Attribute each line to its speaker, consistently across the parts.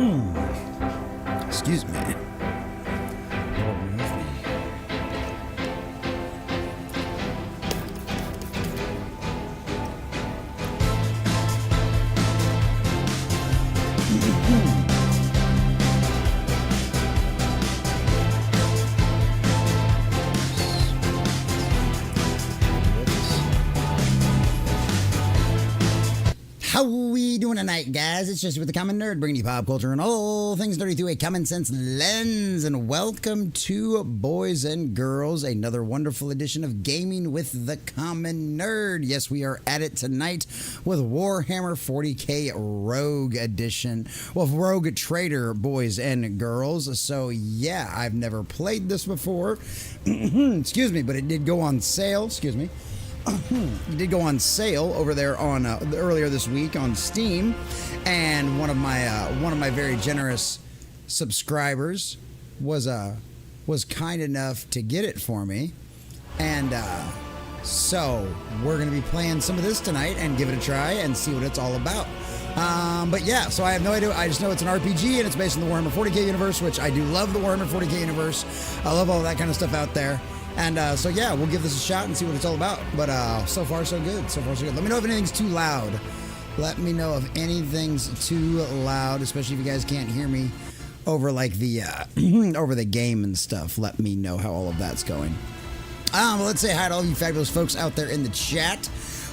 Speaker 1: Excuse me. How we doing tonight, guys? It's Jesse with the Common Nerd, bringing you pop culture and all things nerdy through a common sense lens. And welcome to, boys and girls, another wonderful edition of Gaming with the Common Nerd. Yes, we are at it tonight with Warhammer 40k Rogue Edition. Well, Rogue Trader, boys and girls. So, yeah, I've never played this before. Excuse me, but it did go on sale. Excuse me. It did go on sale over there on earlier this week on Steam, and one of my very generous subscribers was kind enough to get it for me, and so we're gonna be playing some of this tonight and give it a try and see what it's all about. But yeah, so I have no idea. I just know it's an RPG and it's based in the Warhammer 40k universe, which I do love the Warhammer 40k universe. I love all that kind of stuff out there. And so yeah, we'll give this a shot and see what it's all about. But so far so good. So far so good. Let me know if anything's too loud. Let me know if anything's too loud, especially if you guys can't hear me over like the over the game and stuff. Let me know how all of that's going. Well, let's say hi to all you fabulous folks out there in the chat.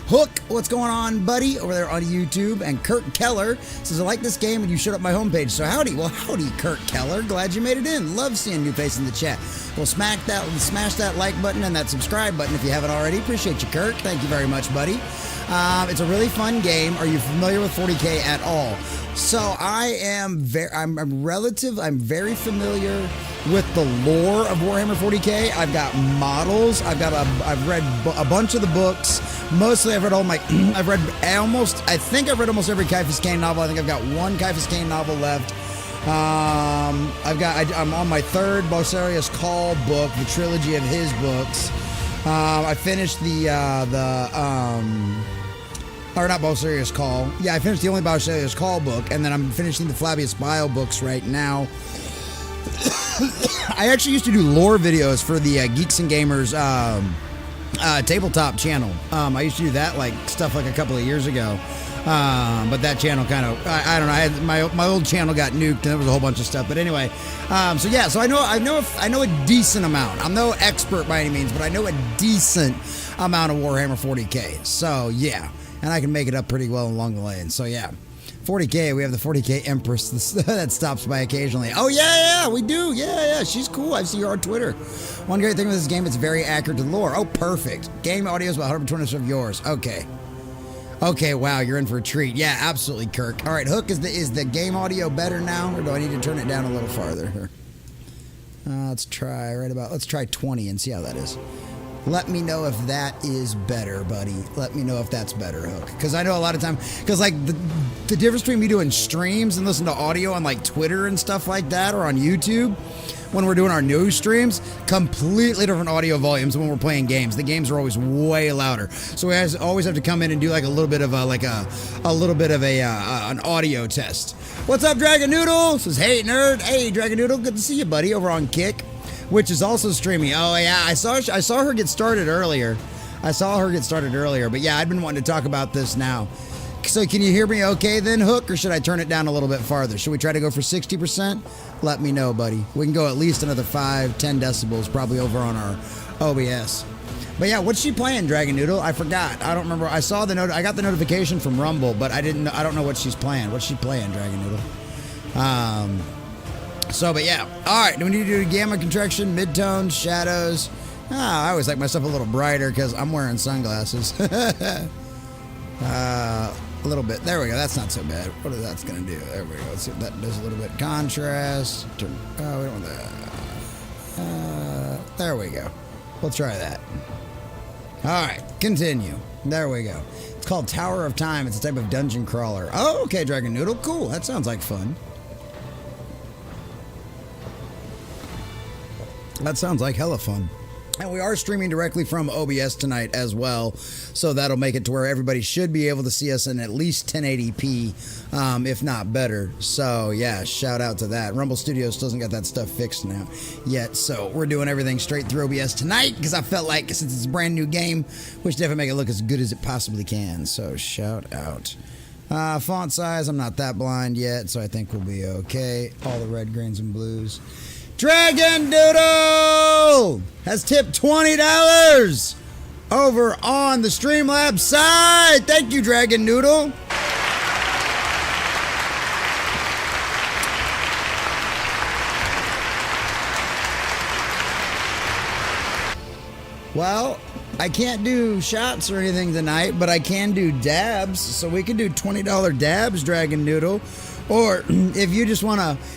Speaker 1: Hook, what's going on, buddy, over there on YouTube? And Kurt Keller says, I like this game and you showed up my homepage. So howdy. Well, howdy, Kurt Keller. Glad you made it in. Love seeing a new face in the chat. Well, smash that like button and that subscribe button if you haven't already. Appreciate you, Kurt. Thank you very much, buddy. It's a really fun game. Are you familiar with 40k at all? So I'm very familiar with the lore of Warhammer 40k. I've got models. I've read a bunch of the books. Mostly I've read all my, I think I've read almost every Kaifas Kane novel. I think I've got one Kaifas Kane novel left. I'm on my third Bosarius Call book, the trilogy of his books. I finished or not Bosarius Call. Yeah, I finished the only Bosarius Call book, and then I'm finishing the Flavius Bio books right now. I actually used to do lore videos for the Geeks and Gamers tabletop channel. I used to do that stuff a couple of years ago. But that channel kind of, I don't know. My old channel got nuked, and there was a whole bunch of stuff. But anyway, so yeah, so I know a decent amount. I'm no expert by any means, but I know a decent amount of Warhammer 40k. So yeah, and I can make it up pretty well along the lane. So yeah, 40k. We have the 40k Empress that stops by occasionally. Oh yeah, we do. Yeah, she's cool. I see her on Twitter. One great thing with this game, it's very accurate to the lore. Oh, perfect. Game audio is about 120% of yours. Okay, wow, you're in for a treat. Yeah, absolutely, Kirk. All right, Hook, is the game audio better now, or do I need to turn it down a little farther here? Let's try 20 and see how that is. Let me know if that is better, buddy. Let me know if that's better, Hook. Because I know a lot of time, because the difference between me doing streams and listening to audio on Twitter and stuff like that, or on YouTube, when we're doing our news streams, completely different audio volumes than when we're playing games. The games are always way louder, so we always have to come in and do a little bit of an audio test. What's up, Dragon Noodle? Says, hey nerd. Hey Dragon Noodle, good to see you, buddy, over on Kick, which is also streaming. Oh yeah, I saw her get started earlier. But yeah, I'd been wanting to talk about this now. So can you hear me okay then, Hook, or should I turn it down a little bit farther? Should we try to go for 60%? Let me know, buddy. We can go at least another 5-10 decibels, probably over on our OBS. But yeah, what's she playing, Dragon Noodle? I forgot. I don't remember. I got the notification from Rumble, but I don't know what she's playing. What's she playing, Dragon Noodle? But yeah. All right, do we need to do gamma contraction, midtones, shadows? I always like my stuff a little brighter because I'm wearing sunglasses. A little bit. There we go. That's not so bad. What is that's going to do? There we go. Let's see if that does a little bit. Contrast. We don't want that. There we go. We'll try that. All right. Continue. There we go. It's called Tower of Time. It's a type of dungeon crawler. Oh, okay, Dragon Noodle. Cool. That sounds like fun. That sounds like hella fun. And we are streaming directly from OBS tonight as well, so that'll make it to where everybody should be able to see us in at least 1080p, if not better. So yeah, shout out to that. Rumble Studios still hasn't got that stuff fixed now yet, so we're doing everything straight through OBS tonight because I felt like since it's a brand new game, we should definitely make it look as good as it possibly can. So shout out. Font size, I'm not that blind yet, so I think we'll be okay. All the red, greens, and blues. Dragon Doodle has tipped $20 over on the Streamlabs side. Thank you, Dragon Noodle. Well, I can't do shots or anything tonight, but I can do dabs. So we can do $20 dabs, Dragon Noodle. Or if you just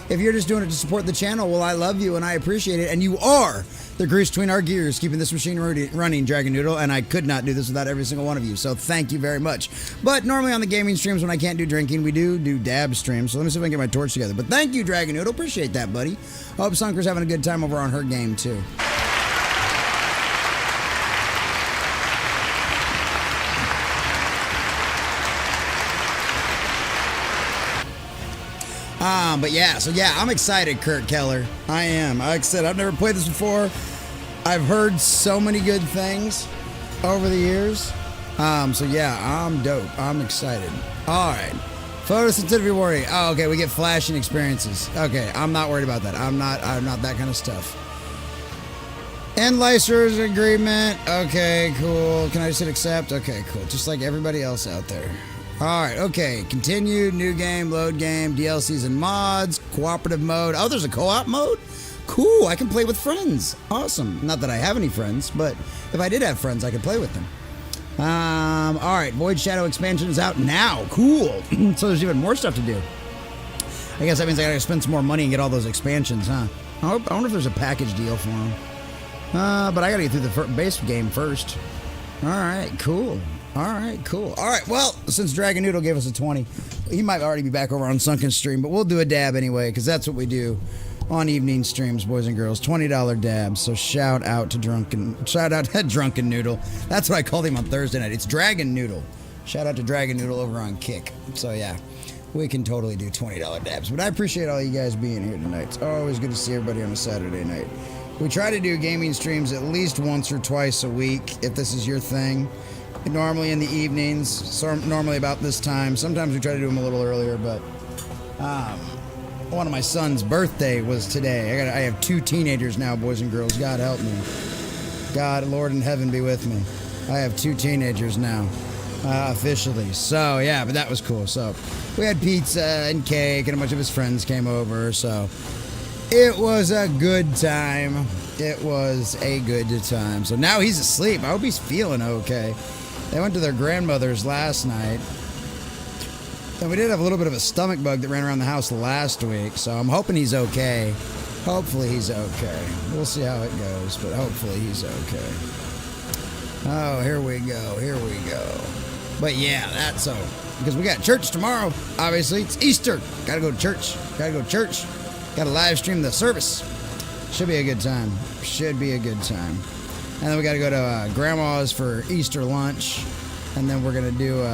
Speaker 1: if you're just doing it to support the channel, well, I love you and I appreciate it. And you are the grease between our gears, keeping this machine running, Dragon Noodle. And I could not do this without every single one of you. So thank you very much. But normally on the gaming streams, when I can't do drinking, we do dab streams. So let me see if I can get my torch together. But thank you, Dragon Noodle. Appreciate that, buddy. I hope Sunker's having a good time over on her game, too. But yeah, so yeah, I'm excited, Kurt Keller. I am. Like I said, I've never played this before. I've heard so many good things over the years. So yeah, I'm dope. I'm excited. All right. Photosensitivity warning. Oh, okay, we get flashing experiences. Okay, I'm not worried about that. I'm not that kind of stuff. End license agreement. Okay, cool. Can I just hit accept? Okay, cool. Just like everybody else out there. All right, okay. Continue, new game, load game, DLCs and mods, cooperative mode. Oh, there's a co-op mode? Cool, I can play with friends. Awesome. Not that I have any friends, but if I did have friends, I could play with them. All right, Void Shadow expansion is out now. Cool. So there's even more stuff to do. I guess that means I gotta spend some more money and get all those expansions, huh? I wonder if there's a package deal for them. But I gotta get through the base game first. All right, cool. All right, cool. All right, well, since Dragon Noodle gave us a 20, he might already be back over on Sunken Stream, but we'll do a dab anyway, because that's what we do on evening streams, boys and girls. $20 dabs. So shout out to Drunken Noodle. That's what I called him on Thursday night. It's Dragon Noodle. Shout out to Dragon Noodle over on Kick. So yeah, we can totally do $20 dabs. But I appreciate all you guys being here tonight. It's always good to see everybody on a Saturday night. We try to do gaming streams at least once or twice a week, if this is your thing. Normally in the evenings, so normally about this time. Sometimes we try to do them a little earlier, but one of my son's birthday was today. I have 2 teenagers now, boys and girls. God help me. God, Lord in heaven be with me. I have 2 teenagers now, officially. So yeah, but that was cool. So we had pizza and cake, and a bunch of his friends came over. So it was a good time. It was a good time. So now he's asleep. I hope he's feeling okay. They went to their grandmother's last night. And we did have a little bit of a stomach bug that ran around the house last week, so I'm hoping he's okay. Hopefully he's okay. We'll see how it goes, but hopefully he's okay. Oh, here we go. Here we go. But yeah, that's so. Because we got church tomorrow, obviously. It's Easter. Gotta go to church. Gotta go to church. Gotta live stream the service. Should be a good time. Should be a good time. And then we got to go to Grandma's for Easter lunch. And then we're going to do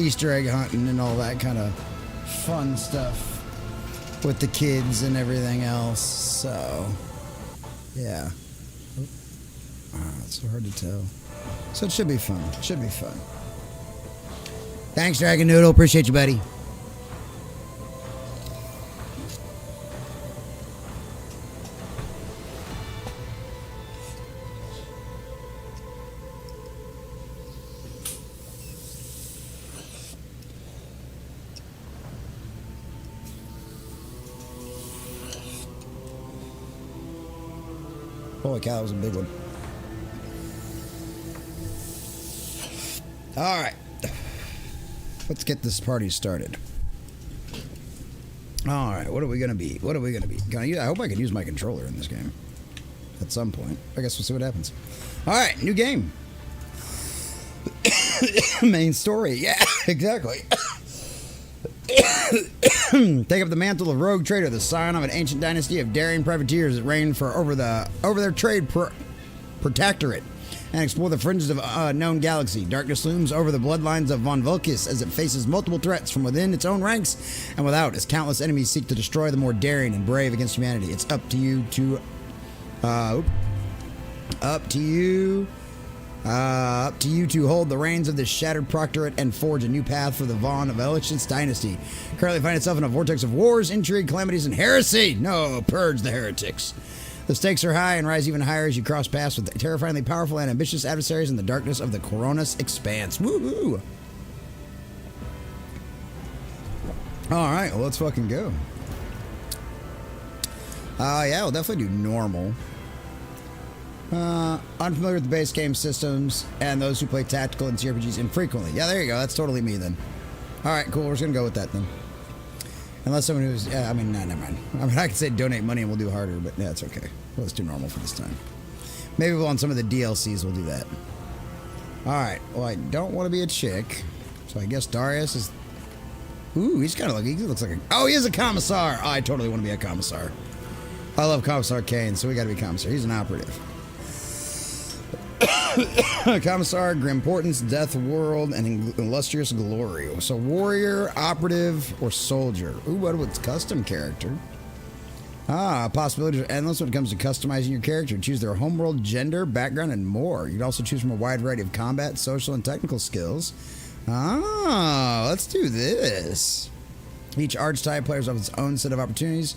Speaker 1: Easter egg hunting and all that kind of fun stuff with the kids and everything else. So, yeah. It's so hard to tell. So it should be fun. It should be fun. Thanks, Dragon Noodle. Appreciate you, buddy. Holy cow, that was a big one. All right. Let's get this party started. All right, what are we going to be? What are we going to be? I hope I can use my controller in this game at some point. I guess we'll see what happens. All right, new game. Main story. Yeah, exactly. Take up the mantle of rogue trader, the scion of an ancient dynasty of daring privateers that reigned for over their trade Protectorate and explore the fringes of a known galaxy. Darkness looms over the bloodlines of von Volkis as it faces multiple threats from within its own ranks and without, as countless enemies seek to destroy the more daring and brave against humanity. It's up to you to hold the reins of this shattered proctorate and forge a new path for the Von of Elish's dynasty. Currently find itself in a vortex of wars, intrigue, calamities, and heresy. No, purge the heretics. The stakes are high and rise even higher as you cross paths with terrifyingly powerful and ambitious adversaries in the darkness of the Coronis Expanse. Woohoo! Alright, well, let's fucking go. Yeah, we'll definitely do normal. Unfamiliar with the base game systems and those who play tactical and CRPGs infrequently. Yeah, there you go. That's totally me then. Alright, cool. We're just going to go with that then. Unless someone who's... Yeah, I mean, nah, never mind. I mean, I could say donate money and we'll do harder, but yeah, it's okay. Well, let's do normal for this time. Maybe on some of the DLCs we'll do that. Alright. Well, I don't want to be a chick. So I guess Darius is... Ooh, he's kind of like... He looks like a... Oh, he is a commissar! Oh, I totally want to be a commissar. I love Commissar Kane, so we got to be commissar. He's an operative. Commissar, Grimportance, Death World, and Illustrious Glory. So warrior, operative, or soldier. Ooh, what's custom character? Possibilities are endless when it comes to customizing your character. Choose their homeworld, gender, background, and more. You can also choose from a wide variety of combat, social, and technical skills. Let's do this. Each archetype plays off its own set of opportunities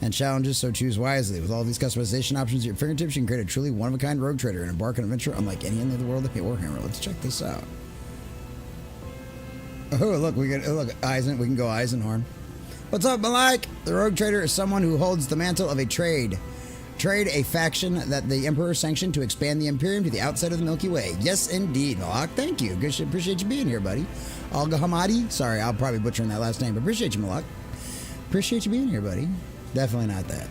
Speaker 1: and challenges, so choose wisely. With all these customization options at your fingertips, you can create a truly one-of-a-kind rogue trader and embark on an adventure unlike any in the world of Warhammer. Let's check this out. Oh, look, Eisen. We can go Eisenhorn. What's up, Malak? The rogue trader is someone who holds the mantle of a trade, a faction that the Emperor sanctioned to expand the Imperium to the outside of the Milky Way. Yes, indeed, Malak. Thank you. Good shit. Appreciate you being here, buddy. Alga Hamadi. Sorry, I'll probably butchering that last name, but appreciate you, Malak. Appreciate you being here, buddy. Definitely not that.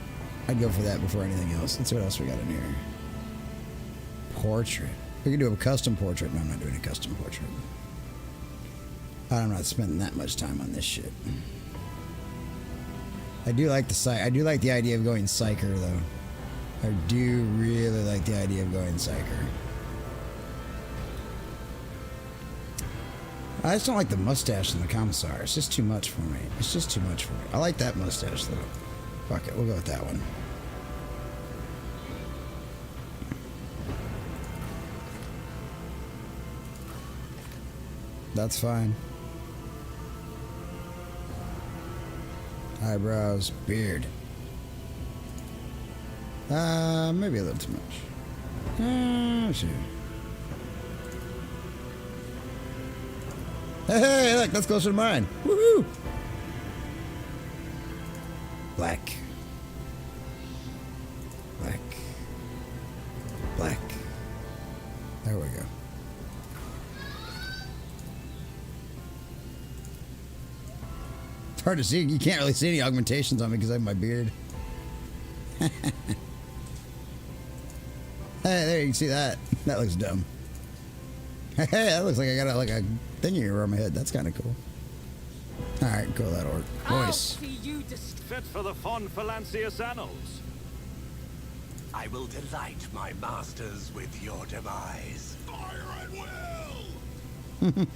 Speaker 1: I'd go for that before anything else. Let's see what else we got in here. Portrait. We can do a custom portrait. No, I'm not doing a custom portrait. I'm not spending that much time on this shit. I do like the idea of going psyker, though. I do really like the idea of going psyker. I just don't like the mustache in the commissar. It's just too much for me. It's just too much for me. I like that mustache, though. Fuck it, we'll go with that one. That's fine. Eyebrows, beard. Maybe a little too much. Sure. Hey, look, that's closer to mine. Woohoo! Black. Black. Black. There we go. It's hard to see. You can't really see any augmentations on me because I have my beard. Hey, there, you can see that. That looks dumb. Hey, that looks like I got like a thingy around my head. That's kind of cool. All right, cool. That'll work. Voice.
Speaker 2: Fit for the Fon Phalancius annals.
Speaker 3: I will delight my masters with your demise.
Speaker 2: Fire at will!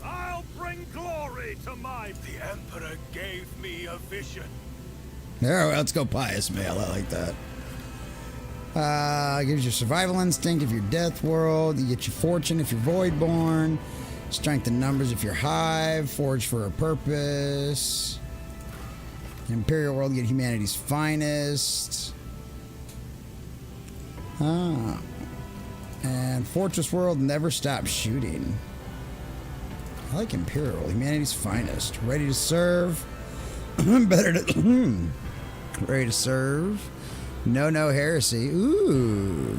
Speaker 2: I'll bring glory to my...
Speaker 3: The Emperor gave me a vision.
Speaker 1: There, let's go pious male. I like that. Gives you survival instinct if you're Death World. You get your fortune if you're Voidborn. Strength in numbers if you're Hive. Forge for a purpose. Imperial World, get humanity's finest. And Fortress World, never stop shooting. I like Imperial World, humanity's finest. Ready to serve. Better to... Ready to serve. No heresy. Ooh.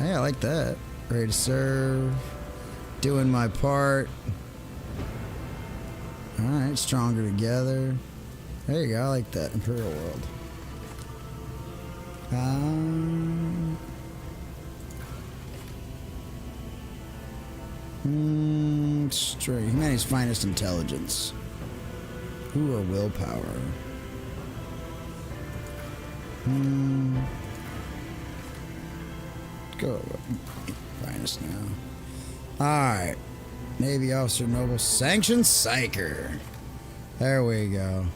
Speaker 1: Hey, I like that. Ready to serve. Doing my part. Alright, stronger together. There you go, I like that. Imperial World. Straight. Humanity's finest intelligence. Ooh, or willpower. go finest now. Alright. Navy Officer Noble Sanctioned Psyker. There we go.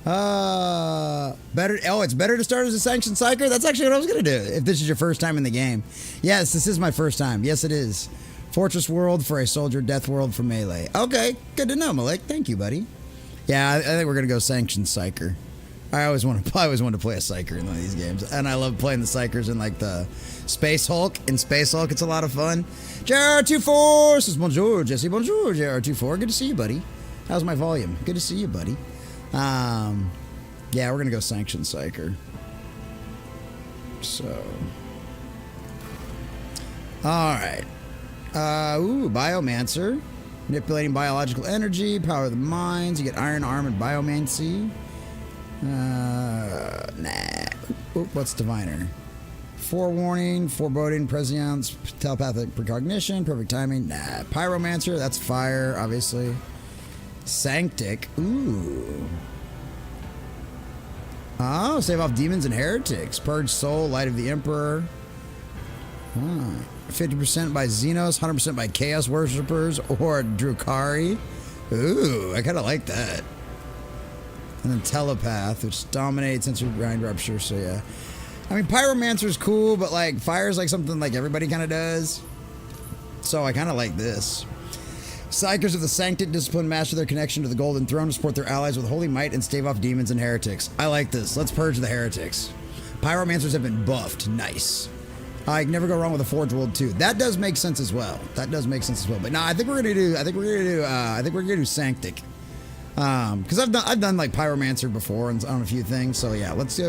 Speaker 1: Better. Oh, it's better to start as a Sanctioned Psyker? That's actually what I was going to do if this is your first time in the game. Yes, this is my first time. Yes, it is. Fortress World for a Soldier, Death World for Melee. Okay, good to know, Malik. Thank you, buddy. Yeah, I think we're going to go Sanctioned Psyker. I always wanted to play a Psyker in one of these games. And I love playing the Psykers in like the Space Hulk. In Space Hulk, it's a lot of fun. JR24 says bonjour, Jesse. Bonjour, JR24. Good to see you, buddy. How's my volume? Good to see you, buddy. Yeah, we're going to go Sanctioned Psyker. So. Alright. Biomancer. Manipulating biological energy. Power of the minds. You get Iron Arm and Biomancy. What's Diviner? Forewarning, Foreboding, Prescience, Telepathic Precognition, Perfect Timing. Nah. Pyromancer. That's fire, obviously. Sanctic. Ooh. Oh, save off demons and heretics. Purge soul, Light of the Emperor. 50% by Xenos, 100% by Chaos Worshippers or Drukhari. Ooh, I kind of like that. And then Telepath, which dominates sensory grind rupture, so yeah. I mean, Pyromancer's cool, but like fire's like something like everybody kind of does. So I kind of like this. Psykers of the Sancted Discipline master their connection to the Golden Throne to support their allies with holy might and stave off demons and heretics. I like this. Let's purge the heretics. Pyromancers have been buffed. Nice. I can never go wrong with a Forge World 2. That does make sense as well. But no, I think we're gonna do Sanctic. Because I've done like Pyromancer before and on a few things. So yeah, let's do.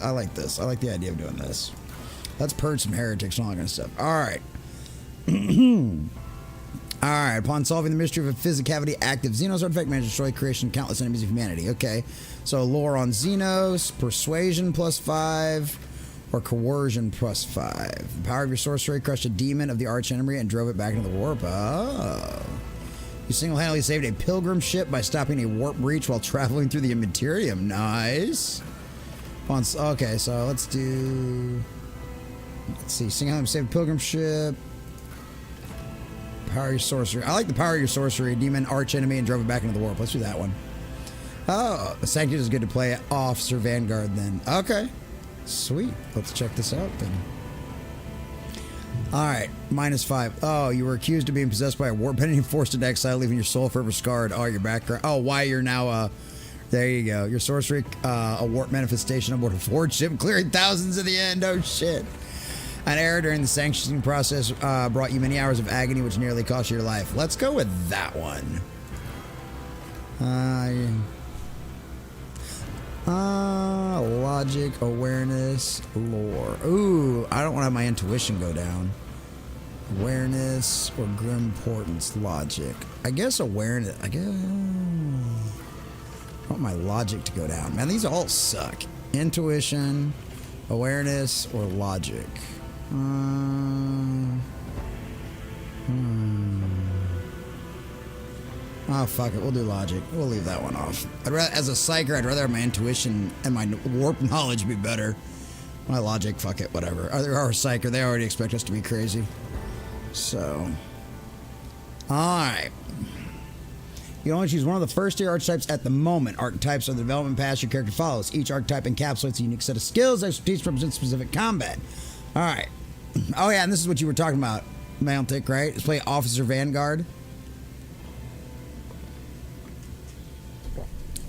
Speaker 1: I like this. I like the idea of doing this. Let's purge some heretics and all that kind of stuff. All right. Alright, upon solving the mystery of a physicality active Xenos artifact, manage to destroy creation of countless enemies of humanity. Okay, so lore on Xenos, persuasion +5, or coercion +5. The power of your sorcery crushed a demon of the archenemy and drove it back into the warp. Oh. You single-handedly saved a pilgrim ship by stopping a warp breach while traveling through the Immaterium. Nice. Okay, so let's see, single-handedly saved a pilgrim ship. Power your sorcery. I like the power of your sorcery. Demon, arch enemy, and drove it back into the warp. Let's do that one. Oh, the Sanctity is good to play Officer Vanguard then. Okay. Sweet. Let's check this out then. Alright. -5. Oh, you were accused of being possessed by a warp entity and forced into exile, leaving your soul forever scarred. Oh, your background. Oh, why you're now, there you go. Your sorcery, a warp manifestation aboard a forge ship, clearing thousands at the end. Oh, shit. An error during the sanctioning process brought you many hours of agony, which nearly cost you your life. Let's go with that one. Logic, awareness, lore. Ooh, I don't want to have my intuition go down. Awareness or grim portents, logic. I guess awareness. I want my logic to go down. Man, these all suck. Intuition, awareness, or logic. Oh, fuck it. We'll do logic. We'll leave that one off. As a psyker, I'd rather have my intuition and my warp knowledge be better. My logic, fuck it, whatever. Our psyker, they already expect us to be crazy. So. Alright. You only choose one of the first tier archetypes at the moment. Archetypes are the development path your character follows. Each archetype encapsulates a unique set of skills. Expertise represents specific combat. Alright. Oh, yeah, and this is what you were talking about, Maltic, right? Let's play Officer Vanguard.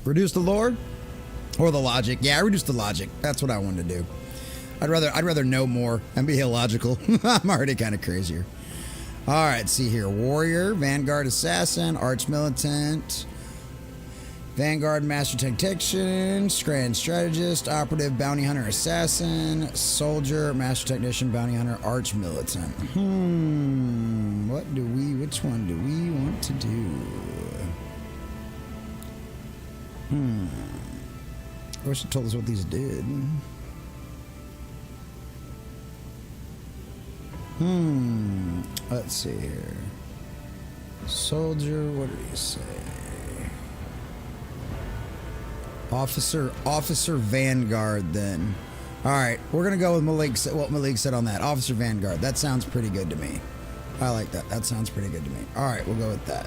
Speaker 1: Reduce the lore or the logic? Yeah, reduce the logic. That's what I wanted to do. I'd rather know more and be illogical. I'm already kind of crazier. All right, see here. Warrior, Vanguard Assassin, Arch Militant, Vanguard Master Tactician, Grand Strategist, Operative, Bounty Hunter Assassin, Soldier, Master Technician, Bounty Hunter, Arch Militant. Which one do we want to do? I wish it told us what these did. Let's see here. Soldier, what did he say? Officer Vanguard then. Alright, we're going to go with what Malik said on that. Officer Vanguard. That sounds pretty good to me. I like that. That sounds pretty good to me. Alright, we'll go with that.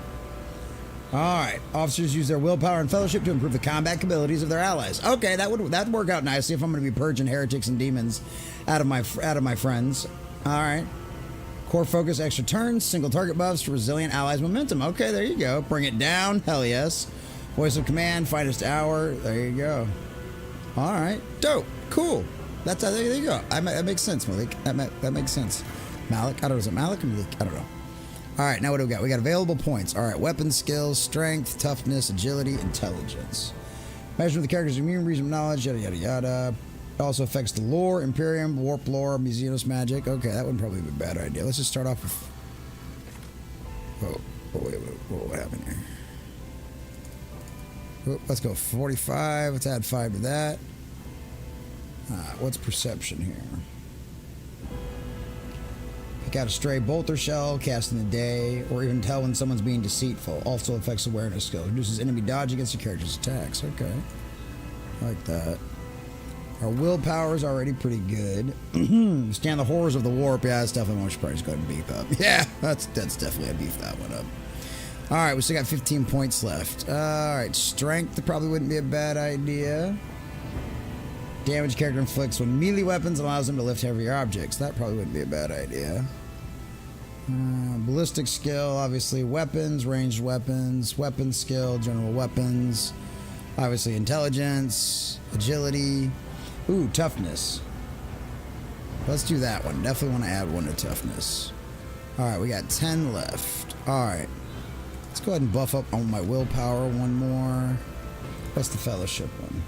Speaker 1: Alright, officers use their willpower and fellowship to improve the combat abilities of their allies. Okay, that'd work out nicely if I'm going to be purging heretics and demons out of my friends. Alright. Core focus, extra turns, single target buffs to resilient allies momentum. Okay, there you go. Bring it down. Hell yes. Voice of command, finest hour. There you go. Alright, dope. Cool. There you go. That makes sense, Malik. That makes sense. Malik? I don't know. Is it Malik or Malik? I don't know. Alright, now what do we got? We got available points. Alright, weapon skills, strength, toughness, agility, intelligence. Measure of the character's immune, reason, knowledge, yada yada yada. It also affects the lore, Imperium, warp lore, Museum's magic. Okay, that wouldn't probably be a bad idea. Let's just start off with... Wait, what happened here? Oh, let's go 45. Let's add 5 to that. What's perception here? Pick out a stray bolt or shell, cast in the day, or even tell when someone's being deceitful. Also affects awareness skill. Reduces enemy dodge against the character's attacks. Okay. I like that. Our willpower is already pretty good. Stand the horrors of the warp. Yeah, that's definitely one we should probably just go ahead and beef up. Yeah, that's definitely a beef that one up. Alright, we still got 15 points left. Alright, strength probably wouldn't be a bad idea. Damage character inflicts when melee weapons allows them to lift heavier objects. That probably wouldn't be a bad idea. Ballistic skill, obviously weapons, ranged weapons, weapon skill, general weapons. Obviously intelligence, agility. Ooh, toughness. Let's do that one. Definitely want to add one to toughness. Alright, we got 10 left. Alright. Let's go ahead and buff up on my willpower one more. What's the fellowship one?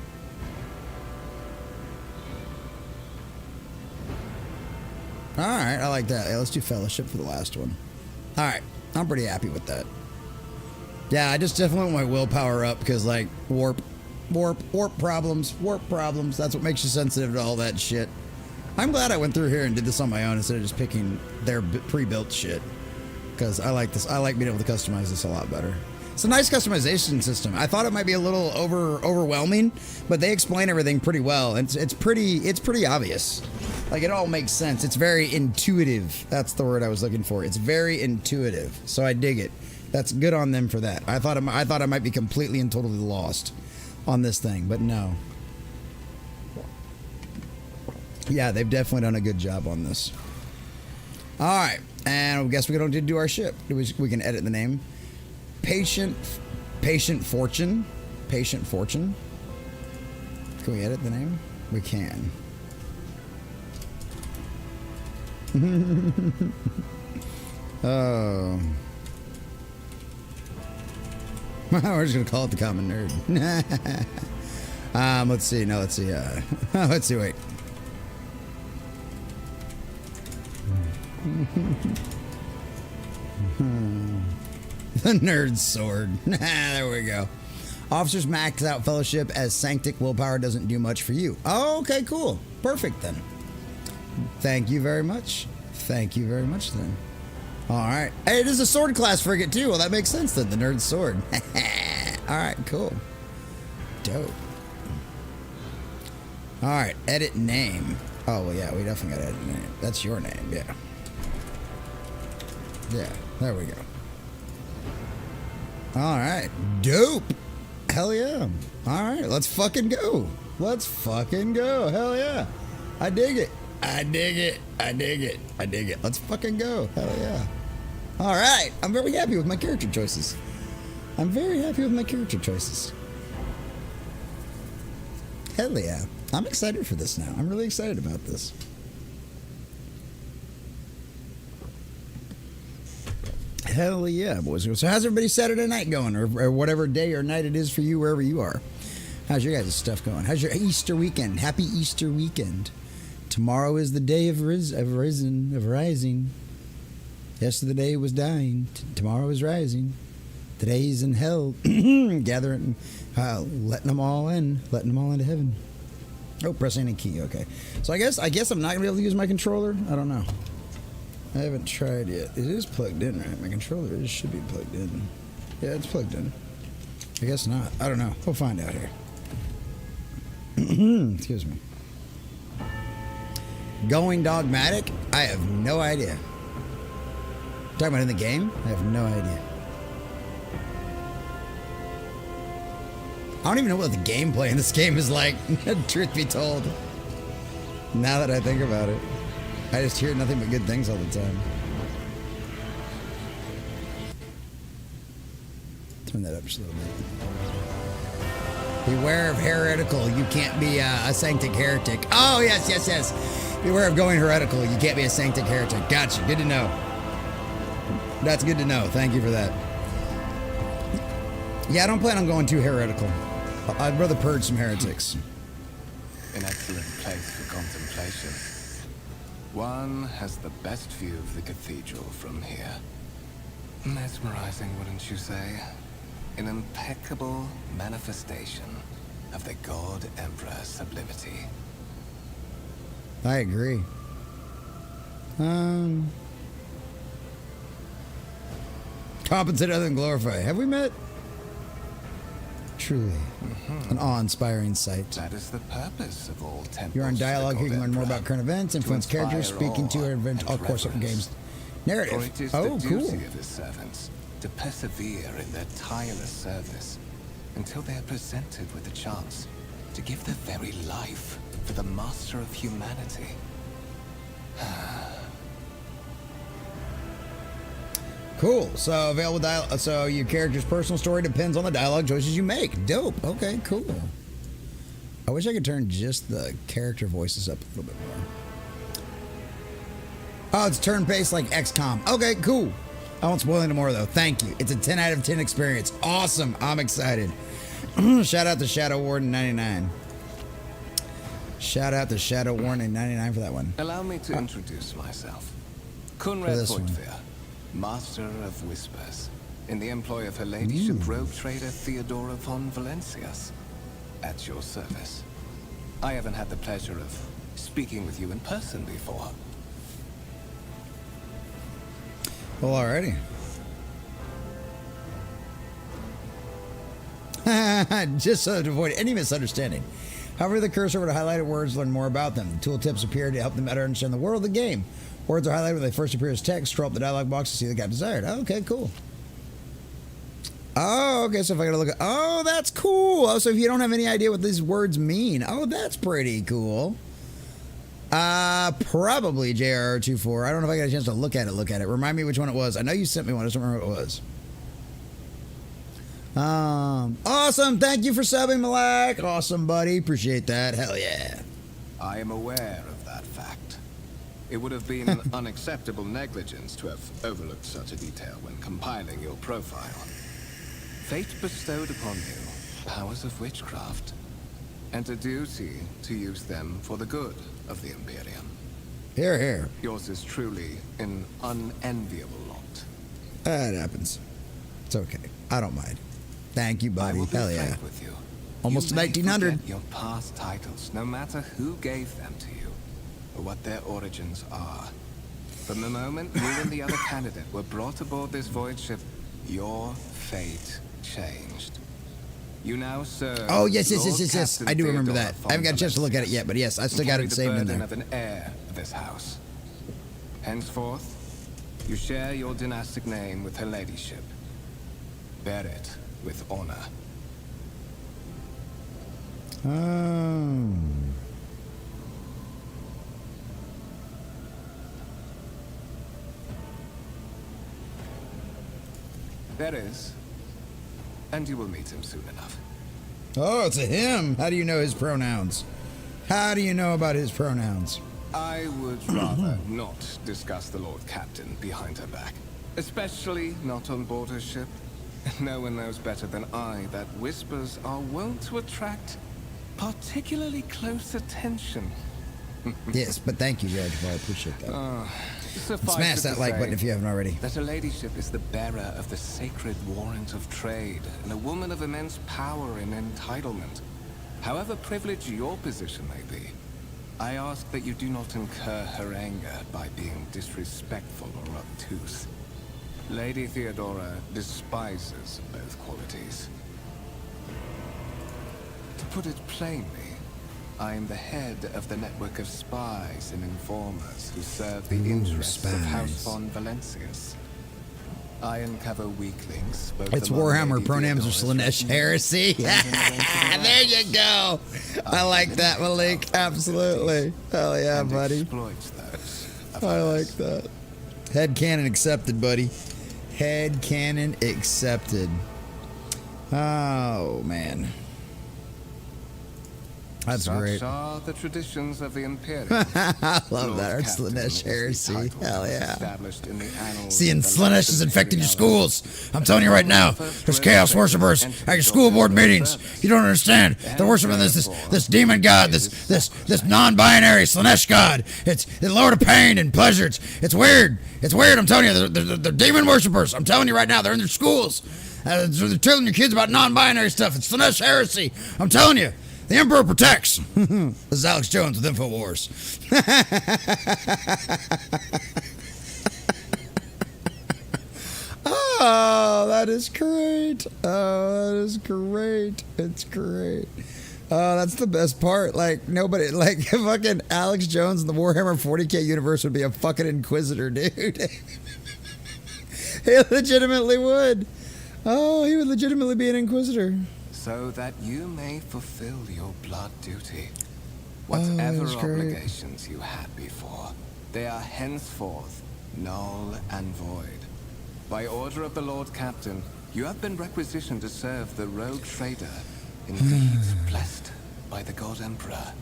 Speaker 1: Alright, I like that. Yeah, let's do fellowship for the last one. Alright, I'm pretty happy with that. Yeah, I just definitely want my willpower up because, like, warp problems. That's what makes you sensitive to all that shit. I'm glad I went through here and did this on my own instead of just picking their pre-built shit. Because I like this. I like being able to customize this a lot better. It's a nice customization system. I thought it might be a little overwhelming, but they explain everything pretty well. It's pretty obvious. Like, it all makes sense. It's very intuitive. That's the word I was looking for. It's very intuitive. So I dig it. That's good on them for that. I thought I might be completely and totally lost on this thing, but no. Yeah, they've definitely done a good job on this. All right, and I guess we don't need to do our ship. We can edit the name. Patient Fortune. Patient Fortune. Can we edit the name? We can. Oh. We're just gonna call it the Common Nerd. Let's see. No, let's see. Let's see. Wait. The Nerd Sword. There we go. Officers max out fellowship as Sanctic willpower doesn't do much for you. Oh, okay, cool. Perfect then. Thank you very much. Thank you very much then. Alright. Hey, it is a sword class frigate too. Well, that makes sense then. The Nerd Sword. Alright, cool. Dope. Alright, edit name. Oh, well, yeah, we definitely gotta edit name. That's your name, yeah. Yeah, there we go. Alright, dope. Hell yeah. Alright, let's fucking go. Let's fucking go. Hell yeah. I dig it. I dig it. I dig it. I dig it. Let's fucking go. Hell yeah. Alright, I'm very happy with my character choices. I'm very happy with my character choices. Hell yeah. I'm excited for this now. I'm really excited about this. Hell yeah, boys. So how's everybody's Saturday night going? Or whatever day or night it is for you, wherever you are. How's your guys' stuff going? How's your Easter weekend? Happy Easter weekend. Tomorrow is the day of rising. Yesterday was dying. Tomorrow is rising. Today's in hell. Gathering, letting them all in. Letting them all into heaven. Oh, press any key. Okay. So I guess I'm not going to be able to use my controller. I don't know. I haven't tried yet. It is plugged in, right? My controller should be plugged in. Yeah, it's plugged in. I guess not. I don't know. We'll find out here. Excuse me. Going dogmatic? I have no idea. Talking about in the game? I have no idea. I don't even know what the gameplay in this game is like, truth be told. Now that I think about it. I just hear nothing but good things all the time. Turn that up just a little bit. Beware of heretical. You can't be a sanctic heretic. Oh, yes, yes, yes. Beware of going heretical. You can't be a sanctic heretic. Gotcha. Good to know. That's good to know. Thank you for that. Yeah, I don't plan on going too heretical. I'd rather purge some heretics.
Speaker 3: An excellent place for contemplation. One has the best view of the cathedral from here. Mesmerizing, wouldn't you say? An impeccable manifestation of the God Emperor's sublimity.
Speaker 1: I agree. Compensate other than glorify. Have we met? Truly. An awe-inspiring sight.
Speaker 3: That is the purpose of all temples.
Speaker 1: You're on dialogue here. You can learn more
Speaker 3: Emperor,
Speaker 1: about current events, influence characters, speaking to or event, all course of games. Narrative.
Speaker 3: For it is
Speaker 1: Oh,
Speaker 3: the
Speaker 1: cool.
Speaker 3: duty of his servants to persevere in their tireless service until they are presented with the chance to give their very life for the master of humanity.
Speaker 1: Cool. So available dialogue. So your character's personal story depends on the dialogue choices you make. Dope. Okay, cool. I wish I could turn just the character voices up a little bit more. Oh, it's turn-based like XCOM. Okay, cool. I won't spoil any more though. Thank you. It's a 10 out of 10 experience. Awesome. I'm excited. Shout out to Shadow Warden 99. Shout out to Shadow Warden 99 for that one.
Speaker 3: Allow me to introduce myself.
Speaker 1: For
Speaker 3: Kunrad
Speaker 1: this one.
Speaker 3: Poitfir, Master of Whispers, in the employ of her ladyship rogue trader Theodora von Valencias. At your service. I haven't had the pleasure of speaking with you in person before.
Speaker 1: Well, alrighty. Just so to avoid any misunderstanding. However, the cursor over to highlighted words learn more about them. The tooltips appear to help them better understand the world of the game. Words are highlighted when they first appear as text. Scroll up the dialog box to see the guy desired. Okay, cool. Oh, okay, so if I gotta look at... Oh, that's cool. Oh, so if you don't have any idea what these words mean. Oh, that's pretty cool. Probably JRR24. I don't know if I got a chance to look at it. Remind me which one it was. I know you sent me one. I just don't remember what it was. Awesome. Thank you for subbing, Malak. Awesome, buddy. Appreciate that. Hell yeah.
Speaker 3: I am aware of that fact. It would have been unacceptable negligence to have overlooked such a detail when compiling your profile. Fate bestowed upon you powers of witchcraft, and a duty to use them for the good of the Imperium.
Speaker 1: Here, here.
Speaker 3: Yours is truly an unenviable lot.
Speaker 1: That happens. It's okay. I don't mind. Thank you,
Speaker 3: I
Speaker 1: buddy.
Speaker 3: will be
Speaker 1: Hell yeah.
Speaker 3: frank with you.
Speaker 1: Almost
Speaker 3: You may
Speaker 1: 1900.
Speaker 3: forget your past titles, no matter who gave them to you, or what their origins are. From the moment you and the other candidate were brought aboard this void ship, your fate changed. You now serve.
Speaker 1: Oh, yes.
Speaker 3: Lord
Speaker 1: I
Speaker 3: Captain
Speaker 1: do remember
Speaker 3: Theodora
Speaker 1: that.
Speaker 3: von
Speaker 1: I haven't got a chance to look at it
Speaker 3: Valencias,
Speaker 1: yet, but yes, I still
Speaker 3: and
Speaker 1: got
Speaker 3: carry
Speaker 1: it
Speaker 3: the
Speaker 1: saved in
Speaker 3: burden
Speaker 1: there.
Speaker 3: of an heir of this house. Henceforth, you share your dynastic name with her ladyship. Bear it with honor.
Speaker 1: Oh.
Speaker 3: There is. And you will meet him soon enough.
Speaker 1: Oh, it's a him. How do you know his pronouns? How do you know about his pronouns?
Speaker 3: I would rather not discuss the Lord Captain behind her back. Especially not on board her ship. No one knows better than I that whispers are wont to attract particularly close attention.
Speaker 1: Yes, but thank you, Judge. I appreciate that.
Speaker 3: Suffice
Speaker 1: Smash
Speaker 3: it
Speaker 1: that
Speaker 3: to
Speaker 1: like
Speaker 3: say
Speaker 1: button if you haven't already.
Speaker 3: that her ladyship is the bearer of the sacred warrant of trade, and a woman of immense power and entitlement. However privileged your position may be, I ask that you do not incur her anger by being disrespectful or obtuse. Lady Theodora despises both qualities. To put it plainly, I am the head of the network of spies and informers who serve the interests of House von Valencius. I uncover weaklings.
Speaker 1: It's Warhammer. Pronouns are Slanesh heresy. There you go. I like that, Malik. Absolutely. Hell yeah, buddy. I like that. Headcanon accepted, buddy. Headcanon accepted. Oh, man. That's great.
Speaker 3: Such are the traditions of the Imperium.
Speaker 1: I love that. Our Slanesh heresy. Hell yeah. Seeing Slanesh is infecting your schools. I'm telling you right now, there's chaos worshippers at your school board meetings. You don't understand. They're worshiping this demon god, this non-binary Slanesh god. It's the Lord of pain and pleasure. It's weird. It's weird. I'm telling you, they're demon worshippers. I'm telling you right now, they're in their schools. They're telling your kids about non-binary stuff. It's Slanesh heresy. I'm telling you. The Emperor protects. This is Alex Jones with InfoWars. Oh, that is great. Oh, that is great. It's great. Oh, that's the best part. Like, nobody, like, fucking Alex Jones in the Warhammer 40k universe would be a fucking Inquisitor, dude. He legitimately would. Oh, he would legitimately be an Inquisitor.
Speaker 3: So that you may fulfill your blood duty. Whatever obligations you had before, they are henceforth null and void. By order of the Lord Captain, you have been requisitioned to serve the rogue trader, indeed blessed by the God Emperor.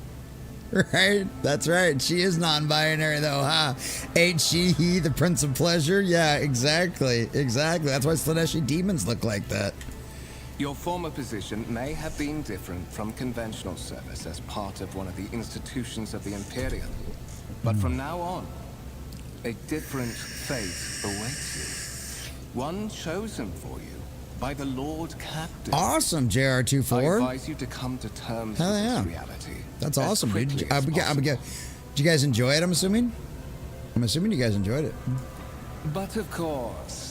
Speaker 1: Right? That's right. She is non-binary though, huh? Ain't she he, the Prince of Pleasure? Yeah, exactly. Exactly. That's why Slaneshi demons look like that.
Speaker 3: Your former position may have been different from conventional service as part of one of the institutions of the Imperium. But from now on, a different fate awaits you. One chosen for you by the Lord Captain.
Speaker 1: Awesome, JR24.
Speaker 3: I advise you to come to terms with this reality.
Speaker 1: That's awesome, dude. Did you guys enjoy it, I'm assuming? I'm assuming you guys enjoyed it.
Speaker 3: But of course.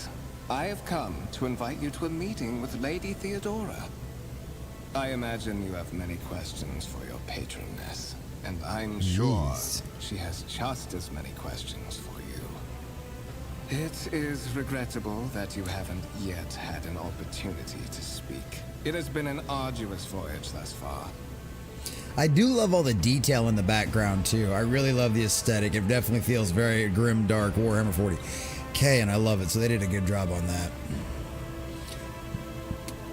Speaker 3: I have come to invite you to a meeting with Lady Theodora. I imagine you have many questions for your patroness, and I'm sure she has just as many questions for you. It is regrettable that you haven't yet had an opportunity to speak. It has been an arduous voyage thus far.
Speaker 1: I do love all the detail in the background, too. I really love the aesthetic. It definitely feels very grim, dark Warhammer 40k, and I love it. So they did a good job on that.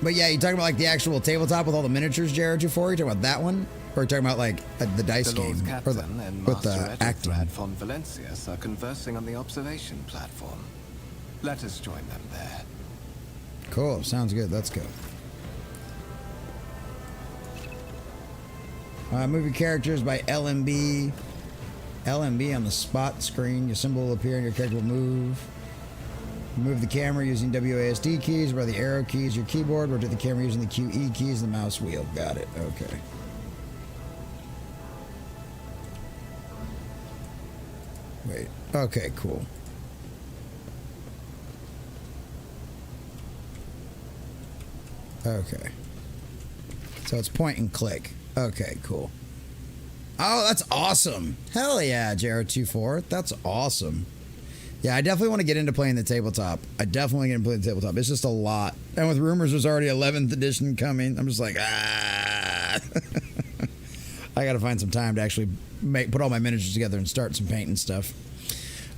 Speaker 1: But yeah, you talking about like the actual tabletop with all the miniatures, Jared, you talking about that one? Or are you talking about like the dice
Speaker 3: the
Speaker 1: game?
Speaker 3: Lord Captain and
Speaker 1: with
Speaker 3: Master
Speaker 1: the acting?
Speaker 3: von Valencius are conversing on the observation platform. Let us join them there.
Speaker 1: Cool, sounds good. Let's go. Move your characters by LMB. LMB on the spot screen. Your symbol will appear and your character will move. Move the camera using WASD keys, where the arrow keys your keyboard. Rotate the camera using the QE keys and the mouse wheel. Got it. Okay. Wait. Okay, cool. Okay. So it's point and click. Okay, cool. Oh, that's awesome. Hell yeah, JR24. That's awesome. Yeah, I definitely want to get into playing the tabletop. I definitely get into playing the tabletop. It's just a lot. And with rumors there's already 11th edition coming, I'm just like, ah. I got to find some time to actually put all my miniatures together and start some painting stuff.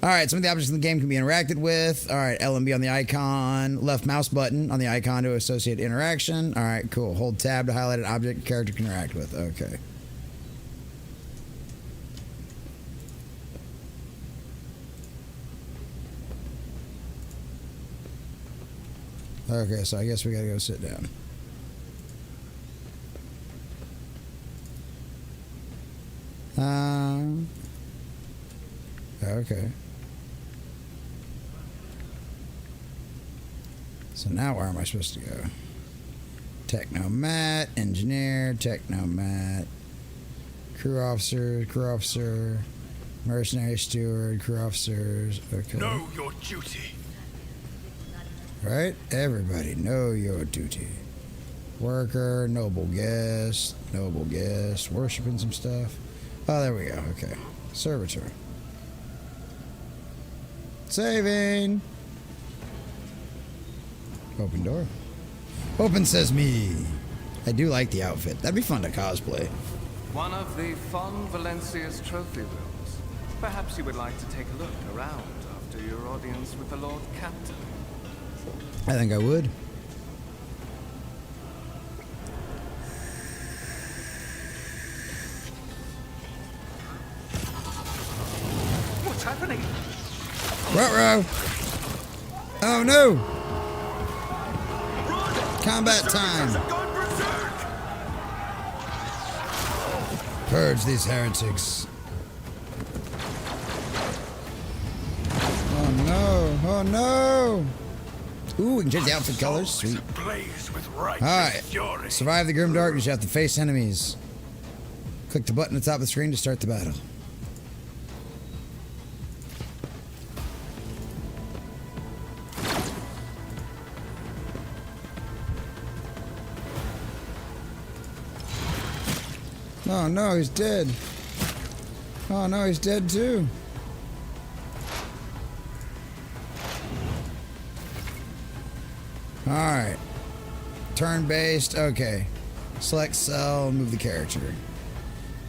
Speaker 1: All right, some of the objects in the game can be interacted with. All right, LMB on the icon. Left mouse button on the icon to associate interaction. All right, cool. Hold tab to highlight an object character can interact with. Okay. Okay, so I guess we gotta go sit down. Okay. So now where am I supposed to go? Technomat, engineer, technomat, crew officer, mercenary steward, crew officers. Okay.
Speaker 2: Know your duty.
Speaker 1: Right? Everybody know your duty. Worker, noble guest, worshiping some stuff. Oh, there we go. Okay. Servitor. Saving. Open door. Open sesame. I do like the outfit. That'd be fun to cosplay.
Speaker 3: One of the Fon Valencia's trophy rooms. Perhaps you would like to take a look around after your audience with the Lord Captain.
Speaker 1: I think I would.
Speaker 3: What's happening?
Speaker 1: Ruh-roh. Oh no! Combat time! Purge these heretics. Oh no! Oh no! Ooh, we can change the outfit colors. Sweet. Alright. Survive the grim darkness. You have to face enemies. Click the button at the top of the screen to start the battle. Oh no, he's dead. Oh no, he's dead too. Alright. Turn-based, okay. Select cell, move the character.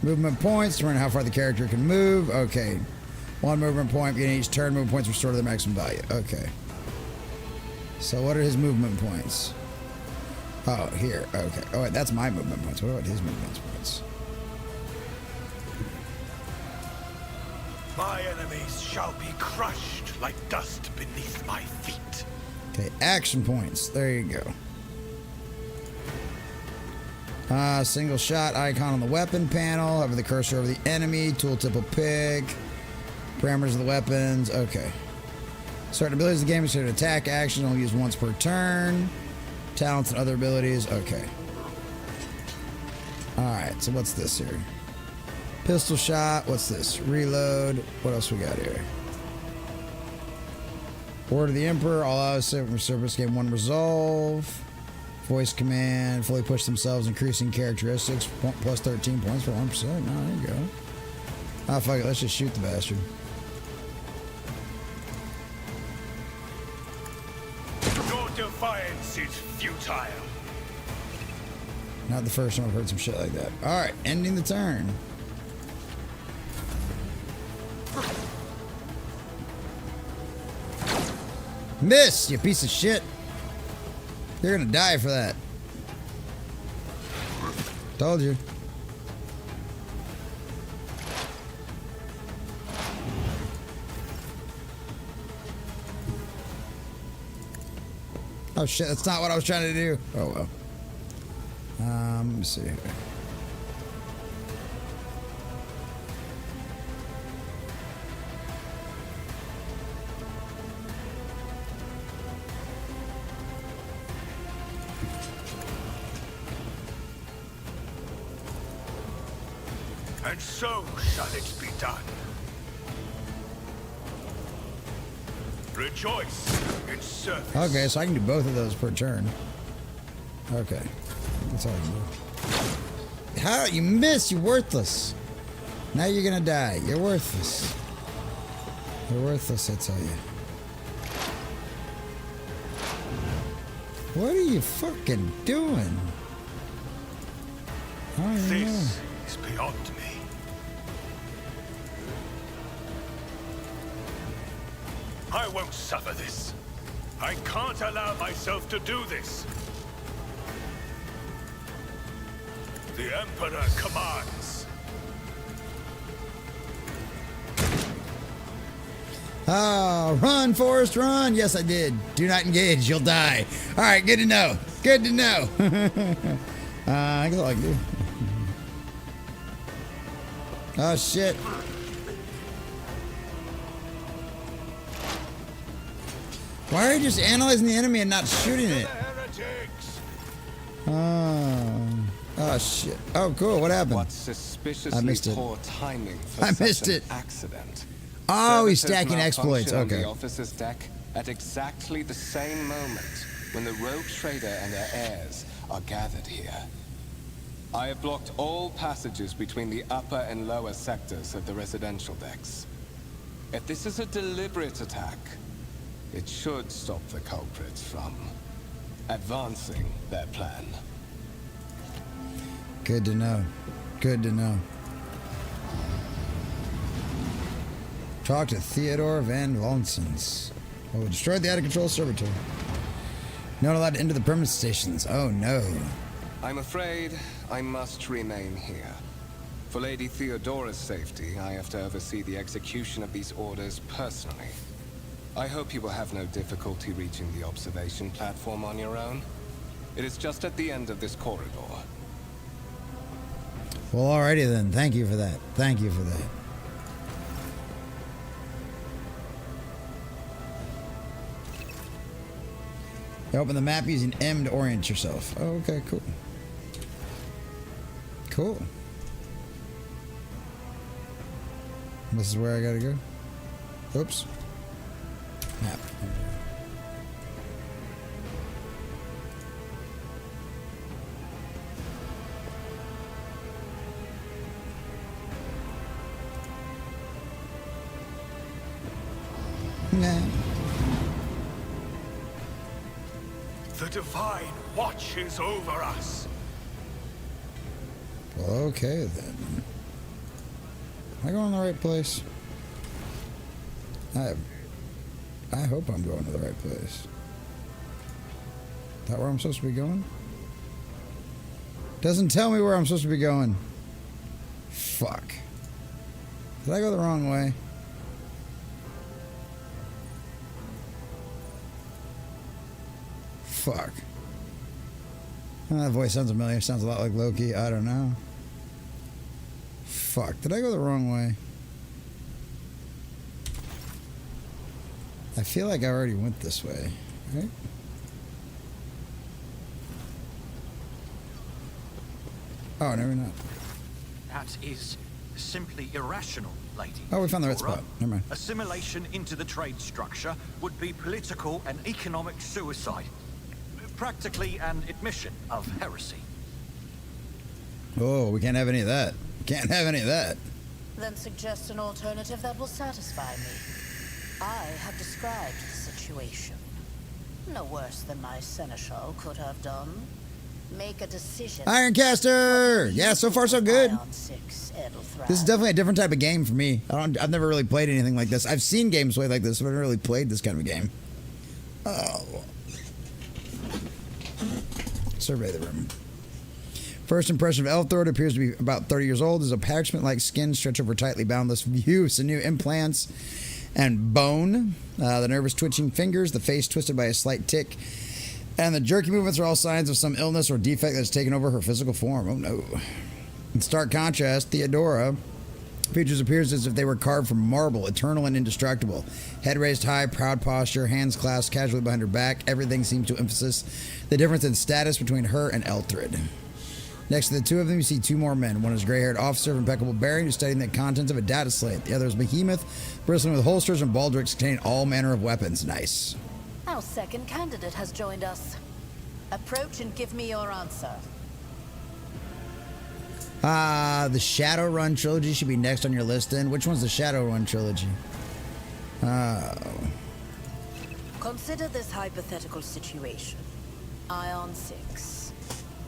Speaker 1: Movement points, determine how far the character can move. Okay. One movement point, beginning each turn, movement points restore to their maximum value. Okay. So what are his movement points? Oh, here, okay. Oh wait, that's my movement points. What about his movement points?
Speaker 2: My enemies shall be crushed like dust beneath my feet.
Speaker 1: Okay, action points. There you go. Single shot icon on the weapon panel. Hover the cursor over the enemy. Tooltip will pick. Parameters of the weapons. Okay. Certain abilities of the game is an attack action. Only use once per turn. Talents and other abilities. Okay. Alright, so what's this here? Pistol shot. What's this? Reload. What else we got here? Word of the Emperor. All out from service gain 1 resolve. Voice command. Fully push themselves, increasing characteristics. Plus 13 points for 1%. No, there you go. Ah, fuck it. Let's just shoot the bastard.
Speaker 2: Your defiance is futile.
Speaker 1: Not the first time I've heard some shit like that. Alright, ending the turn. Miss, you piece of shit. You're gonna die for that. Told you. Oh shit, that's not what I was trying to do. Oh well. Let me see here.
Speaker 2: And so shall it be done. Rejoice in service.
Speaker 1: Okay, so I can do both of those per turn. Okay. That's all I can do. How? You miss, you worthless. Now you're gonna die. You're worthless. You're worthless, I tell you. What are you fucking doing? I don't even know.
Speaker 2: This is beyond me. I won't suffer this. I can't allow myself to do this. The Emperor commands.
Speaker 1: Oh, run, Forrest, run. Yes, I did. Do not engage. You'll die. All right, good to know. Good to know. I guess all I can do. Oh, shit. Why are you just analyzing the enemy and not shooting it? Oh, shit. Oh, cool. What happened?
Speaker 3: What
Speaker 1: I
Speaker 3: suspiciously
Speaker 1: missed it.
Speaker 3: poor timing for
Speaker 1: I missed
Speaker 3: such an
Speaker 1: it.
Speaker 3: accident.
Speaker 1: Oh, he's
Speaker 3: Servitors
Speaker 1: stacking exploits.
Speaker 3: malfunction on
Speaker 1: Okay.
Speaker 3: the officer's deck at exactly the same moment when the rogue trader and their heirs are gathered here. I have blocked all passages between the upper and lower sectors of the residential decks. If this is a deliberate attack, it should stop the culprits from advancing their plan.
Speaker 1: Good to know. Good to know. Talk to Theodore Van Lonsens. Oh, we destroyed the out-of-control servitor. Not allowed to enter the permanent stations. Oh, no.
Speaker 3: I'm afraid I must remain here. For Lady Theodora's safety, I have to oversee the execution of these orders personally. I hope you will have no difficulty reaching the observation platform on your own. It is just at the end of this corridor.
Speaker 1: Well, alrighty then. Thank you for that. Thank you for that. You open the map using M to orient yourself. Oh, okay, cool. Cool. This is where I gotta go. Oops. Map. Nah.
Speaker 2: The Divine watches over us.
Speaker 1: Well, okay then. Am I going in the right place? I hope I'm going to the right place. Is that where I'm supposed to be going? Doesn't tell me where I'm supposed to be going. Fuck. Did I go the wrong way? Fuck. Oh, that voice sounds familiar. Sounds a lot like Loki. I don't know. Fuck. Did I go the wrong way? I feel like I already went this way, right? Oh, no, we're not.
Speaker 4: That is simply irrational, lady.
Speaker 1: Oh, we found the right
Speaker 4: Dora.
Speaker 1: spot. Never mind.
Speaker 4: Assimilation into the trade structure would be political and economic suicide. Practically an admission of heresy.
Speaker 1: Oh, we can't have any of that. Can't have any of that.
Speaker 5: Then suggest an alternative that will satisfy me. I have described the situation. No worse than my seneschal could have done. Make a decision.
Speaker 1: Ironcaster! Yeah, so far so good.
Speaker 5: Ion 6, Edelthrath.
Speaker 1: This is definitely a different type of game for me. I've never really played anything like this. I've seen games played like this, but I've never really played this kind of a game. Oh. Survey the room. First impression of Elfthor, it appears to be about 30 years old. There's a parchment-like skin stretched over tightly boundless view. Sinew implants and bone. The nervous twitching fingers, the face twisted by a slight tic. And the jerky movements are all signs of some illness or defect that's taken over her physical form. Oh no. In stark contrast, Theodora features appears as if they were carved from marble, eternal and indestructible. Head raised high, proud posture, hands clasped casually behind her back. Everything seems to emphasize the difference in status between her and Elthrid. Next to the two of them, you see two more men. One is a gray-haired officer of impeccable bearing who's studying the contents of a data slate. The other is Behemoth, bristling with holsters and baldricks containing all manner of weapons. Nice.
Speaker 5: Our second candidate has joined us. Approach and give me your answer.
Speaker 1: The Shadowrun trilogy should be next on your list then. Which one's the Shadowrun trilogy? Oh.
Speaker 5: Consider this hypothetical situation. Ion 6.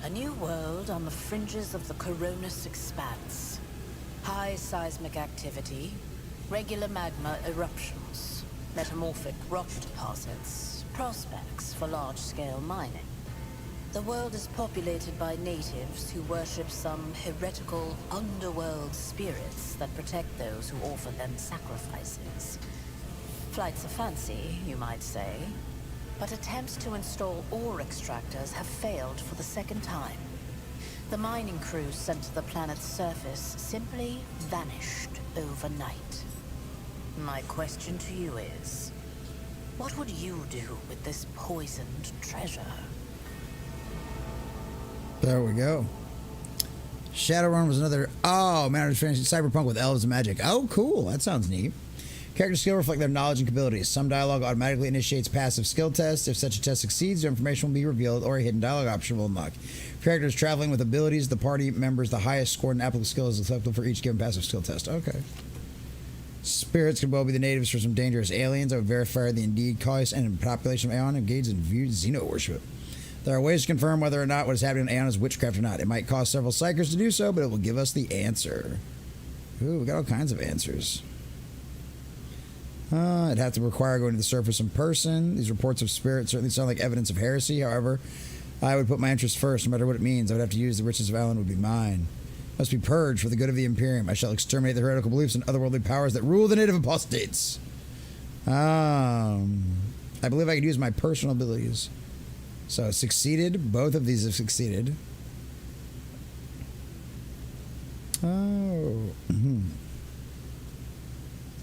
Speaker 5: A new world on the fringes of the Coronis expanse. High seismic activity, regular magma eruptions, metamorphic rock deposits, prospects for large-scale mining. The world is populated by natives who worship some heretical underworld spirits that protect those who offer them sacrifices. Flights of fancy, you might say, but attempts to install ore extractors have failed for the second time. The mining crews sent to the planet's surface simply vanished overnight. My question to you is, what would you do with this poisoned treasure?
Speaker 1: There we go. Shadowrun was another... Oh, man, I was fantasy cyberpunk with elves and magic. Oh, cool. That sounds neat. Character skill reflect their knowledge and abilities. Some dialogue automatically initiates passive skill tests. If such a test succeeds, their information will be revealed or a hidden dialogue option will unlock. If characters traveling with abilities, the party members the highest scored in applicable skill is acceptable for each given passive skill test. Okay. Spirits could well be the natives for some dangerous aliens. I would verify the indeed cause and population of Aeon engaged in viewed Xeno worship. There are ways to confirm whether or not what is happening in Aeon is witchcraft or not. It might cost several psychers to do so, but it will give us the answer. Ooh, we got all kinds of answers. It'd have to require going to the surface in person. These reports of spirits certainly sound like evidence of heresy. However, I would put my interest first, no matter what it means. I would have to use the riches of Aeon would be mine. Must be purged for the good of the Imperium. I shall exterminate the heretical beliefs and otherworldly powers that rule the native apostates. I believe I could use my personal abilities. So, succeeded. Both of these have succeeded. Oh.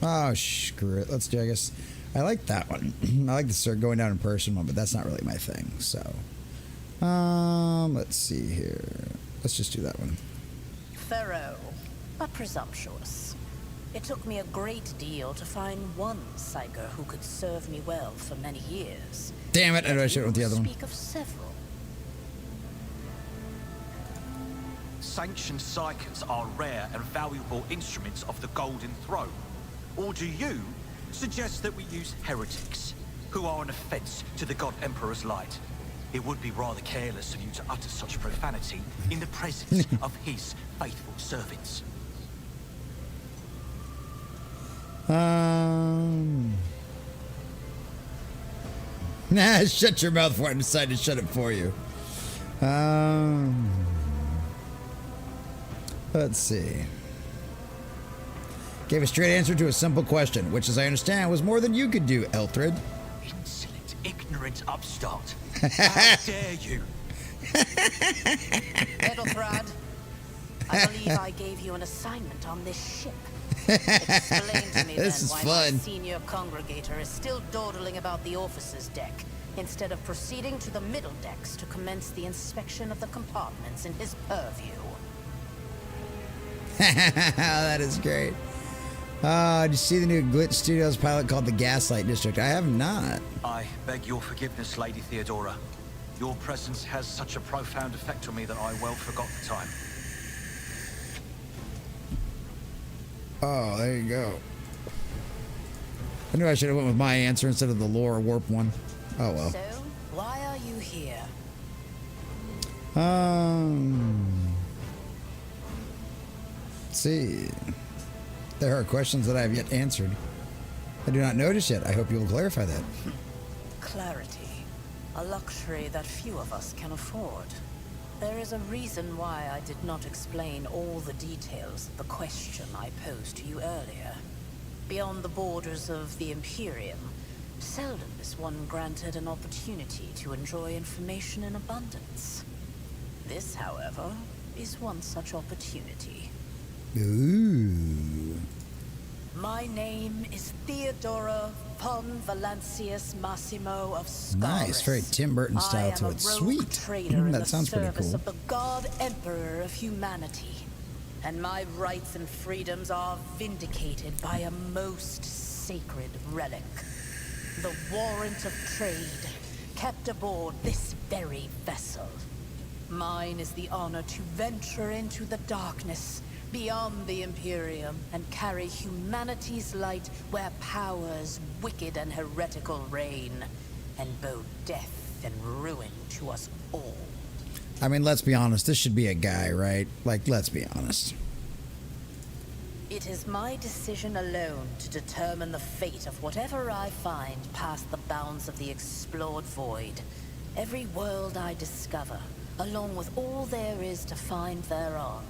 Speaker 1: Oh, screw it. Let's do, I guess. I like that one. I like the going down in person one, but that's not really my thing. So, let's see here. Let's just do that one.
Speaker 5: Thorough, but presumptuous. It took me a great deal to find one psyker who could serve me well for many years.
Speaker 1: Damn it, I know I should have went the other one.
Speaker 5: Speak of several.
Speaker 4: Sanctioned psykers are rare and valuable instruments of the Golden Throne. Or do you suggest that we use heretics, who are an offense to the God Emperor's light? It would be rather careless of you to utter such profanity in the presence of his faithful servants.
Speaker 1: Nah, shut your mouth before I decide to shut it for you. Let's see. Gave a straight answer to a simple question, which, as I understand, was more than you could do, Elthrid.
Speaker 4: Insolent, ignorant upstart. How dare you?
Speaker 5: Edelthrad, I believe I gave you an assignment on this ship. Explain to me
Speaker 1: This
Speaker 5: then
Speaker 1: is
Speaker 5: why
Speaker 1: fun.
Speaker 5: my senior congregator is still dawdling about the officer's deck, instead of proceeding to the middle decks to commence the inspection of the compartments in his purview.
Speaker 1: That is great. Did you see the new Glitch Studios pilot called The Gaslight District? I have not.
Speaker 4: I beg your forgiveness, Lady Theodora. Your presence has such a profound effect on me that I well forgot the time.
Speaker 1: Oh, there you go. I knew I should have went with my answer instead of the lore warp one. Oh well.
Speaker 5: So, why are you here?
Speaker 1: Let's see. There are questions that I have yet answered. I do not notice yet. I hope you will clarify that.
Speaker 5: Clarity. A luxury that few of us can afford. There is a reason why I did not explain all the details of the question I posed to you earlier. Beyond the borders of the Imperium, seldom is one granted an opportunity to enjoy information in abundance. This, however, is one such opportunity.
Speaker 1: Ooh.
Speaker 5: My name is Theodora von Valancius Massimo of Scaris.
Speaker 1: Nice, very Tim Burton style to it.
Speaker 5: I am a rogue
Speaker 1: Sweet.
Speaker 5: trader in
Speaker 1: That
Speaker 5: the
Speaker 1: sounds pretty
Speaker 5: service
Speaker 1: cool.
Speaker 5: of the God Emperor of humanity, and my rights and freedoms are vindicated by a most sacred relic, the warrant of trade, kept aboard this very vessel. Mine is the honor to venture into the darkness beyond the Imperium and carry humanity's light where powers wicked and heretical reign, and bow death and ruin to us all.
Speaker 1: I mean, let's be honest. This should be a guy, right? Like, let's be honest.
Speaker 5: It is my decision alone to determine the fate of whatever I find past the bounds of the explored void. Every world I discover, along with all there is to find thereon.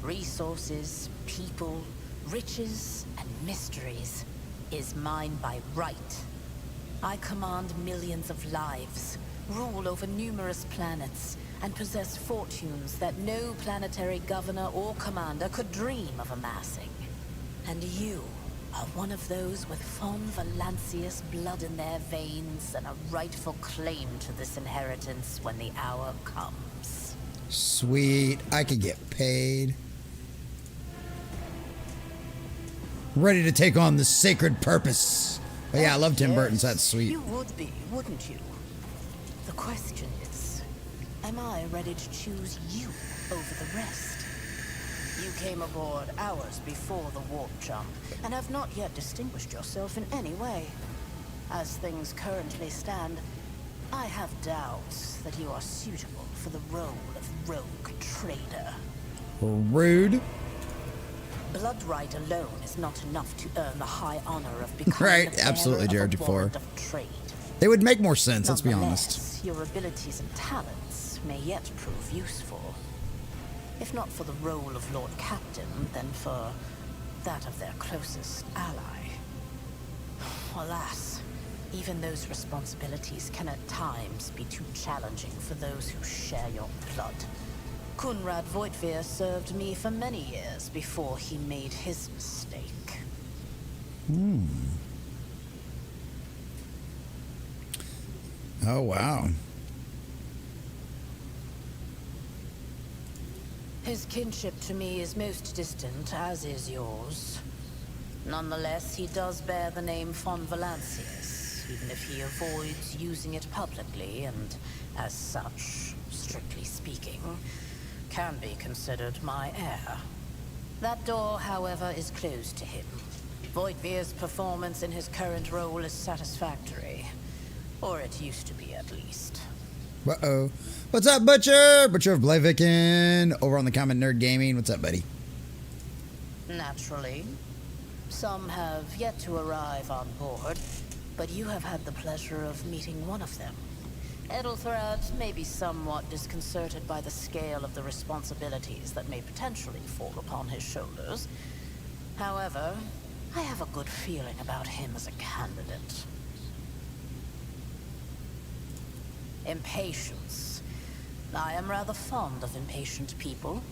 Speaker 5: Resources, people, riches, and mysteries is mine by right. I command millions of lives, rule over numerous planets, and possess fortunes that no planetary governor or commander could dream of amassing. And you are one of those with von Valancius blood in their veins and a rightful claim to this inheritance when the hour comes. Sweet.
Speaker 1: I could get paid. Ready to take on the sacred purpose. But yeah, I love Tim Burton, so that's sweet.
Speaker 5: You would be, wouldn't you? The question is, am I ready to choose you over the rest? You came aboard hours before the warp jump, and have not yet distinguished yourself in any way. As things currently stand, I have doubts that you are suitable for the role of rogue trader.
Speaker 1: Rude.
Speaker 5: Blood right alone is not enough to earn the high honor of becoming
Speaker 1: Right,
Speaker 5: the bearer
Speaker 1: absolutely,
Speaker 5: of a
Speaker 1: Jared
Speaker 5: warrant
Speaker 1: 4.
Speaker 5: of trade.
Speaker 1: They would make more sense, let's be honest.
Speaker 5: Nonetheless, your abilities and talents may yet prove useful. If not for the role of Lord Captain, then for that of their closest ally. Alas, even those responsibilities can at times be too challenging for those who share your blood. Kunrad Voitvir served me for many years before he made his mistake.
Speaker 1: Oh, wow.
Speaker 5: His kinship to me is most distant, as is yours. Nonetheless, he does bear the name von Valancius, even if he avoids using it publicly, and as such, strictly speaking, can be considered my heir. That door, however, is closed to him. Voigtvir's performance in his current role is satisfactory. Or it used to be, at least.
Speaker 1: Uh-oh. What's up, Butcher? Butcher of Bleiviken over on the Common Nerd Gaming. What's up, buddy?
Speaker 5: Naturally. Some have yet to arrive on board, but you have had the pleasure of meeting one of them. Edelthrad may be somewhat disconcerted by the scale of the responsibilities that may potentially fall upon his shoulders. However, I have a good feeling about him as a candidate. Impatience. I am rather fond of impatient people.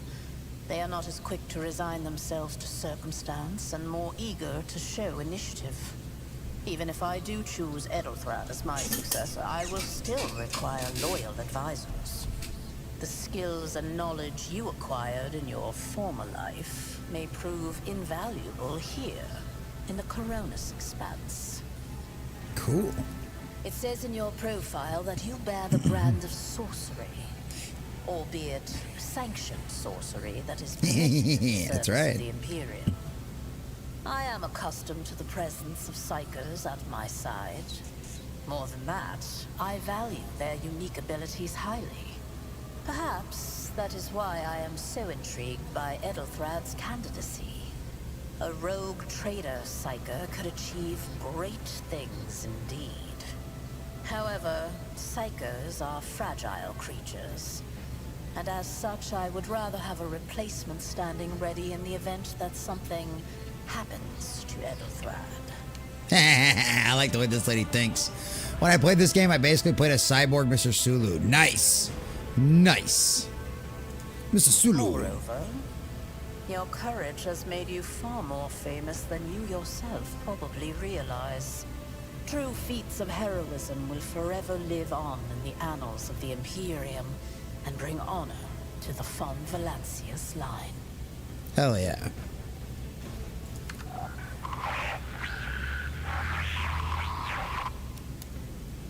Speaker 5: They are not as quick to resign themselves to circumstance and more eager to show initiative. Even if I do choose Edelthrad as my successor, I will still require loyal advisors. The skills and knowledge you acquired in your former life may prove invaluable here, in the Coronis Expanse.
Speaker 1: Cool.
Speaker 5: It says in your profile that you bear the brand of sorcery, albeit sanctioned sorcery that is permitted in the
Speaker 1: That's
Speaker 5: service
Speaker 1: right.
Speaker 5: of the Imperium. I am accustomed to the presence of psychers at my side. More than that, I value their unique abilities highly. Perhaps that is why I am so intrigued by Edelthrad's candidacy. A rogue trader psyker could achieve great things indeed. However, psychers are fragile creatures, and as such I would rather have a replacement standing ready in the event that something happens to Edelthrad.
Speaker 1: I like the way this lady thinks. When I played this game, I basically played a cyborg Mr. Sulu. Nice. Nice. Mr. Sulu.
Speaker 5: Moreover, your courage has made you far more famous than you yourself probably realize. True feats of heroism will forever live on in the annals of the Imperium and bring honor to the von Valancius line.
Speaker 1: Hell yeah.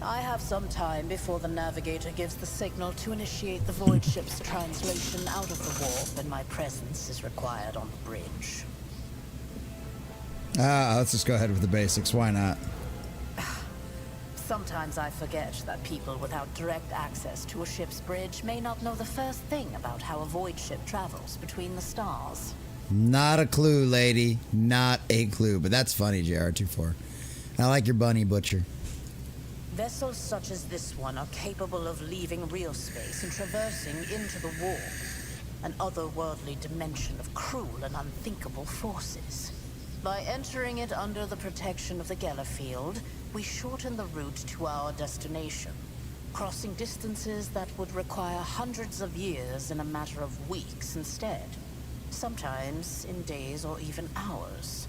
Speaker 5: I have some time before the navigator gives the signal to initiate the void ship's translation out of the warp, and my presence is required on the bridge.
Speaker 1: Let's just go ahead with the basics. Why not?
Speaker 5: Sometimes I forget that people without direct access to a ship's bridge may not know the first thing about how a void ship travels between the stars.
Speaker 1: Not a clue, lady. Not a clue. But that's funny, JR24. I like your bunny, Butcher.
Speaker 5: Vessels such as this one are capable of leaving real space and traversing into the warp, an otherworldly dimension of cruel and unthinkable forces. By entering it under the protection of the Gellerfield, we shorten the route to our destination, crossing distances that would require hundreds of years in a matter of weeks instead, sometimes in days or even hours.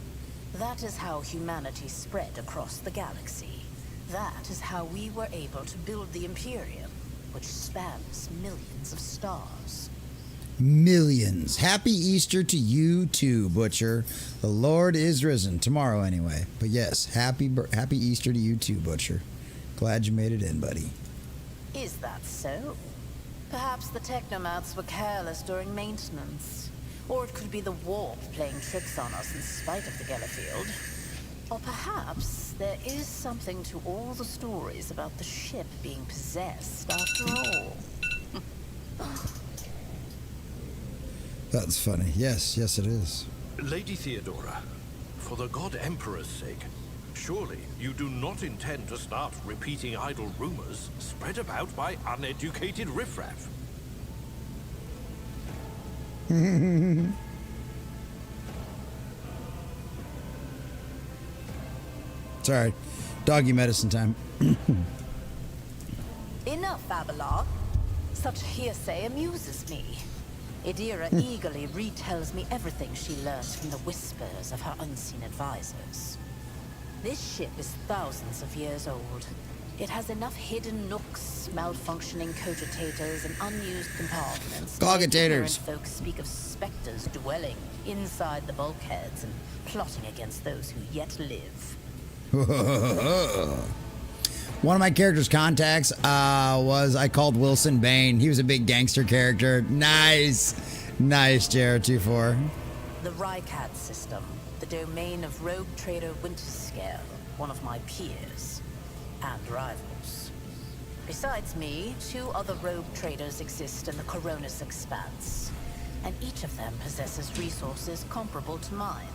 Speaker 5: That is how humanity spread across the galaxy. That is how we were able to build the Imperium, which spans millions of stars.
Speaker 1: millions. Happy Easter to you too, Butcher. The Lord is risen. Tomorrow anyway. But yes, happy Easter to you too, Butcher. Glad you made it in, buddy.
Speaker 5: Is that so? Perhaps the technomats were careless during maintenance. Or it could be the warp playing tricks on us in spite of the Gellerfield. Or perhaps there is something to all the stories about the ship being possessed after all.
Speaker 1: That's funny. Yes, yes it is.
Speaker 2: Lady Theodora, for the God Emperor's sake, surely you do not intend to start repeating idle rumors spread about by uneducated riffraff.
Speaker 1: Sorry. Doggy medicine time.
Speaker 5: Enough, Abelard. Such hearsay amuses me. Idira eagerly retells me everything she learns from the whispers of her unseen advisors. This ship is thousands of years old. It has enough hidden nooks, malfunctioning cogitators, and unused compartments.
Speaker 1: Cogitators.
Speaker 5: Folks speak of specters dwelling inside the bulkheads and plotting against those who yet live.
Speaker 1: One of my character's contacts was, I called Wilson Bane. He was a big gangster character. Nice. Nice, JR24.
Speaker 5: The Rycat system, the domain of rogue trader Winterscale, one of my peers and rivals. Besides me, 2 other rogue traders exist in the Coronis Expanse, and each of them possesses resources comparable to mine.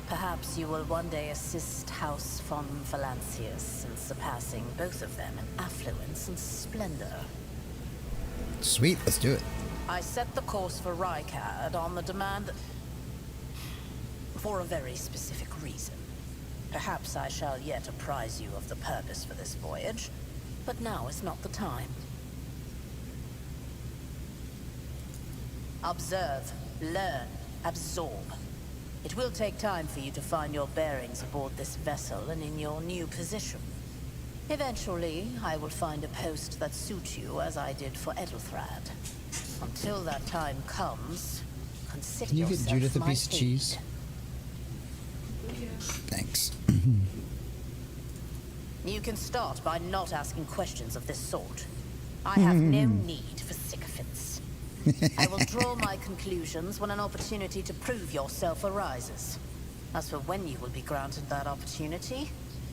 Speaker 5: Perhaps you will one day assist House von Valancius in surpassing both of them in affluence and splendor.
Speaker 1: Sweet, let's do it.
Speaker 5: I set the course for Rykad on the demand for a very specific reason. Perhaps I shall yet apprise you of the purpose for this voyage, but now is not the time. Observe, learn, absorb. It will take time for you to find your bearings aboard this vessel and in your new position. Eventually, I will find a post that suits you as I did for Edelthrad. Until that time comes, consider
Speaker 1: Can you get
Speaker 5: yourself
Speaker 1: Judith a
Speaker 5: my
Speaker 1: piece of
Speaker 5: aide.
Speaker 1: cheese? Thanks.
Speaker 5: You can start by not asking questions of this sort. I have no need for sycophants. I will draw my conclusions when an opportunity to prove yourself arises. As for when you will be granted that opportunity,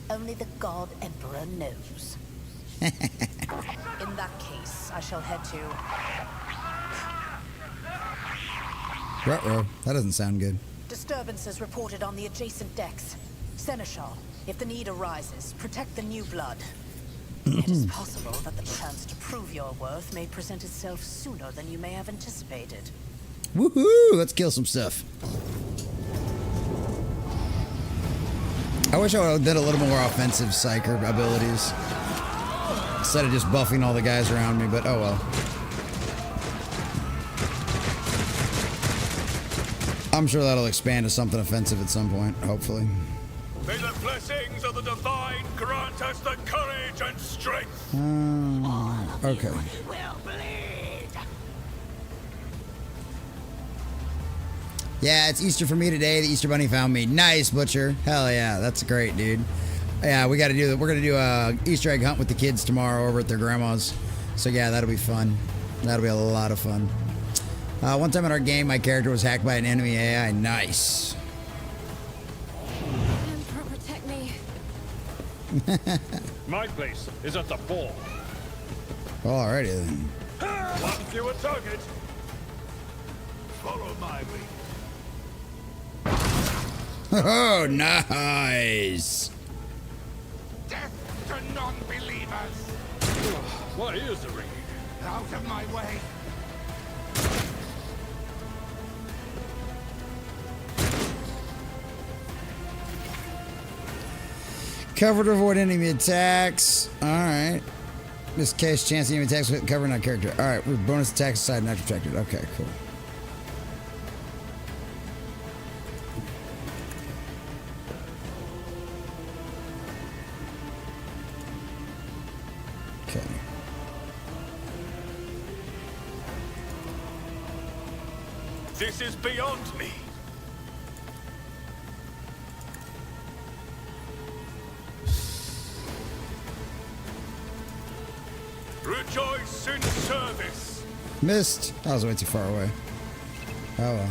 Speaker 5: only the God Emperor knows. In that case, I shall head to...
Speaker 1: Ruh-roh. That doesn't sound good.
Speaker 5: Disturbances reported on the adjacent decks. Seneschal, if the need arises, protect the new blood. It is possible that the chance to prove your worth may present itself sooner than you may have anticipated.
Speaker 1: Woohoo! Let's kill some stuff. I wish I would have did a little more offensive psyker abilities instead of just buffing all the guys around me, but oh well. I'm sure that'll expand to something offensive at some point, hopefully.
Speaker 2: May the blessings of the divine grant us the courage and strength.
Speaker 1: Okay.
Speaker 2: Will bleed.
Speaker 1: Yeah, it's Easter for me today. The Easter Bunny found me. Nice, Butcher. Hell yeah, that's great, dude. Yeah, we got to do that. We're gonna do a Easter egg hunt with the kids tomorrow over at their grandma's. So yeah, that'll be fun. That'll be a lot of fun. One time in our game, my character was hacked by an enemy AI. Nice.
Speaker 5: Emperor, protect me.
Speaker 2: My place is at the ball.
Speaker 1: Alrighty then.
Speaker 2: One fewer target. Follow my lead.
Speaker 1: Oh, nice.
Speaker 6: Death to non-believers!
Speaker 2: What is the ring?
Speaker 6: Out of my way!
Speaker 1: Cover to avoid enemy attacks. Alright. This case, chance enemy attacks with cover not character. Alright, with bonus attacks aside, not protected. Okay, cool. Okay.
Speaker 7: This is beyond me. Rejoice in service.
Speaker 1: Missed. I was way too far away. Oh well.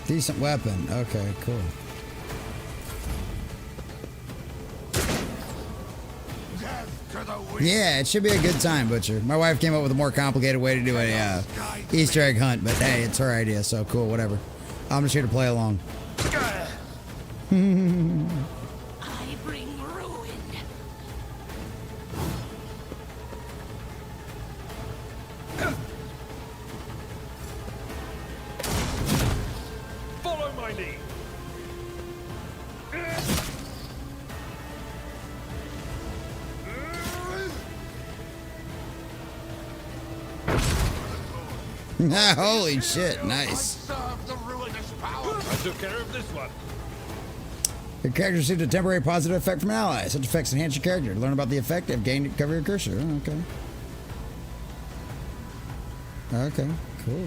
Speaker 1: Decent weapon. Okay, cool.
Speaker 6: Death to the weak.
Speaker 1: Yeah, it should be a good time, Butcher. My wife came up with a more complicated way to do a Easter egg hunt, but hey, it's her idea, so cool, whatever. I'm just here to play along.
Speaker 5: I bring ruin.
Speaker 7: Follow my lead.
Speaker 1: Holy shit,
Speaker 6: I
Speaker 1: nice.
Speaker 6: serve the ruinous power.
Speaker 7: I took care of this one.
Speaker 1: Your character received a temporary positive effect from an ally. Such effects enhance your character. To learn about the effect, have gained cover your cursor. Oh, okay. Okay, cool.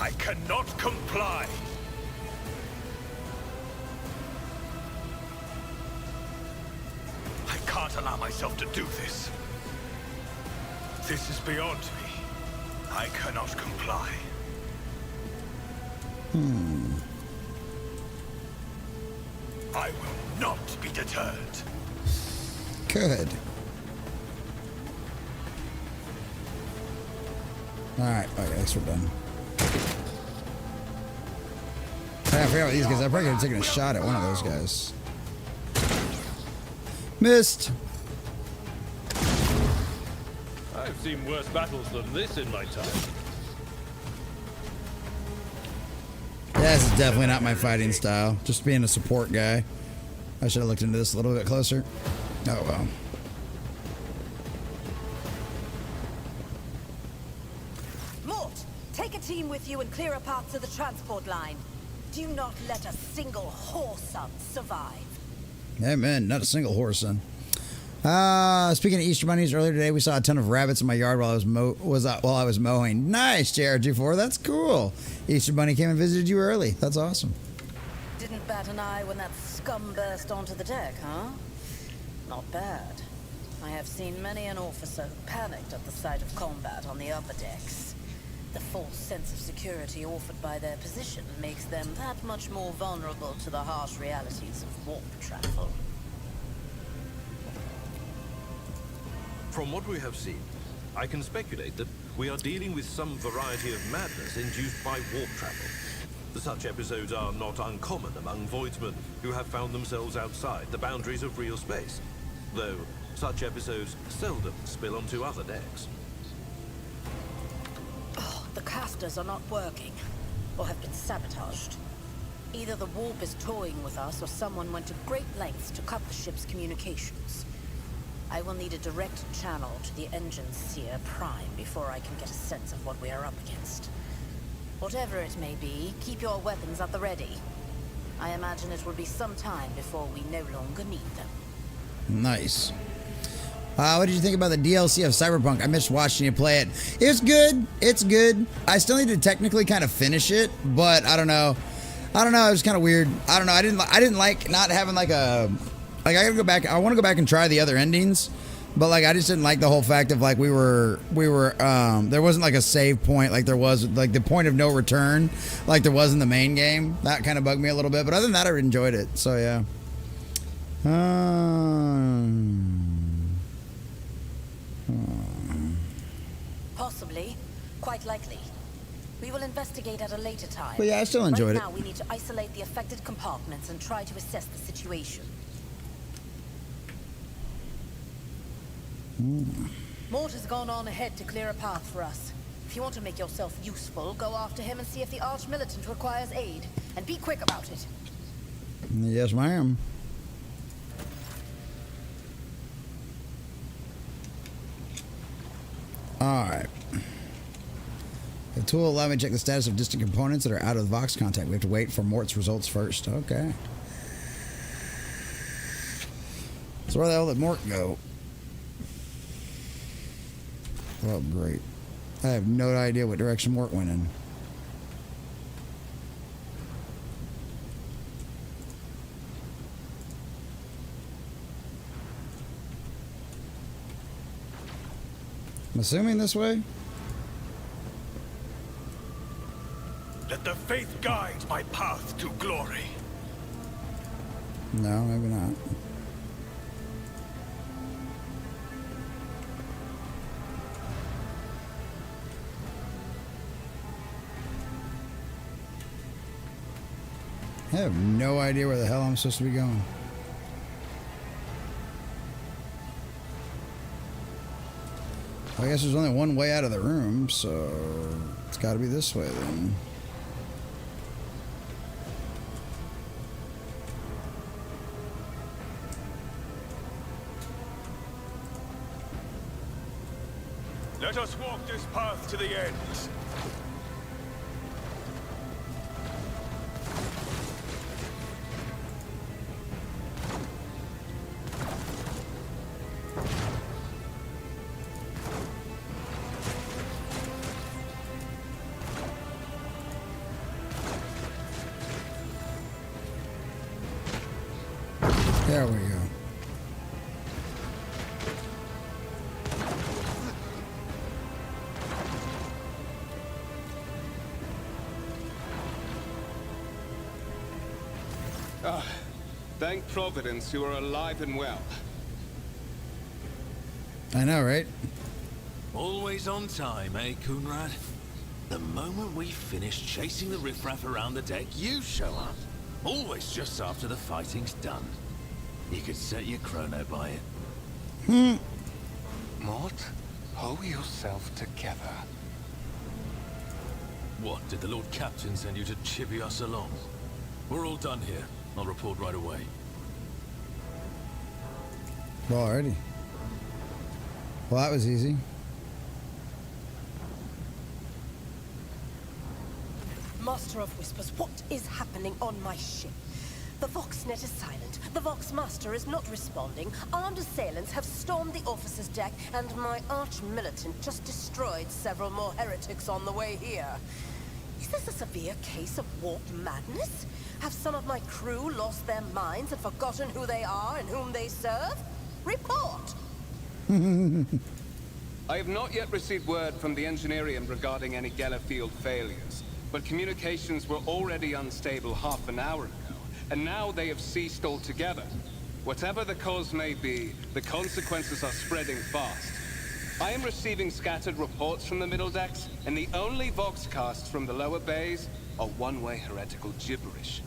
Speaker 7: I cannot comply. I can't allow myself to do this. This is beyond me. I cannot comply. I will not be deterred.
Speaker 1: Good. Alright, okay, I guess we're done. I forgot about these guys. I probably could have taken a shot at one of those guys. Missed.
Speaker 7: I've seen worse battles than this in my time.
Speaker 1: Yeah, this is definitely not my fighting style. Just being a support guy. I should have looked into this a little bit closer. Oh well.
Speaker 5: Mort, take a team with you and clear a path to the transport line. Do not let a single whoreson survive.
Speaker 1: Hey man, not a single horse, son. Speaking of Easter bunnies, earlier today we saw a ton of rabbits in my yard while I was mowing. Nice, JRG4. That's cool. Easter bunny came and visited you early. That's awesome.
Speaker 5: Didn't bat an eye when that scum burst onto the deck, huh? Not bad. I have seen many an officer who panicked at the sight of combat on the upper decks. The false sense of security offered by their position makes them that much more vulnerable to the harsh realities of warp travel.
Speaker 2: From what we have seen, I can speculate that we are dealing with some variety of madness induced by warp travel. Such episodes are not uncommon among voidsmen who have found themselves outside the boundaries of real space, though such episodes seldom spill onto other decks.
Speaker 5: Oh, the casters are not working, or have been sabotaged. Either the warp is toying with us, or someone went to great lengths to cut the ship's communications. I will need a direct channel to the engine seer prime before I can get a sense of what we are up against. Whatever it may be, keep your weapons at the ready. I imagine it will be some time before we no longer need them.
Speaker 1: Nice. What did you think about the DLC of Cyberpunk? I missed watching you play it. It's good. It's good. I still need to technically kind of finish it, but I don't know. It was kind of weird. I don't know. I didn't like not having like a. Like, I gotta go back. I want to go back and try the other endings, but like I just didn't like the whole fact of like we were there wasn't like a save point like there was like the point of no return like there was in the main game. That kind of bugged me a little bit, but other than that, I enjoyed it. So yeah.
Speaker 5: Possibly. Quite likely. We will investigate at a later time.
Speaker 1: But yeah, I still enjoyed it.
Speaker 5: Right now, we need to isolate the affected compartments and try to assess the situation. Mort has gone on ahead to clear a path for us. If you want to make yourself useful, go after him and see if the arch-militant requires aid. And be quick about it.
Speaker 1: Yes, ma'am. Alright. The tool allowed me to check the status of distant components that are out of the Vox contact. We have to wait for Mort's results first. Okay. So where the hell did Mort go? Oh, great. I have no idea what direction Mort went in. I'm assuming this way?
Speaker 7: Let the faith guide my path to glory.
Speaker 1: No, maybe not. I have no idea where the hell I'm supposed to be going. I guess there's only one way out of the room, so it's got to be this way then.
Speaker 7: Let us walk this path to the end.
Speaker 1: There we go.
Speaker 3: Thank Providence you are alive and well.
Speaker 1: I know, right?
Speaker 8: Always on time, eh, Coonrad? The moment we finish chasing the riffraff around the deck, you show up. Always just after the fighting's done. You could set your chrono by it.
Speaker 3: Mort, pull yourself together.
Speaker 8: What, did the Lord Captain send you to chivvy us along? We're all done here. I'll report right away.
Speaker 1: Well, already. Well, that was easy.
Speaker 9: Master of Whispers, what is happening on my ship? The Voxnet is silent. The Vox Master is not responding. Armed assailants have stormed the officer's deck, and my arch-militant just destroyed several more heretics on the way here. Is this a severe case of warped madness? Have some of my crew lost their minds and forgotten who they are and whom they serve? Report!
Speaker 3: I have not yet received word from the Engineerium regarding any Geller field failures, but communications were already unstable half an hour ago, and now they have ceased altogether. Whatever the cause may be, the consequences are spreading fast. I am receiving scattered reports from the middle decks, and the only voxcasts from the lower bays are one-way heretical gibberish.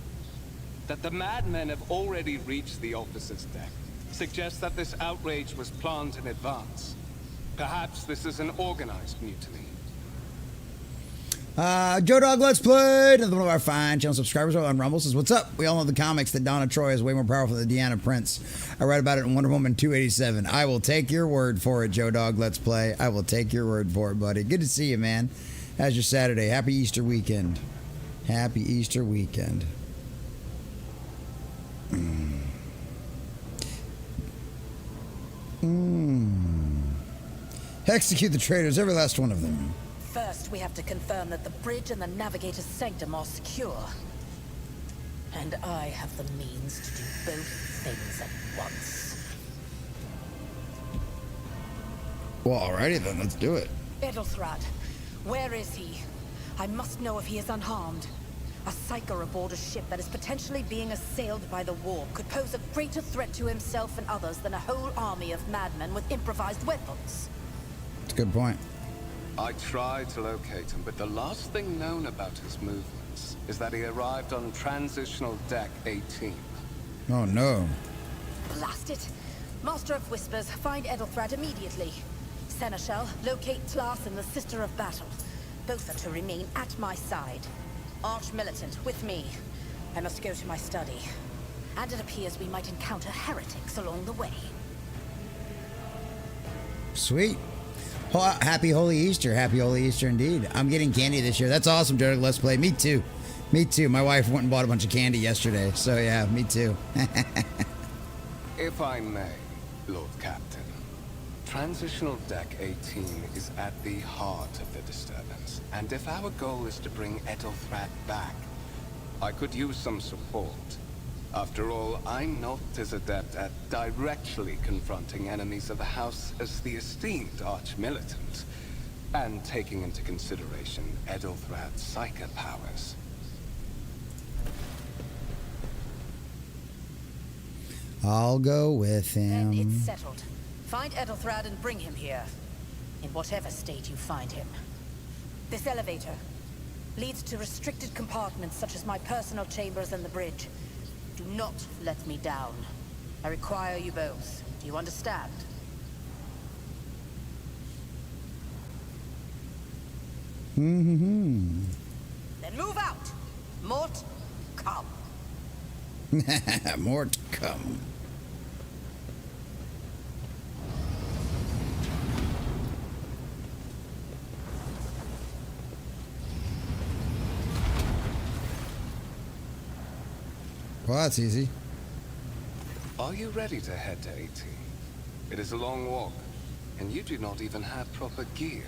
Speaker 3: That the madmen have already reached the officer's deck suggests that this outrage was planned in advance. Perhaps this is an organized mutiny.
Speaker 1: Joe Dog Let's Play, another one of our fine channel subscribers on Rumble says, "What's up? We all know the comics that Donna Troy is way more powerful than Deanna Prince. I read about it in Wonder Woman 287. I will take your word for it, Joe Dog Let's Play. I will take your word for it, buddy. Good to see you, man. How's your Saturday? Happy Easter weekend. Happy Easter weekend." Execute the traitors, every last one of them.
Speaker 5: First, we have to confirm that the bridge and the navigator's sanctum are secure. And I have the means to do both things at once.
Speaker 1: Well, alrighty then, let's do it.
Speaker 5: Edelthrad, where is he? I must know if he is unharmed. A psyker aboard a ship that is potentially being assailed by the warp could pose a greater threat to himself and others than a whole army of madmen with improvised weapons.
Speaker 1: That's a good point.
Speaker 3: I tried to locate him, but the last thing known about his movements is that he arrived on transitional deck 18.
Speaker 1: Oh no.
Speaker 5: Blast it! Master of Whispers, find Edelthrad immediately. Seneschal, locate Tlas and the Sister of Battle. Both are to remain at my side. Arch-militant, with me. I must go to my study. And it appears we might encounter heretics along the way.
Speaker 1: Sweet. Happy Holy Easter. Happy Holy Easter indeed. I'm getting candy this year. That's awesome, Joe. Let's play. Me too. Me too. My wife went and bought a bunch of candy yesterday. So yeah, me too.
Speaker 3: If I may, Lord Captain, Transitional Deck 18 is at the heart of the disturbance. And if our goal is to bring Ethelthrat back, I could use some support. After all, I'm not as adept at directly confronting enemies of the House as the esteemed Arch-Militant, and taking into consideration Ethelthrat's psychic powers.
Speaker 1: I'll go with him.
Speaker 5: Then it's settled. Find Ethelthrat and bring him here. In whatever state you find him. This elevator leads to restricted compartments such as my personal chambers and the bridge. Do not let me down. I require you both. Do you understand?
Speaker 1: Mm-hmm.
Speaker 5: Then move out! Mort, come.
Speaker 1: More to come. Well, that's easy.
Speaker 3: Are you ready to head to 18? It is a long walk, and you do not even have proper gear.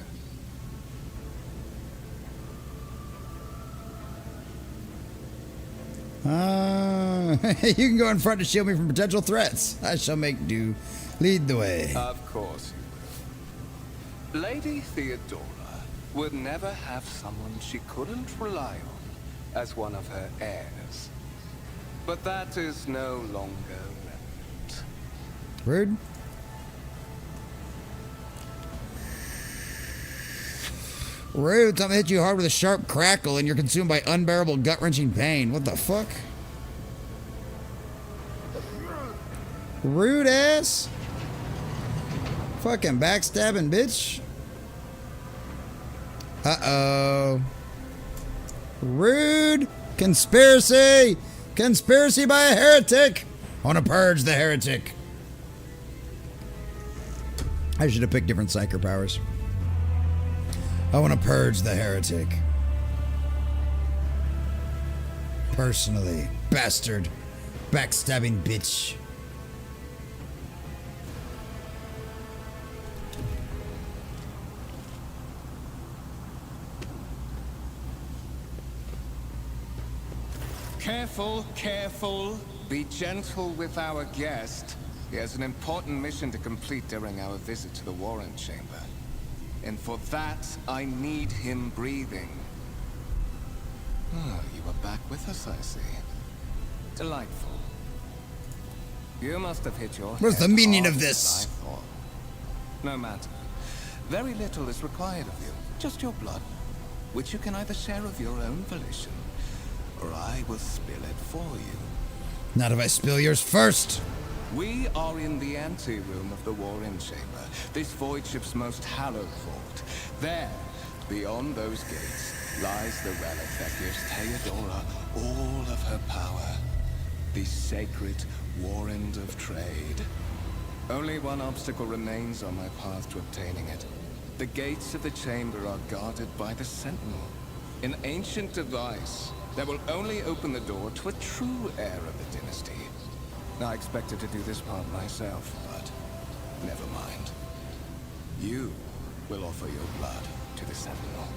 Speaker 1: You can go in front to shield me from potential threats. I shall make do. Lead the way.
Speaker 3: Of course you will. Lady Theodora would never have someone she couldn't rely on as one of her heirs. But that is no longer relevant.
Speaker 1: Rude. Rude. Time to hit you hard with a sharp crackle and you're consumed by unbearable gut-wrenching pain. What the fuck? Rude ass. Fucking backstabbing bitch. Uh-oh. Rude. Conspiracy. Conspiracy by a heretic. I want to purge the heretic. I should have picked different psyker powers. I want to purge the heretic. Personally. Bastard. Backstabbing bitch.
Speaker 3: Careful, careful. Be gentle with our guest. He has an important mission to complete during our visit to the Warren Chamber. And for that, I need him breathing. Oh, you are back with us, I see. Delightful. You must have hit your
Speaker 1: What's the
Speaker 3: head
Speaker 1: meaning
Speaker 3: harder
Speaker 1: of
Speaker 3: than
Speaker 1: this?
Speaker 3: I thought. No matter. Very little is required of you. Just your blood, which you can either share of your own volition, or I will spill it for you.
Speaker 1: Not if I spill yours first.
Speaker 3: We are in the anteroom of the Warren Chamber, this void ship's most hallowed vault. There, beyond those gates, lies the relic that gives Theodora all of her power. The sacred Warrant of Trade. Only one obstacle remains on my path to obtaining it. The gates of the chamber are guarded by the Sentinel, an ancient device that will only open the door to a true heir of the dynasty. I expected to do this part myself, but never mind. You will offer your blood to the Sentinel.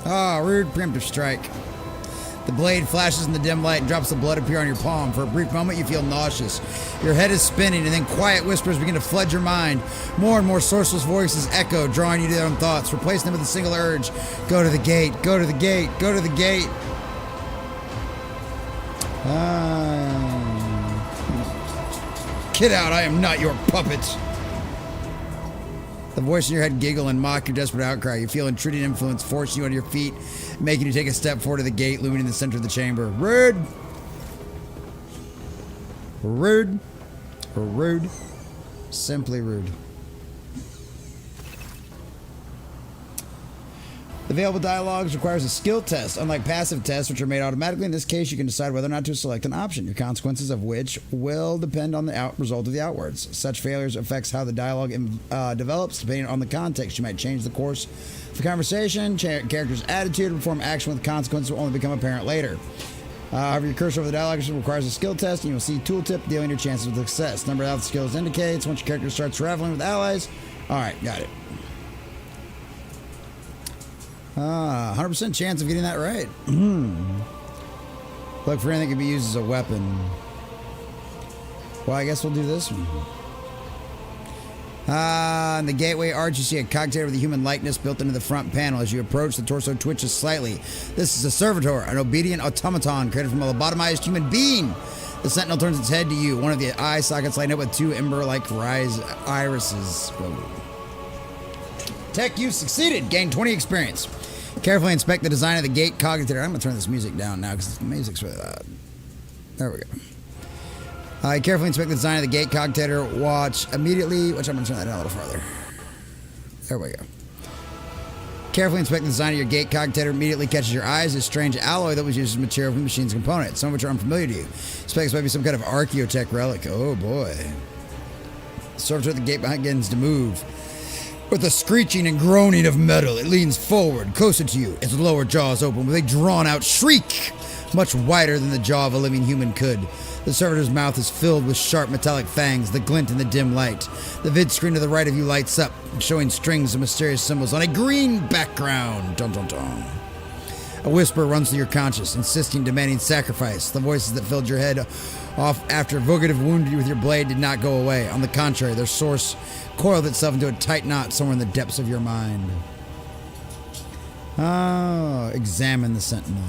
Speaker 1: Ah, rude preemptive strike. The blade flashes in the dim light and drops the blood appear on your palm. For a brief moment, you feel nauseous. Your head is spinning, and then quiet whispers begin to flood your mind. More and more sorcerous voices echo, drawing you to their own thoughts, replacing them with a single urge. Go to the gate, go to the gate, go to the gate. Get out, I am not your puppet. The voice in your head giggle and mock your desperate outcry. You feel intruding influence forcing you on your feet, making you take a step forward to the gate looming in the center of the chamber. Rude! Rude. Rude. Simply rude. The available dialogues requires a skill test. Unlike passive tests, which are made automatically, in this case, you can decide whether or not to select an option, your consequences of which will depend on the result of the outwards. Such failures affects how the dialogue develops. Depending on the context, you might change the course of the conversation, character's attitude, and perform action with consequences will only become apparent later. However, your cursor over the dialogue requires a skill test, and you'll see tooltip dealing your chances of success. Number of health skills indicates once your character starts traveling with allies. Alright, got it. 100% chance of getting that right. Look for anything that can be used as a weapon. Well, I guess we'll do this one. In the gateway arch, you see a cogtator with a human likeness built into the front panel. As you approach, the torso twitches slightly. This is a servitor, an obedient automaton created from a lobotomized human being. The sentinel turns its head to you. One of the eye sockets light up with two ember-like irises. Whoa. Tech, you succeeded. Gain 20 experience. Carefully inspect the design of the gate cogitator. I'm going to turn this music down now because the music's really loud. There we go. Carefully inspect the design of the gate cogitator. Watch immediately. Which I'm going to turn that down a little farther. There we go. Carefully inspect the design of your gate cogitator. Immediately catches your eyes. This strange alloy that was used as material from the machine's components, some of which are unfamiliar to you. Suspects might be some kind of archaeotech relic. Oh boy. The servitor at the gate begins to move. With a screeching and groaning of metal, it leans forward, closer to you. Its lower jaw is open with a drawn-out shriek, much wider than the jaw of a living human could. The servitor's mouth is filled with sharp metallic fangs that glint in the dim light. The vid screen to the right of you lights up, showing strings of mysterious symbols on a green background. Dun dun dun. A whisper runs through your conscience, insisting, demanding sacrifice. The voices that filled your head off after Vogative wounded you with your blade did not go away. On the contrary, their source coiled itself into a tight knot somewhere in the depths of your mind. Examine the sentinel.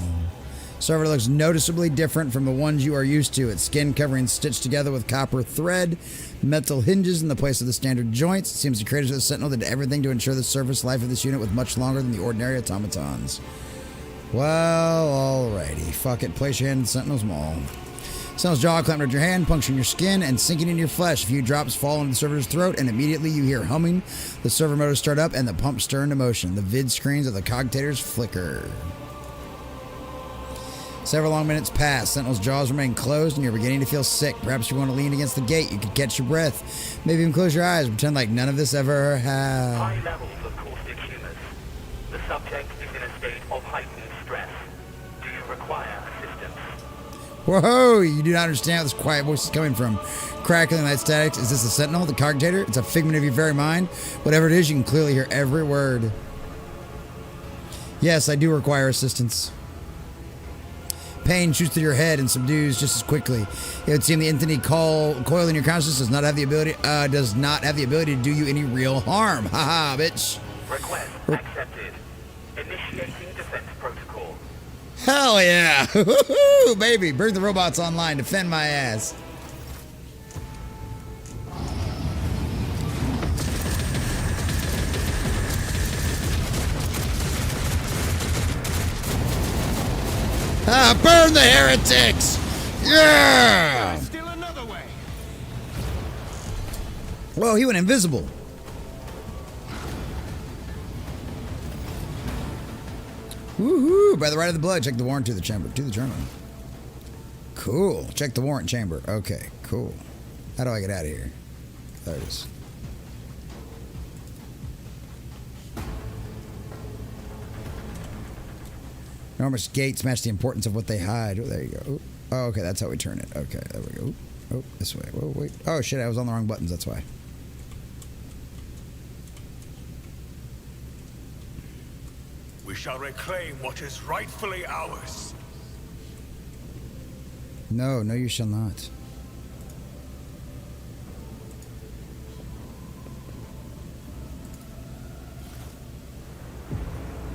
Speaker 1: Servitor looks noticeably different from the ones you are used to. Its skin covering stitched together with copper thread, metal hinges in the place of the standard joints. It seems the creators of the sentinel did everything to ensure the service life of this unit was much longer than the ordinary automatons. Well, alrighty. Fuck it. Place your hand in the sentinel's maw. Sentinel's jaw clamped around your hand, puncturing your skin and sinking into your flesh. A few drops fall into the servitor's throat, and immediately you hear humming. The servo motors start up, and the pumps stir into motion. The vid screens of the cogitators flicker. Several long minutes pass. Sentinel's jaws remain closed, and you're beginning to feel sick. Perhaps you want to lean against the gate. You could catch your breath. Maybe even close your eyes and pretend like none of this ever happened.
Speaker 10: High levels of caustic humors. The subject is in a state of heightened stress. Do you require assistance?
Speaker 1: Whoa, you do not understand where this quiet voice is coming from. Crackling light statics. Is this a sentinel, the cogitator? It's a figment of your very mind. Whatever it is, you can clearly hear every word. Yes, I do require assistance. Pain shoots through your head and subdues just as quickly. It would seem the entity coiled in your consciousness does not have the ability to do you any real harm. Haha, bitch.
Speaker 10: Request accepted. Initiating defense protocol.
Speaker 1: Hell yeah! Woo-hoo, baby, bring the robots online. Defend my ass. Burn the heretics! Yeah!
Speaker 6: Still another way.
Speaker 1: Whoa, he went invisible. Woohoo! By the right of the blood, check the warrant to the chamber. To the journal. Cool. Check the warrant chamber. Okay, cool. How do I get out of here? There it is. Enormous gates match the importance of what they hide. Oh, there you go. Oh, okay, that's how we turn it. Okay, there we go. Oh, this way. Whoa, wait. Oh, shit, I was on the wrong buttons, that's why.
Speaker 7: We shall reclaim what is rightfully ours.
Speaker 1: No, you shall not.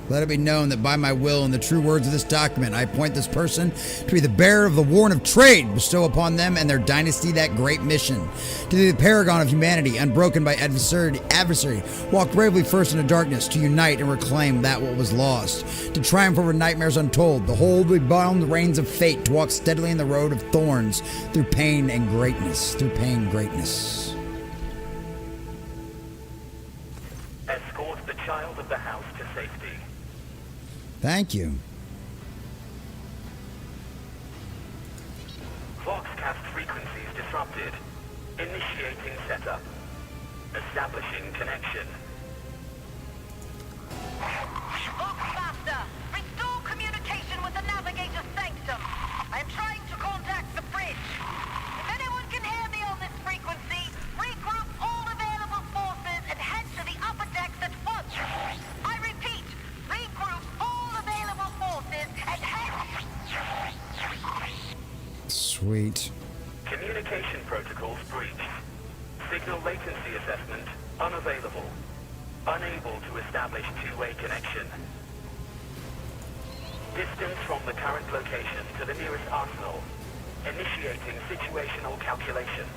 Speaker 1: Let it be known that by my will and the true words of this document, I appoint this person to be the bearer of the warrant of trade, bestow upon them and their dynasty that great mission. To be the paragon of humanity, unbroken by adversary, walk bravely first into darkness, to unite and reclaim that what was lost. To triumph over nightmares untold, to hold the bound reins of fate, to walk steadily in the road of thorns, through pain and greatness,
Speaker 10: Escort the child of the house to safety.
Speaker 1: Thank you.
Speaker 10: Voxcast frequencies disrupted. Initiating setup. Establishing connection.
Speaker 11: Voxmaster, restore communication with the navigator's sanctum. I am trying to contact the bridge. If anyone can hear me on this frequency, regroup all available forces and head to the upper decks at once. I repeat, regroup all available forces and head...
Speaker 1: Sweet.
Speaker 10: Communication protocols breached. Signal latency assessment unavailable. Unable to establish two-way connection. Distance from the current location to the nearest arsenal. Initiating situational calculations.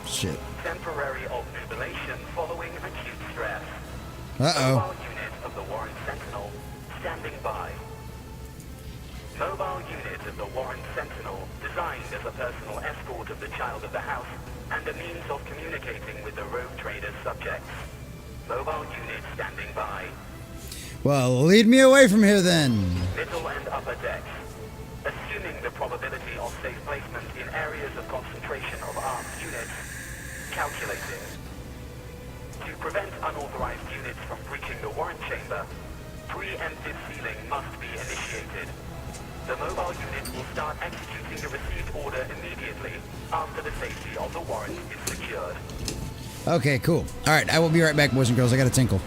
Speaker 1: Shit.
Speaker 10: Temporary obnubilation following acute stress.
Speaker 1: Uh-oh.
Speaker 10: Mobile unit of the Warren Sentinel standing by. Mobile unit of the Warren Sentinel designed as a personal escort of the child of the house and a means of communicating with the rogue trader's subjects. Mobile unit standing by.
Speaker 1: Well, lead me away from here then.
Speaker 10: Middle and upper decks. Assuming the probability of safe placement in areas of concentration of armed units. Calculating. To prevent unauthorized units from breaching the Warren chamber, preemptive sealing must be initiated. The mobile unit will start executing the received order immediately after the safety of the Warren is secured.
Speaker 1: Okay, cool. All right, I will be right back, boys and girls. I got to tinkle.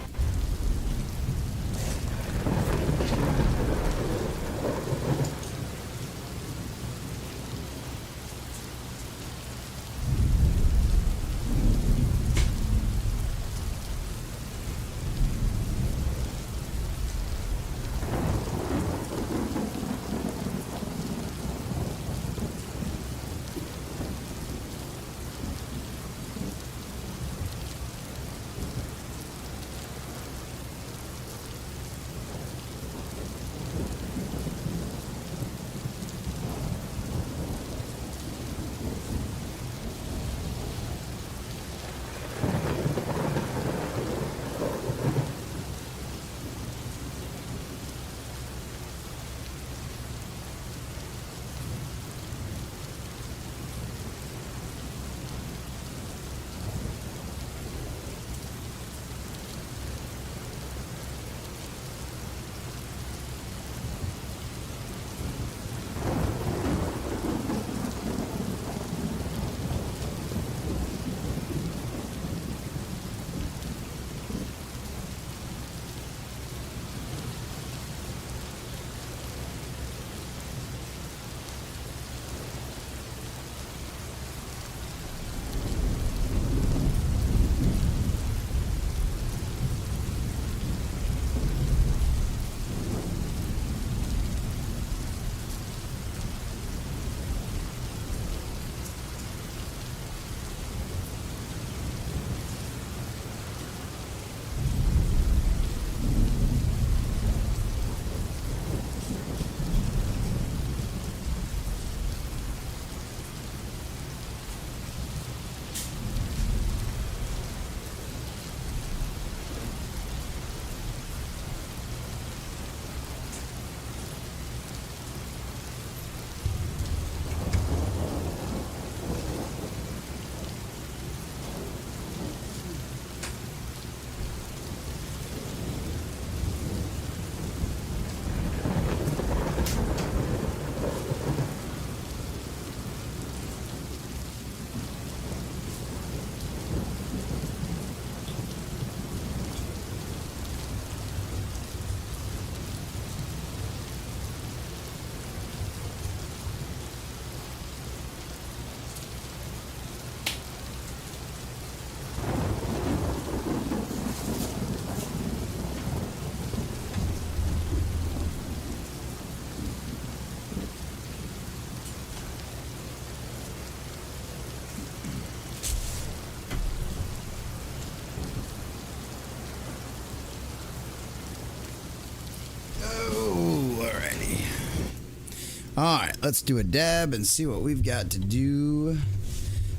Speaker 1: All right, let's do a dab and see what we've got to do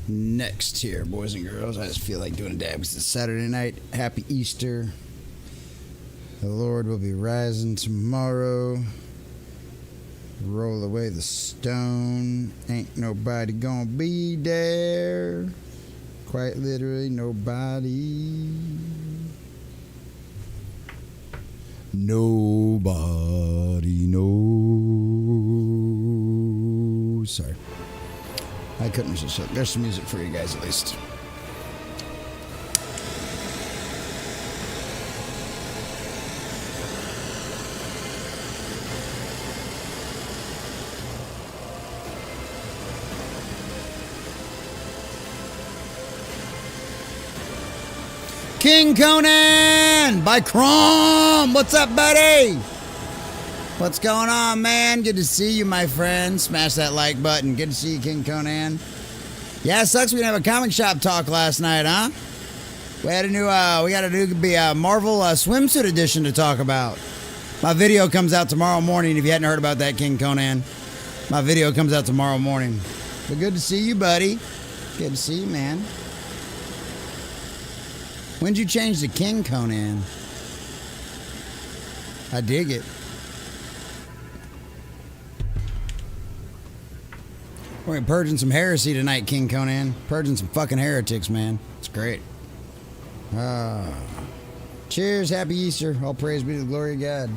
Speaker 1: next here, boys and girls. I just feel like doing a dab because it's Saturday night. Happy Easter. The Lord will be rising tomorrow. Roll away the stone. Ain't nobody gonna be there. Quite literally nobody. Nobody knows. Sorry. I couldn't just shut. There's some music for you guys at least. King Conan by Crom. What's up, buddy? What's going on, man? Good to see you, my friend. Smash that like button. Good to see you, King Conan. Yeah, it sucks we didn't have a comic shop talk last night, huh? We got a new Marvel swimsuit edition to talk about. My video comes out tomorrow morning. If you hadn't heard about that, King Conan, my video comes out tomorrow morning. But good to see you, buddy. Good to see you, man. When'd you change to King Conan? I dig it. We're purging some heresy tonight, King Conan. Purging some fucking heretics, man. It's great. Cheers, happy Easter. All praise be to the glory of God.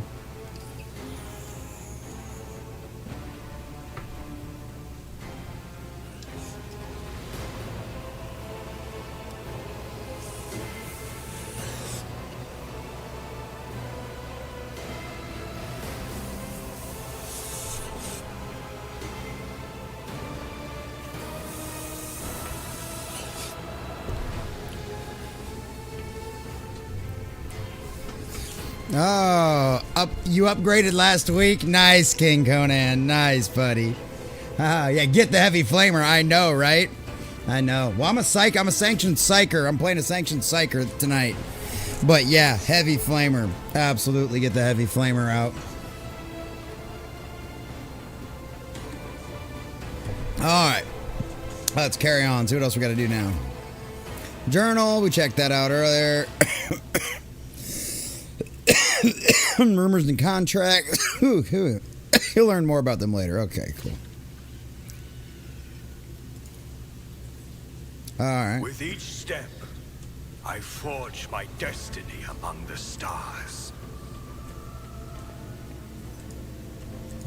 Speaker 1: Oh, you upgraded last week? Nice, King Conan. Nice, buddy. Yeah, get the heavy flamer. I know, right? I know. Well, I'm a sanctioned psycher. I'm playing a sanctioned psycher tonight. But yeah, heavy flamer. Absolutely get the heavy flamer out. All right. Let's carry on. See what else we got to do now. Journal. We checked that out earlier. Rumors and contracts. He'll learn more about them later. Okay, cool. All right.
Speaker 7: With each step, I forge my destiny among the stars.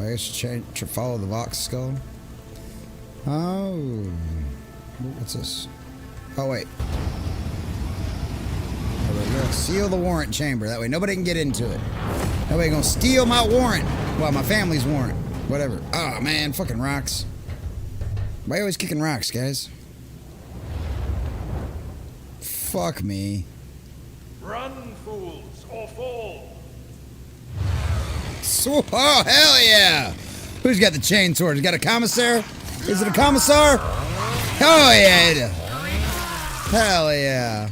Speaker 1: I guess follow the Vox skull. Oh, what's this? Oh wait. Seal the warrant chamber. That way nobody can get into it. Nobody gonna steal my warrant. Well, my family's warrant. Whatever. Oh, man. Fucking rocks. Why are you always kicking rocks, guys? Fuck me.
Speaker 7: Run, fools, or fall.
Speaker 1: Oh, hell yeah. Who's got the chain sword? Has got a commissar? Is it a commissar? Oh, yeah. Hell yeah.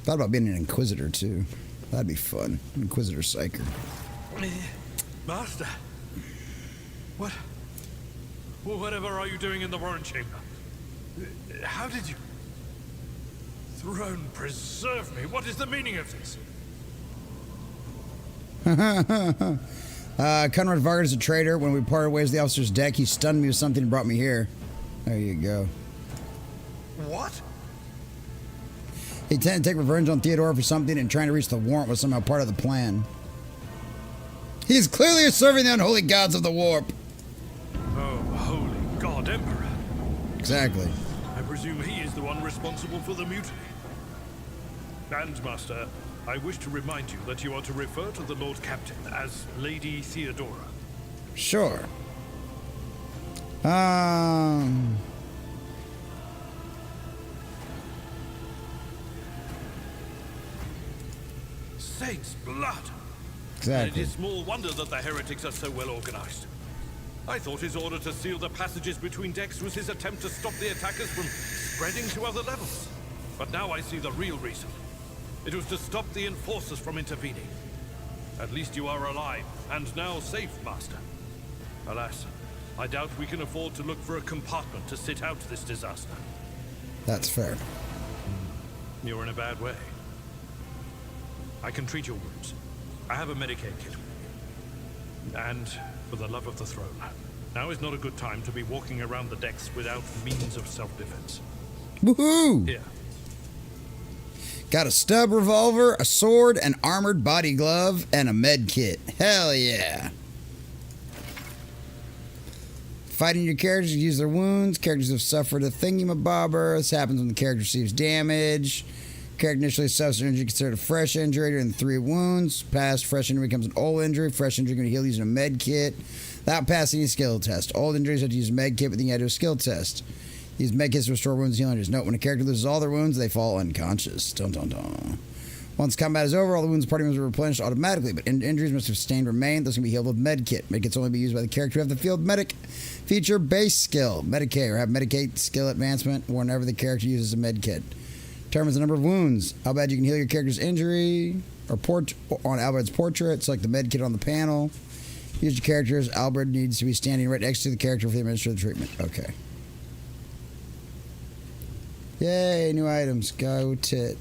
Speaker 1: Thought about being an Inquisitor, too. That'd be fun. Inquisitor Psyker.
Speaker 2: Master. What? Whatever are you doing in the warrant chamber? How did you... Throne preserve me. What is the meaning of this?
Speaker 1: Conrad Vargas is a traitor. When we parted ways the officer's deck, he stunned me with something and brought me here. There you go.
Speaker 2: What?
Speaker 1: He intended to take revenge on Theodora for something, and trying to reach the warrant was somehow part of the plan. He is clearly serving the unholy gods of the warp.
Speaker 2: Oh, holy god emperor.
Speaker 1: Exactly.
Speaker 2: I presume he is the one responsible for the mutiny. And, Master, I wish to remind you that you are to refer to the Lord Captain as Lady Theodora.
Speaker 1: Sure.
Speaker 2: Saints' blood!
Speaker 1: Exactly.
Speaker 2: It is small wonder that the heretics are so well organized. I thought his order to seal the passages between decks was his attempt to stop the attackers from spreading to other levels. But now I see the real reason. It was to stop the enforcers from intervening. At least you are alive, and now safe, Master. Alas, I doubt we can afford to look for a compartment to sit out this disaster.
Speaker 1: That's fair.
Speaker 2: You're in a bad way. I can treat your wounds. I have a Medicaid kit. And for the love of the throne, now is not a good time to be walking around the decks without means of self-defense.
Speaker 1: Woohoo!
Speaker 2: Here.
Speaker 1: Got a stub revolver, a sword, an armored body glove, and a med kit. Hell yeah. Fighting your characters, use their wounds. Characters have suffered a thingamabobber. This happens when the character receives damage. Character initially suffers an injury considered a fresh injury during 3 wounds. Past fresh injury becomes an old injury. Fresh injury can be healed using a med kit without passing a skill test. Old injuries have to use a med kit, but then you have to do a skill test. Use med kits to restore wounds and heal injuries. Note, when a character loses all their wounds, they fall unconscious. Dun dun dun. Once combat is over, all the wounds of party members are replenished automatically, but injuries must have sustained remain. Those can be healed with med kit. Med kits only be used by the character who have the field medic feature base skill, Medicaid, or have Medicaid skill advancement whenever the character uses a med kit. Determines the number of wounds. How bad you can heal your character's injury, or on Albert's portrait, select the med kit on the panel. Use your characters. Albert needs to be standing right next to the character for the administrative treatment. Okay. Yay, new items. Go tit.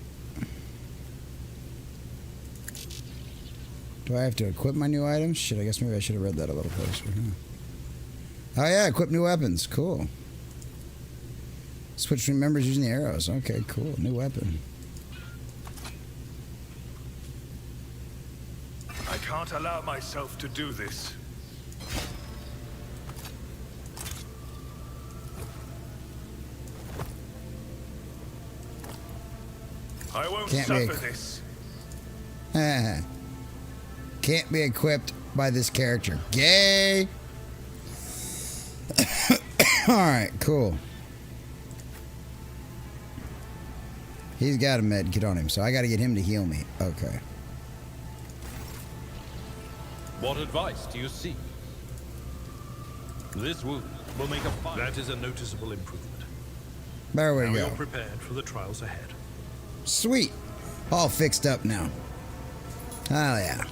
Speaker 1: Do I have to equip my new items? Shit, I guess maybe I should have read that a little closer. Huh? Oh yeah, equip new weapons. Cool. Switch between members using the arrows. Okay, cool. New weapon.
Speaker 7: I can't allow myself to do this. I won't suffer this.
Speaker 1: Can't be equipped by this character. Gay. Alright, cool. He's got a med kit on him, so I gotta get him to heal me. Okay.
Speaker 2: What advice do you seek? This wound will make a fine. That is a noticeable improvement.
Speaker 1: There we
Speaker 2: now
Speaker 1: go.
Speaker 2: You're prepared for the trials ahead.
Speaker 1: Sweet. All fixed up now. Oh yeah.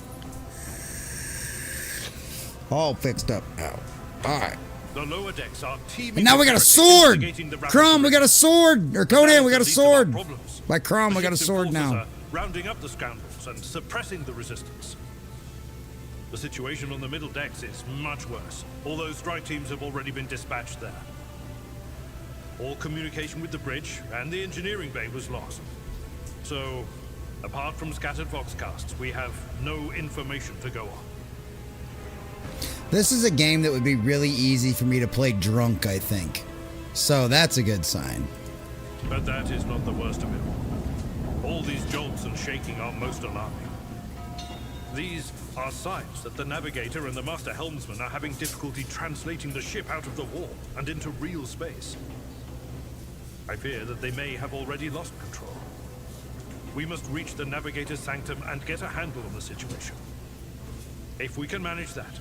Speaker 1: All fixed up now. Alright.
Speaker 2: The lower decks are teaming.
Speaker 1: And now we got a sword! Crom, we got a sword! Or Conan, we got a sword! By Crom, we got a sword now.
Speaker 2: Rounding up the scoundrels and suppressing the resistance. The situation on the middle decks is much worse. All those strike teams have already been dispatched there. All communication with the bridge and the engineering bay was lost. So, apart from scattered voxcasts, we have no information to go on.
Speaker 1: This is a game that would be really easy for me to play drunk, I think. So that's a good sign.
Speaker 2: But that is not the worst of it all. All these jolts and shaking are most alarming. These are signs that the navigator and the master helmsman are having difficulty translating the ship out of the warp and into real space. I fear that they may have already lost control. We must reach the navigator's sanctum and get a handle on the situation. If we can manage that,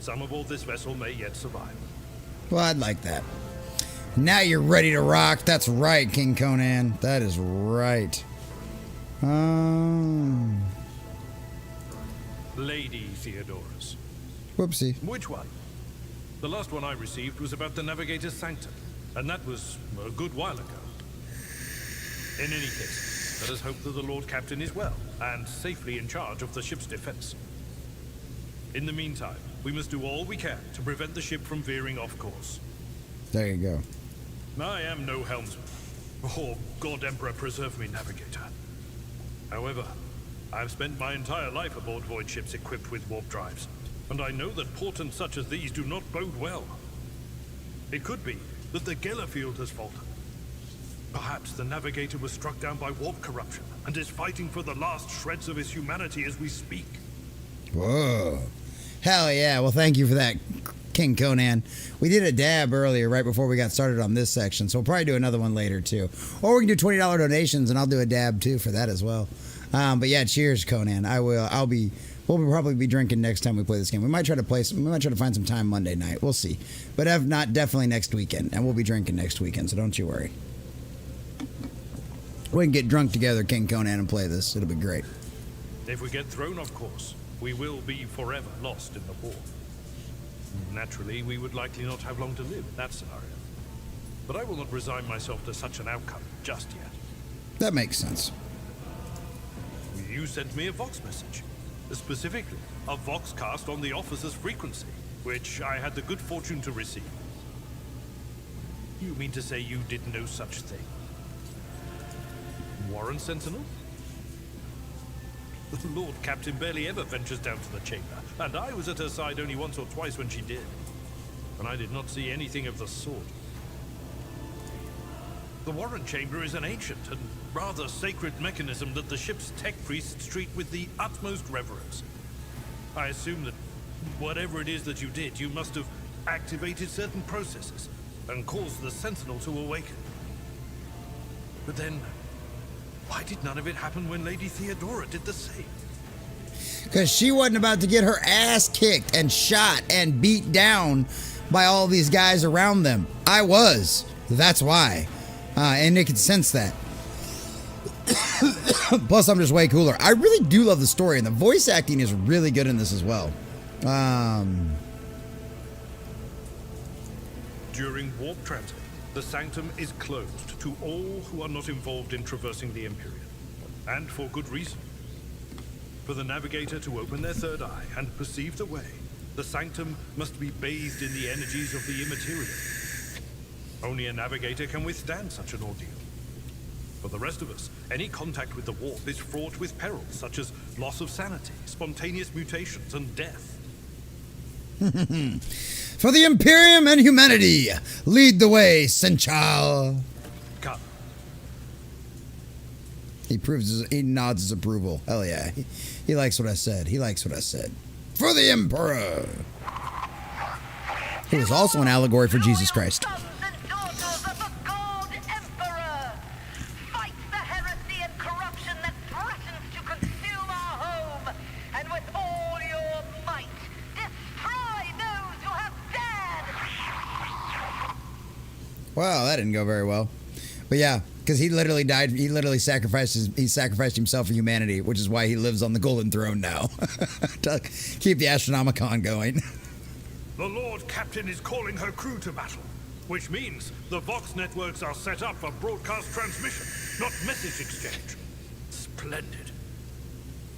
Speaker 2: some aboard this vessel may yet survive.
Speaker 1: Well, I'd like that. Now you're ready to rock. That's right, King Conan. That is right.
Speaker 2: Lady Theodorus.
Speaker 1: Whoopsie.
Speaker 2: Which one? The last one I received was about the navigator's sanctum, and that was a good while ago. In any case, let us hope that the Lord Captain is well and safely in charge of the ship's defense. In the meantime, we must do all we can to prevent the ship from veering off course.
Speaker 1: There you go.
Speaker 2: I am no helmsman. Oh, God Emperor preserve me, navigator. However, I have spent my entire life aboard void ships equipped with warp drives, and I know that portents such as these do not bode well. It could be that the Geller field has faltered. Perhaps the navigator was struck down by warp corruption and is fighting for the last shreds of his humanity as we speak.
Speaker 1: Whoa. Hell yeah. Well, thank you for that, King Conan. We did a dab earlier right before we got started on this section, so we'll probably do another one later too. Or we can do $20 donations and I'll do a dab too for that as well. But yeah, cheers, Conan. We'll probably be drinking next time we play this game. We might try to find some time Monday night. We'll see. But if not, definitely next weekend. And we'll be drinking next weekend, so don't you worry. We can get drunk together, King Conan, and play this. It'll be great.
Speaker 2: If we get thrown off course, we will be forever lost in the war. Naturally, we would likely not have long to live in that scenario. But I will not resign myself to such an outcome just yet.
Speaker 1: That makes sense.
Speaker 2: We you sent me a Vox message. Specifically, a Vox cast on the officer's frequency, which I had the good fortune to receive. You mean to say you did no such thing? Warren Sentinel? The Lord Captain barely ever ventures down to the chamber, and I was at her side only once or twice when she did. And I did not see anything of the sort. The Warren Chamber is an ancient and rather sacred mechanism that the ship's tech priests treat with the utmost reverence. I assume that whatever it is that you did, you must have activated certain processes and caused the Sentinel to awaken. But then, why did none of it happen when Lady Theodora did the same?
Speaker 1: Because she wasn't about to get her ass kicked and shot and beat down by all these guys around them. I was. That's why. And they could sense that. Plus, I'm just way cooler. I really do love the story, and the voice acting is really good in this as well.
Speaker 2: During warp transit, the Sanctum is closed to all who are not involved in traversing the Empyrean. And for good reason. For the Navigator to open their third eye and perceive the way, the Sanctum must be bathed in the energies of the immaterial. Only a Navigator can withstand such an ordeal. For the rest of us, any contact with the warp is fraught with perils such as loss of sanity, spontaneous mutations, and death.
Speaker 1: For the Imperium and humanity, lead the way, Senchal.
Speaker 2: Come.
Speaker 1: He nods his approval. Hell yeah. He likes what I said. He likes what I said. For the Emperor. It was also an allegory for Jesus Christ. Well, that didn't go very well. But yeah, because he literally died. He literally sacrificed himself for humanity, which is why he lives on the Golden Throne now. To keep the Astronomicon going.
Speaker 2: The Lord Captain is calling her crew to battle, which means the Vox networks are set up for broadcast transmission, not message exchange. Splendid.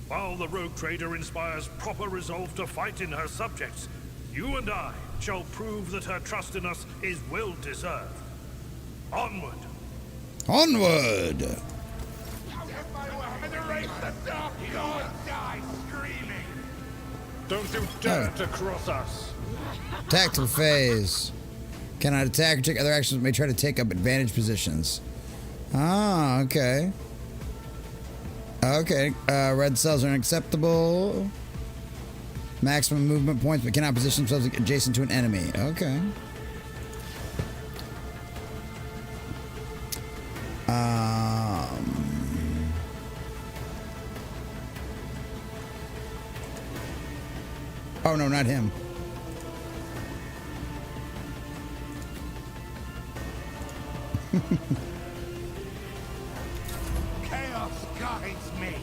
Speaker 2: While the rogue trader inspires proper resolve to fight in her subjects, you and I shall prove that her trust in us is well deserved. Onward!
Speaker 1: Onward!
Speaker 2: Don't you dare to cross us!
Speaker 1: Tactical phase. Cannot attack or take other actions that may try to take up advantage positions. Ah, okay. Okay, red cells are unacceptable. Maximum movement points, but cannot position themselves adjacent to an enemy. Okay. Oh no, not him.
Speaker 6: Chaos guides me.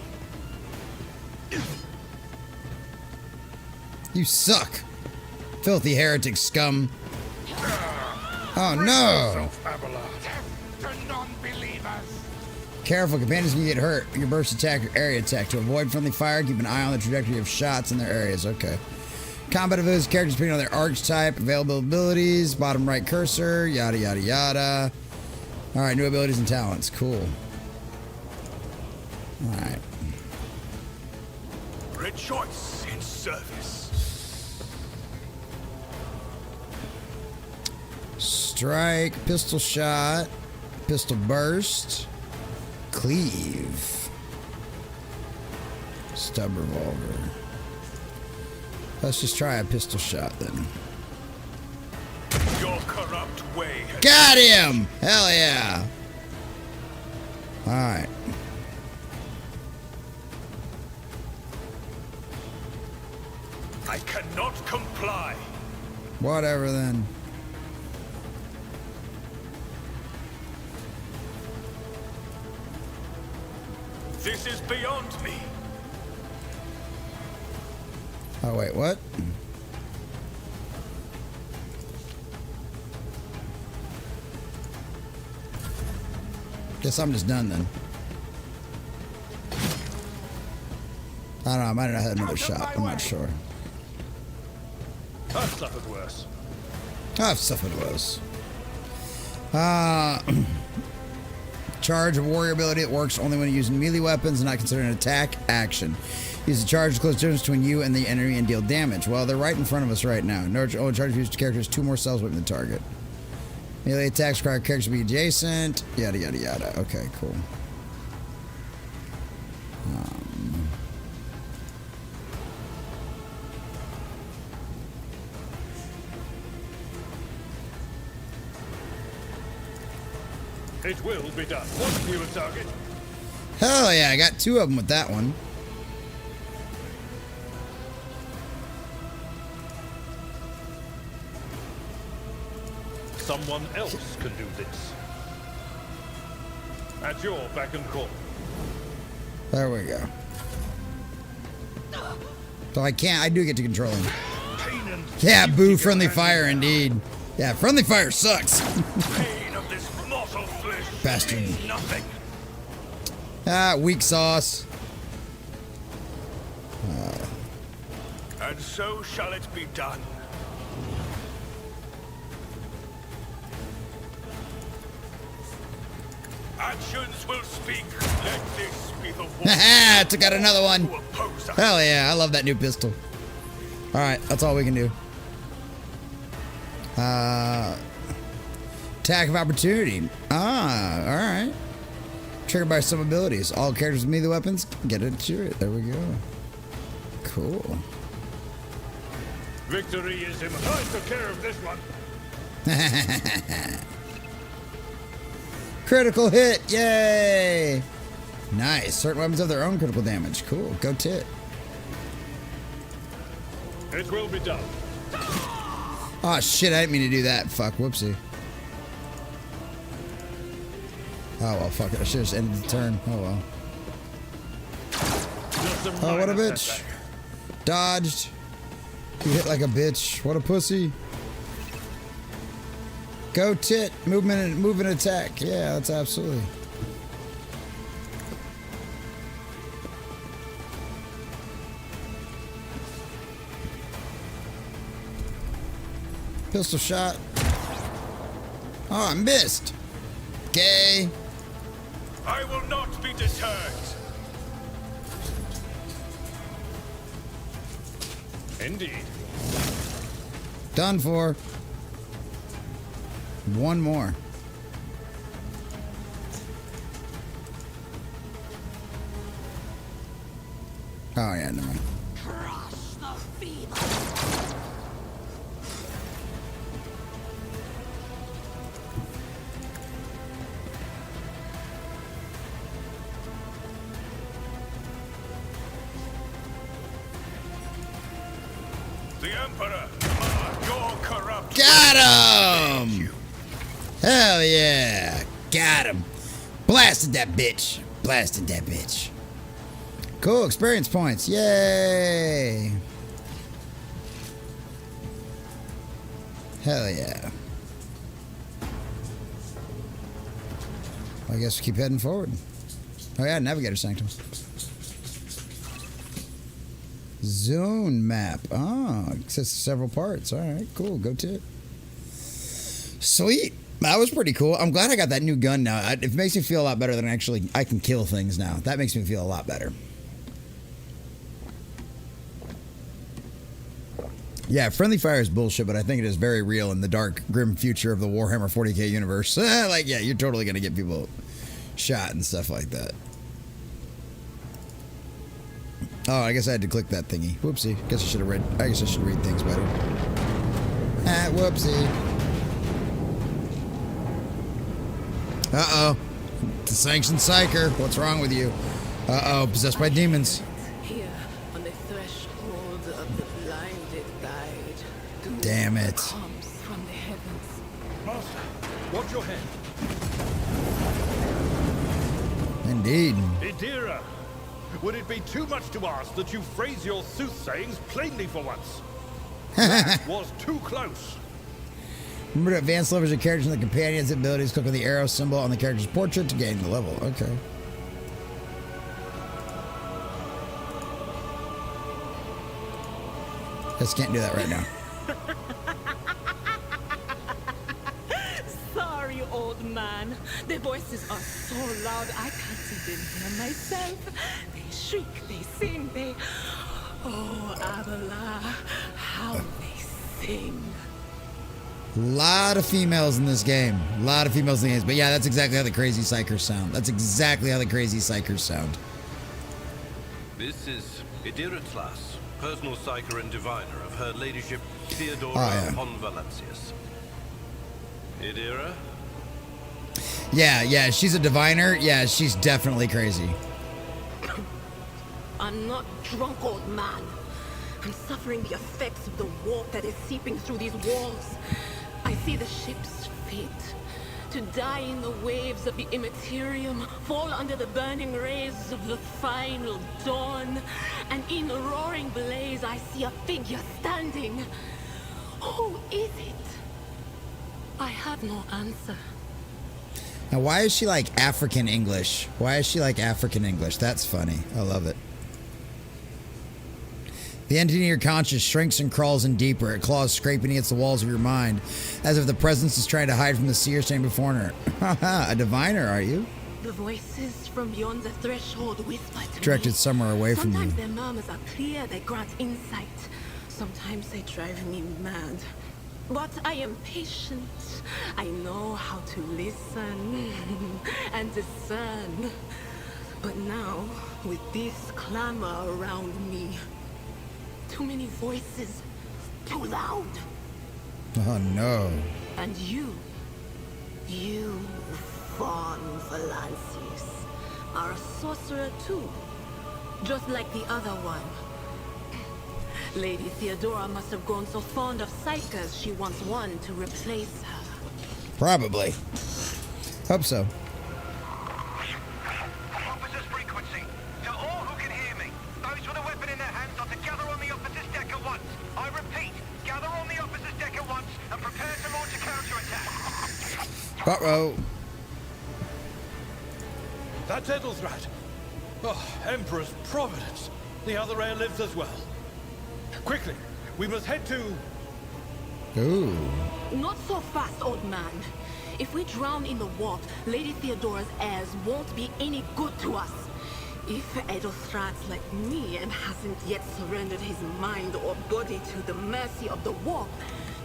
Speaker 1: You suck, filthy heretic scum. Oh no!
Speaker 6: To non-believers.
Speaker 1: Careful, companions can get hurt. Your burst attack or area attack. To avoid friendly fire, keep an eye on the trajectory of shots in their areas. Okay. Combat abilities, characters depending on their archetype, available abilities, bottom right cursor, yada yada yada. Alright, new abilities and talents. Cool. Alright.
Speaker 7: Rejoice in service.
Speaker 1: Strike, pistol shot, pistol burst, cleave, stub revolver. Let's just try a pistol shot then.
Speaker 7: Your corrupt way.
Speaker 1: Got him! Hell yeah! Alright.
Speaker 7: I cannot comply.
Speaker 1: Whatever then.
Speaker 7: This is beyond me.
Speaker 1: Oh wait, what? Guess I'm just done then. I don't know. I might have had another shot. I'm not sure.
Speaker 7: I've suffered worse.
Speaker 1: I've suffered worse. Charge, a warrior ability that works only when using melee weapons and not considered an attack action. Use the charge to close distance between you and the enemy and deal damage. Well, they're right in front of us right now. No charge used characters 2 more cells within the target. Melee attacks require characters to be adjacent. Yada yada yada. Okay, cool.
Speaker 7: It will be done. What's the target?
Speaker 1: Hell yeah, I got 2 of them with that one.
Speaker 7: Someone else can do this. At your beck and call.
Speaker 1: There we go. So I can't, I do get to control him. Yeah, boo, friendly fire indeed. Yeah, friendly fire sucks.
Speaker 7: Pain of this mortal flesh.
Speaker 1: Bastard.
Speaker 7: Nothing.
Speaker 1: Ah, weak sauce.
Speaker 7: And so shall it be done. Actions will speak. Let this be the one.
Speaker 1: Haha, took out another one.
Speaker 7: Who oppose us.
Speaker 1: Hell yeah, I love that new pistol. Alright, that's all we can do. Attack of opportunity. Ah, alright. Triggered by some abilities. All characters with melee weapons get it to it. There we go. Cool.
Speaker 7: Victory is in. I took care of this one.
Speaker 1: Critical hit. Yay. Nice. Certain weapons have their own critical damage. Cool. Go tit.
Speaker 7: It will be done.
Speaker 1: Oh shit, I didn't mean to do that. Fuck, whoopsie. Oh well, fuck it. I should have just ended the turn. Oh well. Oh, what a bitch. Dodged. You hit like a bitch. What a pussy. Go tit. Movement and move and attack. Yeah, that's absolutely. Pistol shot. Oh, I missed. Okay.
Speaker 7: I will not be deterred. Indeed.
Speaker 1: Done for. One more. Oh yeah, never mind.
Speaker 7: The Emperor, your corrupt.
Speaker 1: Got him! Hell yeah! Got him! Blasted that bitch! Blasted that bitch! Cool, experience points! Yay! Hell yeah! I guess we keep heading forward. Oh yeah, Navigator Sanctum. Zone map. Oh, it says several parts. Alright, cool. Go to it. Sweet. That was pretty cool. I'm glad I got that new gun now. It makes me feel a lot better than actually I can kill things now. That makes me feel a lot better. Yeah, friendly fire is bullshit, but I think it is very real in the dark, grim future of the Warhammer 40k universe. Like, yeah, you're totally going to get people shot and stuff like that. Oh, I guess I had to click that thingy. Whoopsie. Guess I should have read. I guess I should read things better. Ah, whoopsie. Uh-oh. The sanctioned psyker. What's wrong with you? Uh-oh. Possessed by demons.
Speaker 12: Here, on the threshold of the blinded guide.
Speaker 1: Damn it.
Speaker 12: Comes from the heavens.
Speaker 7: Master, watch your head.
Speaker 1: Indeed.
Speaker 7: Idira, would it be too much to ask that you phrase your soothsayings plainly for once? That was too close.
Speaker 1: Remember to advance levels of characters and the companions' abilities. Click on the arrow symbol on the character's portrait to gain the level. Okay. Just can't do that right now.
Speaker 12: Sorry, old man. Their voices are so loud I can't even hear myself. They shriek, they sing, they... Oh, Abela, how they sing.
Speaker 1: Lot of females in this game. A lot of females in the games. But yeah, that's exactly how the crazy psychers sound. That's exactly how the crazy psychers sound.
Speaker 2: This is Idira Tlas, personal psyker and diviner of Her Ladyship Theodora von Valancius. Idira?
Speaker 1: Yeah, she's a diviner. Yeah, she's definitely crazy.
Speaker 12: I'm not drunk, old man. I'm suffering the effects of the warp that is seeping through these walls. I see the ship's fate. To die in the waves of the immaterium, fall under the burning rays of the final dawn. And in the roaring blaze, I see a figure standing. Who is it? I have no answer.
Speaker 1: Now, why is she like African English? Why is she like African English? That's funny. I love it. The entity in your conscious shrinks and crawls in deeper. It claws scraping against the walls of your mind, as if the presence is trying to hide from the seer standing before her. Haha, a diviner, are you?
Speaker 12: The voices from beyond the threshold whisper to
Speaker 1: Directed
Speaker 12: me.
Speaker 1: somewhere away from you.
Speaker 12: Sometimes their murmurs are clear, they grant insight. Sometimes they drive me mad. But I am patient. I know how to listen and discern. But now, with this clamor around me, too many voices, too loud.
Speaker 1: Oh no.
Speaker 12: And you, Von Valancius, are a sorcerer too, just like the other one. Lady Theodora must have grown so fond of psychers she wants one to replace her.
Speaker 1: Probably. Hope so.
Speaker 6: Officer's frequency. To all who can hear me, those with a weapon in their hands are to gather on the officer's deck at once. I repeat, gather on the officer's deck at once and prepare to launch a counterattack.
Speaker 1: Uh-oh.
Speaker 7: That's Edelthrat. Oh, Emperor's Providence. The other heir lives as well. Quickly, we must head to...
Speaker 1: Ooh.
Speaker 12: Not so fast, old man. If we drown in the warp, Lady Theodora's heirs won't be any good to us. If Edelthrat's like me and hasn't yet surrendered his mind or body to the mercy of the warp,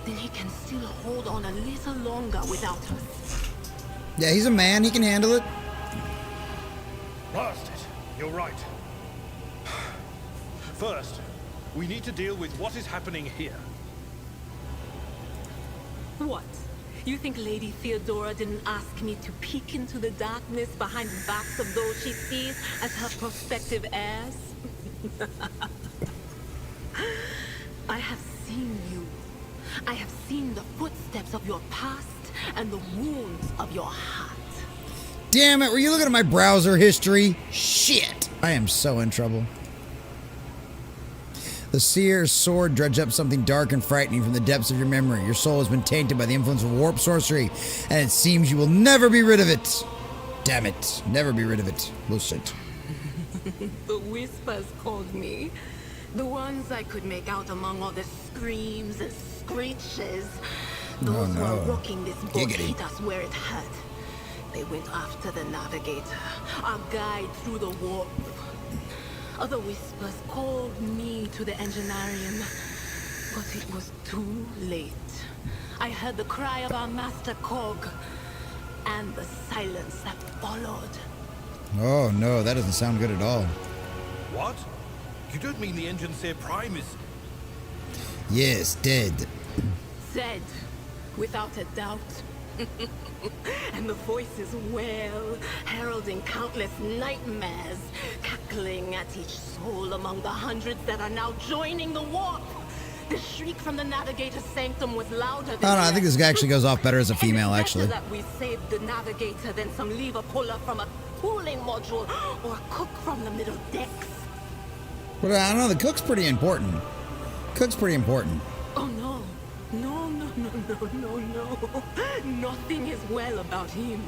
Speaker 12: then he can still hold on a little longer without us.
Speaker 1: Yeah, he's a man. He can handle it.
Speaker 7: Blast it. You're right. First, we need to deal with what is happening here.
Speaker 12: What? You think Lady Theodora didn't ask me to peek into the darkness behind the backs of those she sees as her prospective heirs? I have seen you. I have seen the footsteps of your past and the wounds of your heart.
Speaker 1: Damn it, were you looking at my browser history? Shit. I am so in trouble. The seer's sword dredged up something dark and frightening from the depths of your memory. Your soul has been tainted by the influence of warp sorcery, and it seems you will never be rid of it. Damn it. Never be rid of it. Bullshit.
Speaker 12: The whispers called me. The ones I could make out among all the screams and screeches. Those who are rocking this boat hit us where it hurt. They went after the navigator, our guide through the warp. Other whispers called me to the enginarium, but it was too late. I heard the cry of our master Cog, and the silence that followed.
Speaker 1: Oh no, that doesn't sound good at all.
Speaker 2: What? You don't mean the Engineer Prime is...
Speaker 1: Yes, dead.
Speaker 12: Said, without a doubt. And the voices wail, heralding countless nightmares, cackling at each soul among the hundreds that are now joining the warp. The shriek from the navigator's sanctum was louder than...
Speaker 1: I think this guy actually goes off better as a female, actually.
Speaker 12: That we saved the navigator than some lever puller from a cooling module or a cook from the middle decks.
Speaker 1: But I don't know, the cook's pretty important. Cook's pretty important.
Speaker 12: Oh no. No. Nothing is well about him.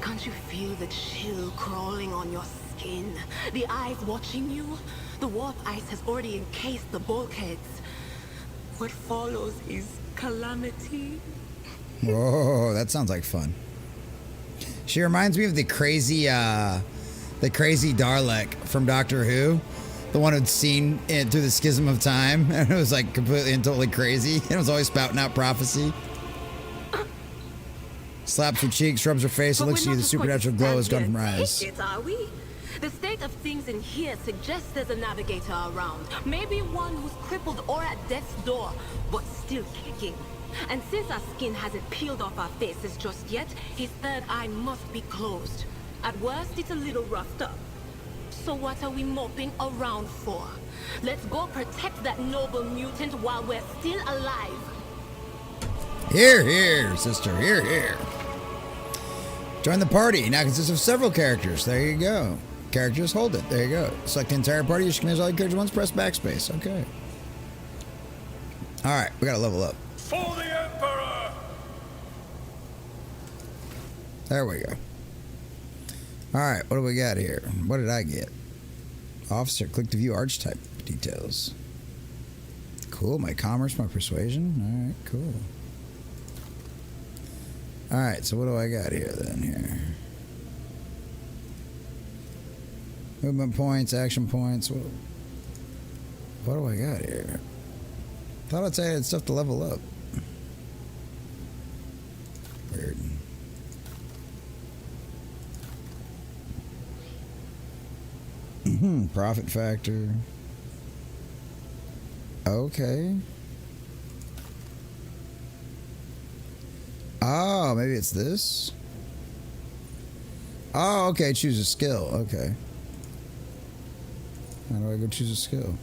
Speaker 12: Can't you feel the chill crawling on your skin? The eyes watching you? The warp ice has already encased the bulkheads. what follows is calamity.
Speaker 1: Whoa, that sounds like fun. She reminds me of the crazy Dalek from Doctor Who. The one who'd seen it through the schism of time, and it was like completely and totally crazy. It was always spouting out prophecy. Slaps her cheeks, rubs her face, and looks at you. The supernatural glow has gone from her eyes.
Speaker 12: Are we? The state of things in here suggests there's a navigator around. Maybe one who's crippled or at death's door, but still kicking. And since our skin hasn't peeled off our faces just yet, his third eye must be closed. At worst, it's a little roughed up. So what are we moping around for? Let's go protect that noble mutant while we're still alive.
Speaker 1: Here, here, sister. Here, here. Join the party. Now consists of several characters. There you go. Characters, hold it. There you go. Select the entire party. You should manage all your characters once. Press backspace. Okay. All right, we gotta level up.
Speaker 7: For the Emperor!
Speaker 1: There we go. All right, what do we got here? What did I get? Officer, click to view archetype details. Cool, my commerce, my persuasion. All right, cool. All right, so what do I got here then? Here, movement points, action points. What do I got here? Thought I'd say I had stuff to level up. Weird. Profit factor. Okay. Oh, maybe it's this. Oh, okay. Choose a skill. Okay. How do I go choose a skill?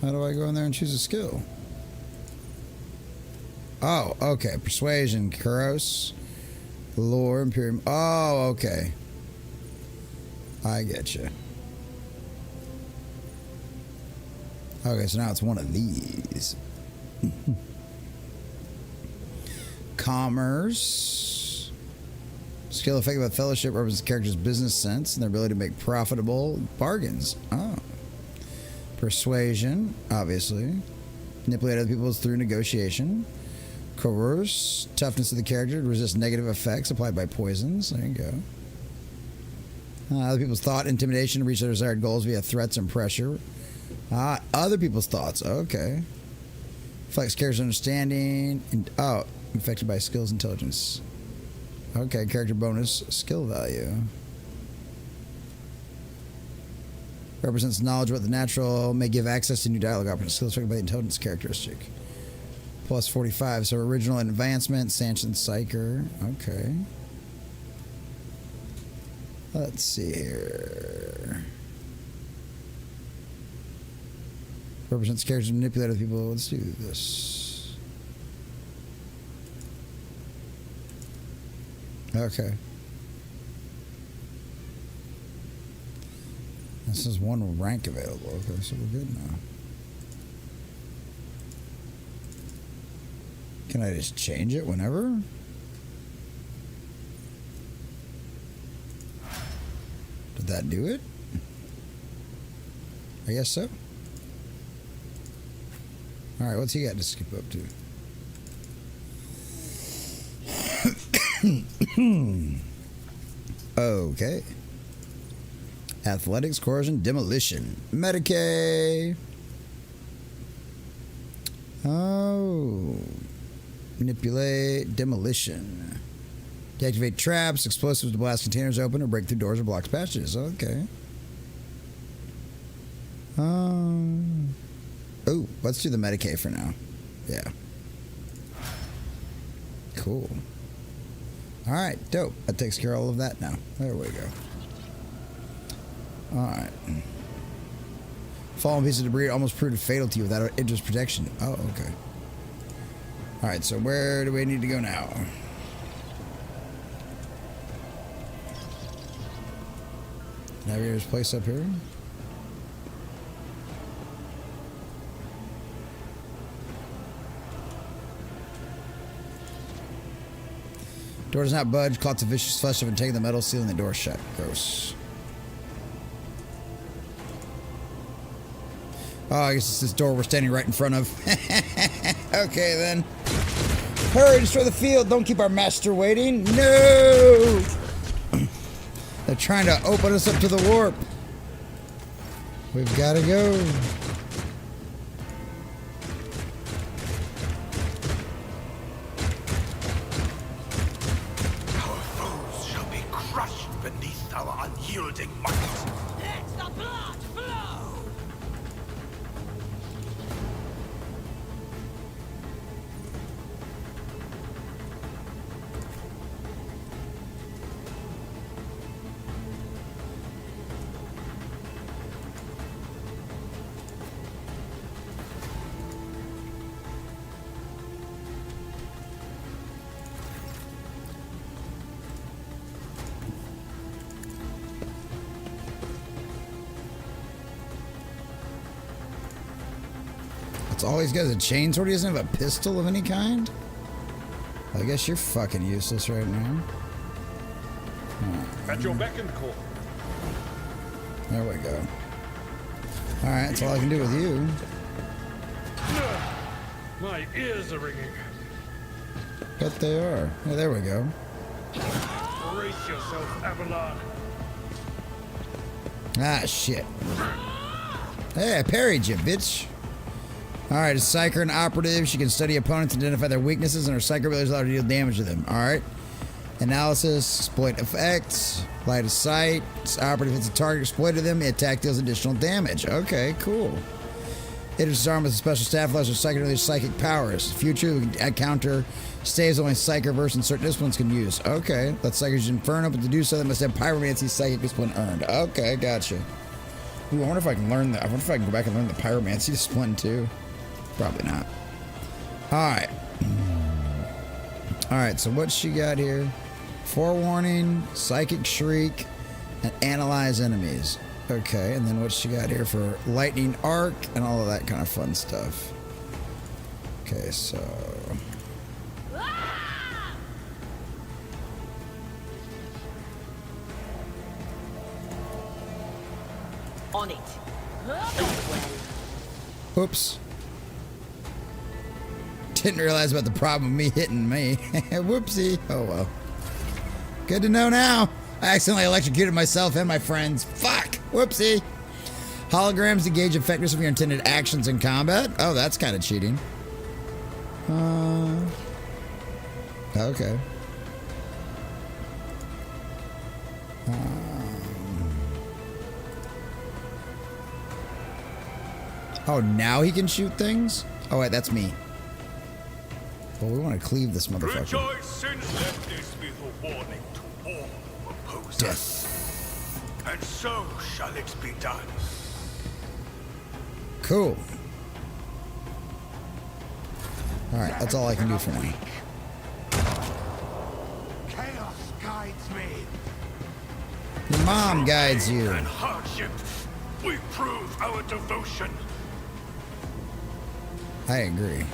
Speaker 1: How do I go in there and choose a skill? Oh, okay. Persuasion, Kuros, Lore, Imperium. Oh, okay. I get you. Okay, so now it's one of these. Commerce. Skill effective at fellowship represents the character's business sense and their ability to make profitable bargains. Oh. Persuasion, obviously. Manipulate other people through negotiation. Coerce, toughness of the character to resist negative effects applied by poisons. There you go. Other people's thought, intimidation to reach their desired goals via threats and pressure. Other people's thoughts. Okay. Flex character's understanding. Affected by skills intelligence. Okay, character bonus, skill value. Represents knowledge about the natural, may give access to new dialogue options. Skills affected by the intelligence characteristic. Plus 45, so original and advancement, Sanchin Psyker. Okay. Let's see here. Represents characters manipulate other people. Let's do this. Okay. This is one rank available. Okay, so we're good now. Can I just change it whenever? Did that do it? I guess so. Alright, what's he got to skip up to? Okay. Athletics, coercion, demolition. Medicaid. Oh. Manipulate, demolition. Deactivate traps, explosives to blast containers open or break through doors or blocks passages. Okay. Oh, let's do the Medicaid for now. Yeah. Cool. Alright, dope. That takes care of all of that now. There we go. Alright. Fallen piece of debris almost proved fatal to you without Idra's protection. Oh, okay. Alright, so where do we need to go now? Navigator's place up here. Door does not budge. Clots of vicious flesh have been taking the metal, sealing the door shut. Gross. Oh, I guess it's this door we're standing right in front of. Okay, then. Hurry, destroy the field. Don't keep our master waiting. No! They're trying to open us up to the warp. We've got to go.
Speaker 6: Our foes shall be crushed beneath our unyielding might.
Speaker 11: Let the blood flow!
Speaker 1: That's all he's got is a chainsword. He doesn't have a pistol of any kind? I guess you're fucking useless right now.
Speaker 7: At your beck and call.
Speaker 1: There we go. Alright, that's all I can do with you.
Speaker 7: My ears are ringing.
Speaker 1: But they are. Yeah, there we go.
Speaker 7: Brace yourself, Avalon.
Speaker 1: Ah, shit. Hey, I parried you, bitch. Alright, a psyker and operative. She can study opponents and identify their weaknesses, and her psyker ability allows her to deal damage to them. Alright. Analysis, exploit effects, light of sight. Operative hits a target, exploited them. The attack deals additional damage. Okay, cool. It is armed with a special staff, allows her psyker to release psychic powers. Future, we can counter staves only psyker versus certain disciplines can use. Okay. Let psychers use Inferno, but to do so, they must have pyromancy psychic discipline earned. Okay, gotcha. Ooh, I wonder if I can learn that. I wonder if I can go back and learn the pyromancy discipline too. Probably not. Alright. Alright, so what's she got here? Forewarning, Psychic Shriek, and Analyze Enemies. Okay, and then what's she got here for Lightning Arc and all of that kind of fun stuff. Okay, so...
Speaker 11: On it.
Speaker 1: Oops. Didn't realize about the problem of me hitting me. Whoopsie. Oh well. Good to know now. I accidentally electrocuted myself and my friends. Fuck. Whoopsie. Holograms engage effectiveness of your intended actions in combat. Oh, that's kind of cheating. Okay. Oh, now he can shoot things? Oh, wait, that's me. Well, we want to cleave this motherfucker.
Speaker 6: Rejoice and let this be the warning to all opposers.
Speaker 1: Death.
Speaker 6: And so shall it be done.
Speaker 1: Cool. Alright, that's all I can do for now.
Speaker 6: Chaos guides me.
Speaker 1: Your mom guides you.
Speaker 6: And hardship, we prove our devotion.
Speaker 1: I agree.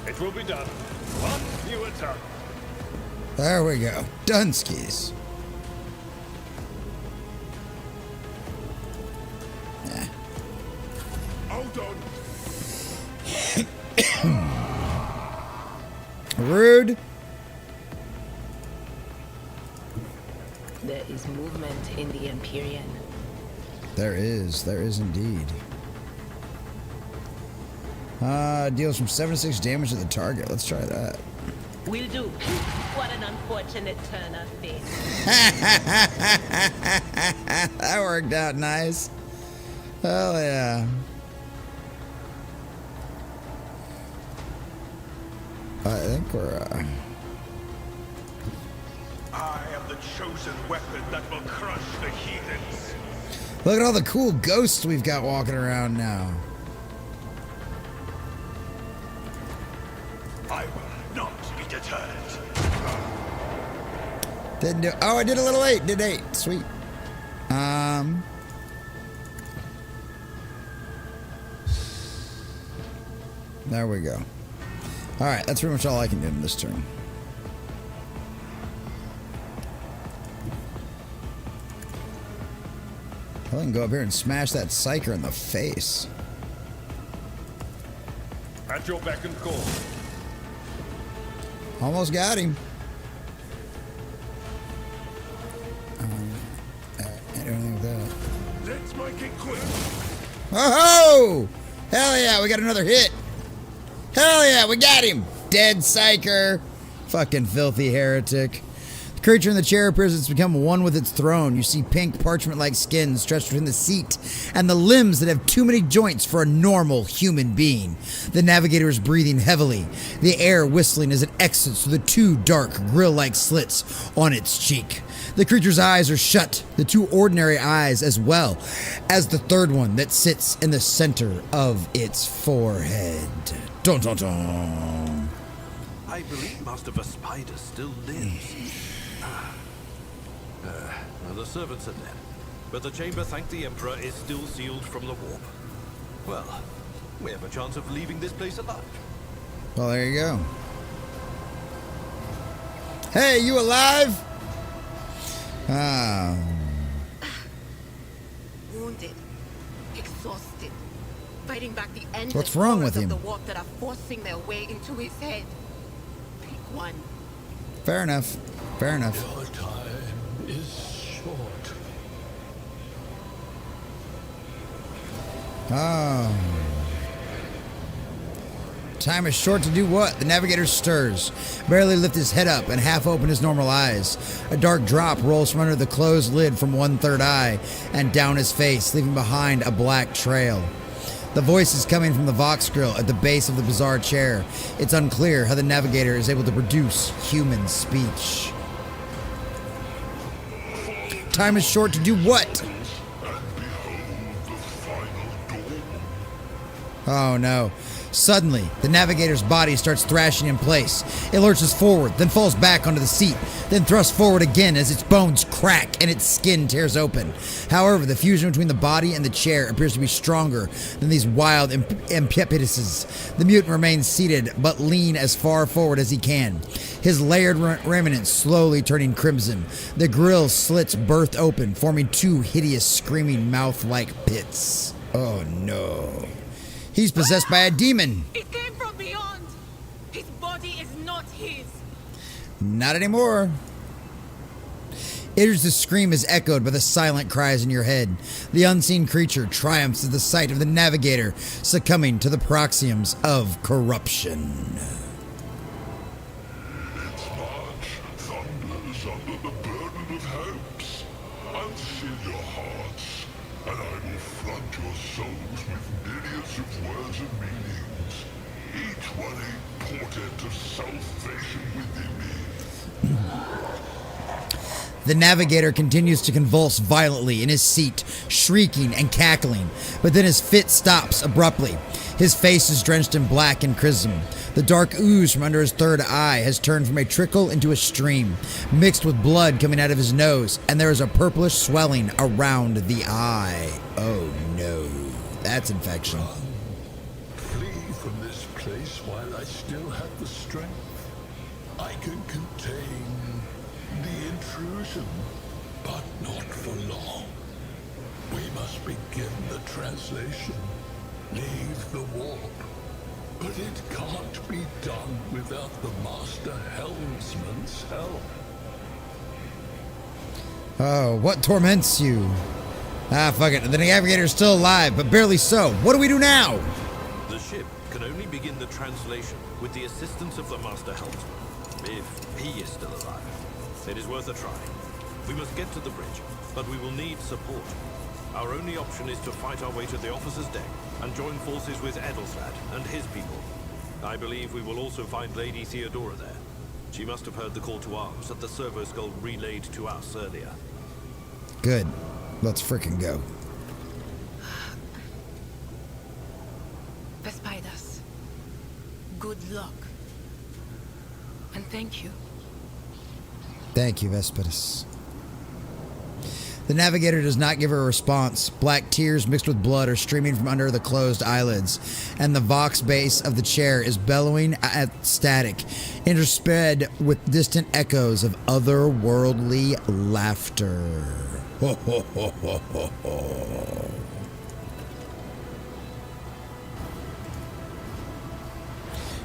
Speaker 7: It will be done. One you at a time.
Speaker 1: There we go. Dunskies. Yeah.
Speaker 6: Hold on.
Speaker 1: Rude.
Speaker 12: There is movement in the Empyrean.
Speaker 1: There is indeed. Deals from 7 to 6 damage to the target. Let's try that.
Speaker 11: Will do. What an unfortunate turn of fate.
Speaker 1: That worked out nice. Hell yeah. I think we're,
Speaker 6: I am the chosen weapon that will crush the heathens.
Speaker 1: Look at all the cool ghosts we've got walking around now.
Speaker 6: I will not be deterred.
Speaker 1: Didn't do. Oh, I did a little late. Did 8. Sweet. There we go. All right, that's pretty much all I can do in this turn. I can go up here and smash that psyker in the face.
Speaker 7: At your beck and call.
Speaker 1: Almost got him. Anything with that.
Speaker 7: Let's make it quick.
Speaker 1: Oh! Hell yeah, we got another hit. Hell yeah, we got him. Dead psyker. Fucking filthy heretic. The creature in the chair appears it's become one with its throne. You see pink parchment-like skin stretched between the seat and the limbs that have too many joints for a normal human being. The navigator is breathing heavily, the air whistling as it exits through the two dark grill-like slits on its cheek. The creature's eyes are shut, the two ordinary eyes as well as the third one that sits in the center of its forehead. Dun dun dun.
Speaker 2: I believe Master Vespider still lives. The servants are dead, but the chamber, thank the Emperor, is still sealed from the warp. Well, we have a chance of leaving this place alive.
Speaker 1: Well, there you go. Hey, you alive?
Speaker 12: Wounded, exhausted, fighting back the endless
Speaker 1: What's wrong with
Speaker 12: horrors
Speaker 1: him?
Speaker 12: of the warp that are forcing their way into his head. Pick one.
Speaker 1: Fair enough. Fair enough.
Speaker 8: Your time is short.
Speaker 1: Oh. Time is short to do what? The navigator stirs, barely lift his head up and half open his normal eyes. A dark drop rolls from under the closed lid from one third eye and down his face, leaving behind a black trail. The voice is coming from the Vox grill at the base of the bizarre chair. It's unclear how the navigator is able to produce human speech. Time is short to do what? Oh no. Suddenly, the navigator's body starts thrashing in place. It lurches forward, then falls back onto the seat, then thrusts forward again as its bones crack and its skin tears open. However, the fusion between the body and the chair appears to be stronger than these wild impetuses. The mutant remains seated, but lean as far forward as he can. His layered remnants slowly turning crimson. The grill slits burst open, forming two hideous, screaming mouth-like pits. Oh no. He's possessed by a demon.
Speaker 12: It came from beyond. His body is not his.
Speaker 1: Not anymore. Idris' scream is echoed by the silent cries in your head. The unseen creature triumphs at the sight of the navigator succumbing to the proxiums of corruption.
Speaker 13: Its march thunders under the burden of hopes. I'll seal your hearts, and I will flood your souls with myriads of words and meanings, each one a portent of salvation within me.
Speaker 1: The navigator continues to convulse violently in his seat, shrieking and cackling, but then his fit stops abruptly. His face is drenched in black and crimson. The dark ooze from under his third eye has turned from a trickle into a stream, mixed with blood coming out of his nose, and there is a purplish swelling around the eye. Oh no, that's infection.
Speaker 13: Flee from this place while I still have the strength. I can contain the intrusion, but not for long. We must begin the translation. Leave the warp. But it can't be done without the Master Helmsman's help.
Speaker 1: Oh, what torments you? Ah, fuck it. The navigator's still alive, but barely so. What do we do now?
Speaker 2: The ship can only begin the translation with the assistance of the Master Helmsman, if he is still alive. It is worth a try. We must get to the bridge, but we will need support. Our only option is to fight our way to the officer's deck and join forces with Edelstad and his people. I believe we will also find Lady Theodora there. She must have heard the call to arms that the servo skull relayed to us earlier.
Speaker 1: Good. Let's frickin' go.
Speaker 12: Vespidas, good luck. And thank you.
Speaker 1: Thank you, Vespidus. The navigator does not give her a response. Black tears mixed with blood are streaming from under the closed eyelids, and the Vox base of the chair is bellowing at static, intersped with distant echoes of otherworldly laughter.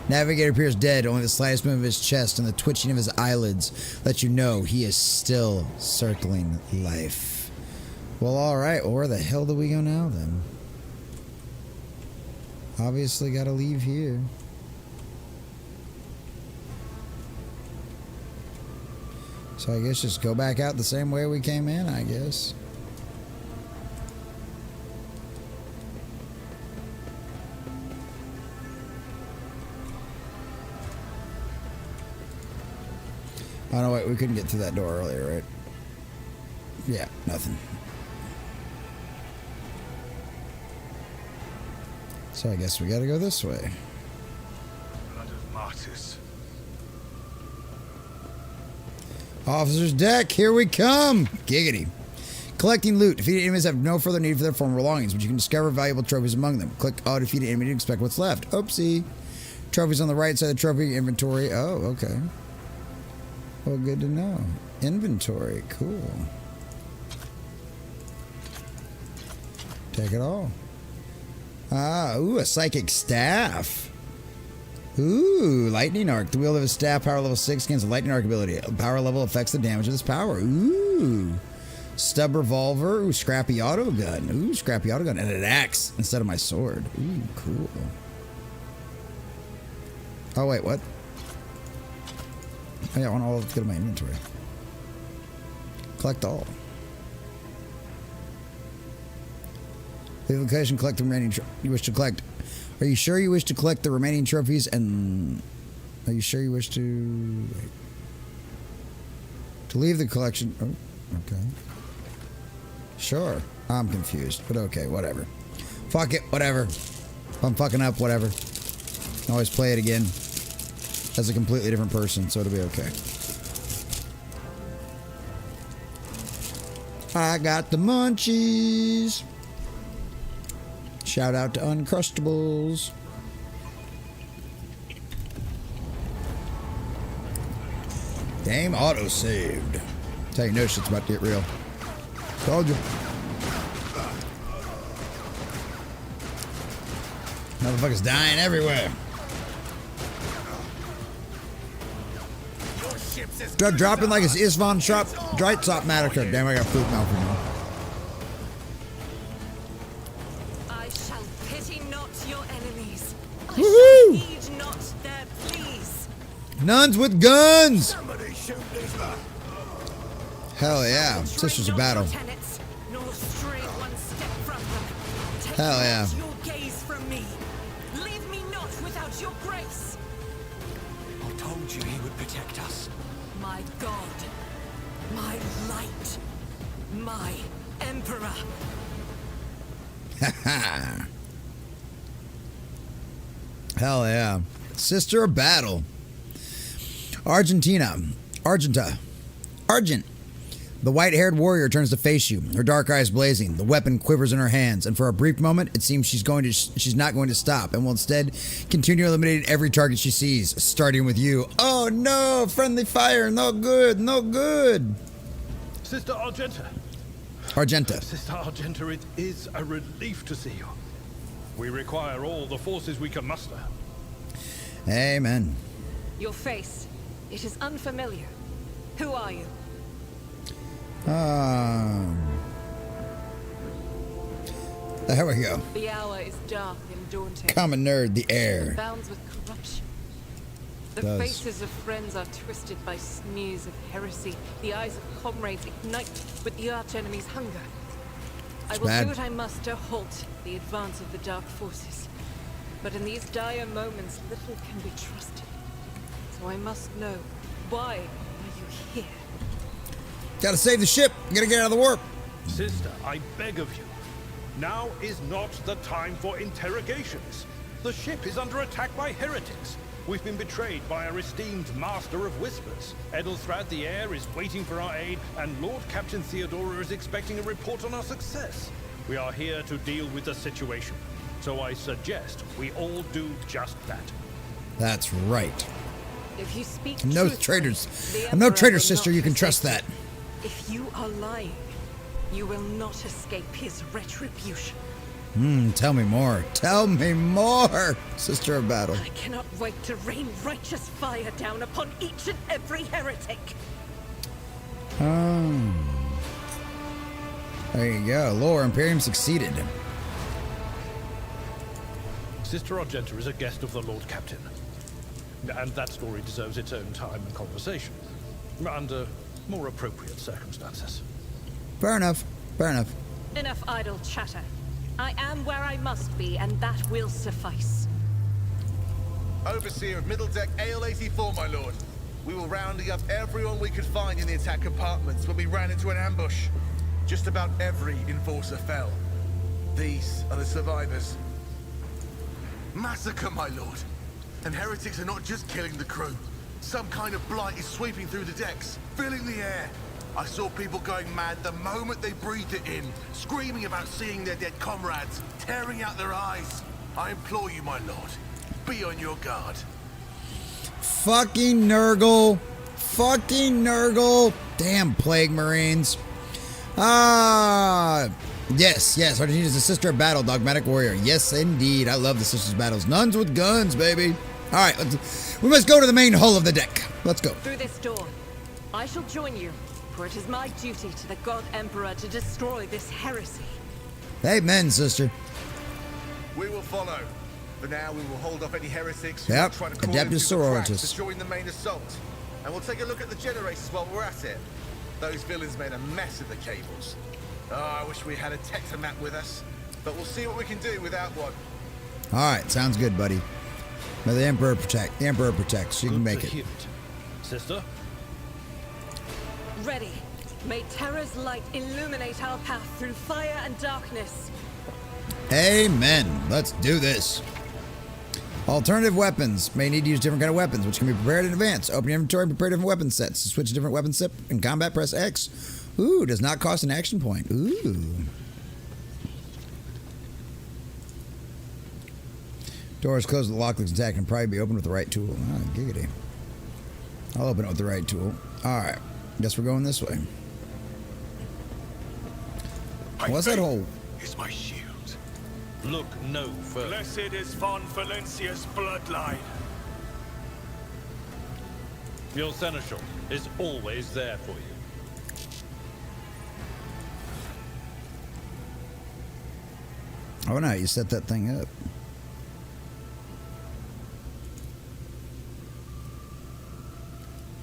Speaker 1: Navigator appears dead. Only the slightest movement of his chest and the twitching of his eyelids let you know he is still circling life. Well, alright. Well, where the hell do we go now, then? Obviously gotta leave here. So I guess just go back out the same way we came in, I guess. Oh no, wait, we couldn't get through that door earlier, right? Yeah, nothing. So I guess we gotta go this way.
Speaker 13: Blood of martyrs.
Speaker 1: Officer's deck, here we come! Giggity. Collecting loot. Defeated enemies have no further need for their former belongings, but you can discover valuable trophies among them. Click all defeated enemy to inspect what's left. Oopsie. Trophies on the right side of the trophy inventory. Oh, okay. Well, good to know. Inventory. Cool. Take it all. Ah, ooh, a psychic staff. Ooh, lightning arc. The wield of a staff, power level 6, gains a lightning arc ability. Power level affects the damage of this power. Ooh. Stub revolver. Ooh, scrappy auto gun. Ooh, scrappy auto gun. And an axe instead of my sword. Ooh, cool. Oh, wait, what? Oh, yeah, I want all to go to my inventory. Collect all. Leave location, collect the remaining you wish to collect. Are you sure you wish to collect the remaining trophies and... Are you sure you wish to... Wait. To leave the collection... Oh, okay. Sure. I'm confused, but okay, whatever. Fuck it, whatever. If I'm fucking up, whatever. I can always play it again as a completely different person, so it'll be okay. I got the munchies. Shout out to Uncrustables. Game auto-saved. Tell you no shit's about to get real. Told you. Motherfuckers dying everywhere. Dropping like it's Isvan Shop Drightsop Massacre. Damn, I got food mouth now.
Speaker 12: I shall pity not your enemies.
Speaker 1: Woohoo!
Speaker 12: Heed not their pleas.
Speaker 1: Nuns with guns!
Speaker 13: Somebody shoot these men.
Speaker 1: Hell yeah. Sisters of Battle.
Speaker 12: Nor stray one step from them. Take
Speaker 1: Hell yeah.
Speaker 12: not your gaze from me. Leave me not without your grace.
Speaker 4: I told you he would protect us.
Speaker 12: My God, my light, my emperor.
Speaker 1: Hell yeah. Sister of Battle. Argentina. Argent. The white-haired warrior turns to face you, her dark eyes blazing. The weapon quivers in her hands, and for a brief moment, it seems she's not going to stop, and will instead continue eliminating every target she sees, starting with you. Oh no! Friendly fire! No good! No good!
Speaker 7: Sister Argenta. Sister Argenta, it is a relief to see you. We require all the forces we can muster.
Speaker 1: Amen.
Speaker 12: Your face, it is unfamiliar. Who are you?
Speaker 1: There we go.
Speaker 12: The hour is dark and daunting.
Speaker 1: Common nerd, the air.
Speaker 12: It abounds with corruption. The
Speaker 1: Does.
Speaker 12: faces of friends are twisted by sneers of heresy. The eyes of comrades ignite with the arch-enemy's hunger. I will
Speaker 1: bad.
Speaker 12: do what I must to halt the advance of the dark forces. But in these dire moments, little can be trusted. So I must know, why are you here?
Speaker 1: Gotta save the ship. Gotta get out of the warp.
Speaker 7: Sister, I beg of you. Now is not the time for interrogations. The ship is under attack by heretics. We've been betrayed by our esteemed Master of Whispers. Edelthrad the Heir is waiting for our aid, and Lord Captain Theodora is expecting a report on our success. We are here to deal with the situation. So I suggest we all do just that.
Speaker 1: That's right.
Speaker 12: If you speak
Speaker 1: I'm no
Speaker 12: truthfully,
Speaker 1: traitors.
Speaker 12: the
Speaker 1: I'm no
Speaker 12: Emperor
Speaker 1: traitor,
Speaker 12: will
Speaker 1: sister.
Speaker 12: not
Speaker 1: You can trust
Speaker 12: forsake
Speaker 1: that.
Speaker 12: you. If you are lying,
Speaker 14: You will not escape his retribution.
Speaker 1: Tell me more. Tell me more, Sister of Battle.
Speaker 14: I cannot wait to rain righteous fire down upon each and every heretic.
Speaker 1: There you go. Lore Imperium succeeded.
Speaker 7: Sister Argenta is a guest of the Lord Captain. And that story deserves its own time and conversation. Under more appropriate circumstances.
Speaker 1: Fair enough. Fair enough.
Speaker 14: Enough idle chatter. I am where I must be, and that will suffice.
Speaker 15: Overseer of Middle Deck AL-84, my lord. We were rounding up everyone we could find in the attack compartments when we ran into an ambush. Just about every enforcer fell. These are the survivors. Massacre, my lord. And heretics are not just killing the crew. Some kind of blight is sweeping through the decks, filling the air. I saw people going mad the moment they breathed it in, screaming about seeing their dead comrades, tearing out their eyes. I implore you, my lord, be on your guard.
Speaker 1: Fucking Nurgle. Fucking Nurgle. Damn Plague Marines. Yes, Argentina is a Sister of Battle, Dogmatic Warrior. Yes, indeed. I love the Sisters of Battles. Nuns with guns, baby. All right, we must go to the main hull of the deck. Let's go.
Speaker 14: Through this door. I shall join you, for it is my duty to the God Emperor to destroy this heresy.
Speaker 1: Amen, sister.
Speaker 15: We will follow. For now, we will hold off any heretics who
Speaker 1: Yep,
Speaker 15: are trying to crawl
Speaker 1: Adeptus
Speaker 15: into the cracks
Speaker 1: Sororitas.
Speaker 15: to join the main assault. And we'll take a look at the generators while we're at it. Those villains made a mess of the cables. Oh, I wish we had a Tectomat with us. But we'll see what we can do without one.
Speaker 1: All right, sounds good, buddy. May the Emperor protect. The Emperor protects. You can make it.
Speaker 7: Sister?
Speaker 14: Ready. May Terra's light illuminate our path through fire and darkness.
Speaker 1: Amen. Let's do this. Alternative weapons. May need to use different kind of weapons, which can be prepared in advance. Open your inventory and prepare different weapon sets. To switch a different weapon set in combat, press X. Ooh, does not cost an action point. Ooh. Doors closed with the lock looks intact and probably be opened with the right tool. Ah, giggity. I'll open it with the right tool. Alright. Guess we're going this way. What's that hole?
Speaker 16: Is my shield.
Speaker 7: Look no further.
Speaker 16: Blessed is Von Valencia's bloodline.
Speaker 7: Your seneschal is always there for you.
Speaker 1: Oh no, you set that thing up.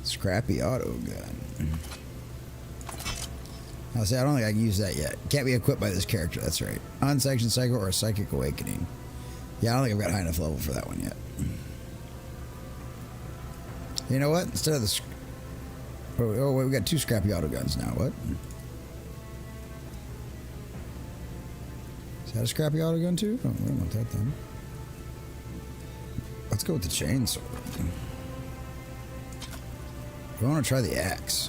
Speaker 1: Scrappy auto gun. I'll say I don't think I can use that yet. Can't be equipped by this character, that's right. Unsanctioned Cycle or Psychic Awakening. Yeah, I don't think I've got high enough level for that one yet. You know what? Instead of the... Oh, wait, we got 2 scrappy auto guns now. What? Is that a scrappy auto gun too? Oh, we don't want that then. Let's go with the chainsaw. We want to try the axe.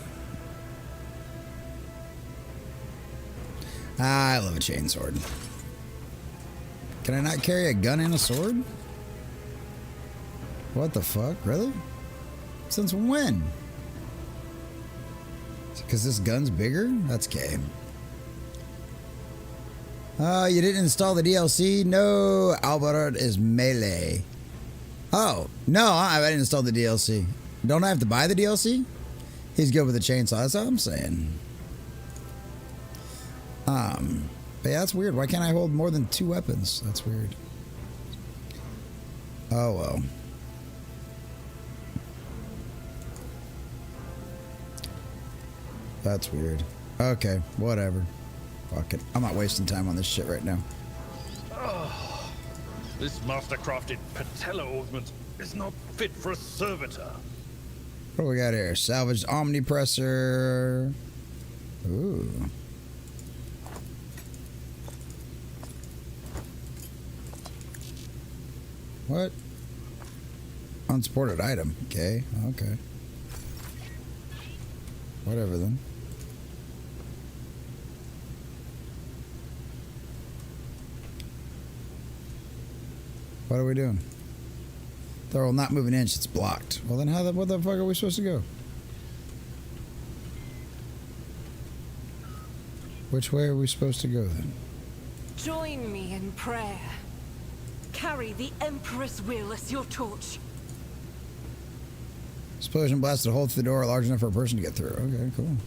Speaker 1: I love a chainsword. Can I not carry a gun and a sword? What the fuck? Really? Since when? Because this gun's bigger? That's gay. You didn't install the DLC? No, Albert is melee. Oh, no, I didn't install the DLC. Don't I have to buy the DLC? He's good with the chainsaw, that's all I'm saying. But yeah, that's weird. Why can't I hold more than 2 weapons? That's weird. Oh, well. That's weird. Okay, whatever. Fuck it. I'm not wasting time on this shit right now.
Speaker 7: Oh, this master-crafted patella augment is not fit for a servitor.
Speaker 1: What do we got here? Salvaged omnipressor. Ooh. What? Unsupported item. Okay. Okay. Whatever then. What are we doing? Thor will not move an inch. It's blocked. Well, then what the fuck are we supposed to go? Which way are we supposed to go then?
Speaker 14: Join me in prayer. Carry the Emperor's will as your torch.
Speaker 1: Explosion blasted a hole through the door large enough for a person to get through. Okay, cool.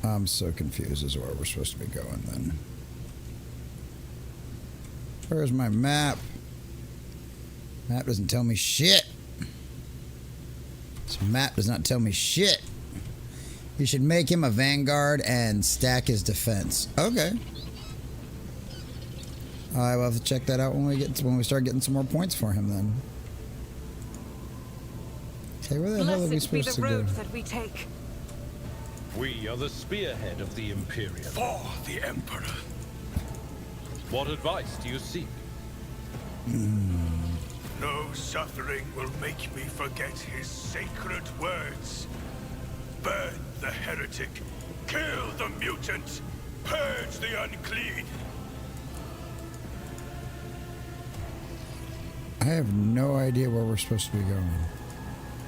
Speaker 1: I'm so confused as to where we're supposed to be going then. Where's my map? Map doesn't tell me shit. This map does not tell me shit. You should make him a vanguard and stack his defense. Okay. I will have to check that out when we start getting some more points for him then. Okay, where the hell are we supposed to go?
Speaker 14: That we take.
Speaker 7: We are the spearhead of the Imperium.
Speaker 16: For the Emperor.
Speaker 7: What advice do you seek?
Speaker 16: No suffering will make me forget his sacred words. Burn the heretic. Kill the mutant. Purge the unclean.
Speaker 1: I have no idea where we're supposed to be going.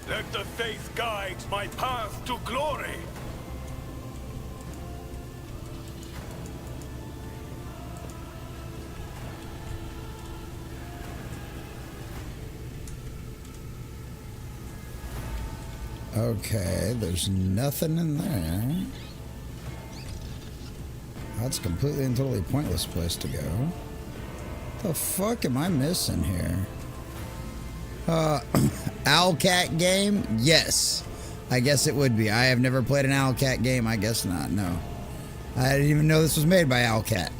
Speaker 16: Let the faith guide my path to glory.
Speaker 1: Okay, there's nothing in there. That's completely and totally pointless place to go. The fuck am I missing here? Owlcat game? Yes. I guess it would be. I have never played an Owlcat game. I guess not, no. I didn't even know this was made by Owlcat.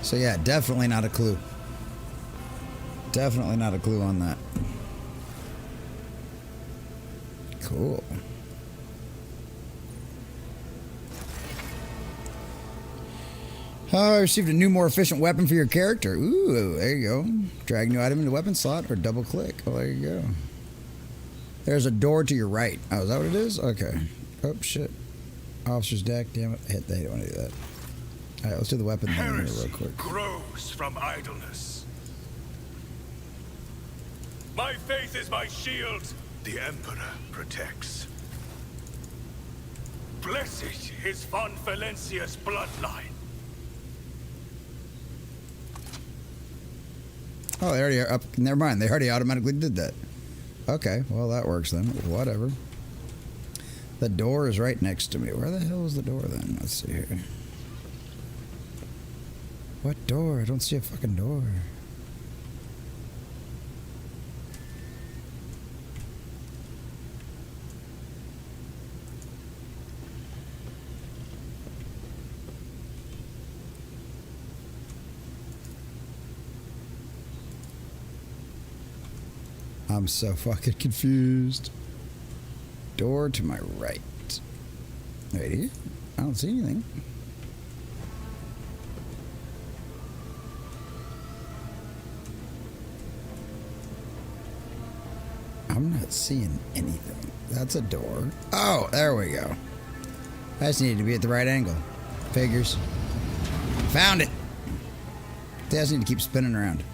Speaker 1: So yeah, definitely not a clue. Definitely not a clue on that. Cool. I received a new, more efficient weapon for your character. Ooh, there you go. Drag new item into weapon slot or double click. Oh, there you go. There's a door to your right. Oh, is that what it is? Okay. Oh, shit. Officer's deck. Damn it. They don't want to do that. All right, let's do the weapon thing here real quick.
Speaker 16: Grows from idleness. My faith is my shield. The Emperor protects. Blessed is Von Valencia's bloodline.
Speaker 1: Oh, they already are up. Never mind. They already automatically did that. Okay, well, that works then. Whatever. The door is right next to me. Where the hell is the door then? Let's see here. What door? I don't see a fucking door. I'm so fucking confused. Door to my right. Right here? I don't see anything. I'm not seeing anything. That's a door. Oh, there we go. I just needed to be at the right angle. Figures. Found it. I just need to keep spinning around.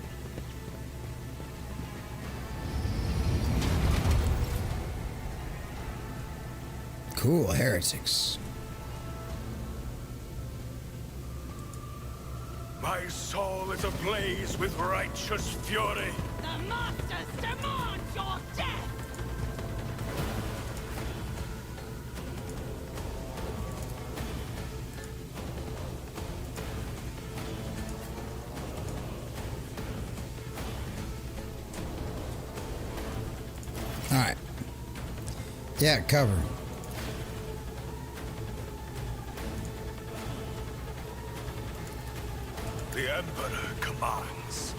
Speaker 1: Cool, heretics.
Speaker 16: My soul is ablaze with righteous fury.
Speaker 12: The Masters demand your death!
Speaker 1: Alright. Yeah, cover.
Speaker 16: The Emperor commands.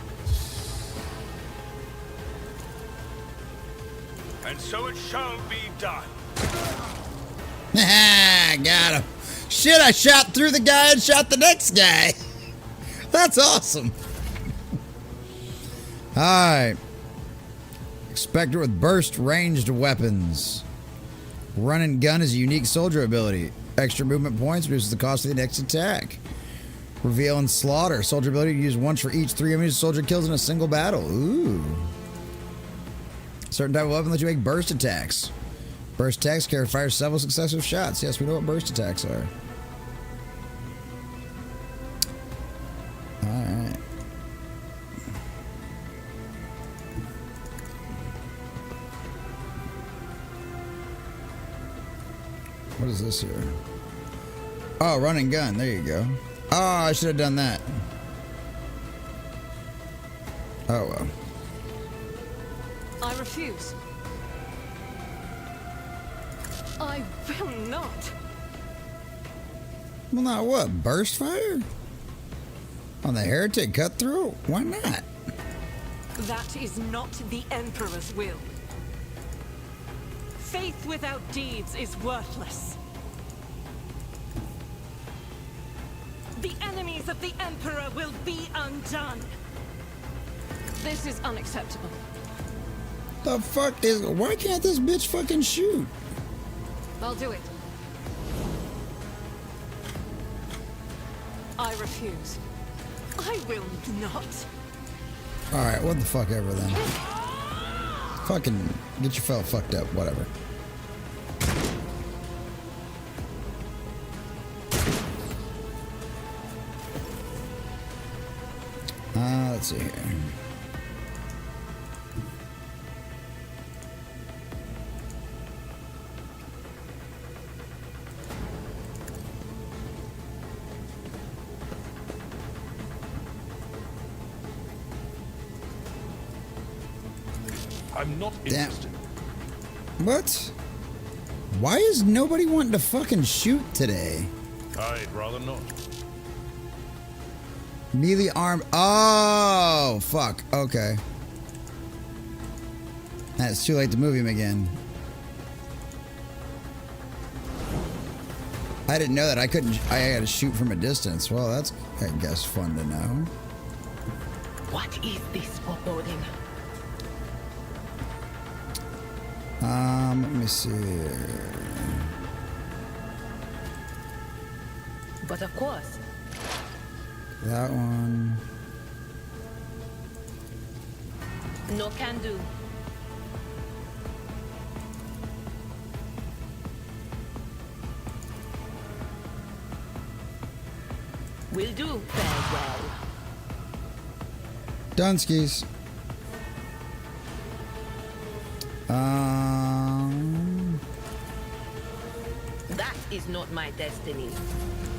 Speaker 16: And so it shall be done.
Speaker 1: Got him. Shit, I shot through the guy and shot the next guy. That's awesome. Alright. Spectre with burst ranged weapons. Run and gun is a unique soldier ability. Extra movement points reduces the cost of the next attack. Reveal and slaughter. Soldier ability to use once for each 3 enemies a soldier kills in a single battle. Ooh. Certain type of weapon lets you make burst attacks. Burst attacks carry fire several successive shots. Yes, we know what burst attacks are. Alright. What is this here? Oh, run and gun. There you go. Oh, I should have done that. Oh, well.
Speaker 14: I refuse. I will not.
Speaker 1: Well, not what? Burst fire? On the heretic cutthroat? Why not?
Speaker 14: That is not the Emperor's will. Faith without deeds is worthless. The enemies of the Emperor will be undone. This is unacceptable.
Speaker 1: The fuck is... Why can't this bitch fucking shoot?
Speaker 14: I'll do it. I refuse. I will not.
Speaker 1: Alright, what the fuck ever then. Fucking get your fella fucked up, whatever. Let's see here.
Speaker 7: I'm not interested.
Speaker 1: What? Why is nobody wanting to fucking shoot today?
Speaker 7: I'd rather not.
Speaker 1: Melee arm. Oh, fuck. Okay. It's too late to move him again. I didn't know that. I couldn't. I had to shoot from a distance. Well, that's, I guess, fun to know.
Speaker 12: What is this foreboding?
Speaker 1: Let me see here.
Speaker 12: But of course.
Speaker 1: That one.
Speaker 12: No can do. Will do very well.
Speaker 1: Dunskies.
Speaker 12: That is not my destiny.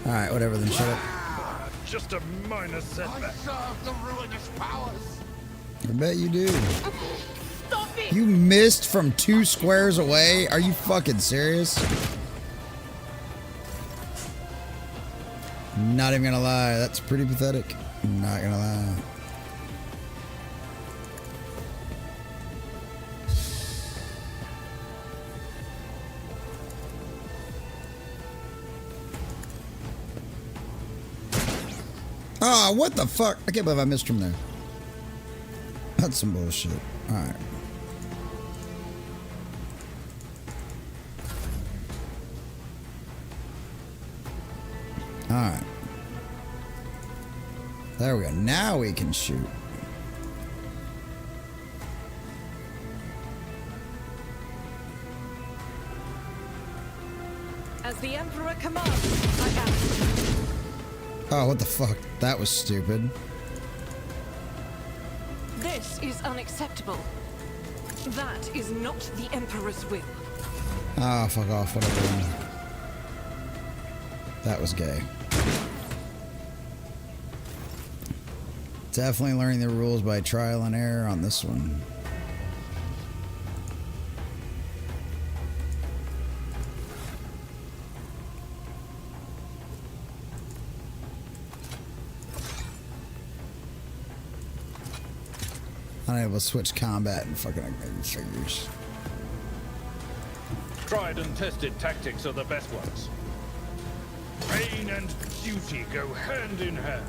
Speaker 1: Alright, whatever then, shut up.
Speaker 7: Just a minor setback.
Speaker 15: I serve the ruinous powers.
Speaker 1: I bet you do.
Speaker 12: Stop it!
Speaker 1: You missed from 2 squares away? Are you fucking serious? Not even gonna lie, that's pretty pathetic. I'm not gonna lie. Oh, what the fuck? I can't believe I missed from there. That's some bullshit. Alright. Alright. There we go. Now we can shoot.
Speaker 14: As the Emperor commands, I act.
Speaker 1: Oh, what the fuck? That was stupid.
Speaker 14: This is unacceptable. That is not the Emperor's will.
Speaker 1: Ah, oh, fuck off. Whatever. That was gay. Definitely learning the rules by trial and error on this one. Unable to switch combat and fucking figures.
Speaker 7: Tried and tested tactics are the best ones. Pain and duty go hand in hand.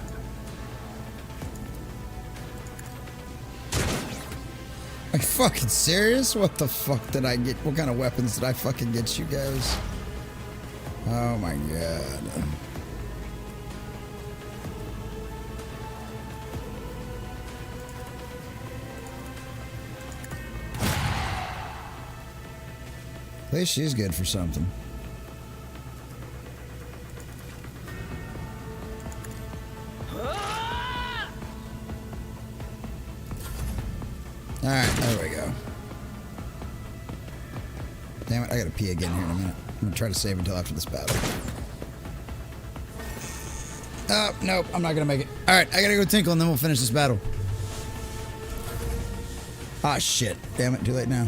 Speaker 1: Are you fucking serious? What the fuck did I get? What kind of weapons did I fucking get you guys? Oh my god. At least she's good for something. Alright, there we go. Damn it, I gotta pee again here in a minute. I'm gonna try to save until after this battle. Oh, nope, I'm not gonna make it. Alright, I gotta go tinkle and then we'll finish this battle. Ah, shit. Damn it, too late now.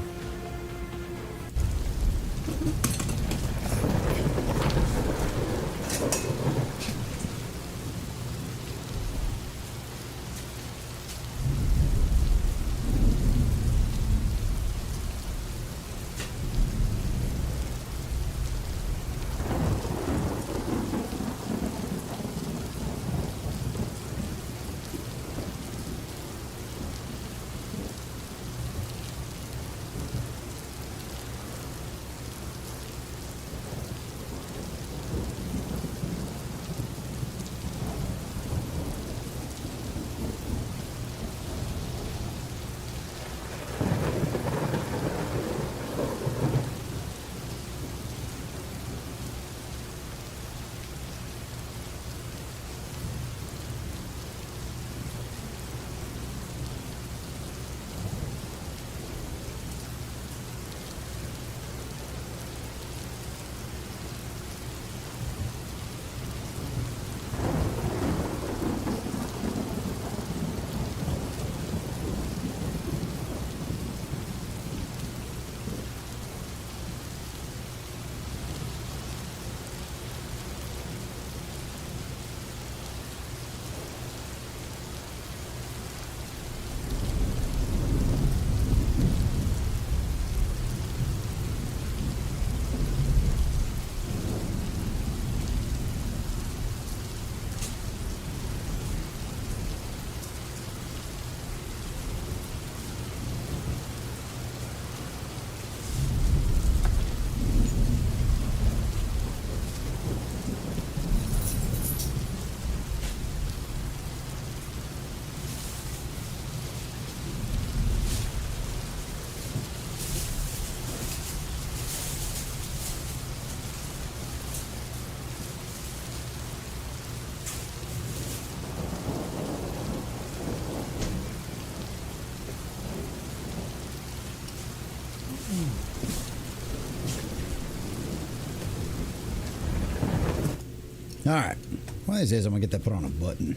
Speaker 1: Alright. One of these days I'm going to get that put on a button.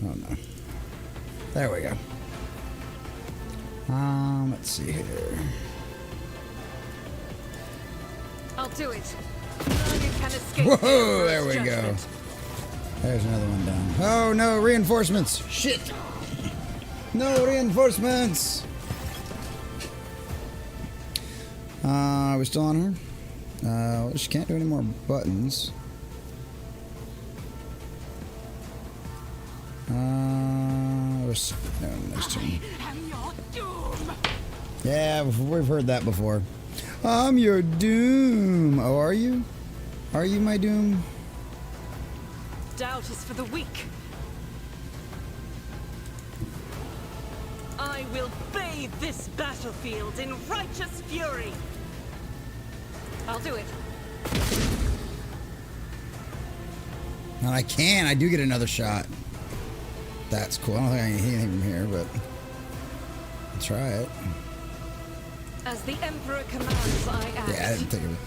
Speaker 1: Oh no. There we go. Let's see here.
Speaker 14: I'll do it. None can escape.
Speaker 1: Whoa, there we go. There's another one down. Oh no, reinforcements. Shit. No reinforcements. Are we still on her? Well, she can't do any more buttons. No, next turn. Yeah, we've heard that before. I'm your doom. Oh, are you? Are you my doom?
Speaker 14: Doubt is for the weak. I will bathe this battlefield in righteous fury. I'll do it.
Speaker 1: And I can. I do get another shot. That's cool. I don't think I can hit anything from here, but I'll try it.
Speaker 14: As the Emperor commands, I act.
Speaker 1: Yeah, I didn't think of it.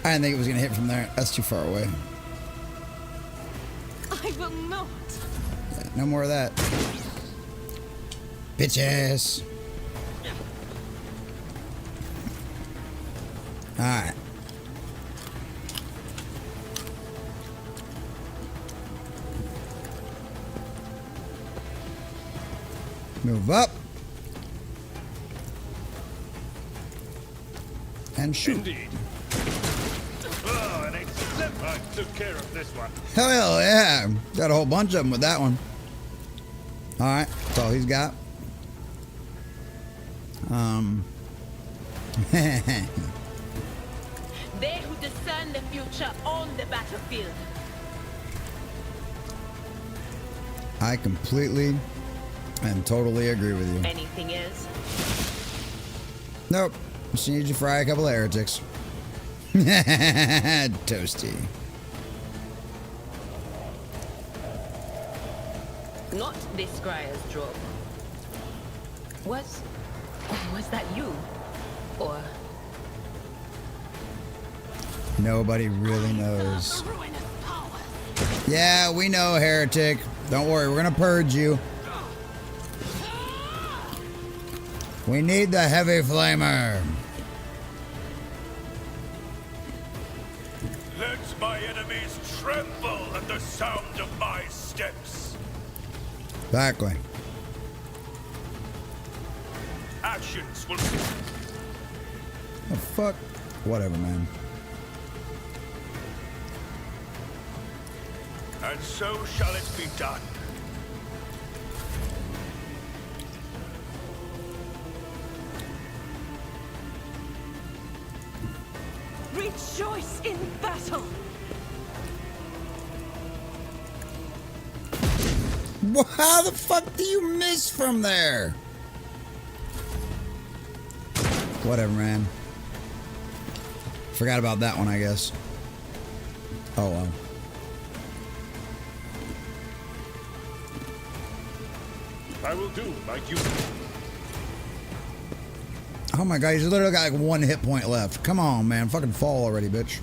Speaker 1: I didn't think it was gonna hit from there. That's too far away.
Speaker 14: I will not.
Speaker 1: Yeah, no more of that. Bitch ass. Alright. Move up. And shoot.
Speaker 7: Indeed. Oh, an excellent. I took care of this one.
Speaker 1: Hell yeah. Got a whole bunch of them with that one. Alright, that's all he's got.
Speaker 12: They who discern the future on the battlefield.
Speaker 1: I completely and totally agree with you.
Speaker 12: Anything else?
Speaker 1: Nope. Just need you to fry a couple of heretics. Toasty.
Speaker 12: Not this Scryer's job. Was that you? Or...
Speaker 1: Nobody really knows. Yeah, we know, heretic. Don't worry, we're gonna purge you. We need the heavy flamer.
Speaker 16: Let my enemies tremble at the sound of my steps.
Speaker 1: Exactly.
Speaker 16: Actions will...
Speaker 1: The fuck? Whatever, man.
Speaker 16: And so shall it be done.
Speaker 14: Rejoice in battle!
Speaker 1: How the fuck do you miss from there? Whatever, man. Forgot about that one, I guess. Oh, well.
Speaker 7: I will do like you.
Speaker 1: Oh my god, he's literally got like 1 hit point left. Come on, man. Fucking fall already, bitch.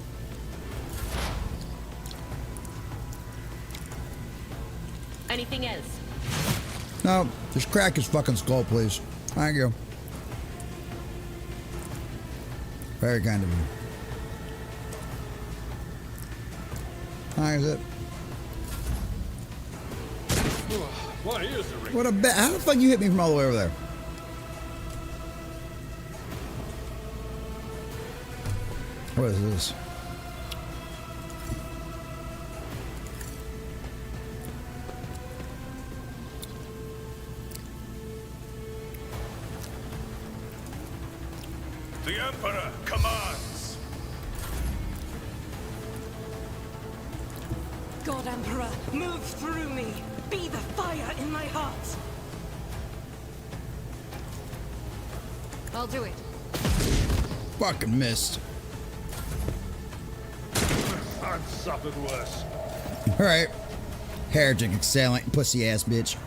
Speaker 12: Anything else?
Speaker 1: No, just crack his fucking skull, please. Thank you. Very kind of you. That is it.
Speaker 7: Why is the ring?
Speaker 1: What a bet. How the fuck you hit me from all the way over there? What is this?
Speaker 16: The Emperor commands.
Speaker 14: God Emperor, move through me. Be the fire in my heart. I'll do it.
Speaker 1: Fucking missed.
Speaker 7: I've suffered worse.
Speaker 1: Alright. Heretic excelling pussy ass bitch.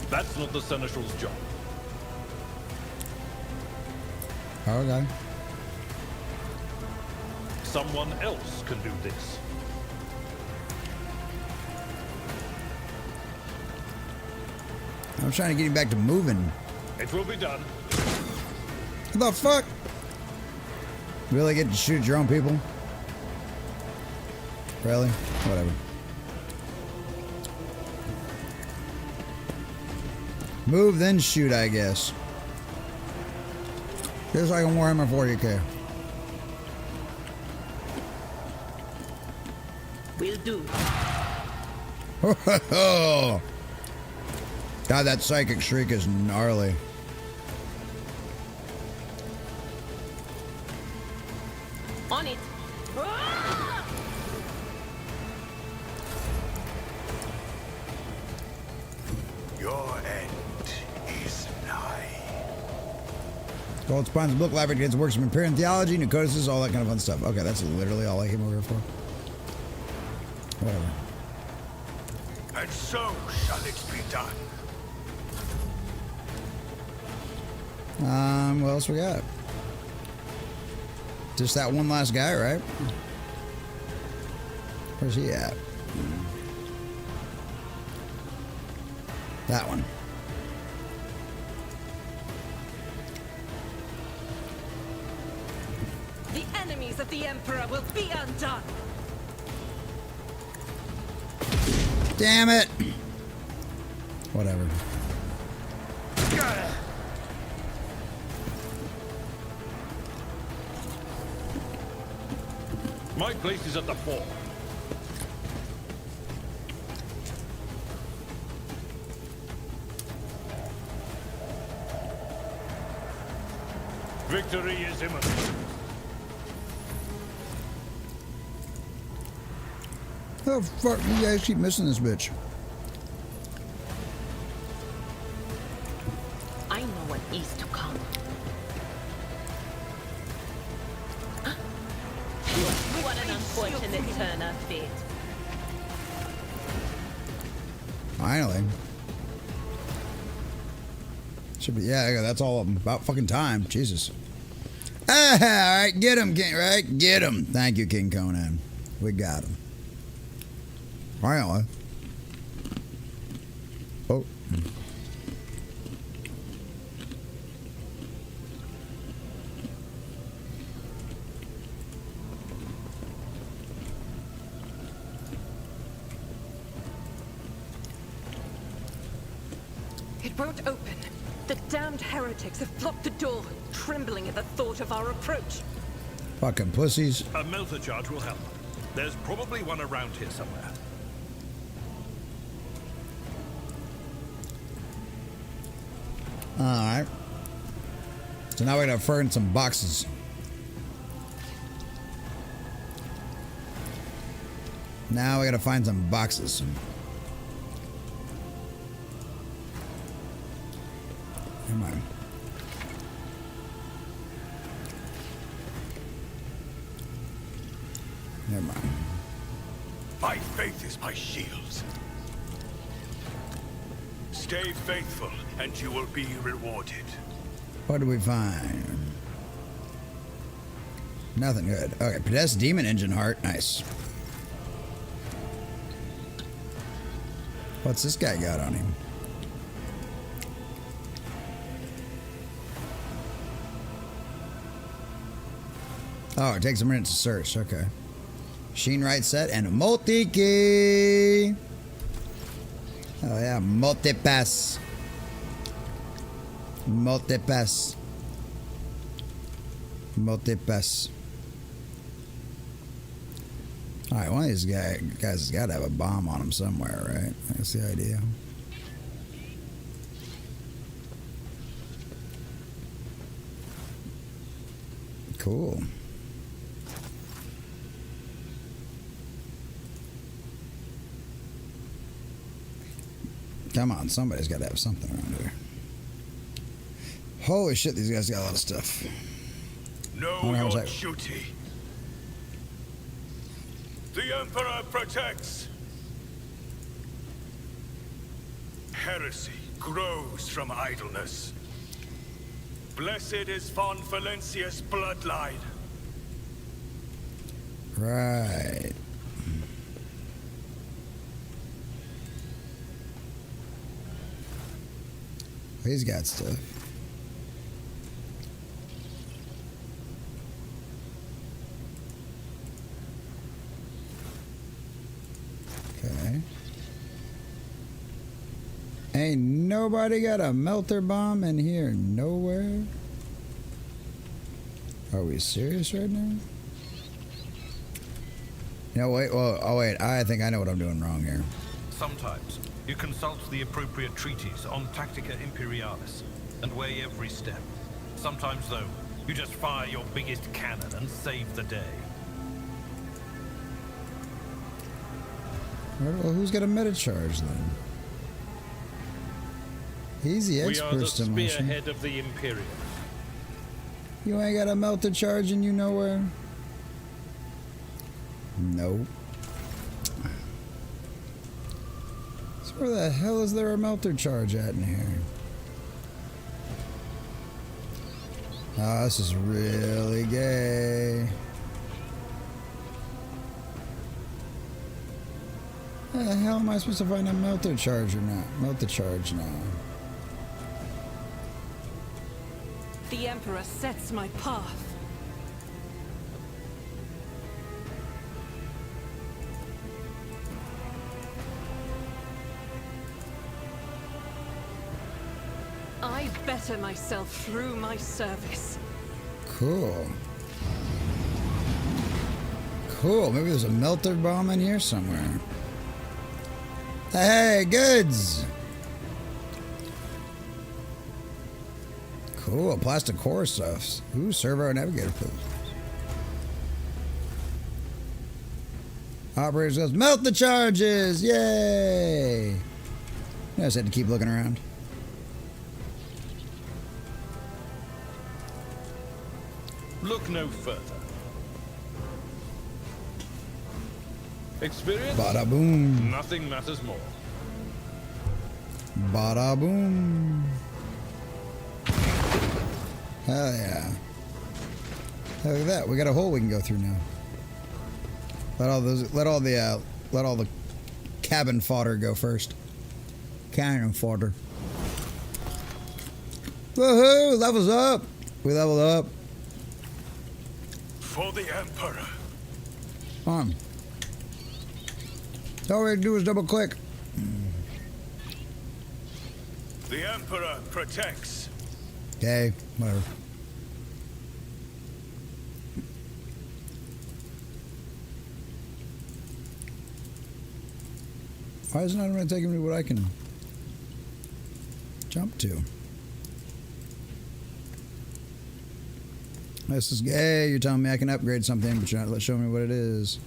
Speaker 7: That's not the Seneschal's job.
Speaker 1: Okay.
Speaker 7: Someone else can do this.
Speaker 1: I'm trying to get him back to moving.
Speaker 7: It will be done.
Speaker 1: What the fuck? Really get to shoot your own people? Really? Whatever. Move, then shoot, I guess. Just like in Warhammer 40k.
Speaker 12: Will do.
Speaker 1: God, that psychic shriek is gnarly.
Speaker 12: On it.
Speaker 16: Your end is nigh.
Speaker 1: Gold spawns book library gets works from Imperial theology, new codices, all that kind of fun stuff. Okay, that's literally all I came over here for. Whatever.
Speaker 16: And so shall it be done.
Speaker 1: What else we got? Just that one last guy, right? Where's he at? That one.
Speaker 14: The enemies of the Emperor will be undone.
Speaker 1: Damn it! Whatever.
Speaker 7: My place is at the fort. Victory is imminent.
Speaker 1: How the fuck do you guys keep missing this bitch? Finally. Should be, yeah, that's all of them. About fucking time. Jesus. Ah, all right, get him, King, right? Get him. Thank you, King Conan. We got him. Finally. Oh.
Speaker 14: It won't open. The damned heretics have blocked the door, trembling at the thought of our approach.
Speaker 1: Fucking pussies.
Speaker 2: A melter charge will help. There's probably one around here somewhere.
Speaker 1: Alright. So now we're gonna find some boxes. Now we gotta find some boxes. Come on. Never mind.
Speaker 16: My faith is my shield. Stay faithful, and you will be rewarded.
Speaker 1: What do we find? Nothing good. Okay, possessed demon engine heart. Nice. What's this guy got on him? Oh, it takes a minute to search. Okay. Sheen right set and a multi-key. Oh yeah, multi-pass. Multi-pass. Multi-pass. Alright, one of these guys has got to have a bomb on him somewhere, right? That's the idea. Cool. Come on, somebody's got to have something around here. Holy shit, these guys got a lot of stuff.
Speaker 16: Know your duty. The Emperor protects. Heresy grows from idleness. Blessed is Von Valencia's bloodline.
Speaker 1: Right. He's got stuff. Okay. Ain't nobody got a melter bomb in here nowhere. Are we serious right now? No, wait. Well, oh wait. I think I know what I'm doing wrong here.
Speaker 2: Sometimes you consult the appropriate treatise on Tactica Imperialis and weigh every step. Sometimes, though, you just fire your biggest cannon and save the day.
Speaker 1: Well, who's got a meta charge then? He's the expert.
Speaker 7: We are the spearhead of the Imperium.
Speaker 1: You ain't got a melter charge and you nowhere? Nope. So where the hell is there a melter charge at in here? Oh, this is really gay. How the hell am I supposed to find a melter charge or not? Melter charge now.
Speaker 14: The Emperor sets my path. I better myself through my service.
Speaker 1: Cool. Cool. Maybe there's a melter bomb in here somewhere. Hey, goods! Cool, plastic core stuff. Ooh, servo navigator pills. Operators goes, melt the charges! Yay! I just had to keep looking around.
Speaker 7: Look no further. Experience?
Speaker 1: Bada boom.
Speaker 7: Nothing matters more.
Speaker 1: Bada boom. Hell yeah. Look at that. We got a hole we can go through now. Let all the cabin fodder go first. Cannon fodder. Woohoo! Levels up. We leveled up.
Speaker 16: For the Emperor.
Speaker 1: Come on. All we have to do is double click.
Speaker 16: The Emperor protects.
Speaker 1: Okay, whatever. Why is it not going to take me to what I can jump to? This is gay. You're telling me I can upgrade something, but you're not showing me what it is.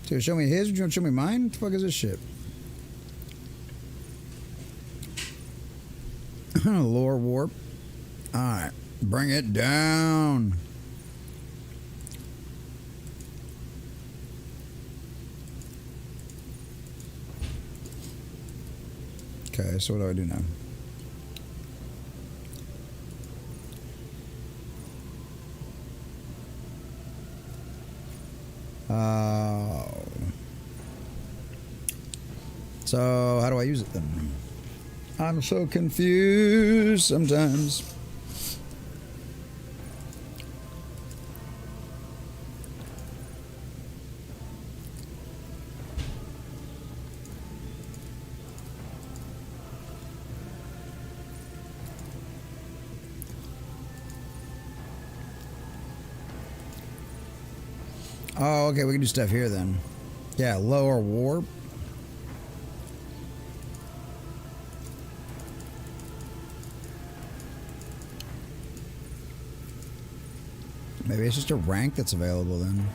Speaker 1: So show me his, or you want to show me mine? What the fuck is this shit? Lore warp. Alright. Bring it down. Okay, so what do I do now? So how do I use it then? I'm so confused sometimes. Oh, okay, we can do stuff here then. Yeah, lower warp. Maybe it's just a rank that's available then.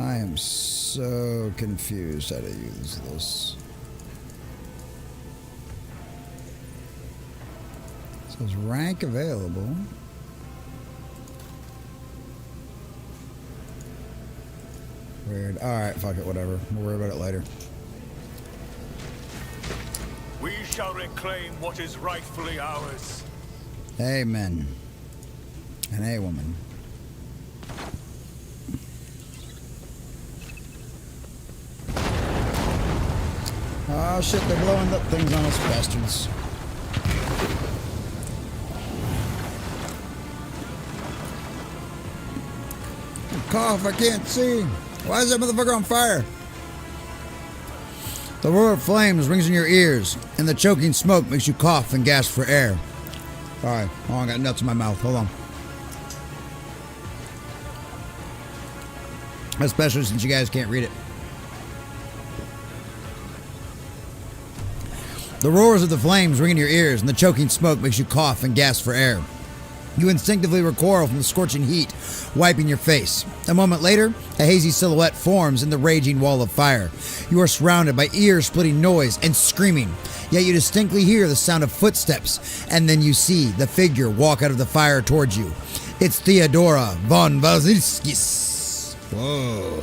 Speaker 1: I am so confused how to use this. It says rank available. Weird. Alright, fuck it, whatever. We'll worry about it later.
Speaker 16: We shall reclaim what is rightfully ours.
Speaker 1: Amen. And a woman. Oh shit, they're blowing up things on us, bastards. Cough, I can't see. Why is that motherfucker on fire? The roar of flames rings in your ears, and the choking smoke makes you cough and gasp for air. Alright, oh, I got nuts in my mouth. Hold on. Especially since you guys can't read it. The roars of the flames ring in your ears, and the choking smoke makes you cough and gasp for air. You instinctively recoil from the scorching heat, wiping your face. A moment later, a hazy silhouette forms in the raging wall of fire. You are surrounded by ear-splitting noise and screaming, yet you distinctly hear the sound of footsteps, and then you see the figure walk out of the fire towards you. It's Theodora von Valzilskis. Whoa.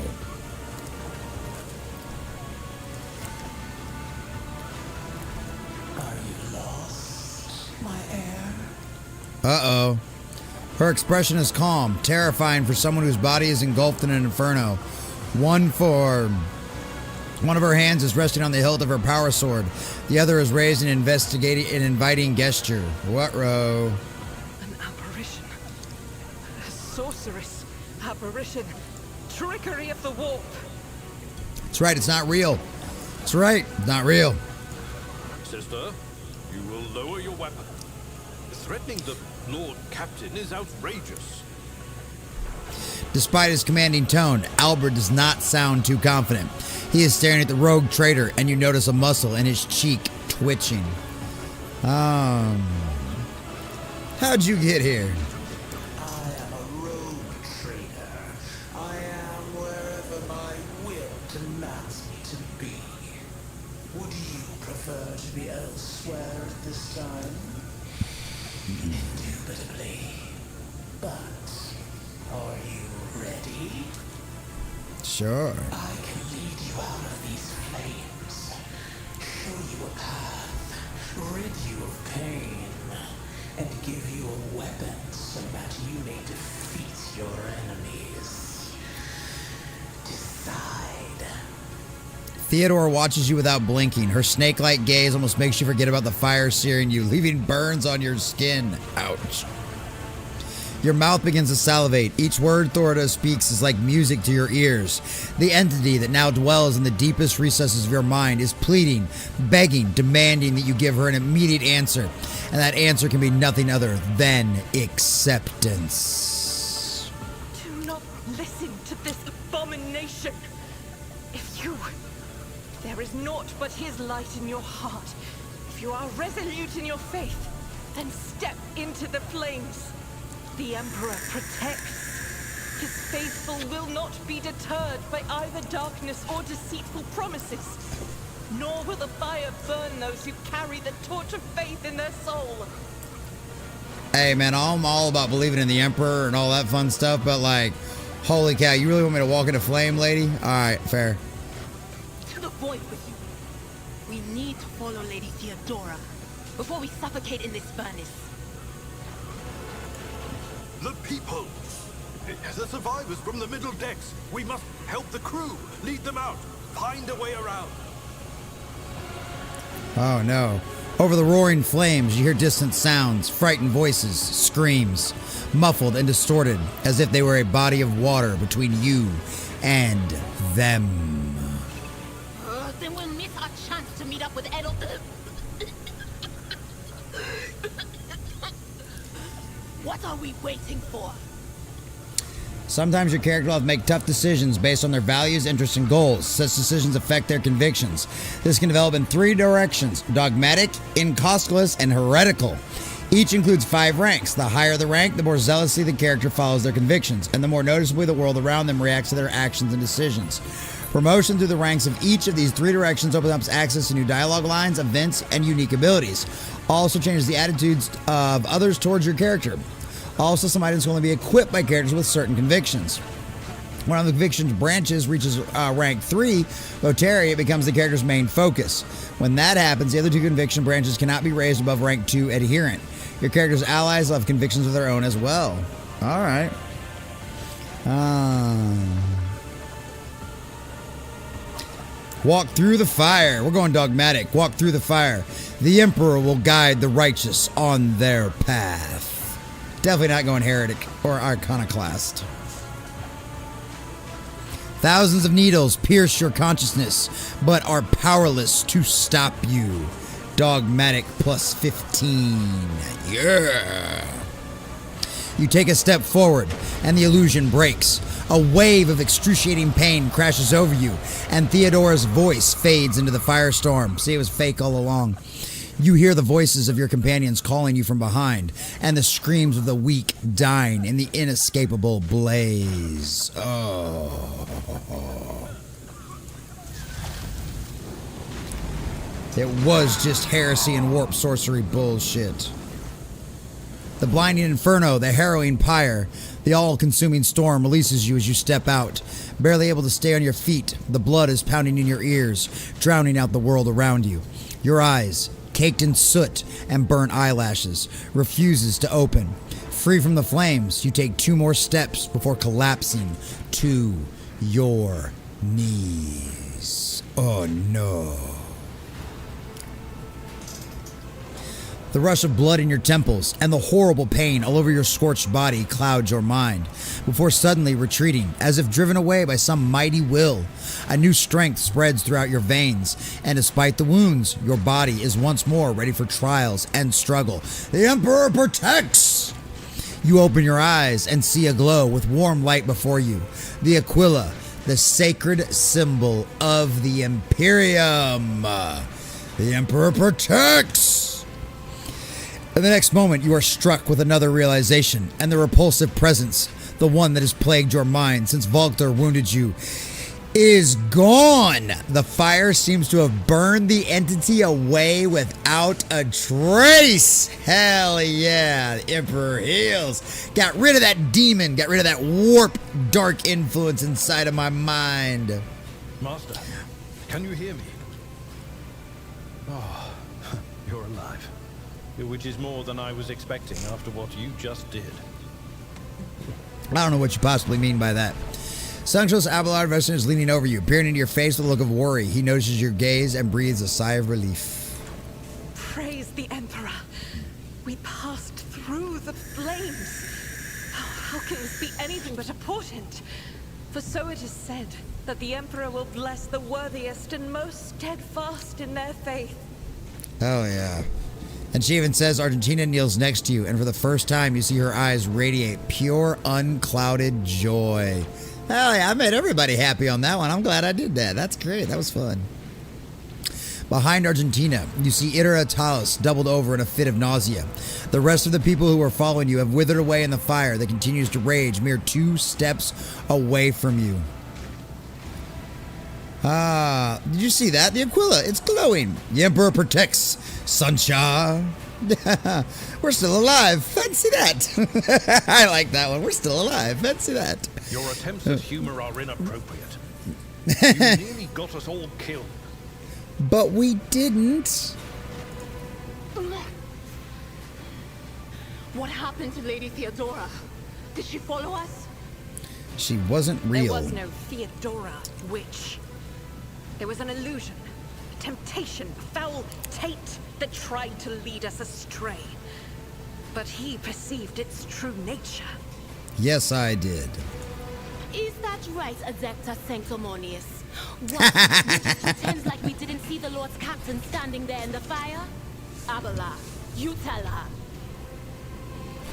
Speaker 1: Uh-oh. Her expression is calm, terrifying for someone whose body is engulfed in an inferno. One of her hands is resting on the hilt of her power sword. The other is raised in an inviting gesture. What-ro?
Speaker 14: An apparition. A sorceress. Apparition. Trickery of the warp.
Speaker 1: That's right, it's not real. That's right, not real.
Speaker 2: Sister, you will lower your weapon. Threatening the Lord Captain is outrageous.
Speaker 1: Despite his commanding tone, Albert does not sound too confident. He is staring at the rogue traitor, and you notice a muscle in his cheek twitching. How'd you get here?
Speaker 17: I am a rogue trader. I am wherever my will demands me to be. Would you prefer to be elsewhere at this time? Indubitably. But are you ready?
Speaker 1: Sure.
Speaker 17: I can lead you out of these flames, show you a path, rid you of pain, and give you a weapon so that you may defeat your enemies. Decide.
Speaker 1: Theodora watches you without blinking. Her snake-like gaze almost makes you forget about the fire searing you, leaving burns on your skin. Ouch. Your mouth begins to salivate. Each word Theodora speaks is like music to your ears. The entity that now dwells in the deepest recesses of your mind is pleading, begging, demanding that you give her an immediate answer. And that answer can be nothing other than acceptance.
Speaker 14: Do not listen to this abomination. There is naught but his light in your heart. If you are resolute in your faith, then step into the flames. The Emperor protects. His faithful will not be deterred by either darkness or deceitful promises. Nor will the fire burn those who carry the torch of faith in their soul.
Speaker 1: Hey, man, I'm all about believing in the Emperor and all that fun stuff, but like, holy cow, you really want me to walk into flame, lady? All right, fair.
Speaker 12: To the void with you. We need to follow Lady Theodora before we suffocate in this furnace.
Speaker 2: The people! The survivors from the middle decks! We must help the crew! Lead them out! Find a way around!
Speaker 1: Oh no. Over the roaring flames, you hear distant sounds, frightened voices, screams, muffled and distorted, as if they were a body of water between you and them.
Speaker 12: Then we'll miss our chance to meet up with Edel. What are we waiting for?
Speaker 1: Sometimes your character will have to make tough decisions based on their values, interests, and goals. Such decisions affect their convictions. This can develop in 3 directions: dogmatic, incausticus, and heretical. Each includes 5 ranks. The higher the rank, the more zealously the character follows their convictions, and the more noticeably the world around them reacts to their actions and decisions. Promotion through the ranks of each of these 3 directions opens up access to new dialogue lines, events, and unique abilities. Also changes the attitudes of others towards your character. Also, some items will only be equipped by characters with certain convictions. One of the convictions branches reaches rank 3, Votary, it becomes the character's main focus. When that happens, the other 2 conviction branches cannot be raised above rank 2 adherent. Your character's allies will have convictions of their own as well. All right. Walk through the fire. We're going dogmatic. Walk through the fire. The Emperor will guide the righteous on their path. Definitely not going heretic or iconoclast. Thousands of needles pierce your consciousness, but are powerless to stop you. Dogmatic plus 15. Yeah. You take a step forward, and the illusion breaks. A wave of excruciating pain crashes over you, and Theodora's voice fades into the firestorm. See, it was fake all along. You hear the voices of your companions calling you from behind, and the screams of the weak dying in the inescapable blaze. Oh. It was just heresy and warp sorcery bullshit. The blinding inferno, the harrowing pyre, the all-consuming storm releases you as you step out. Barely able to stay on your feet, the blood is pounding in your ears, drowning out the world around you. Your eyes, caked in soot and burnt eyelashes, refuses to open. Free from the flames, you take 2 more steps before collapsing to your knees. Oh no. The rush of blood in your temples and the horrible pain all over your scorched body clouds your mind, before suddenly retreating, as if driven away by some mighty will. A new strength spreads throughout your veins, and despite the wounds, your body is once more ready for trials and struggle. The Emperor protects! You open your eyes and see a glow with warm light before you. The Aquila, the sacred symbol of the Imperium. The Emperor protects! In the next moment, you are struck with another realization, and the repulsive presence, the one that has plagued your mind since Volkter wounded you. is gone. The fire seems to have burned the entity away without a trace. Hell yeah, the Emperor heals. Got rid of that demon, got rid of that warp dark influence inside of my mind.
Speaker 7: Master, can you hear me? Oh, you're alive. Which is more than I was expecting after what you just did.
Speaker 1: I don't know what you possibly mean by that. Sunctuous Abelard Vestin is leaning over you, peering into your face with a look of worry. He notices your gaze and breathes a sigh of relief.
Speaker 14: Praise the Emperor. We passed through the flames. How can this be anything but a portent? For so it is said that the Emperor will bless the worthiest and most steadfast in their faith.
Speaker 1: Oh yeah. And she even says Argentina kneels next to you, and for the first time you see her eyes radiate pure, unclouded joy. Hell yeah, I made everybody happy on that one. I'm glad I did that. That's great. That was fun. Behind Argentina, you see Itera Talos doubled over in a fit of nausea. The rest of the people who are following you have withered away in the fire that continues to rage mere 2 steps away from you. Did you see that? The Aquila, it's glowing. The Emperor protects. Sunshine. We're still alive. Fancy that. I like that one. We're still alive. Fancy that.
Speaker 7: Your attempts at humor are inappropriate. You nearly got us all killed.
Speaker 1: But we didn't.
Speaker 12: What happened to Lady Theodora? Did she follow us?
Speaker 1: She wasn't real.
Speaker 14: There was no Theodora, witch. There was an illusion, a temptation, a foul taint that tried to lead us astray. But he perceived its true nature.
Speaker 1: Yes, I did.
Speaker 12: Is that right, Adepta Sanctimonious? What? We just pretend like we didn't see the Lord's captain standing there in the fire? Abela, you tell her.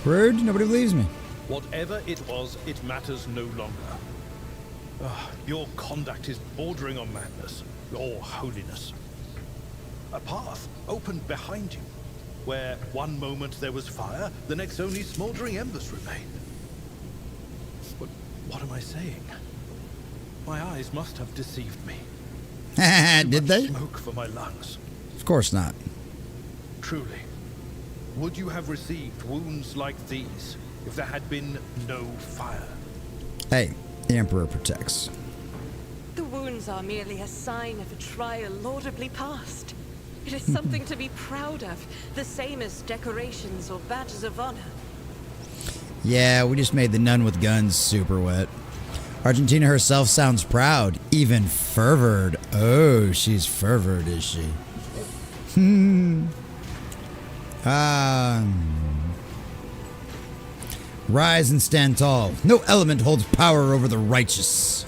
Speaker 1: Rude, nobody believes me.
Speaker 7: Whatever it was, it matters no longer. Your conduct is bordering on madness, or holiness. A path opened behind you, where one moment there was fire, the next only smoldering embers remained. But what am I saying? My eyes must have deceived me.
Speaker 1: Did they?
Speaker 7: Smoke for my lungs.
Speaker 1: Of course not.
Speaker 7: Truly, would you have received wounds like these if there had been no fire?
Speaker 1: Hey, the Emperor protects.
Speaker 14: The wounds are merely a sign of a trial laudably passed. It is something to be proud of, the same as decorations or badges of honor.
Speaker 1: Yeah, we just made the nun with guns super wet. Argentina herself sounds proud, even fervored. Oh, she's fervored, is she? Rise and stand tall. No element holds power over the righteous.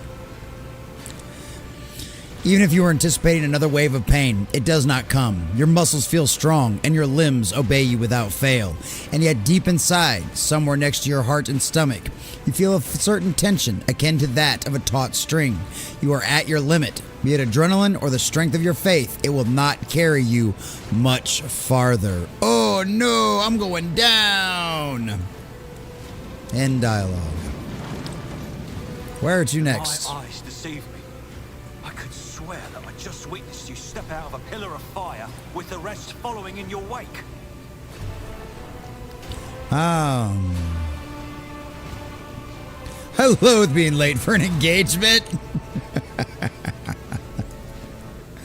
Speaker 1: Even if you were anticipating another wave of pain, it does not come. Your muscles feel strong, and your limbs obey you without fail. And yet deep inside, somewhere next to your heart and stomach, you feel a certain tension akin to that of a taut string. You are at your limit. Be it adrenaline or the strength of your faith, it will not carry you much farther. Oh no, I'm going down. End dialogue. Where to next?
Speaker 4: My eyes deceive me. I could swear that I just witnessed you step out of a pillar of fire with the rest following in your wake.
Speaker 1: I loathe being late for an engagement.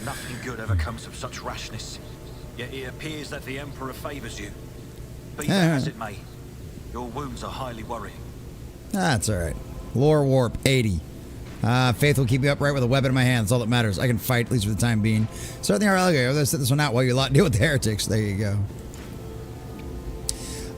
Speaker 4: Nothing good ever comes of such rashness. Yet it appears that the Emperor favors you. Be that as it may, your wounds are highly worrying.
Speaker 1: That's alright. Lore warp 80. Faith will keep you upright with a weapon in my hand. That's all that matters. I can fight, at least for the time being. Start the alligator. I'm going to set this one out while you deal with the heretics. There you go.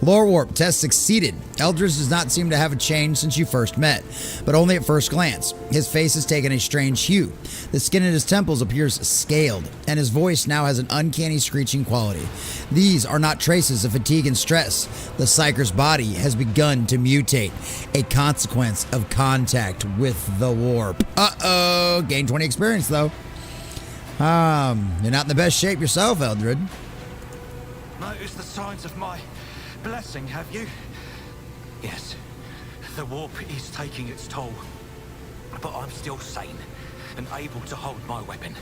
Speaker 1: Lore warp test succeeded. Eldridge does not seem to have a change since you first met, but only at first glance. His face has taken a strange hue. The skin at his temples appears scaled, and his voice now has an uncanny screeching quality. These are not traces of fatigue and stress. The Psyker's body has begun to mutate, a consequence of contact with the warp. Uh-oh! Gain 20 experience, though. You're not in the best shape yourself, Eldred.
Speaker 4: Notice the signs of my blessing, have you? Yes, the warp is taking its toll, but I'm still sane. and able to hold my weapon.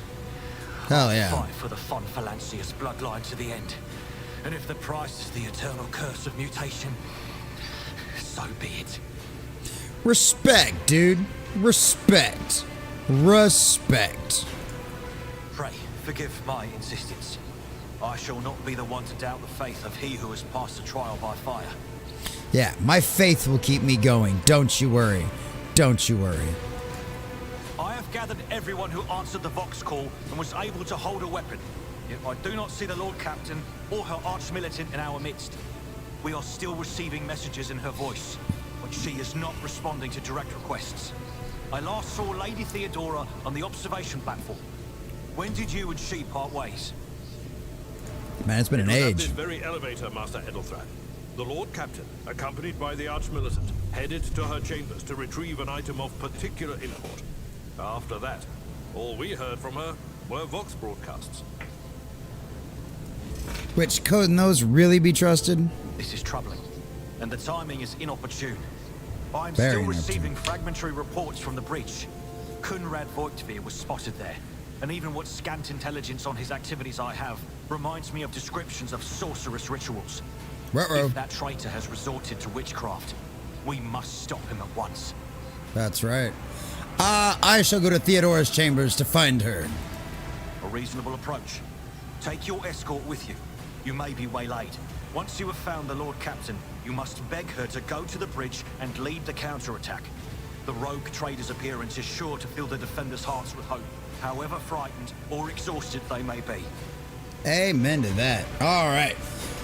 Speaker 1: Hell yeah.
Speaker 4: Fight for the Von Phalanxius bloodline to the end. And if the price is the eternal curse of mutation, so be it.
Speaker 1: Respect, dude. Respect. Respect.
Speaker 4: Pray, forgive my insistence. I shall not be the one to doubt the faith of he who has passed the trial by fire.
Speaker 1: Yeah, my faith will keep me going. Don't you worry. Don't you worry.
Speaker 4: I have gathered everyone who answered the Vox call and was able to hold a weapon. Yet I do not see the Lord Captain or her arch-militant in our midst. We are still receiving messages in her voice, but she is not responding to direct requests. I last saw Lady Theodora on the observation platform. When did you and she part ways?
Speaker 1: Man, it's been an
Speaker 2: It was at
Speaker 1: age.
Speaker 2: this very elevator, Master Edelthran. The Lord Captain, accompanied by the Arch-Militant, headed to her chambers to retrieve an item of particular import. After that, all we heard from her were Vox broadcasts.
Speaker 1: Which, couldn't those really be trusted?
Speaker 4: This is troubling, and the timing is inopportune. I'm
Speaker 1: Very
Speaker 4: still
Speaker 1: inopportune.
Speaker 4: receiving fragmentary reports from the breach. Kunrad Voigtveer was spotted there, and even what scant intelligence on his activities I have reminds me of descriptions of sorcerous rituals.
Speaker 1: Ruh-roh.
Speaker 4: If that traitor has resorted to witchcraft, we must stop him at once.
Speaker 1: That's right. I shall go to Theodora's chambers to find her.
Speaker 4: A reasonable approach. Take your escort with you. You may be waylaid. Once you have found the Lord Captain, you must beg her to go to the bridge and lead the counterattack. The rogue trader's appearance is sure to fill the defenders' hearts with hope, however frightened or exhausted they may be.
Speaker 1: Amen to that. All right.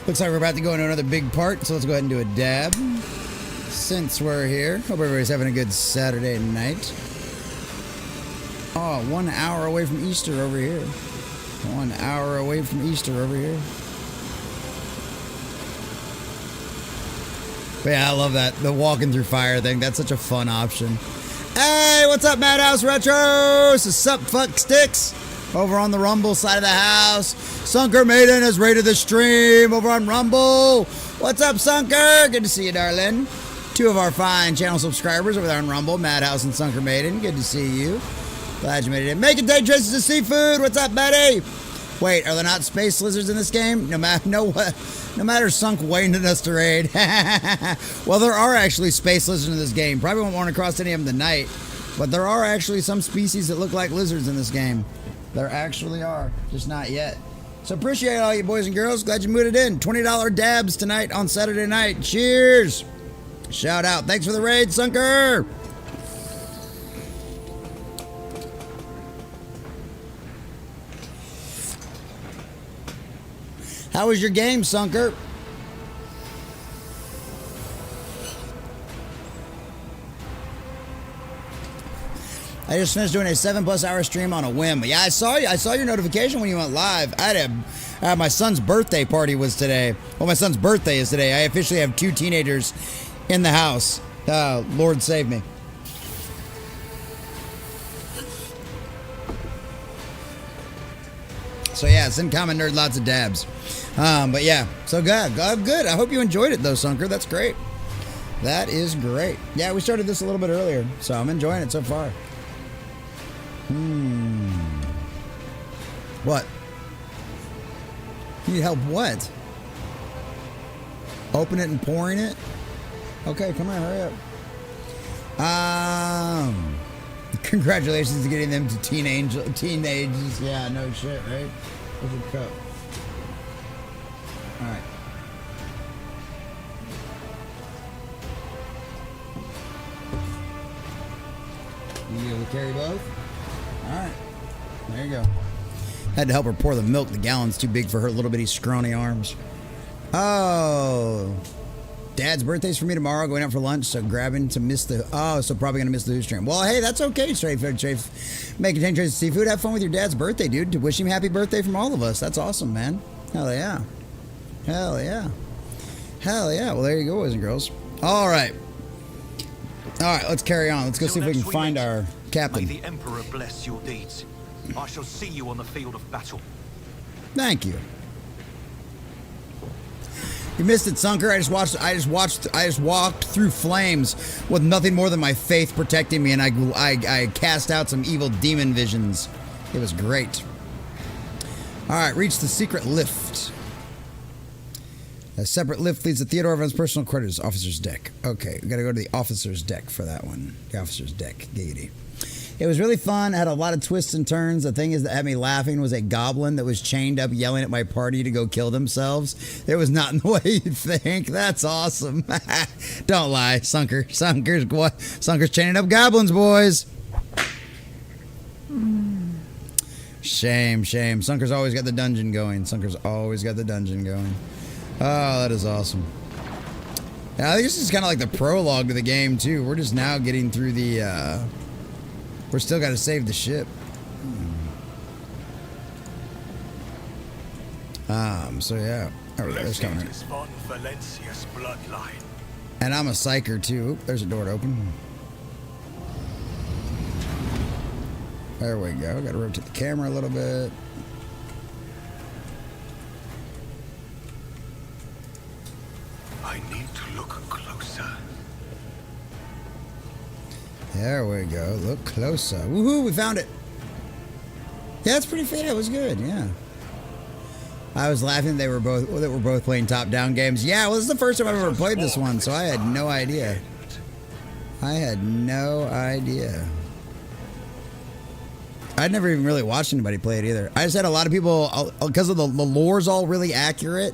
Speaker 1: Looks like we're about to go into another big part, so let's go ahead and do a dab. Since we're here, hope everybody's having a good Saturday night. Oh, 1 hour away from Easter over here. 1 hour away from Easter over here. But yeah, I love that. The walking through fire thing. That's such a fun option. Hey, what's up, Madhouse Retros? What's up, fuck sticks? Over on the Rumble side of the house. Sunker Maiden has rated the stream over on Rumble. What's up, Sunker? Good to see you, darling. Two of our fine channel subscribers over there on Rumble, Madhouse and Sunker Maiden. Good to see you. Glad you made it in. Making day traces of seafood. What's up, Betty? Wait, are there not space lizards in this game? No matter sunk waiting us to raid. Well, there are actually space lizards in this game. Probably won't run across any of them tonight, but there are actually some species that look like lizards in this game. There actually are, just not yet. So appreciate all you boys and girls. Glad you moved it in. $20 dabs tonight on Saturday night. Cheers. Shout out. Thanks for the raid, Sunker. How was your game, Sunker? I just finished doing a 7+ hour stream on a whim. Yeah, I saw you. I saw your notification when you went live. My son's birthday party was today. Well, my son's birthday is today. I officially have 2 teenagers in the house. Lord save me. So yeah, send Common Nerd lots of dabs. But yeah, so good. Good. I hope you enjoyed it though, Sunker. That's great. That is great. Yeah, we started this a little bit earlier, so I'm enjoying it so far. What? You need help what? Open it and pouring it? Okay, come on, hurry up. Congratulations to getting them to teenagers. Yeah, no shit, right? Where's your cup? Alright. You able to carry both? Alright. There you go. Had to help her pour the milk. The gallon's too big for her little bitty scrawny arms. Oh. Dad's birthday's for me tomorrow. Going out for lunch, so grabbing to miss the... Oh, so probably going to miss the Who stream. Well, hey, that's okay, Strafe. Making 10 trays of seafood. Have fun with your dad's birthday, dude. To wish him happy birthday from all of us. That's awesome, man. Hell yeah. Hell yeah. Hell yeah. Well, there you go, boys and girls. All right. All right, let's carry on. Let's go see if we can find our captain.
Speaker 4: May the Emperor bless your deeds. I shall see you on the field of battle.
Speaker 1: Thank you. You missed it, Sunker. I just walked through flames with nothing more than my faith protecting me, and I cast out some evil demon visions. It was great. All right, reach the secret lift. A separate lift leads to Theodore Van's personal quarters, officer's deck. Okay, we gotta go to the officer's deck for that one. The officer's deck, giggity. It was really fun, had a lot of twists and turns. The thing is that had me laughing was a goblin that was chained up yelling at my party to go kill themselves. It was not in the way you'd think. That's awesome. Don't lie, Sunker's chaining up goblins, boys. Shame. Sunker's always got the dungeon going. Oh, that is awesome. Yeah, I think this is kind of like the prologue to the game, too. We're just now getting through the, we're still got to save the ship. So yeah. There we go. There's coming. And I'm a psyker, too. Oop, there's a door to open. There we go. Got to rotate the camera a little bit.
Speaker 16: I need to look closer.
Speaker 1: There we go. Look closer. Woohoo! We found it. Yeah, that's pretty fair. It was good. Yeah. I was laughing. They were both playing top-down games. Yeah, well, this is the first time I've ever played this one, so I had no idea. I'd never even really watched anybody play it either. I just had a lot of people, because of the lore's all really accurate,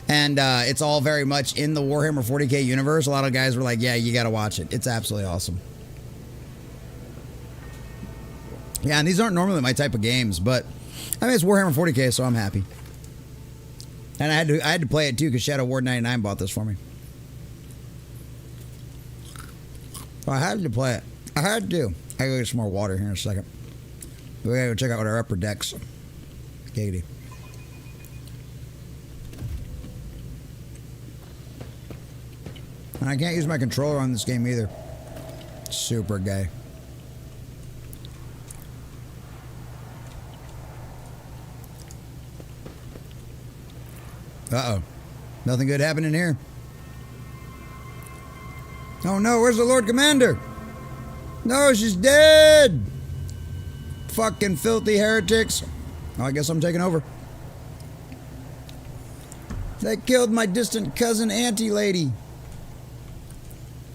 Speaker 1: and it's all very much in the Warhammer 40k universe. A lot of guys were like, yeah, you gotta watch it. It's absolutely awesome. Yeah, and these aren't normally my type of games, but I mean, it's Warhammer 40k, so I'm happy. And I had to play it too, because Shadow Ward 99 bought this for me. So I had to play it. I had to. I gotta get some more water here in a second. We gotta go check out our upper decks. Giggity. And I can't use my controller on this game either. Super gay. Uh-oh. Nothing good happening here. Oh no, where's the Lord Commander? No, she's dead! Fucking filthy heretics. Oh, I guess I'm taking over. They killed my distant cousin auntie lady.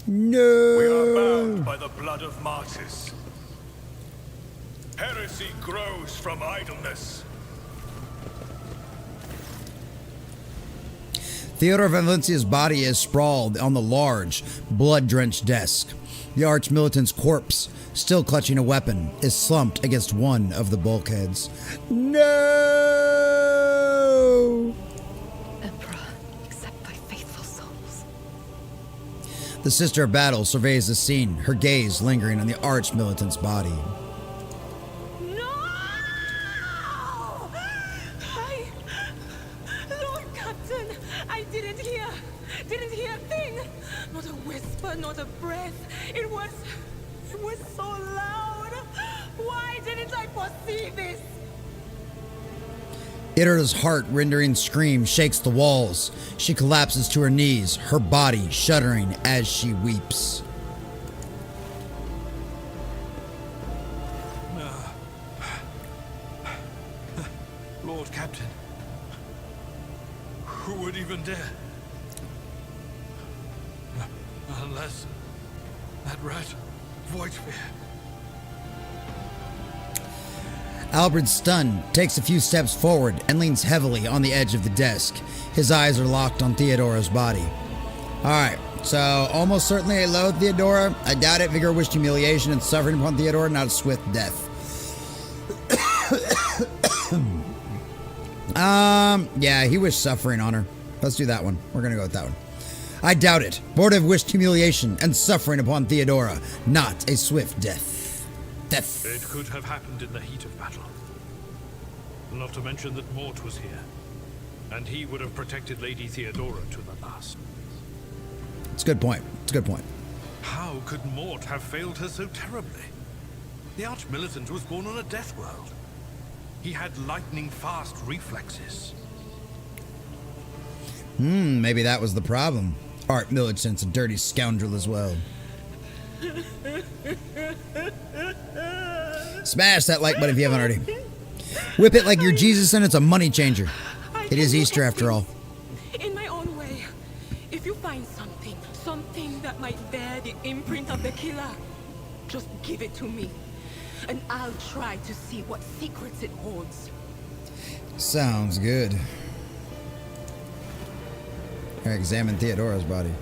Speaker 1: No!
Speaker 16: We are bound by the blood of martyrs. Heresy grows from idleness.
Speaker 1: Theodore Van Valencia's body is sprawled on the large, blood-drenched desk. The arch-militant's corpse, still clutching a weapon, is slumped against one of the bulkheads. No!
Speaker 12: Emperor, accept thy faithful souls.
Speaker 1: The Sister of Battle surveys the scene, her gaze lingering on the arch-militant's body.
Speaker 14: Not a breath. It was so loud. Why didn't I foresee this?
Speaker 1: Itera's heart-rending scream shakes the walls. She collapses to her knees, her body shuddering as she weeps.
Speaker 7: Lord Captain, who would even dare? Unless that rat, Voidsphere.
Speaker 1: Albert, stunned, takes a few steps forward and leans heavily on the edge of the desk. His eyes are locked on Theodora's body. Alright, so almost certainly a low Theodora. I doubt it. Vigor wished humiliation and suffering upon Theodora, not a swift death. Yeah, he wished suffering on her. Let's do that one. We're gonna go with that one. I doubt it. Bordev wished humiliation and suffering upon Theodora, not a swift death.
Speaker 7: It could have happened in the heat of battle. Not to mention that Mort was here, and he would have protected Lady Theodora to the last.
Speaker 1: It's a good point. It's a good point.
Speaker 7: How could Mort have failed her so terribly? The Arch-Militant was born on a death world. He had lightning-fast reflexes.
Speaker 1: Maybe that was the problem. Art Millicent's a dirty scoundrel as well. Smash that like button if you haven't already. Whip it like you're Jesus and it's a money changer. It is Easter after all.
Speaker 12: In my own way. If you find something that might bear the imprint of the killer, just give it to me. And I'll try to see what secrets it holds.
Speaker 1: Sounds good. Examine Theodora's body.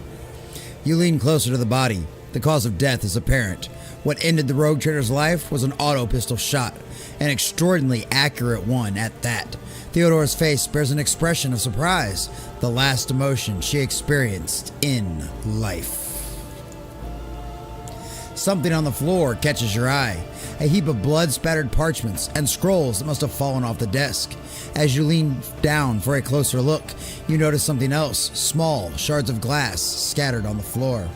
Speaker 1: You lean closer to the body. The cause of death is apparent. What ended the rogue trader's life was an auto pistol shot, an extraordinarily accurate one at that. Theodora's face bears an expression of surprise, the last emotion she experienced in life. Something on the floor catches your eye. A heap of blood-spattered parchments and scrolls that must have fallen off the desk. As you lean down for a closer look, you notice something else. Small shards of glass scattered on the floor.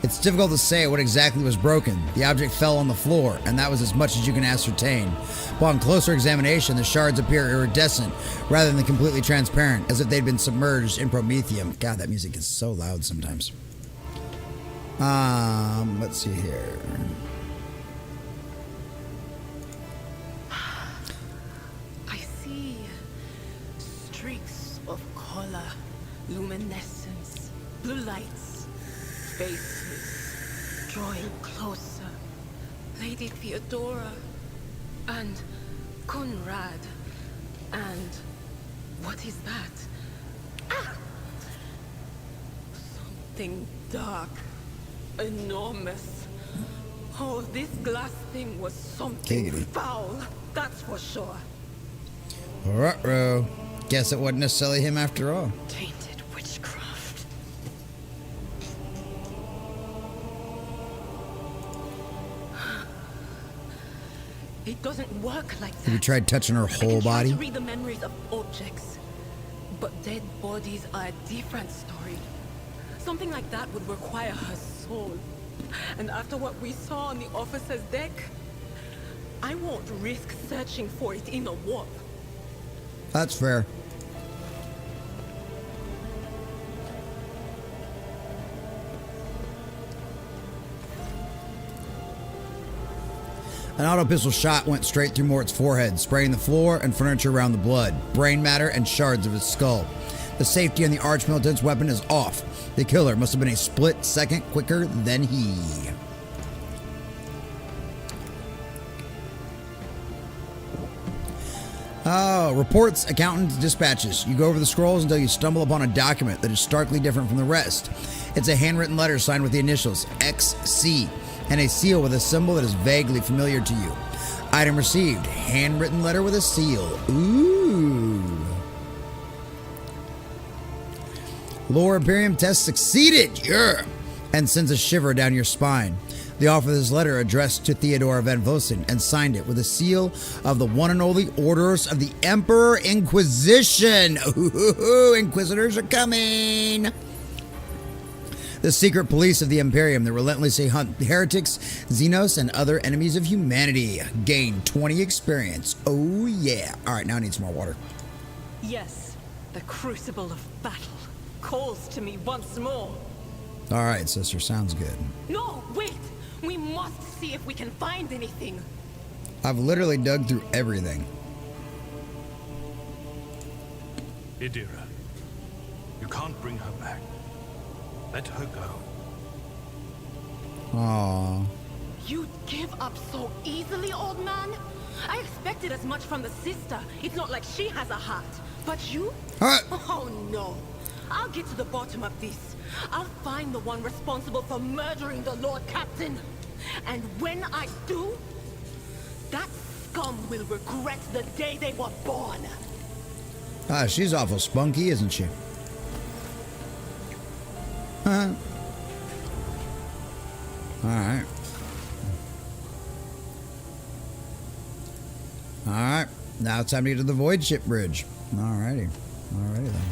Speaker 1: It's difficult to say what exactly was broken. The object fell on the floor, and that was as much as you can ascertain. Upon closer examination, the shards appear iridescent rather than completely transparent, as if they'd been submerged in promethium. God, that music is so loud sometimes. Let's see here.
Speaker 12: I see streaks of color, luminescence, blue lights, faces drawing closer. Lady Theodora and Conrad and what is that? Ah! Something dark, enormous. Oh, this glass thing was something foul, that's for sure.
Speaker 1: Ruh-roh. Guess it wasn't necessarily him after all.
Speaker 12: Tainted witchcraft. It doesn't work like that.
Speaker 1: Have you tried touching her whole body?
Speaker 12: I can try to read the memories of objects, but dead bodies are a different story. Something like that would require her soul. And after what we saw on the officer's deck, I won't risk searching for it in a warp.
Speaker 1: That's fair. An auto pistol shot went straight through Mort's forehead, spraying the floor and furniture around the blood, brain matter, and shards of his skull. The safety on the arch-militant's weapon is off. The killer must have been a split second quicker than he. Oh, reports, accountants, dispatches. You go over the scrolls until you stumble upon a document that is starkly different from the rest. It's a handwritten letter signed with the initials XC and a seal with a symbol that is vaguely familiar to you. Item received, handwritten letter with a seal. Ooh. Lore Imperium test succeeded, yeah, and sends a shiver down your spine. The author of this letter addressed to Theodora Van Vossen and signed it with a seal of the one and only Orders of the Emperor Inquisition. Ooh, Inquisitors are coming. The secret police of the Imperium that relentlessly hunt heretics, Xenos, and other enemies of humanity. Gain 20 experience. Oh yeah. All right, now I need some more water.
Speaker 14: Yes, the crucible of battle calls to me once more.
Speaker 1: All right, sister, sounds good.
Speaker 12: No, wait! We must see if we can find anything.
Speaker 1: I've literally dug through everything.
Speaker 2: Idira, you can't bring her back. Let her go.
Speaker 1: Aww.
Speaker 12: You'd give up so easily, old man? I expected as much from the sister. It's not like she has a heart. But you? Oh no. I'll get to the bottom of this. I'll find the one responsible for murdering the Lord Captain. And when I do, that scum will regret the day they were born.
Speaker 1: Ah, she's awful spunky, isn't she? Huh. Alright. Alright. Now it's time to get to the Void Ship Bridge. Alrighty. Alrighty then.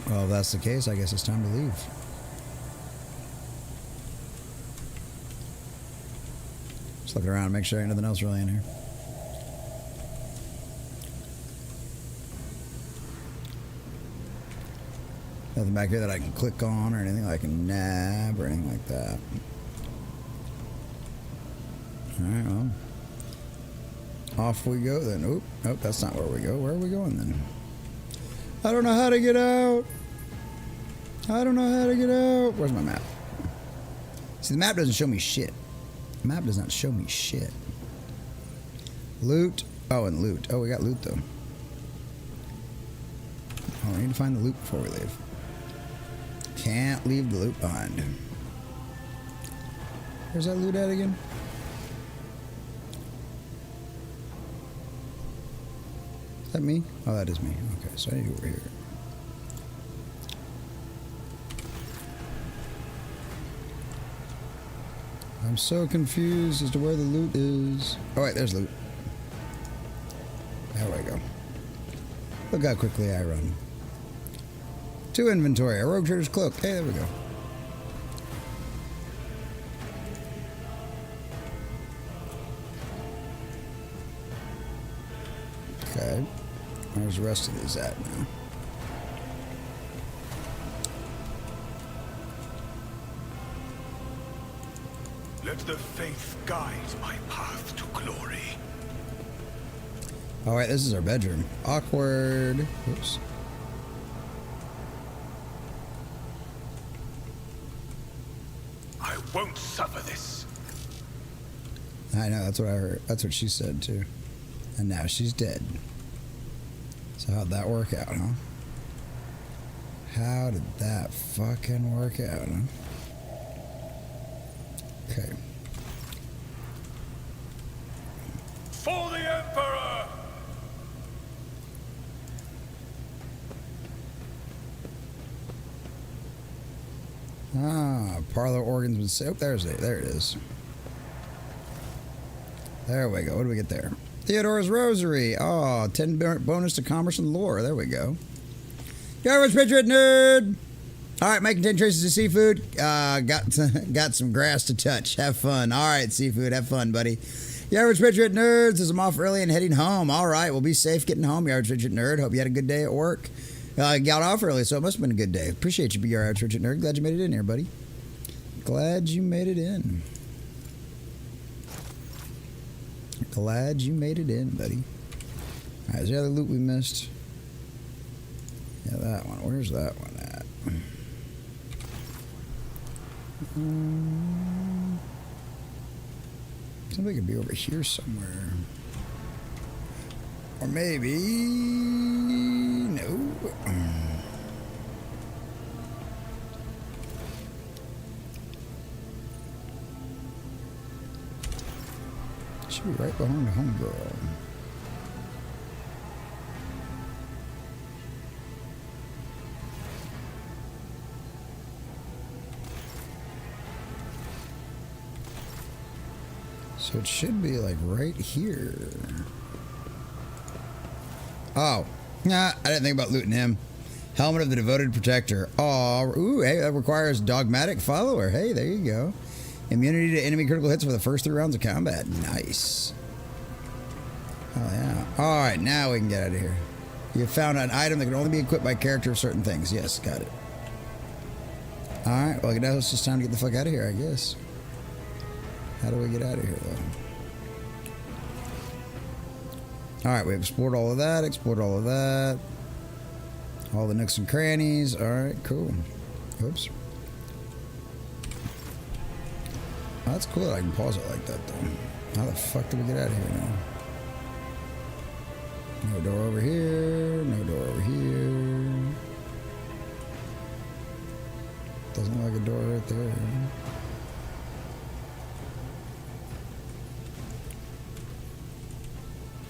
Speaker 1: Well, if that's the case, I guess it's time to leave. Just looking around, make sure ain't nothing else really in here. Nothing back here that I can click on or anything I can nab or anything like that. Alright, well. Off we go then. Oop, nope, that's not where we go. Where are we going then? I don't know how to get out. I don't know how to get out. Where's my map? See, the map doesn't show me shit. The map does not show me shit. Loot. Oh, and loot. Oh, we got loot though. Oh, we need to find the loot before we leave. Can't leave the loot behind. Where's that loot at again? Is that me? Oh, that is me. Okay, so I need to go over here. I'm so confused as to where the loot is. Oh, wait, there's loot. There we go. Look how quickly I run. To inventory, a rogue trader's cloak. Hey, there we go. Okay. Where's the rest of these at now?
Speaker 16: Let the faith guide my path to glory.
Speaker 1: All right, this is our bedroom. Awkward. Oops.
Speaker 16: I won't suffer this.
Speaker 1: I know, that's what I heard. That's what she said too. And now she's dead. So how'd that work out, huh? How did that fucking work out, huh? Okay.
Speaker 16: For the Emperor!
Speaker 1: Ah, parlor organs would say. Oh, there it is. There we go. What do we get there? Theodore's Rosary. Oh, 10 bonus to commerce and lore. There we go. Garbage Patriot Nerd. All right, making 10 traces of seafood. Got some grass to touch. Have fun. All right, seafood. Have fun, buddy. The Average Patriot Nerds is I'm off early and heading home. All right, well, be safe getting home, the Average Patriot Nerd. Hope you had a good day at work. Got off early, so it must have been a good day. Appreciate you, your Average Patriot Nerd. Glad you made it in here, buddy. Glad you made it in. Glad you made it in, buddy. All right, is there other loot we missed? Yeah, that one. Where's that one at? Somebody could be over here somewhere. Or maybe... No. Should be right behind the homegirl. So it should be like right here. Oh, nah, I didn't think about looting him. Helmet of the Devoted Protector. Oh, ooh, hey, that requires Dogmatic Follower. Hey, there you go. Immunity to enemy critical hits for the first 3 rounds of combat. Nice. Oh, yeah. All right, now we can get out of here. You found an item that can only be equipped by character of certain things. Yes, got it. All right, well, now it's just time to get the fuck out of here, I guess. How do we get out of here, though? All right, we explored all of that, all the nooks and crannies. All right, cool. Oops. Oh, that's cool that I can pause it like that, though. How the fuck do we get out of here now? No door over here, no door over here. Doesn't look like a door right there.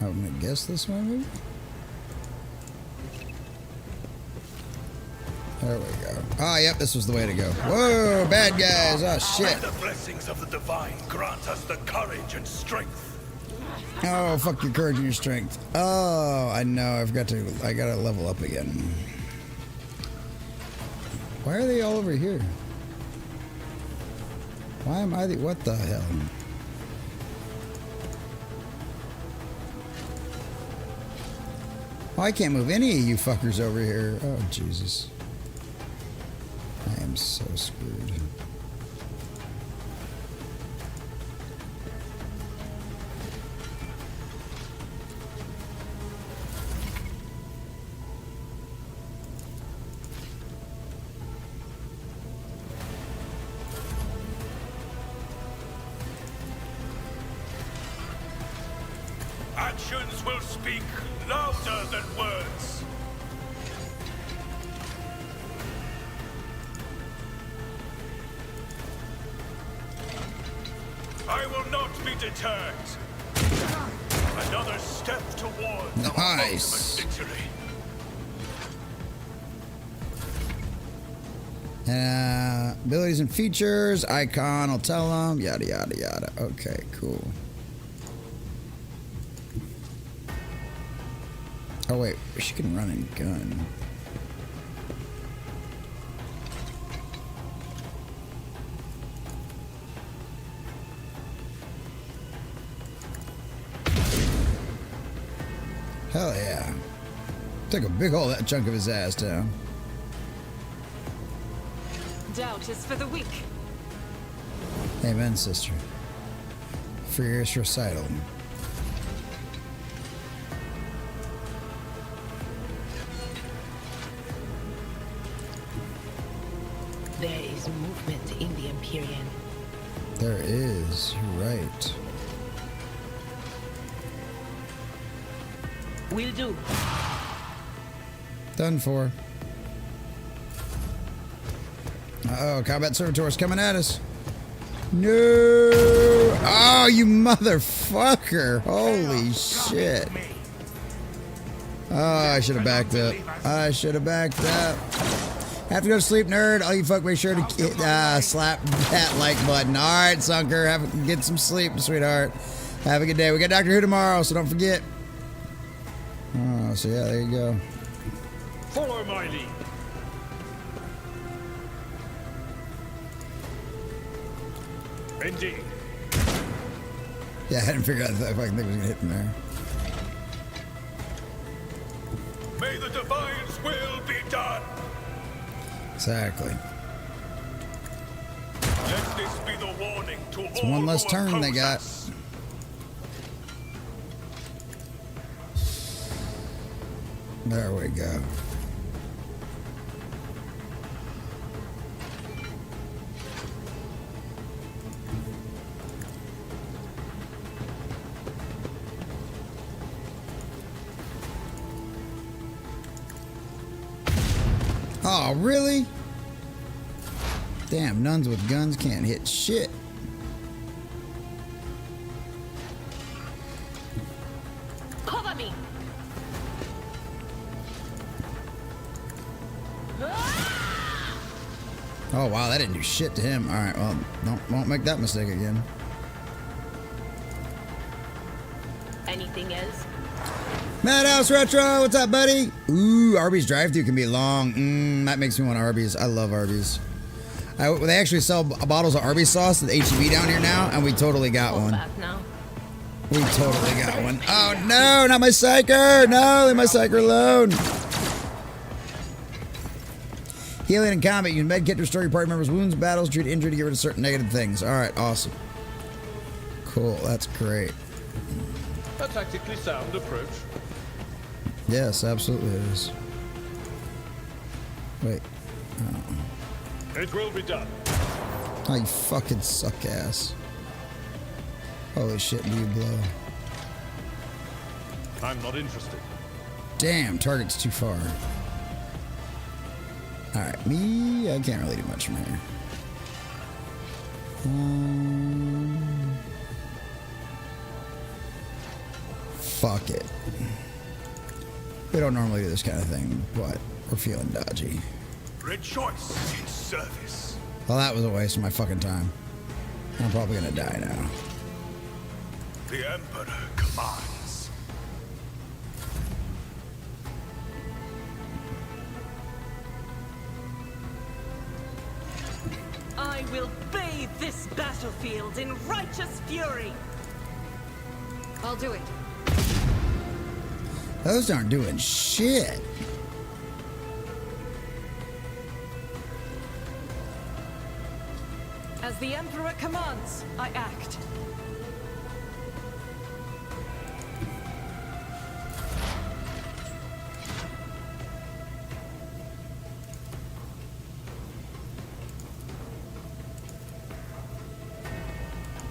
Speaker 1: I'm gonna guess this way, maybe? There we go. Ah, yep, this was the way to go. Whoa, bad guys. Oh, shit.
Speaker 16: May the blessings of the divine grant us the courage and strength.
Speaker 1: Oh, fuck your courage and your strength. Oh, I know. I gotta level up again. Why are they all over here? Why am I what the hell? Oh, I can't move any of you fuckers over here. Oh, Jesus. I am so screwed.
Speaker 16: Actions will speak louder than words. I will not be deterred. Another step toward
Speaker 1: Nice.
Speaker 16: ultimate victory.
Speaker 1: Abilities and features, icon, I'll tell them, yada, yada, yada. Okay, cool. Oh, wait, she can run and gun. Hell yeah. Took a big hole that chunk of his ass down.
Speaker 14: Doubt is for the weak.
Speaker 1: Amen, sister. Furious recital.
Speaker 12: There is movement in the Empyrean.
Speaker 1: There is, you're right.
Speaker 12: Will do.
Speaker 1: Done for. Uh-oh, combat servitors coming at us. No! Oh, you motherfucker! Holy shit! Oh, I should have backed up. I should have backed up. Have to go to sleep, nerd. All you fuck, make sure to slap that like button. All right, Sunker, get some sleep, sweetheart. Have a good day. We got Doctor Who tomorrow, so don't forget. Oh, so yeah, there you go.
Speaker 7: Follow my lead. Indeed.
Speaker 1: Yeah, I hadn't figured out if that fucking thing was gonna hit from there.
Speaker 16: May the Divine's will be done.
Speaker 1: Exactly.
Speaker 16: Let this be the warning to
Speaker 1: It's
Speaker 16: all
Speaker 1: one less
Speaker 16: who
Speaker 1: turn they
Speaker 16: oppose
Speaker 1: got.
Speaker 16: us.
Speaker 1: There we go. Oh, really? Damn, nuns with guns can't hit shit.
Speaker 12: Cover me.
Speaker 1: Oh, wow, that didn't do shit to him. All right, well, won't make that mistake again.
Speaker 12: Anything else?
Speaker 1: Madhouse Retro, what's up, buddy? Ooh, Arby's drive-thru can be long. That makes me want Arby's. I love Arby's. They actually sell bottles of Arby's sauce at the H-E-B down here now, and we totally got one. We totally got one. Oh, no, not my psyker. No, leave my psyker alone. Healing in combat. You can medkit to restore your party members' wounds, battles, treat injury to get rid of certain negative things. All right, awesome. Cool, that's great.
Speaker 7: A tactically sound approach.
Speaker 1: Yes, absolutely it is. Wait. Oh.
Speaker 7: It will be done.
Speaker 1: Oh, you fucking suck ass. Holy shit, do you blow.
Speaker 7: I'm not interested.
Speaker 1: Damn, target's too far. Alright, me, I can't really do much from here. Fuck it. We don't normally do this kind of thing, but we're feeling dodgy.
Speaker 16: Rejoice in service.
Speaker 1: Well, that was a waste of my fucking time. I'm probably gonna die now.
Speaker 16: The Emperor commands.
Speaker 14: I will bathe this battlefield in righteous fury.
Speaker 18: I'll do it.
Speaker 1: Those aren't doing shit.
Speaker 14: As the Emperor commands, I act.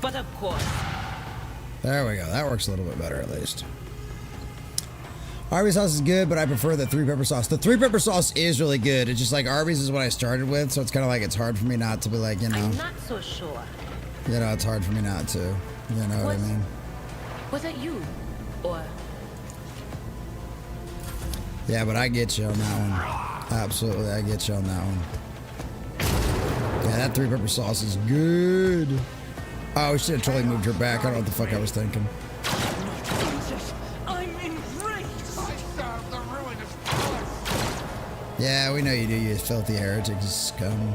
Speaker 14: But of course.
Speaker 1: There we go. That works a little bit better at least. Arby's sauce is good, but I prefer the 3-pepper sauce. The 3-pepper sauce is really good. It's just like Arby's is what I started with, so it's kind of like it's hard for me not to be like, you know.
Speaker 12: I'm not so sure.
Speaker 1: You know, it's hard for me not to. You know what I mean?
Speaker 12: Was it you? Or...
Speaker 1: Yeah, but I get you on that one. Absolutely, I get you on that one. Yeah, that 3-pepper sauce is good. Oh, we should have totally moved her back. I don't know what the fuck I was thinking.
Speaker 14: I'm enraged. I serve the ruinous palace.
Speaker 1: Yeah, we know you do, you filthy heretic, you scum.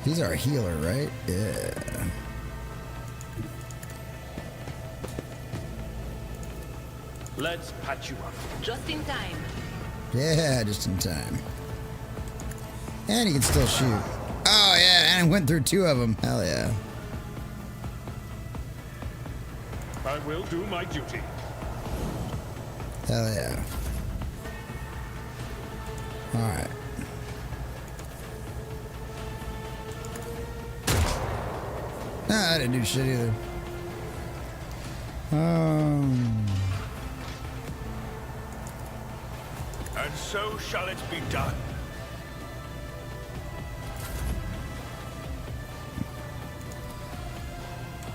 Speaker 1: He's our healer, right? Yeah.
Speaker 7: Let's patch you up.
Speaker 12: Just in time.
Speaker 1: Yeah, just in time. And he can still shoot. Oh, yeah, and I went through 2 of them. Hell yeah.
Speaker 7: I will do my duty.
Speaker 1: Hell yeah. Alright. Nah, I didn't do shit either.
Speaker 16: And so shall it be done.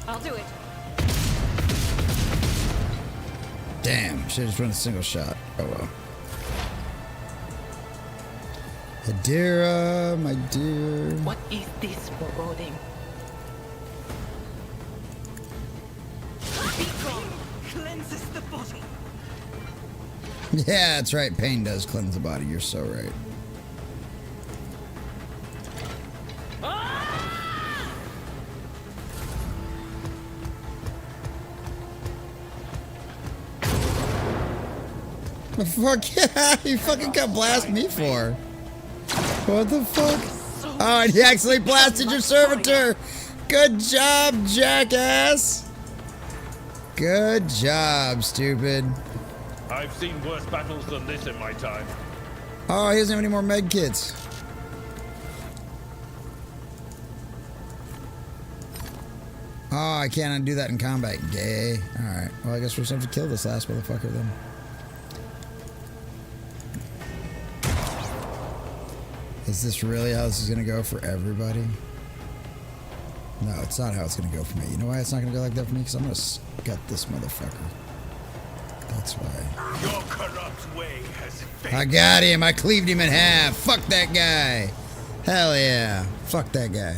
Speaker 14: I'll do it.
Speaker 1: Damn, should have just run a single shot. Oh well. Hadira, my dear.
Speaker 12: What is this foreboding?
Speaker 14: Cleanses the body.
Speaker 1: Yeah, that's right. Pain does cleanse the body. You're so right. The fuck? Yeah, you fucking got blast me for? What the fuck? Oh, and he actually blasted your servitor. Good job, jackass. Good job, stupid.
Speaker 7: I've seen worse battles than this in my time.
Speaker 1: Oh, he doesn't have any more med kits. Oh, I can't undo that in combat. Gay. Alright. Well, I guess we're just gonna have to kill this last motherfucker then. Is this really how this is gonna go for everybody? No, it's not how it's gonna go for me. You know why it's not gonna go like that for me? Because I'm gonna gut this motherfucker. That's why.
Speaker 16: Your corrupt way has failed.
Speaker 1: I got him. I cleaved him in half. Fuck that guy. Hell yeah. Fuck that guy.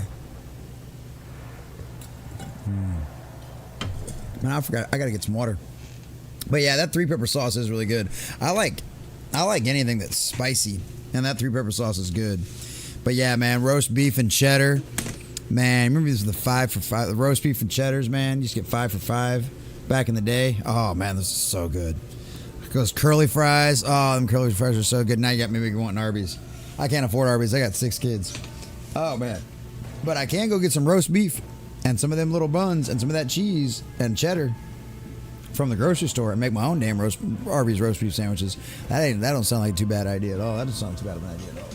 Speaker 1: Man, I forgot. I gotta get some water. But yeah, that 3-pepper sauce is really good. I like anything that's spicy, and that 3-pepper sauce is good. But yeah, man, roast beef and cheddar. Man, remember these were the 5 for 5, the roast beef and cheddars, man. You used to get 5 for 5 back in the day. Oh man, this is so good. Those curly fries. Oh, them curly fries are so good. Now you got me wanting Arby's. I can't afford Arby's. I got 6 kids. Oh man. But I can go get some roast beef and some of them little buns and some of that cheese and cheddar from the grocery store and make my own damn Arby's roast beef sandwiches. That don't sound like too bad an idea at all. That doesn't sound too bad of an idea at all.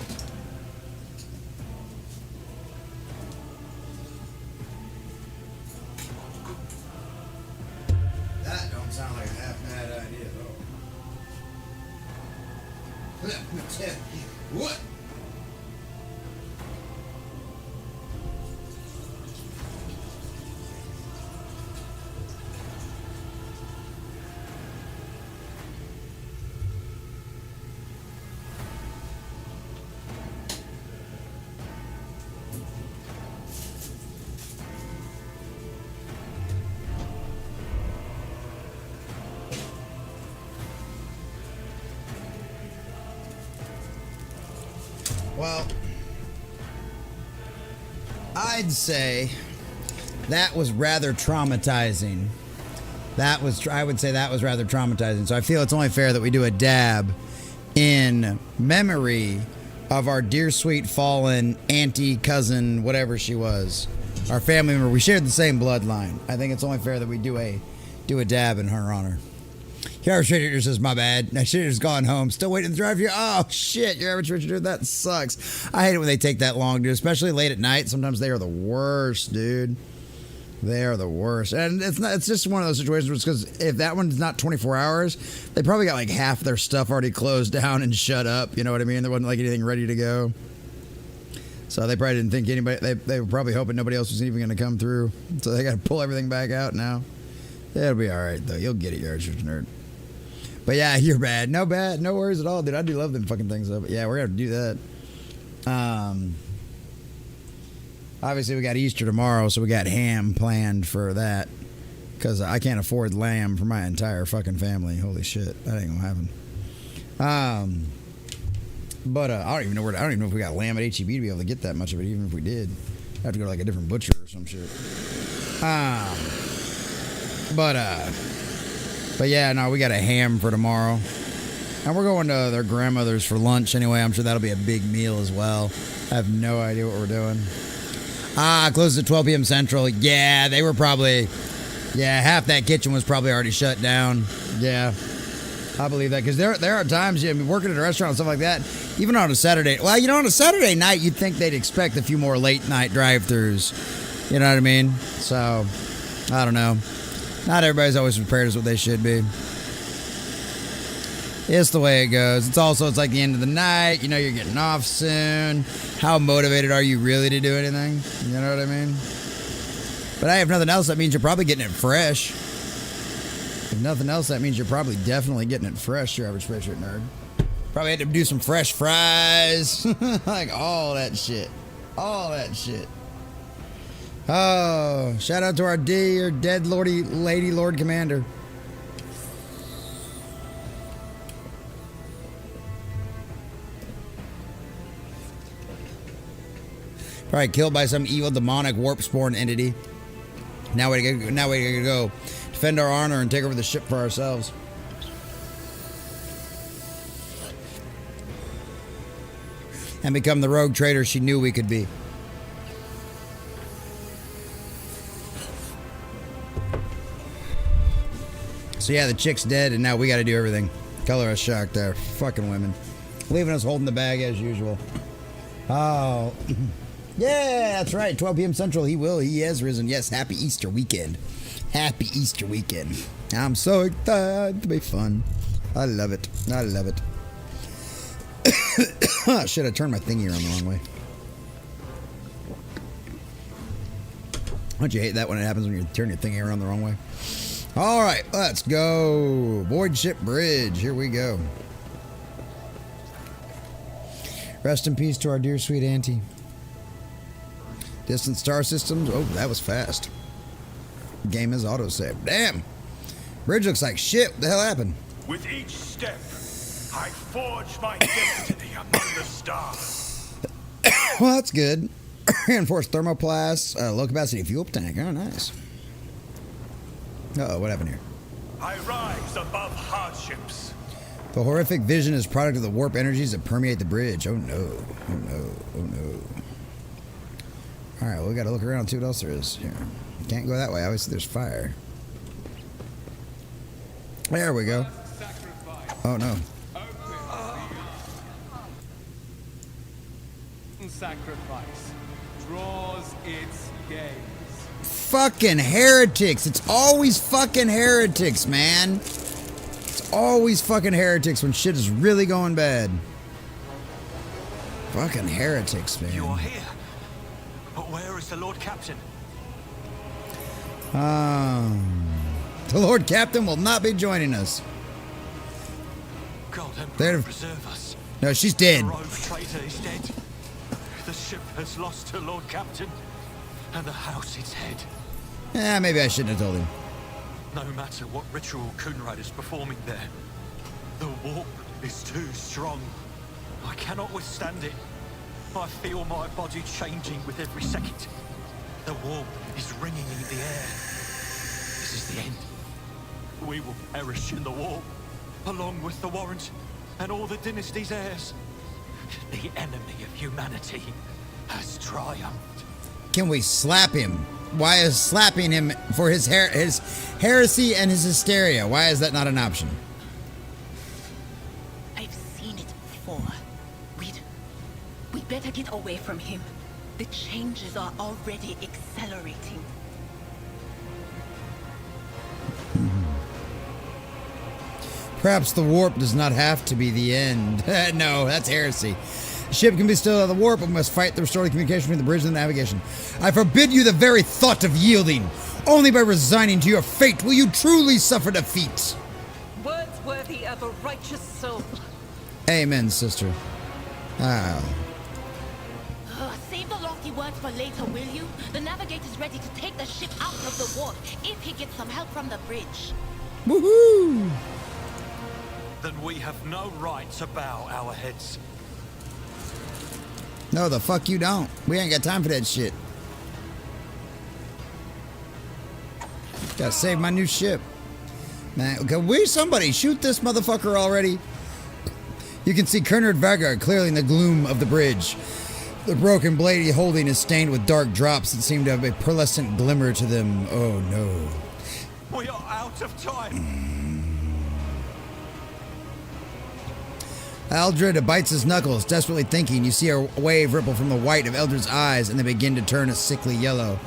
Speaker 1: That don't sound like a half bad idea at all. Let me tell you what. Well, I'd say that was rather traumatizing. That was, I would say that was rather traumatizing. So I feel it's only fair that we do a dab in memory of our dear sweet fallen auntie, cousin, whatever she was. Our family member. We shared the same bloodline. I think it's only fair that we do a dab in her honor. Your average trader says, my bad. I should have just gone home. Still waiting to drive here. Oh, shit. Your average trader, dude, that sucks. I hate it when they take that long, dude. Especially late at night. Sometimes they are the worst, dude. They are the worst. And it's just one of those situations because if that one's not 24 hours, they probably got like half their stuff already closed down and shut up. You know what I mean? There wasn't like anything ready to go. So they probably didn't think anybody, they were probably hoping nobody else was even going to come through. So they got to pull everything back out now. It'll be all right, though. You'll get it, you Archer's nerd. But yeah, you're bad. No worries at all, dude. I do love them fucking things, though. But yeah, we're going to do that. Obviously, we got Easter tomorrow, so we got ham planned for that. Because I can't afford lamb for my entire fucking family. Holy shit. That ain't going to happen. But I don't even know if we got lamb at HEB to be able to get that much of it, even if we did. I'd have to go to like a different butcher or some shit. But yeah, no, we got a ham for tomorrow. And we're going to their grandmother's for lunch anyway. I'm sure that'll be a big meal as well. I have no idea what we're doing. Closes at 12 p.m. Central. Yeah, they were probably... Yeah, half that kitchen was probably already shut down. Yeah, I believe that. Because there are times, I mean, working at a restaurant and stuff like that, even on a Saturday... Well, you know, on a Saturday night, you'd think they'd expect a few more late-night drive-thrus. You know what I mean? So, I don't know. Not everybody's always prepared as what they should be. It's the way it goes. It's like the end of the night. You know you're getting off soon. How motivated are you really to do anything? You know what I mean? But if nothing else, that means you're probably getting it fresh. If nothing else, that means you're probably definitely getting it fresh, your average spreadshirt nerd. Probably had to do some fresh fries. Like all that shit. All that shit. Oh, shout out to our dear dead lady Lord Commander. Probably killed by some evil demonic warp spawn entity. Now we gotta go defend our honor and take over the ship for ourselves. And become the rogue trader she knew we could be. So yeah, the chick's dead, and now we got to do everything. Color us shocked there. Fucking women. Leaving us holding the bag as usual. Oh. Yeah, that's right. 12 p.m. Central. He has risen. Yes, happy Easter weekend. Happy Easter weekend. I'm so excited. It'll be fun. I love it. I love it. Shit, I turned my thingy around the wrong way. Don't you hate that when it happens when you turn your thingy around the wrong way? All right, let's go. Void Ship Bridge. Here we go. Rest in peace to our dear sweet auntie. Distant star systems. Oh, that was fast. Game is autosave. Damn. Bridge looks like shit. What the hell happened?
Speaker 16: With each step, I forge my destiny among the stars.
Speaker 1: Well, that's good. Reinforced thermoplast. Low capacity fuel tank. Oh, nice. Uh-oh, what happened here?
Speaker 16: I rise above hardships.
Speaker 1: The horrific vision is product of the warp energies that permeate the bridge. Oh no. Oh no. Oh no. Alright, well, we gotta look around and see what else there is here. Can't go that way. Obviously, there's fire. There we go. Oh no.
Speaker 18: Sacrifice draws its gaze.
Speaker 1: Fucking heretics. It's always fucking heretics, man. It's always fucking heretics when shit is really going bad. Fucking heretics, man.
Speaker 4: You are here. But where is the Lord Captain?
Speaker 1: The Lord Captain will not be joining us.
Speaker 4: God Emperor, preserve us.
Speaker 1: No, she's dead.
Speaker 4: The rogue traitor is dead. The ship has lost her Lord Captain, and the house its head.
Speaker 1: Yeah, maybe I shouldn't have told him.
Speaker 4: No matter what ritual Coonrad is performing there, the warp is too strong. I cannot withstand it. I feel my body changing with every second. The warp is ringing in the air. This is the end. We will perish in the war, along with the Warrens and all the dynasty's heirs. The enemy of humanity has triumphed.
Speaker 1: Can we slap him? Why is slapping him for his heresy and his hysteria? Why is that not an option?
Speaker 12: I've seen it before. We'd better get away from him. The changes are already accelerating.
Speaker 1: Perhaps the warp does not have to be the end. No, that's heresy. The ship can be still out of the warp, but must fight to restore the communication between the bridge and the navigation. I forbid you the very thought of yielding. Only by resigning to your fate will you truly suffer defeat.
Speaker 14: Words worthy of a righteous soul.
Speaker 1: Amen, sister. Ah.
Speaker 12: Save the lofty words for later, will you? The navigator's ready to take the ship out of the warp if he gets some help from the bridge.
Speaker 1: Woohoo!
Speaker 4: Then we have no right to bow our heads.
Speaker 1: No, the fuck you don't. We ain't got time for that shit. Gotta save my new ship. Man, can we somebody shoot this motherfucker already? You can see Kernard Vargar clearly in the gloom of the bridge. The broken blade he's holding is stained with dark drops that seem to have a pearlescent glimmer to them. Oh no.
Speaker 4: We are out of time.
Speaker 1: Aldred bites his knuckles, desperately thinking. You see a wave ripple from the white of Eldred's eyes, and they begin to turn a sickly yellow.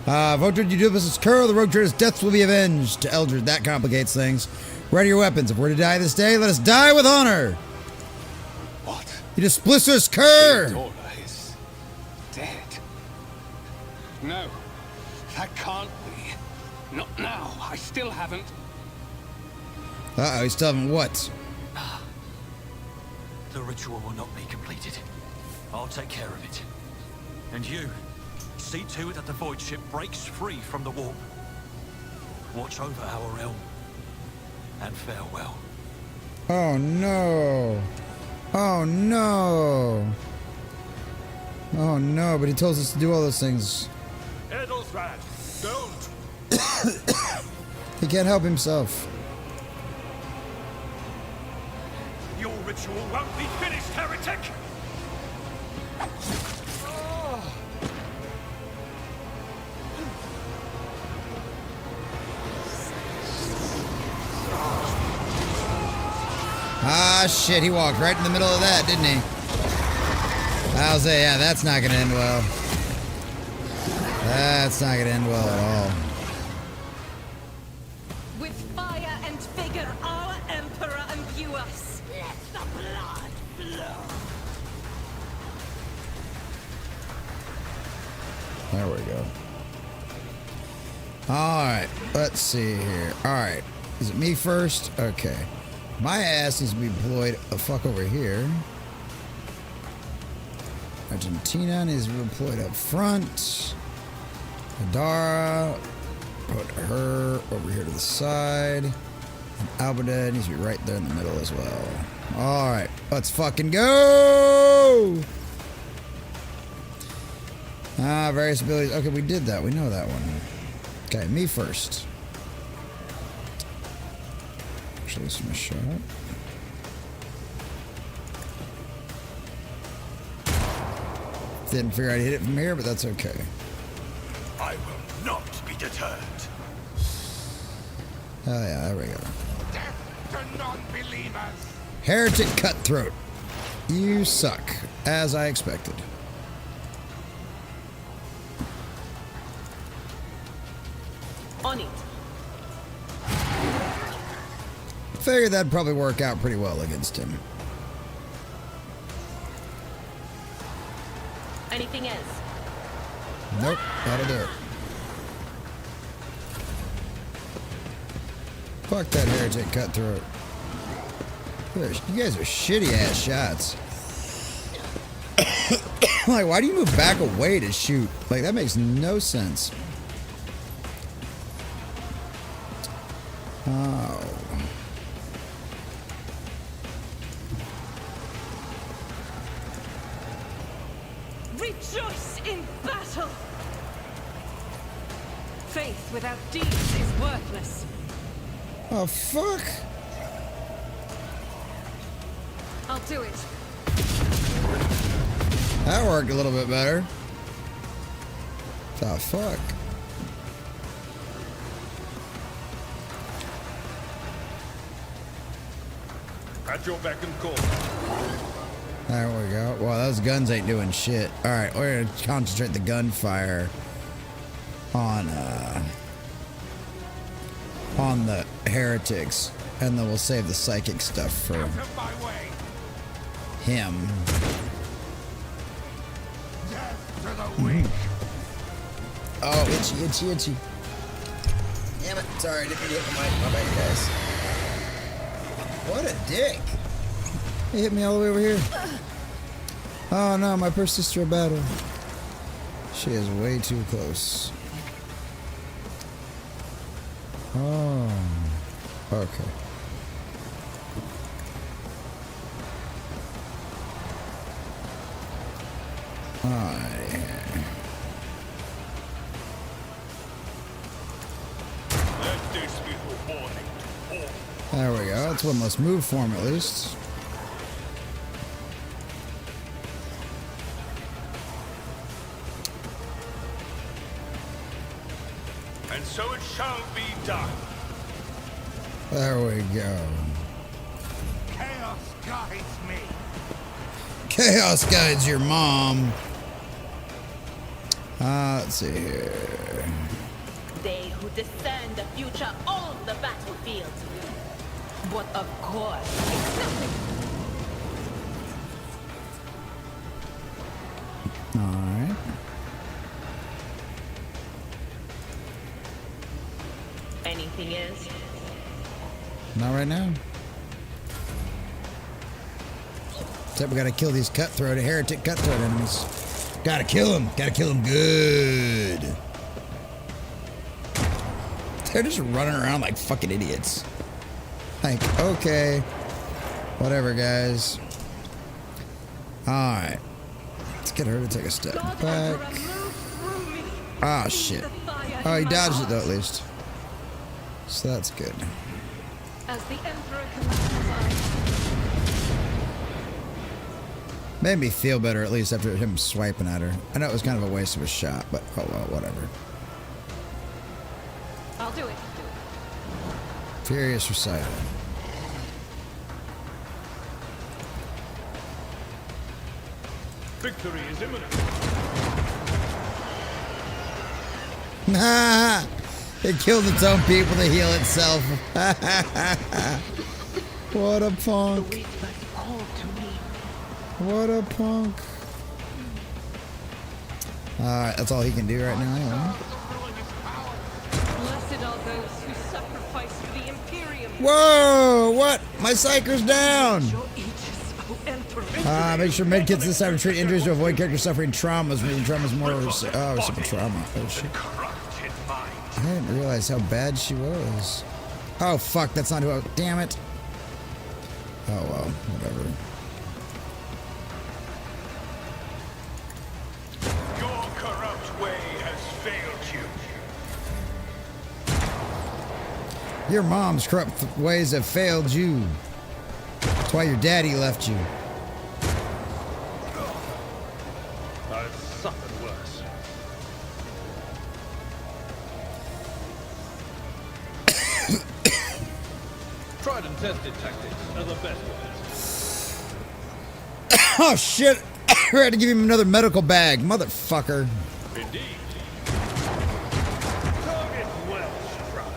Speaker 1: Votrid, you do this as Curl, the rogue trader's deaths will be avenged. To Eldred, that complicates things. Ready your weapons. If we're to die this day, let us die with honor.
Speaker 3: What?
Speaker 1: You Splissers Cur!
Speaker 3: Dora is dead. No, that can't be. Not now. I still haven't.
Speaker 1: Uh-oh, he's still haven't what?
Speaker 4: The ritual will not be completed. I'll take care of it. And you, see to it that the void ship breaks free from the warp. Watch over our realm. And farewell.
Speaker 1: Oh no. Oh no. Oh no, but he tells us to do all those things.
Speaker 16: Edelfrad, don't!
Speaker 1: He can't help himself.
Speaker 16: Your ritual won't be finished, heretic!
Speaker 1: Ah, shit, he walked right in the middle of that, didn't he? I'll say, yeah, that's not gonna end well. That's not gonna end well at all.
Speaker 14: With fire and vigor, our Emperor imbue us.
Speaker 12: Let the blood flow.
Speaker 1: There we go. Alright, let's see here. Alright, is it me first? Okay. My ass needs to be deployed the fuck over here. Argentina needs to be deployed up front. Hadara, put her over here to the side. And Albadad needs to be right there in the middle as well. Alright, let's fucking go! Various abilities. Okay, we did that. We know that one. Okay, me first. Actually, this is my shot. Didn't figure I'd hit it from here, but that's okay.
Speaker 16: I will not be deterred.
Speaker 1: Oh yeah, there we go.
Speaker 16: Death to non-believers!
Speaker 1: Heretic Cutthroat. You suck, as I expected.
Speaker 14: On it.
Speaker 1: Figured that'd probably work out pretty well against him.
Speaker 14: Anything else?
Speaker 1: Nope, that'll do it. Fuck that Heretic Cutthroat. You guys are shitty ass shots. Like, why do you move back away to shoot? Like, that makes no sense. Oh.
Speaker 14: Rejoice in battle! Faith without deeds is worthless.
Speaker 1: Oh, fuck.
Speaker 14: I'll do it.
Speaker 1: That worked a little bit better. The fuck?
Speaker 7: At your beck and call.
Speaker 1: There we go. Well, those guns ain't doing shit. Alright, we're gonna concentrate the gunfire on the heretics. And then we'll save the psychic stuff for him. Oh, itchy, itchy, itchy. Damn it. Sorry, didn't mean to hit the mic. My bad, guys. What a dick. He hit me all the way over here. Oh no, my persistent battle. She is way too close. Oh. Okay. There we go. That's one less move for him, at least.
Speaker 16: And so it shall be done.
Speaker 1: There we go.
Speaker 16: Chaos guides me.
Speaker 1: Chaos guides your mom. Let's see here.
Speaker 12: They who discern the future own the battlefield. But of course, it's nothing.
Speaker 1: Alright.
Speaker 12: Anything else?
Speaker 1: Not right now. Except we gotta kill these heretic cutthroat enemies. Gotta kill them. Gotta kill them good. They're just running around like fucking idiots. Like, okay. Whatever, guys. Alright. Let's get her to take a step back. Ah, shit. Oh, he dodged it, though, at least. So that's good.
Speaker 14: As the Emperor commands,
Speaker 1: Made me feel better, at least, after him swiping at her. I know it was kind of a waste of a shot, but oh well, whatever.
Speaker 14: I'll do it.
Speaker 1: Furious Recital.
Speaker 7: Victory is imminent.
Speaker 1: It killed its own people to heal itself. What a punk. What a punk. Alright, that's all he can do right now, anyway.
Speaker 14: Blessed are those who sacrifice for the Imperium.
Speaker 1: Whoa! What? My psycher's down! Make sure medkits this time to treat injuries to avoid character suffering traumas. Maybe trauma's more simple trauma. Oh shit. I didn't realize how bad she was. Oh fuck, that's not who I... Damn it. Oh well, whatever.
Speaker 16: Your corrupt way has failed you.
Speaker 1: Your mom's corrupt ways have failed you. That's why your daddy left you.
Speaker 7: I've suffered worse. Tried and tested tactics are the best ones.
Speaker 1: Oh shit! I had to give him another medical bag, motherfucker.
Speaker 7: Indeed. Target well struck.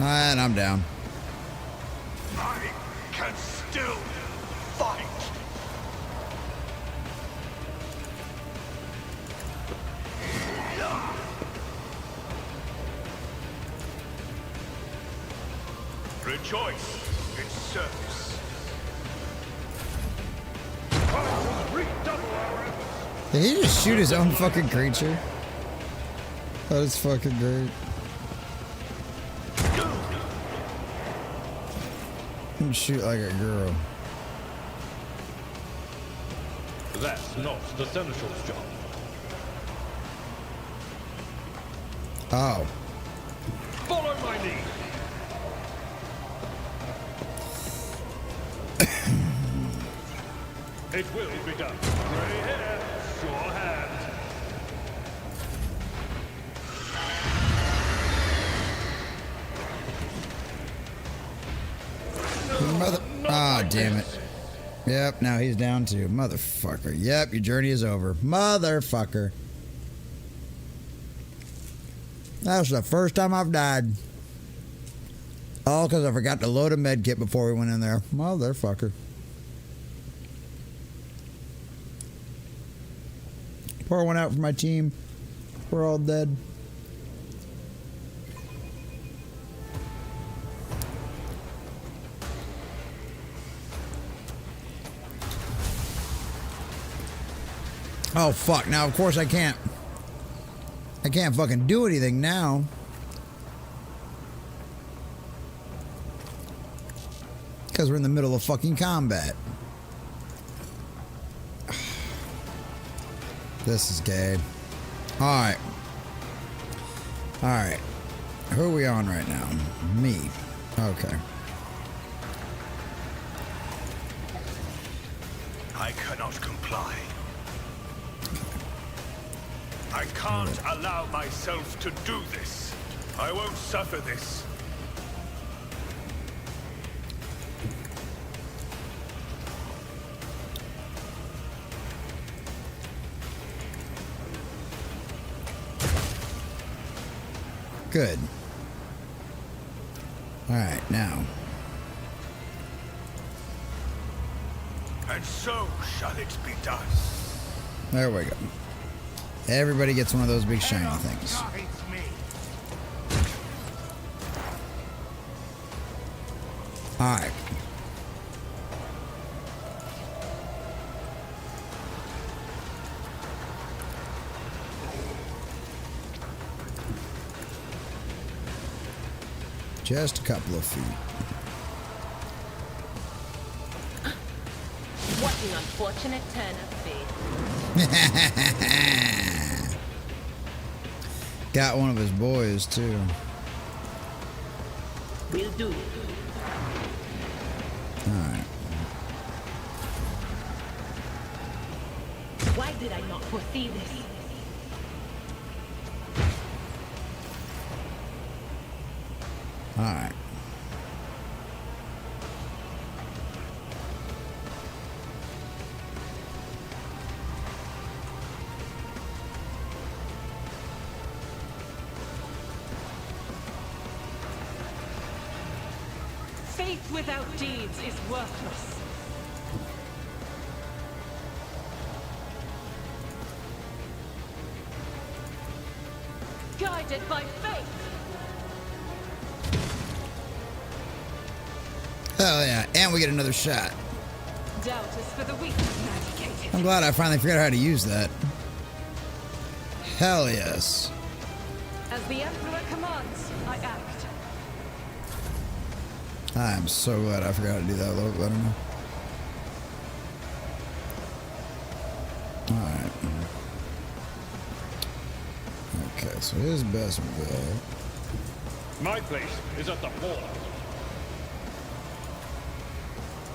Speaker 1: And I'm down.
Speaker 16: I can still fight. Rejoice in service.
Speaker 1: Did he just shoot his own fucking creature? That is fucking great. Shoot like a girl.
Speaker 7: That's not the Seneschal's job.
Speaker 1: Oh.
Speaker 7: Follow my lead. It will be done. Gray hair, sure hand.
Speaker 1: Mother. Ah, damn it. Yep, now he's down too. Motherfucker. Yep, your journey is over. Motherfucker. That's the first time I've died. All because I forgot to load a med kit before we went in there. Motherfucker. Pour one out for my team. We're all dead. Oh, fuck. Now, of course, I can't fucking do anything now. Because we're in the middle of fucking combat. This is gay. Alright. Alright. Who are we on right now? Me. Okay.
Speaker 16: I cannot comply. I can't allow myself to do this. I won't suffer this.
Speaker 1: Good. All right, now.
Speaker 16: And so shall it be done.
Speaker 1: There we go. Everybody gets one of those big shiny things. All right. Just a couple of feet.
Speaker 12: What an unfortunate turn of fate.
Speaker 1: Got one of his boys too.
Speaker 12: Will do.
Speaker 1: Alright.
Speaker 12: Why did I not foresee this?
Speaker 1: Alright.
Speaker 14: Faith without deeds is worthless. Guided by faith.
Speaker 1: Hell yeah. And we get another shot.
Speaker 14: Doubt is for the weak eradicated.
Speaker 1: I'm glad I finally figured out how to use that. Hell yes.
Speaker 14: As the Emperor commands, I act.
Speaker 1: I'm so glad I forgot how to do that a little bit better now. Alright. Okay, so his best bet.
Speaker 7: My place is at the border.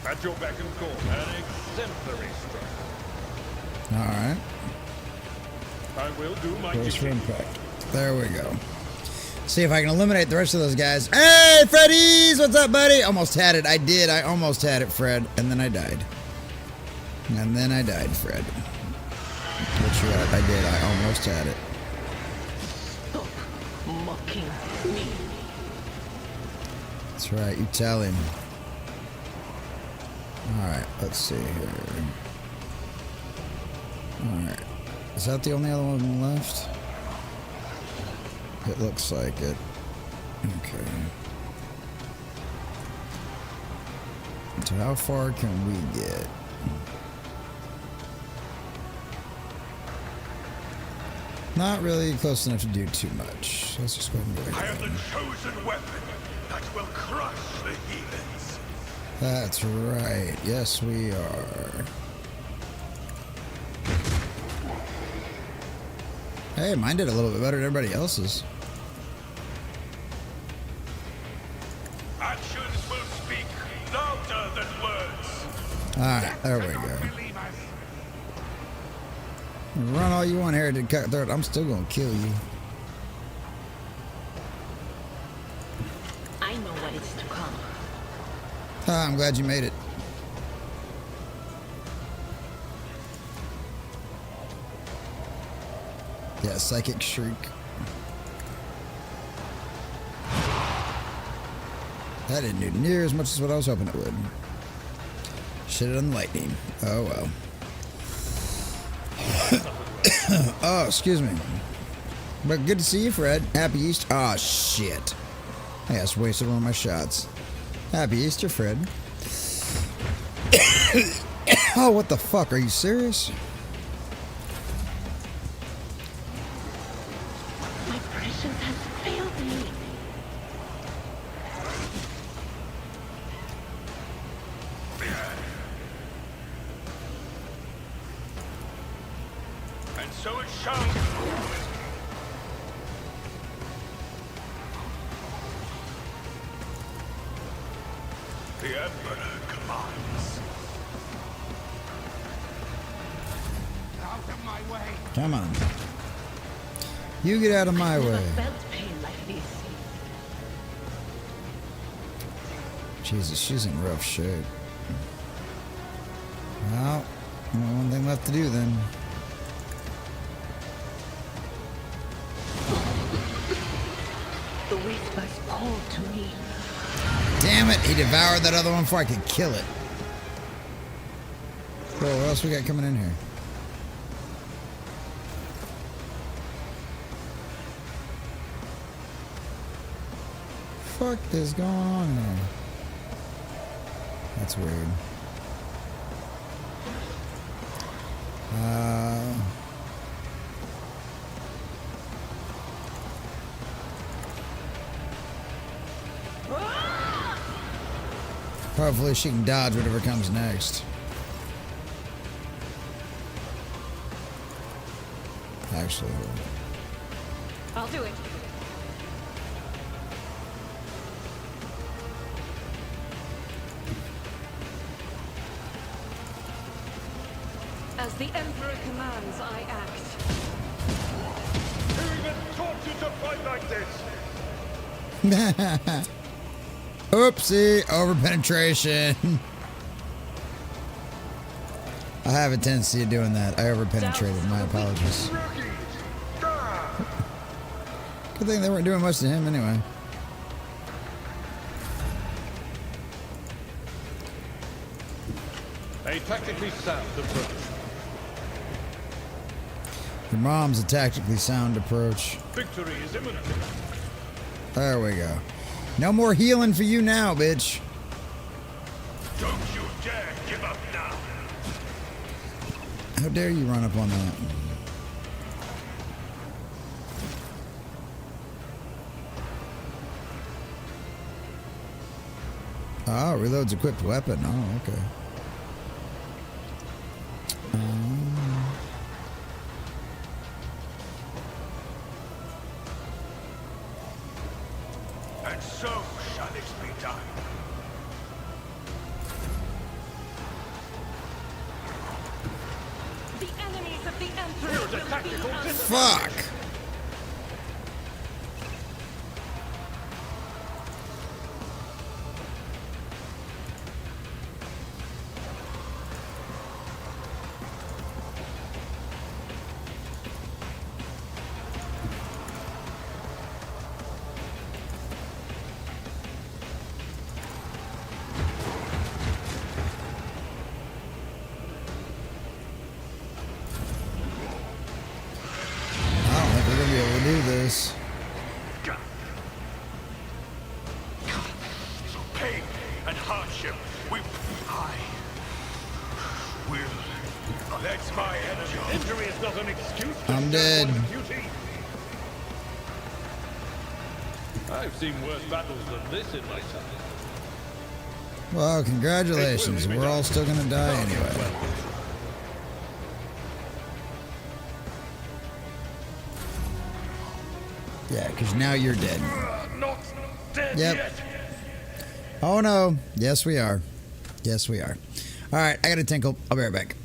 Speaker 7: At your beck and call, an exemplary strike.
Speaker 1: Alright.
Speaker 7: I will do my
Speaker 1: Close for
Speaker 7: duty.
Speaker 1: impact. There we go. See if I can eliminate the rest of those guys. Hey, Freddy's! What's up, buddy? Almost had it. I did. I almost had it, Fred. And then I died. And then I died, Fred. What you at? I did. I almost had it.
Speaker 12: Stop mocking me.
Speaker 1: That's right. You tell him. Alright, let's see here. Alright. Is that the only other one left? It looks like it. Okay. So how far can we get? Not really close enough to do too much. Let's just go ahead and go
Speaker 16: I
Speaker 1: ahead.
Speaker 16: have the chosen weapon that will crush the heathens.
Speaker 1: That's right. Yes, we are. Hey, mine did a little bit better than everybody else's.
Speaker 16: Actions will speak louder than words.
Speaker 1: Alright, there we go. Run all you want, Heretic Cutthroat. I'm still gonna kill you.
Speaker 12: I know what is to come.
Speaker 1: Ah, I'm glad you made it. Yeah, Psychic Shriek. That didn't do near as much as what I was hoping it would. Shit on lightning. Oh well. Oh, excuse me. But good to see you, Fred. Happy Easter. Oh, shit. I just wasted one of my shots. Happy Easter, Fred. Oh, what the fuck? Are you serious?
Speaker 12: My prescience has failed me.
Speaker 16: And so it shall be. The Emperor commands.
Speaker 6: Out of my way.
Speaker 1: Come on. You get out of my way.
Speaker 12: Felt pain like this.
Speaker 1: Jesus, she's in rough shape. Well, only one thing left to do then.
Speaker 12: The whispers call to me.
Speaker 1: Damn it, he devoured that other one before I could kill it. Whoa, what else we got coming in here? Fuck is going on here? That's weird. Hopefully she can dodge whatever comes next. Actually,
Speaker 14: I'll do it. As the Emperor commands, I act.
Speaker 16: Who even taught you to fight like this?
Speaker 1: oopsie, overpenetration. I have a tendency of doing that. I overpenetrated. My apologies. Good thing they weren't doing much to him anyway.
Speaker 7: A tactically sound approach.
Speaker 1: Your mom's a tactically sound approach.
Speaker 7: Victory is imminent.
Speaker 1: There we go. No more healing for you now, bitch.
Speaker 16: Don't you dare give up now.
Speaker 1: How dare you run up on that? Oh, reloads equipped weapon. Oh, okay.
Speaker 16: And so shall it be done.
Speaker 14: The enemies of the Emperor will be us.
Speaker 1: Fuck! I don't think we're gonna be able to do this.
Speaker 16: Pain and hardship. I will. That's my enemy.
Speaker 7: Injury is not an excuse for
Speaker 1: I'm dead.
Speaker 7: duty. I've seen worse battles than this in my time.
Speaker 1: Well, congratulations. We're all still gonna die anyway. Yeah, because now you're dead.
Speaker 16: Not dead
Speaker 1: Yep.
Speaker 16: yet.
Speaker 1: Oh no. Yes, we are. Yes, we are. All right, I got to tinkle. I'll be right back.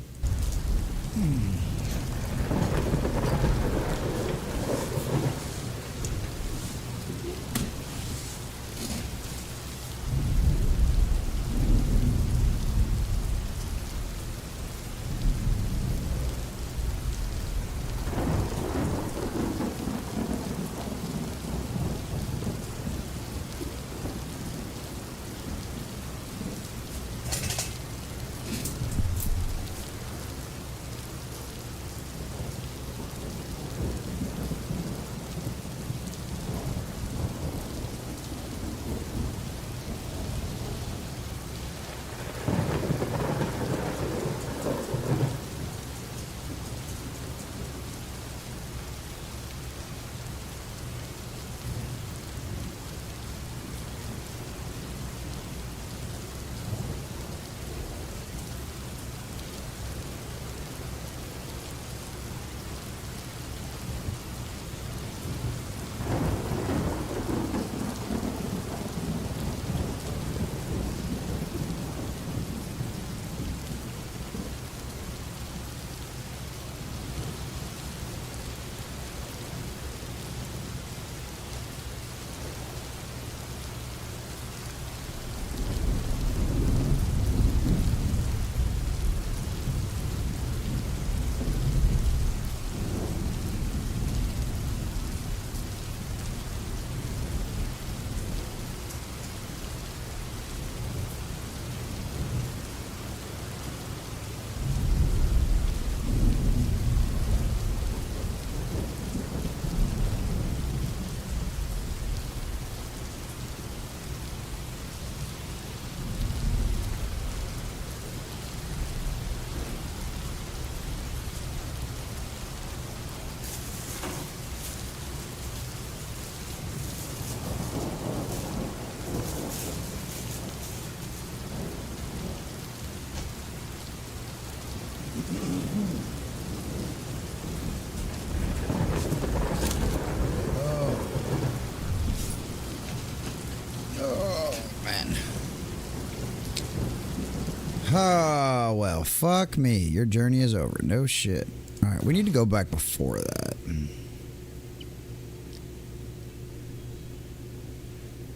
Speaker 1: Oh, well, fuck me. Your journey is over. No shit. All right, we need to go back before that.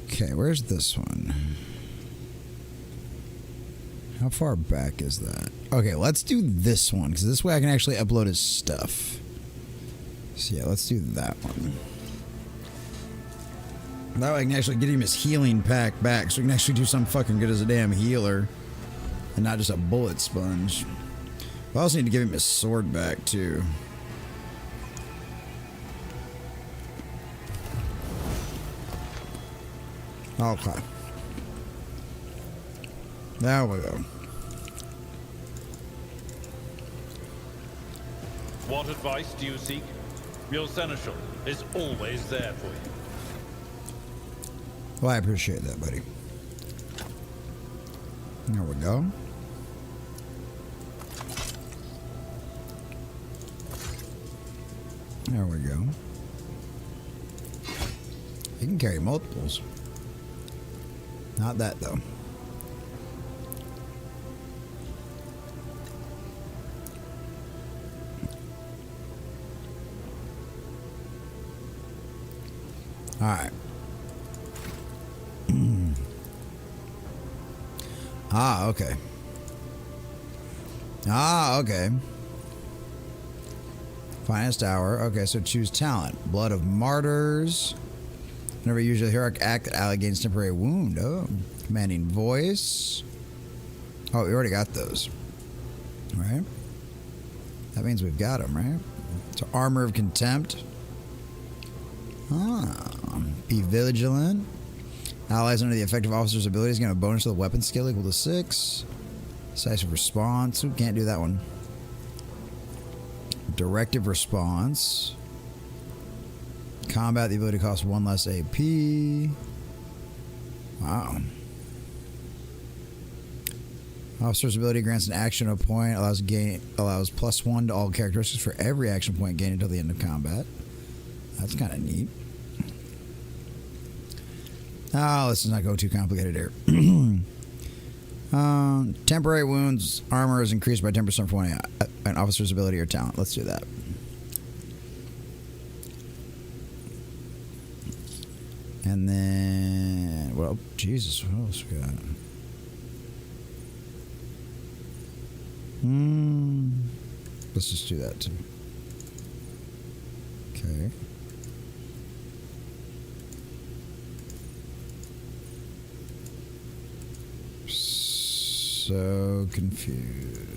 Speaker 1: Okay, where's this one? How far back is that? Okay, let's do this one, because this way I can actually upload his stuff. So yeah, let's do that one. That way I can actually get him his healing pack back, so we can actually do something fucking good as a damn healer. And not just a bullet sponge. I also need to give him his sword back, too. Okay. There we go.
Speaker 7: What advice do you seek? Your seneschal is always there for you.
Speaker 1: Well, I appreciate that, buddy. There we go. There we go. You can carry multiples. Not that, though. All right. Ah, okay. Ah, okay. Finest hour. Okay, so choose talent. Blood of Martyrs. Whenever you use a heroic act that ally gains temporary wound. Oh. Commanding voice. Oh, we already got those. Right? That means we've got them, right? So armor of contempt. Ah. Be vigilant. Allies under the effective officer's abilities get a bonus to the weapon skill equal to 6. Decisive response. Ooh, can't do that one. Directive response. Combat, the ability costs 1 less AP. Wow. Officer's ability grants an action of a point, allows +1 to all characteristics for every action point gained until the end of combat. That's kind of neat. Oh, let's not go too complicated here. Temporary wounds armor is increased by 10% for an officer's ability or talent. Let's do that. And then, well, Jesus, what else we got? Let's just do that too. Okay. So confused.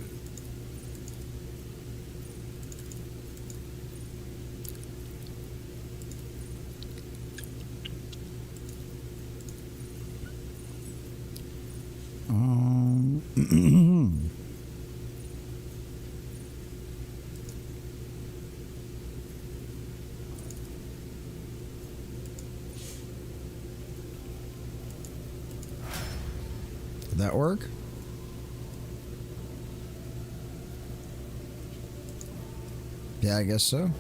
Speaker 1: Did that work? Yeah, I guess so.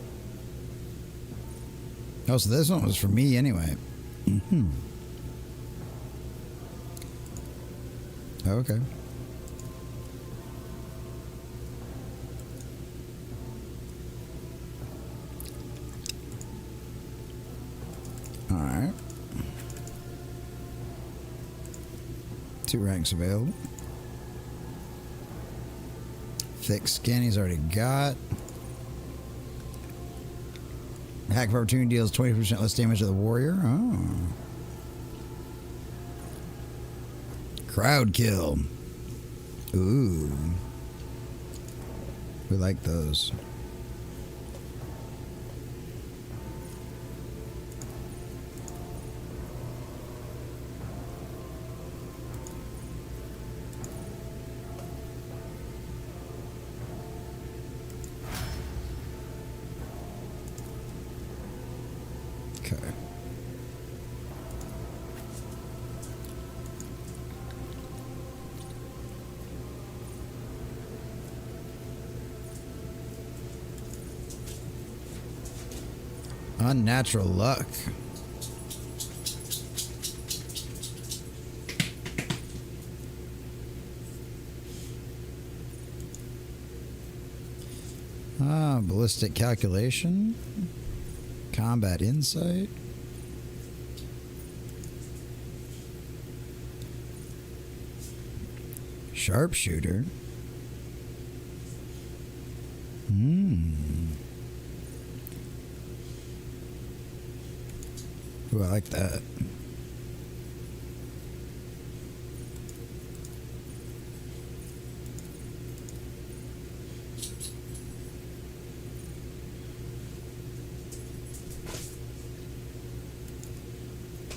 Speaker 1: Oh, so this one was for me anyway. Okay. All right. 2 ranks available. Thick skin he's already got. Hack of Opportunity deals 20% less damage to the warrior. Oh. Crowd kill. Ooh. We like those. Okay. Unnatural luck. Ballistic calculation. Combat insight. Sharpshooter. Ooh, I like that.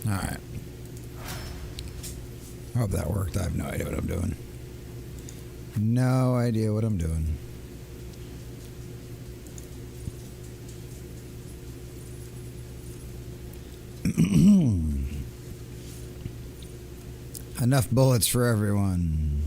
Speaker 1: All right. I hope that worked. I have no idea what I'm doing. No idea what I'm doing. Enough bullets for everyone.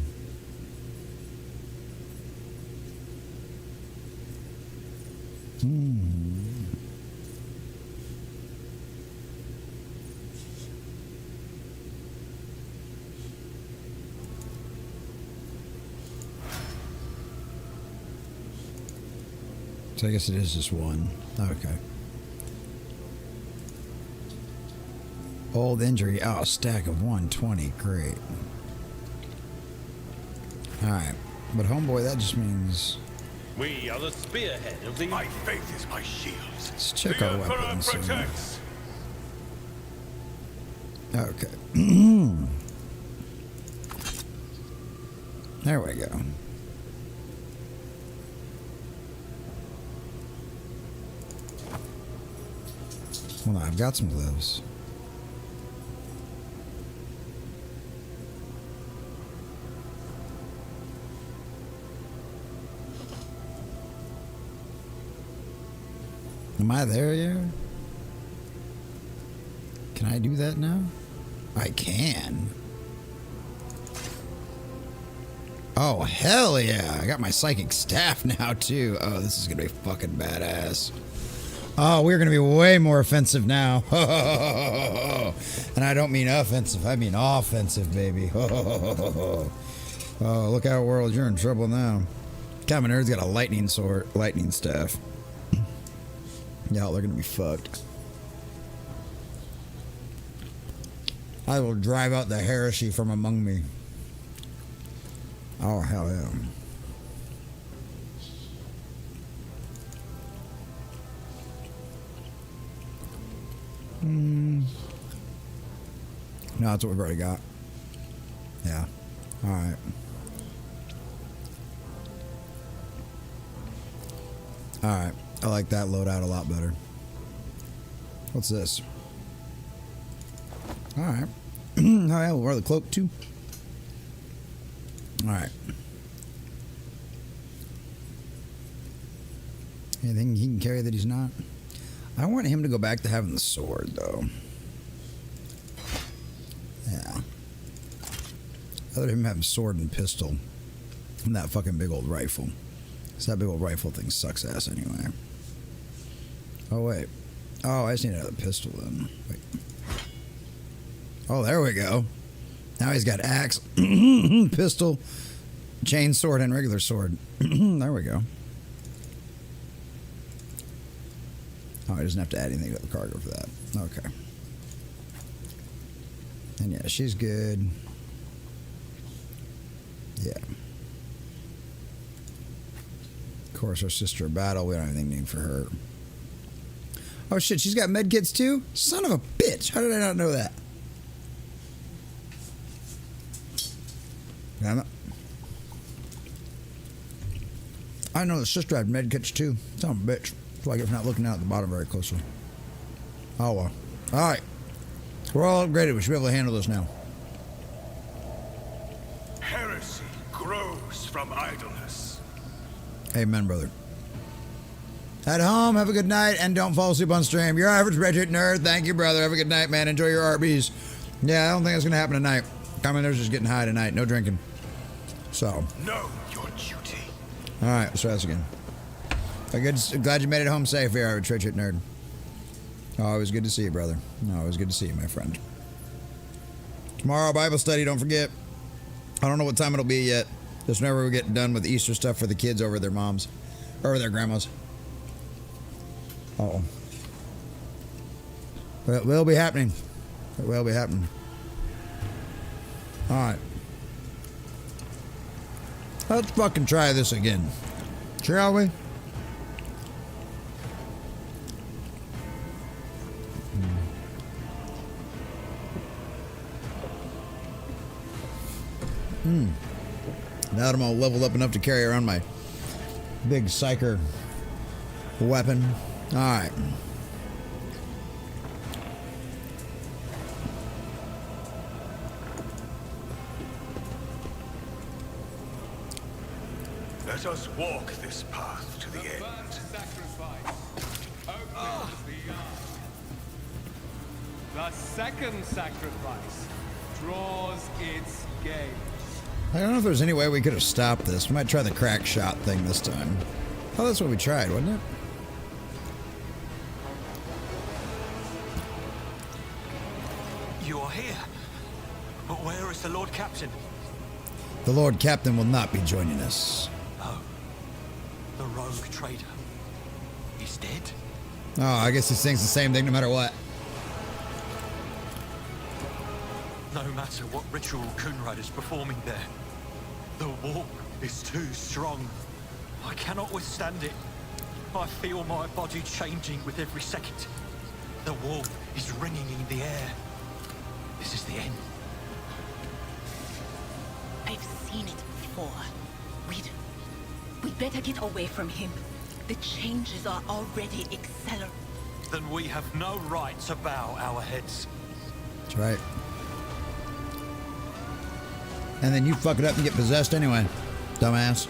Speaker 1: So I guess it is just one. Okay. Old injury. Oh, stack of 120. Great. Alright. But homeboy, that just means...
Speaker 7: We are the spearhead of the...
Speaker 16: My faith is my shield.
Speaker 1: Let's check
Speaker 16: the
Speaker 1: our
Speaker 16: Emperor
Speaker 1: weapons.
Speaker 16: protects.
Speaker 1: Okay. There we go. Well, I've got some gloves. Am I there yet? Can I do that now? I can. Oh, hell yeah. I got my psychic staff now, too. Oh, this is going to be fucking badass. Oh, we're going to be way more offensive now. And I don't mean offensive. I mean offensive, baby. Oh, look out, world. You're in trouble now. Common Nerd's got a lightning sword, lightning staff. Y'all are going to be fucked. I will drive out the heresy from among me. Oh, hell yeah. No, that's what we've already got. Yeah. Alright. Alright. I like that loadout a lot better. What's this? Alright. Oh yeah, we'll wear the cloak too. Alright. Anything he can carry that he's not? I want him to go back to having the sword, though. Yeah. I'd rather him have sword and pistol than that fucking big old rifle. Because that big old rifle thing sucks ass anyway. Oh, wait. Oh, I just need another pistol then. Wait. Oh, there we go. Now he's got axe, pistol, chain sword, and regular sword. There we go. Oh, he doesn't have to add anything to the cargo for that. Okay. And yeah, she's good. Yeah. Of course, our sister of battle, we don't have anything new for her. Oh shit, she's got medkits too? Son of a bitch, how did I not know that? Damn it. I know the sister had medkits too. Son of a bitch. That's why I get for not looking out at the bottom very closely. Oh well. Alright. We're all upgraded. We should be able to handle this now.
Speaker 16: Heresy grows from idleness.
Speaker 1: Amen, brother. At home, have a good night, and don't fall asleep on stream. Your average Reddit nerd. Thank you, brother. Have a good night, man. Enjoy your RBs. Yeah, I don't think that's going to happen tonight. Commoners just getting high tonight. No drinking. So.
Speaker 16: Know your duty.
Speaker 1: All right, let's try this again. Glad you made it home safe here, average Reddit nerd. Oh, it was good to see you, brother. No, it was good to see you, my friend. Tomorrow, Bible study, don't forget. I don't know what time it'll be yet. Just whenever we get done with the Easter stuff for the kids over their moms. Or their grandmas. Uh-oh. It will be happening. It will be happening. Alright. Let's fucking try this again. Shall we? Now that I'm all leveled up enough to carry around my big psyker weapon. Alright.
Speaker 16: Let us walk this path to the end.
Speaker 18: The second sacrifice draws its gate.
Speaker 1: I don't know if there's any way we could have stopped this. We might try the crack shot thing this time. Oh, that's what we tried, wasn't it?
Speaker 4: You are here. But where is the Lord Captain?
Speaker 1: The Lord Captain will not be joining us.
Speaker 4: Oh. The rogue trader. He's dead?
Speaker 1: Oh, I guess he sings the same thing no matter what.
Speaker 4: No matter what ritual Coonrad is performing there, the warp is too strong. I cannot withstand it. I feel my body changing with every second. The warp is ringing in the air. This is the end.
Speaker 12: I've seen it before. We'd better get away from him. The changes are already accelerating.
Speaker 4: Then we have no right to bow our heads.
Speaker 1: That's right. And then you fuck it up and get possessed anyway, dumbass.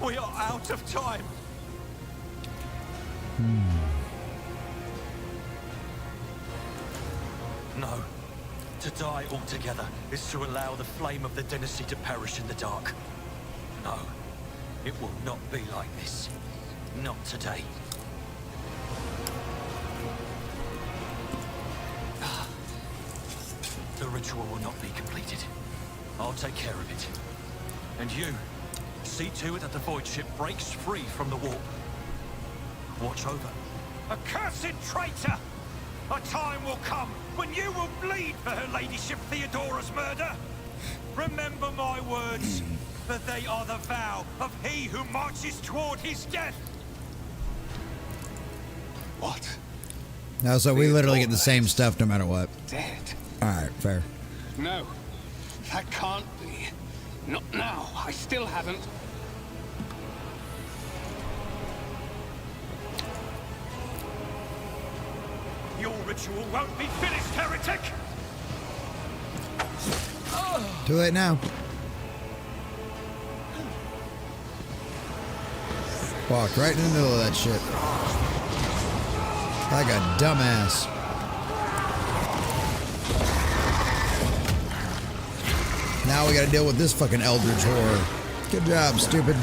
Speaker 4: We are out of time. No. To die altogether is to allow the flame of the dynasty to perish in the dark. No, it will not be like this. Not today. The ritual will not be completed. I'll take care of it. And you, see to it that the void ship breaks free from the warp. Watch over.
Speaker 6: Accursed traitor! A time will come when you will bleed for her ladyship Theodora's murder. Remember my words, for they are the vow of he who marches toward his death.
Speaker 16: What?
Speaker 1: No, so we literally get the same stuff no matter what.
Speaker 16: Dead?
Speaker 1: Alright, fair.
Speaker 16: No, that can't be. Not now. I still haven't.
Speaker 6: Your ritual won't be finished, heretic!
Speaker 1: Too late now. Walked right in the middle of that shit. Like a dumbass. Now we gotta deal with this fucking eldritch horror. Good job, stupid.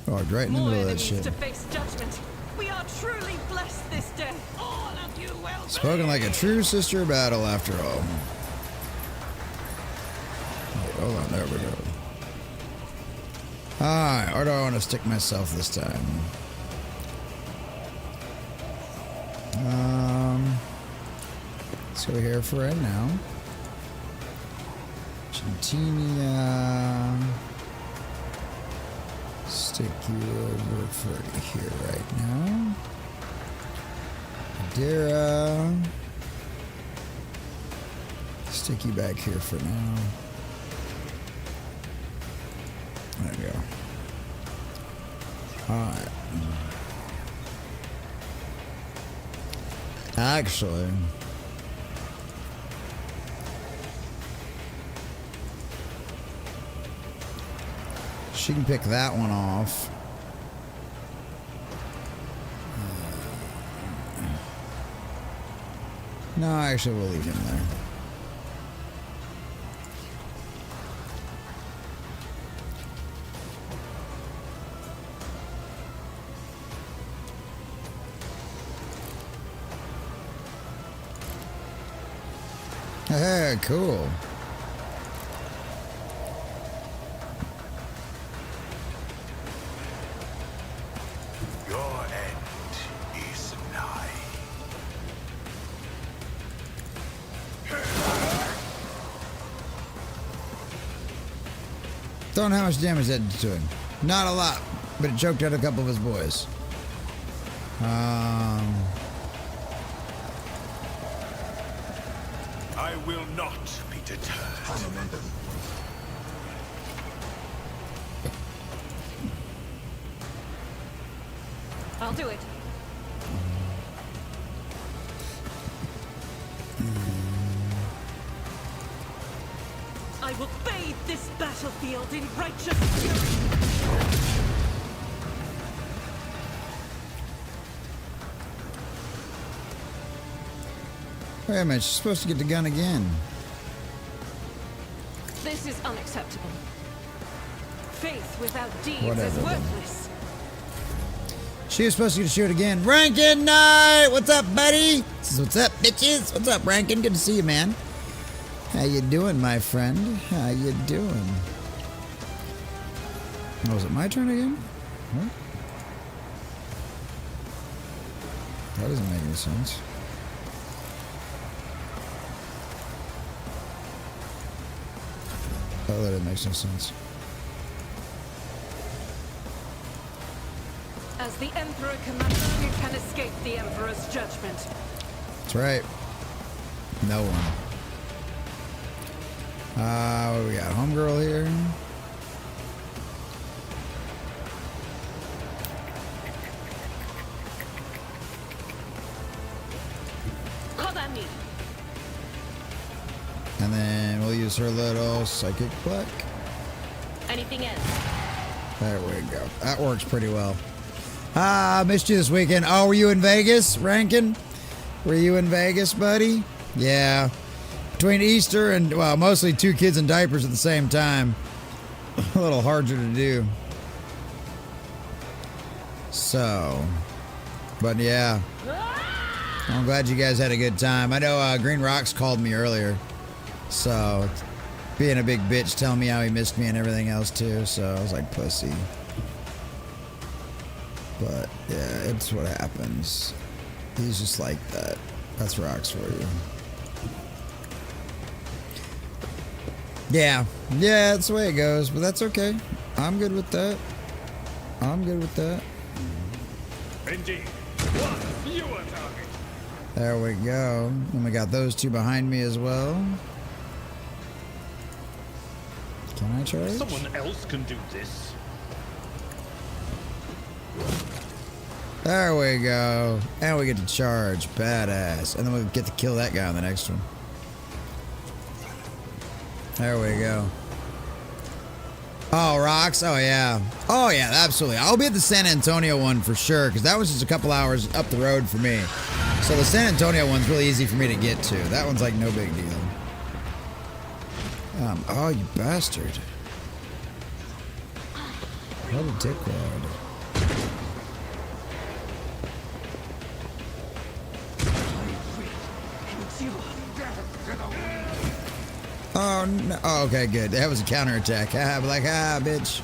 Speaker 1: Walked right in the middle of that shit.
Speaker 14: To face judgment. We are truly blessed this day. All of you will
Speaker 1: Spoken like a true sister of battle after all. Wait, hold on, there we go. Alright, where do I want to stick myself this time? Let's go here for right now. Gentinia. Stick you over for here right now. Adira. Stick you back here for now. There we go. Alright. Actually, she can pick that one off. No, actually, we'll leave him there. Hey, cool.
Speaker 16: Your end is nigh.
Speaker 1: Don't know how much damage that did to him. Not a lot, but it choked out a couple of his boys.
Speaker 16: I will not be deterred.
Speaker 14: I'll do it. I will bathe this battlefield in righteous fury.
Speaker 1: Wait a minute, she's supposed to get the gun again.
Speaker 14: This is unacceptable. Faith without deeds
Speaker 1: Whatever,
Speaker 14: is worthless.
Speaker 1: She was supposed to shoot again. Rankin Knight! What's up, buddy? What's up, bitches? What's up, Rankin? Good to see you, man. How you doing, my friend? How you doing? Oh, was it my turn again? What? That doesn't make any sense. Oh, that makes no sense.
Speaker 14: As the Emperor commands, you can escape the Emperor's judgment.
Speaker 1: That's right. No one. What do we got? Homegirl here.
Speaker 14: Kodami.
Speaker 1: And then we'll use her little psychic pluck.
Speaker 14: Anything else?
Speaker 1: There we go. That works pretty well. Missed you this weekend. Oh, were you in Vegas, Rankin? Were you in Vegas, buddy? Yeah. Between Easter and, well, mostly 2 kids in diapers at the same time. A little harder to do. So, but yeah. I'm glad you guys had a good time. I know Green Rocks called me earlier. So, being a big bitch, telling me how he missed me and everything else too. So, I was like, pussy. But, yeah, it's what happens. He's just like that. That's Rocks for you. Yeah. Yeah, that's the way it goes. But that's okay. I'm good with that. I'm good with that.
Speaker 16: Indeed. One fewer target.
Speaker 1: There we go. And we got those 2 behind me as well. Can I charge?
Speaker 7: Someone else can do this.
Speaker 1: There we go. And we get to charge. Badass. And then we get to kill that guy on the next one. There we go. Oh, Rocks? Oh, yeah. Oh, yeah, absolutely. I'll be at the San Antonio one for sure, because that was just a couple hours up the road for me. So the San Antonio one's really easy for me to get to. That one's like no big deal. Oh, you bastard. What a dickwad. Oh, no. Oh, okay, good. That was a counterattack. I'm like, bitch.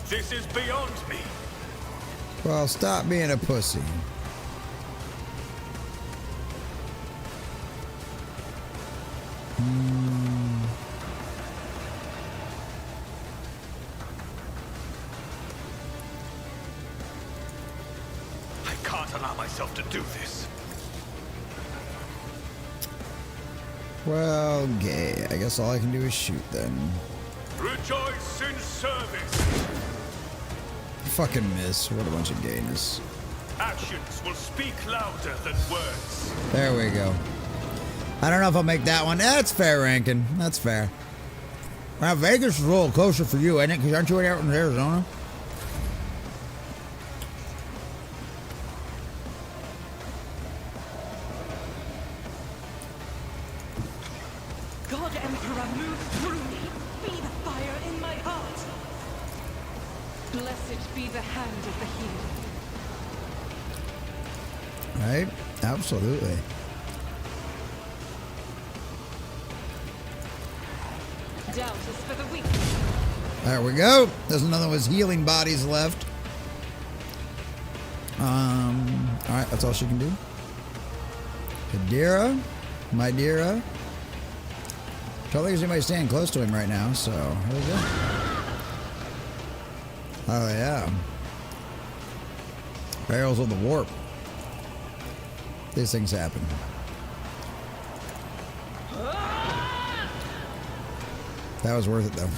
Speaker 16: This is beyond me.
Speaker 1: Well, stop being a pussy.
Speaker 16: I can't allow myself to do this.
Speaker 1: Well, gay. I guess all I can do is shoot then.
Speaker 16: Rejoice in service.
Speaker 1: Fucking miss. What a bunch of gayness.
Speaker 16: Actions will speak louder than words.
Speaker 1: There we go. I don't know if I'll make that one. That's fair, Rankin. That's fair. Now, Vegas is a little closer for you, ain't it? Because aren't you out in Arizona?
Speaker 14: God Emperor, move through me. Be the fire in my heart. Blessed be the hand of the healer.
Speaker 1: Right? Absolutely.
Speaker 14: Doubt is for the weak.
Speaker 1: There we go. There's another one with healing bodies left. Alright, that's all she can do. Adira. My Dira. Don't think there's anybody staying close to him right now, so here we go. Oh yeah. Barrels of the warp. These things happen. That was worth it though.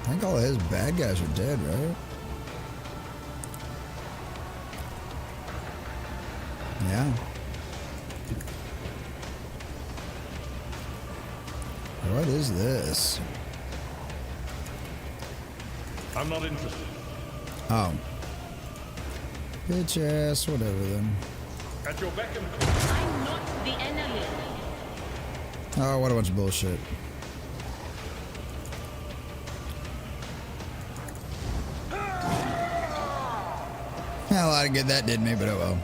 Speaker 1: I think all of his bad guys are dead, right? Yeah. What is this?
Speaker 7: I'm not interested.
Speaker 1: Oh. Bitch ass, whatever then.
Speaker 7: At your beck and call.
Speaker 12: I'm not the enemy.
Speaker 1: Oh, what a bunch of bullshit. Hell, I get that did me, but oh well.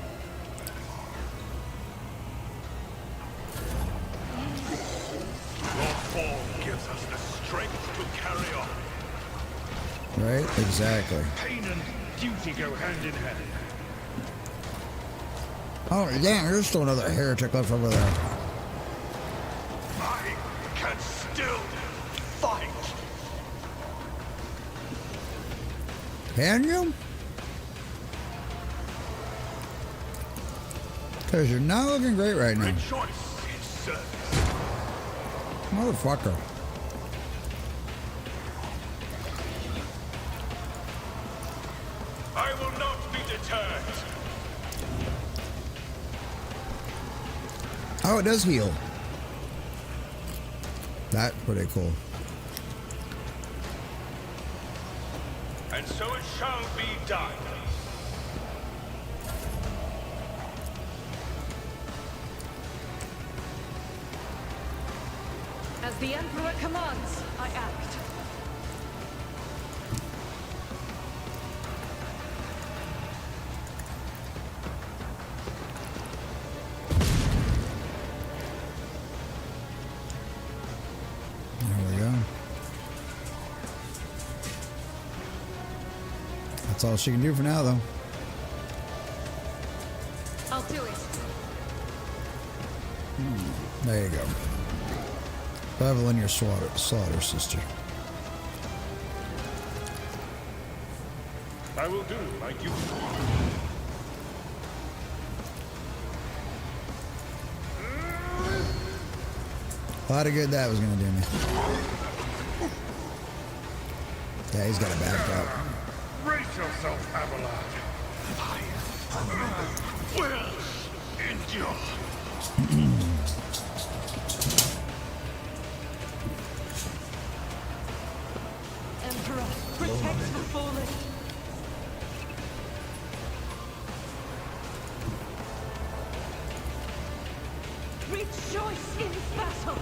Speaker 16: Your form gives us the strength to carry on.
Speaker 1: Right? Exactly.
Speaker 16: Pain and duty go hand in hand.
Speaker 1: Oh, damn, there's still another heretic left over there.
Speaker 16: I can still fight.
Speaker 1: Can you? Because you're not looking great right now.
Speaker 16: Rejoice in service.
Speaker 1: Motherfucker.
Speaker 16: I will not be deterred.
Speaker 1: Oh, it does heal. That's pretty cool.
Speaker 16: And so it shall be done.
Speaker 14: As the Emperor commands, I act.
Speaker 1: There we go. That's all she can do for now, though.
Speaker 14: I'll do it.
Speaker 1: There you go. Level in your slaughter, sister.
Speaker 16: I will do like you.
Speaker 1: A lot of good that was gonna do me. Yeah, he's got a back up.
Speaker 16: Brace yourself, Avalon. Will endure.
Speaker 14: Emperor, protect the fallen. Rejoice in battle.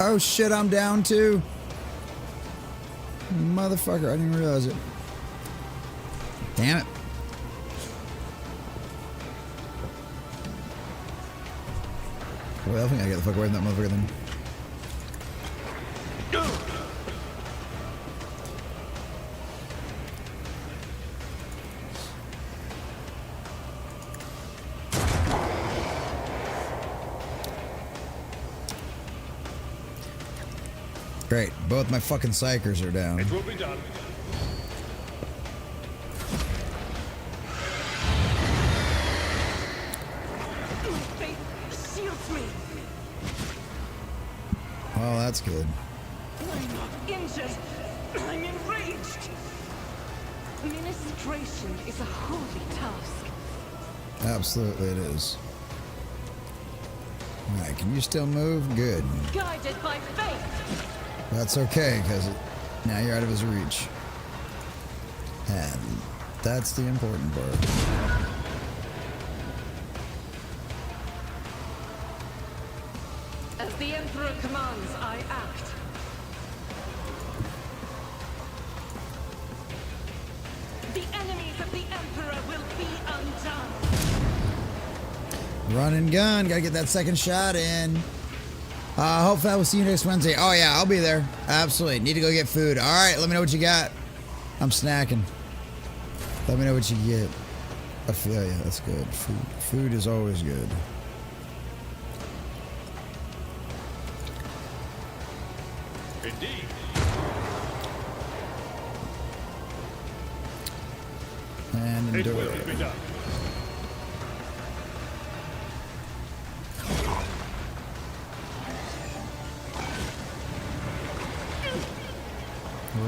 Speaker 1: Oh shit, I'm down too. Motherfucker, I didn't realize it. Damn it. Well, I think I get the fuck away from that motherfucker then. Great. Both my fucking psychers are down.
Speaker 16: It will be done.
Speaker 14: Faith shields me.
Speaker 1: Oh, that's good.
Speaker 14: I'm not injured. I'm enraged. Ministration is a holy task.
Speaker 1: Absolutely it is. Alright, can you still move? Good.
Speaker 14: Guided by faith.
Speaker 1: That's okay, because now you're out of his reach. And that's the important part.
Speaker 14: As the Emperor commands, I act. The enemies of the Emperor will be undone.
Speaker 1: Run and gun. Gotta get that second shot in. Hopefully I will see you next Wednesday. Oh yeah, I'll be there. Absolutely. Need to go get food. Alright, let me know what you got. I'm snacking. Let me know what you get. I feel you. That's good. Food is always good.
Speaker 16: Indeed.
Speaker 1: And
Speaker 16: It
Speaker 1: endure.
Speaker 16: will be done.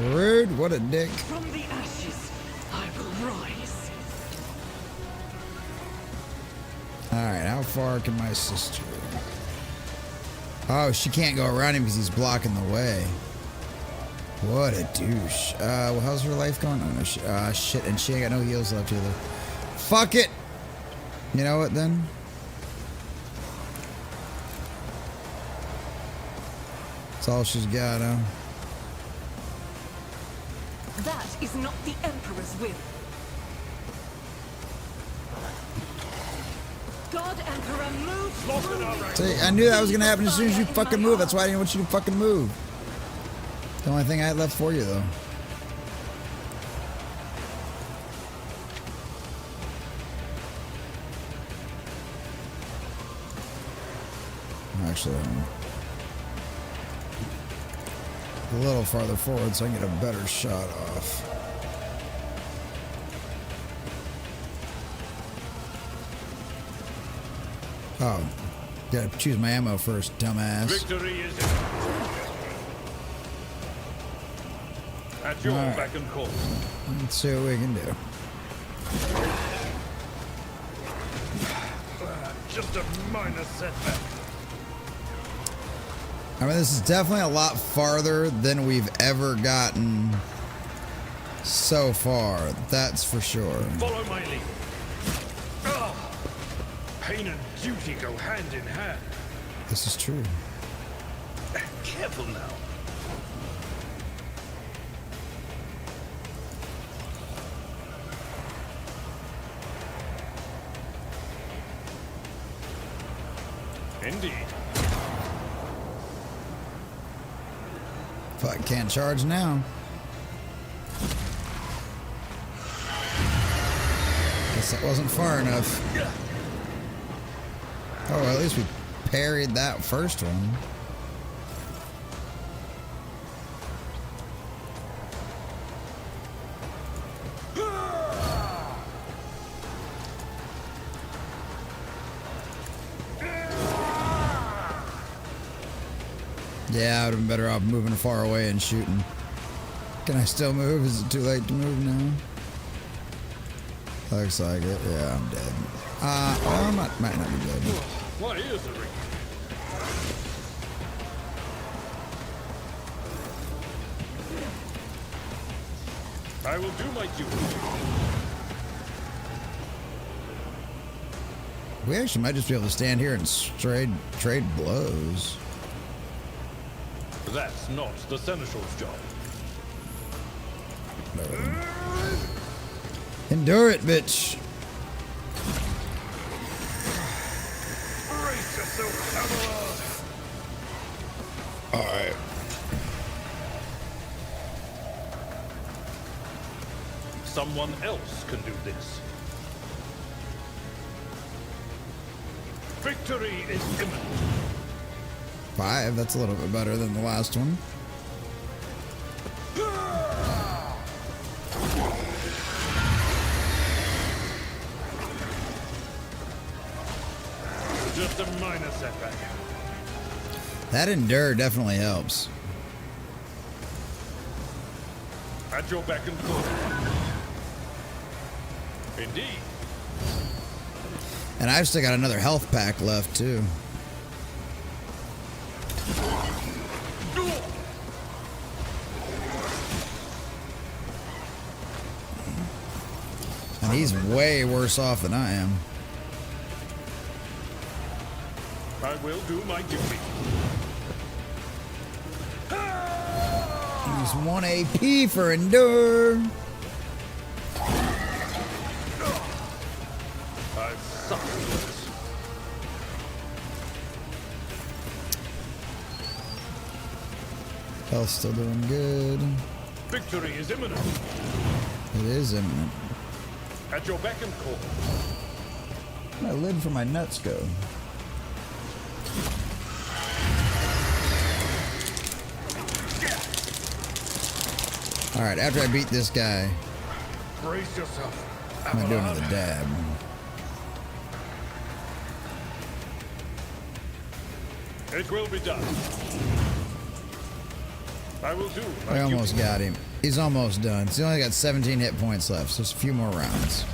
Speaker 1: Rude. What a dick.
Speaker 14: From the ashes, I will rise.
Speaker 1: Alright, how far can my sister? Oh, she can't go around him because he's blocking the way. What a douche. Well, how's her life going? Oh, no, shit, and she ain't got no heals left either. Fuck it! You know what, then? That's all she's got, huh?
Speaker 14: That is not the Emperor's will. God Emperor moves.
Speaker 1: See, I knew that was gonna happen as soon as you fucking move. That's why I didn't want you to fucking move. The only thing I had left for you, though. Actually, a little farther forward so I can get a better shot off. Oh, Gotta choose my ammo first, dumbass.
Speaker 7: Victory is at your beck and call.
Speaker 1: Let's see what we can do.
Speaker 7: Just a minor setback.
Speaker 1: I mean, this is definitely a lot farther than we've ever gotten so far. That's for sure.
Speaker 7: Follow my lead. Pain and duty go hand in hand.
Speaker 1: This is true.
Speaker 7: Careful now. Indeed.
Speaker 1: Fuck, can't charge now. Guess that wasn't far enough. Oh, well, at least we parried that first one. Yeah, I would have been better off moving far away and shooting. Can I still move? Is it too late to move now? Looks like it. Yeah, I'm dead. Well, I might not be dead.
Speaker 7: My ears are ringing. I will do my duty.
Speaker 1: We actually might just be able to stand here and trade blows.
Speaker 7: That's not the Seneschal's job.
Speaker 1: No. Endure it, bitch.
Speaker 7: Brace yourself,
Speaker 1: Camelot. Alright.
Speaker 7: Someone else can do this. Victory is imminent.
Speaker 1: 5, that's a little bit better than the last one.
Speaker 7: Just a minor setback.
Speaker 1: That endure definitely helps.
Speaker 7: At your beck and call. Indeed.
Speaker 1: And I've still got another health pack left, too. And he's way worse off than I am.
Speaker 7: I will do my duty.
Speaker 1: He's 1 AP for endure.
Speaker 7: I've suffered worse.
Speaker 1: Health's still doing good.
Speaker 7: Victory is imminent.
Speaker 1: It is imminent.
Speaker 7: At your beck and call.
Speaker 1: My lid for my nuts go. Alright, after I beat this guy,
Speaker 7: Brace yourself.
Speaker 1: I'm gonna do another dab.
Speaker 7: It will be done. I will do my
Speaker 1: I almost
Speaker 7: duty.
Speaker 1: got him. He's almost done. He's only got 17 hit points left, so just a few more rounds.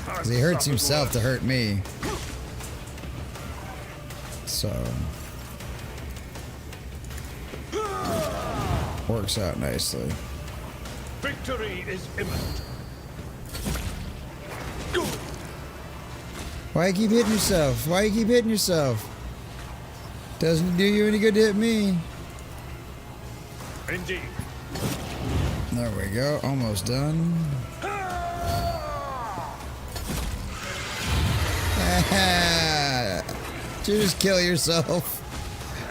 Speaker 1: Because he hurts himself to hurt me. So works out nicely.
Speaker 7: Victory is imminent.
Speaker 1: Why you keep hitting yourself? Why you keep hitting yourself? Doesn't do you any good to hit me.
Speaker 7: Indeed.
Speaker 1: There we go. Almost done. Did you just kill yourself?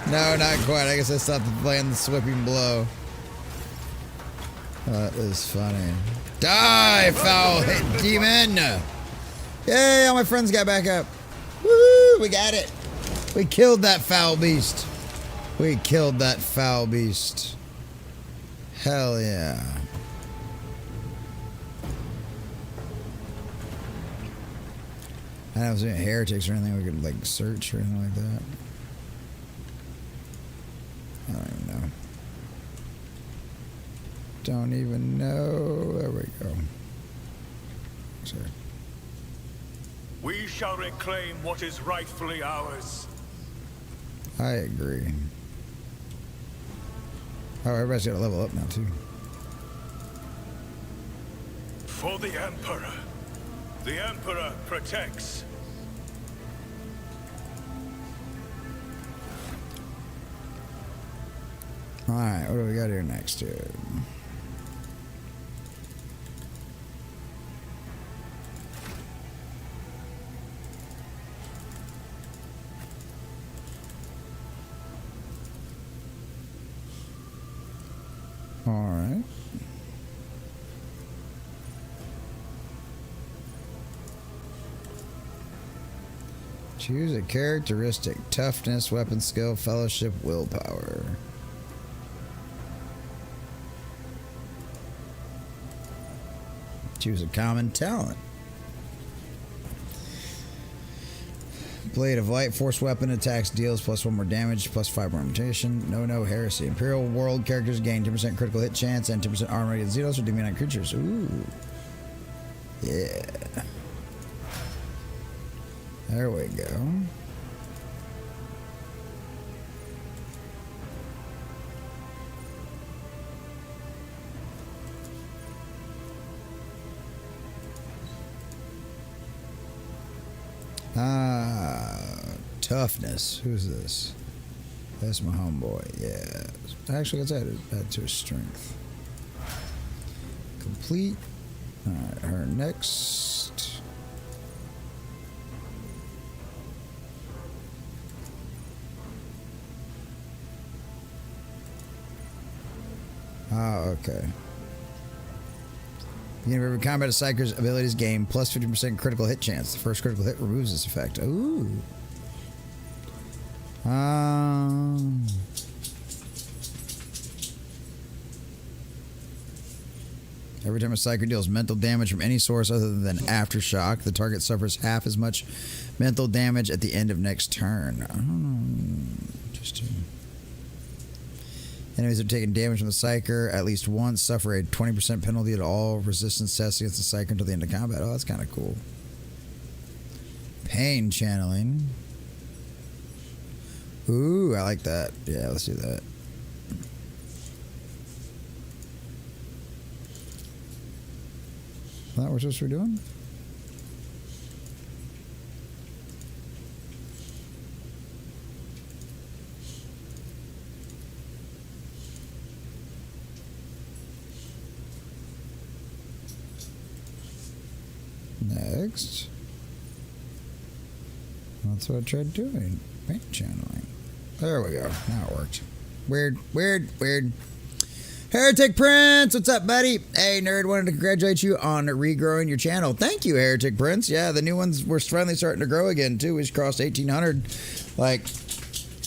Speaker 1: No, not quite. I guess I stopped playing the sweeping blow. That is funny. Die, foul hit demon! Yay, all my friends got back up. Woo, we got it. We killed that foul beast. We killed that foul beast. Hell yeah. I don't see any heretics or anything we could like search or anything like that. I don't even know. Don't even know. There we go. Sorry.
Speaker 16: We shall reclaim what is rightfully ours.
Speaker 1: I agree. Oh, everybody's got to level up now too.
Speaker 16: For the Emperor. The Emperor protects.
Speaker 1: Alright, what do we got here next here? Alright. Choose a characteristic: toughness, weapon skill, fellowship, willpower. Choose a common talent. Blade of Light, force weapon, attacks, deals +1 more damage, +5 more mutation. No heresy. Imperial world characters gain 10% critical hit chance and 10% armor against Xenos or demonic creatures. Ooh. Yeah. There we go. Toughness. Who's this? That's my homeboy. Yeah. Actually, let's add to his strength. Complete. Alright, her next. Oh, okay. Beginning of every combat, a Psyker's abilities gain plus 50% critical hit chance. The first critical hit removes this effect. Ooh. Every time a Psyker deals mental damage from any source other than Aftershock, the target suffers half as much mental damage at the end of next turn. Interesting. Enemies that are taking damage from the Psyker at least once suffer a 20% penalty at all resistance tests against the Psyker until the end of combat. Oh, that's kind of cool. Pain channeling. Ooh, I like that. Yeah, let's do that. Is that what we're supposed to be doing? Next. That's what I tried doing. Paint channeling. There we go. Now it worked. Weird. Heretic Prince, what's up, buddy? Hey, nerd, wanted to congratulate you on regrowing your channel. Thank you, Heretic Prince. Yeah, the new ones were finally starting to grow again, too. We just crossed 1,800, like,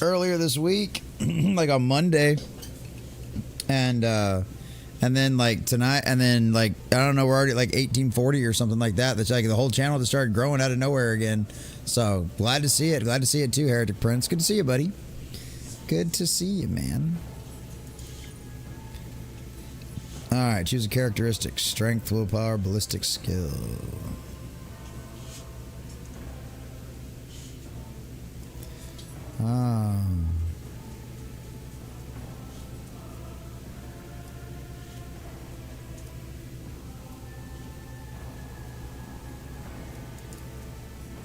Speaker 1: earlier this week, like on Monday. And then, like, tonight, and then, like, I don't know, we're already at, like, 1840 or something like that. That's like the whole channel just started growing out of nowhere again. So, glad to see it. Glad to see it, too, Heretic Prince. Good to see you, buddy. Good to see you, man. Alright, choose a characteristic. Strength, willpower, ballistic skill.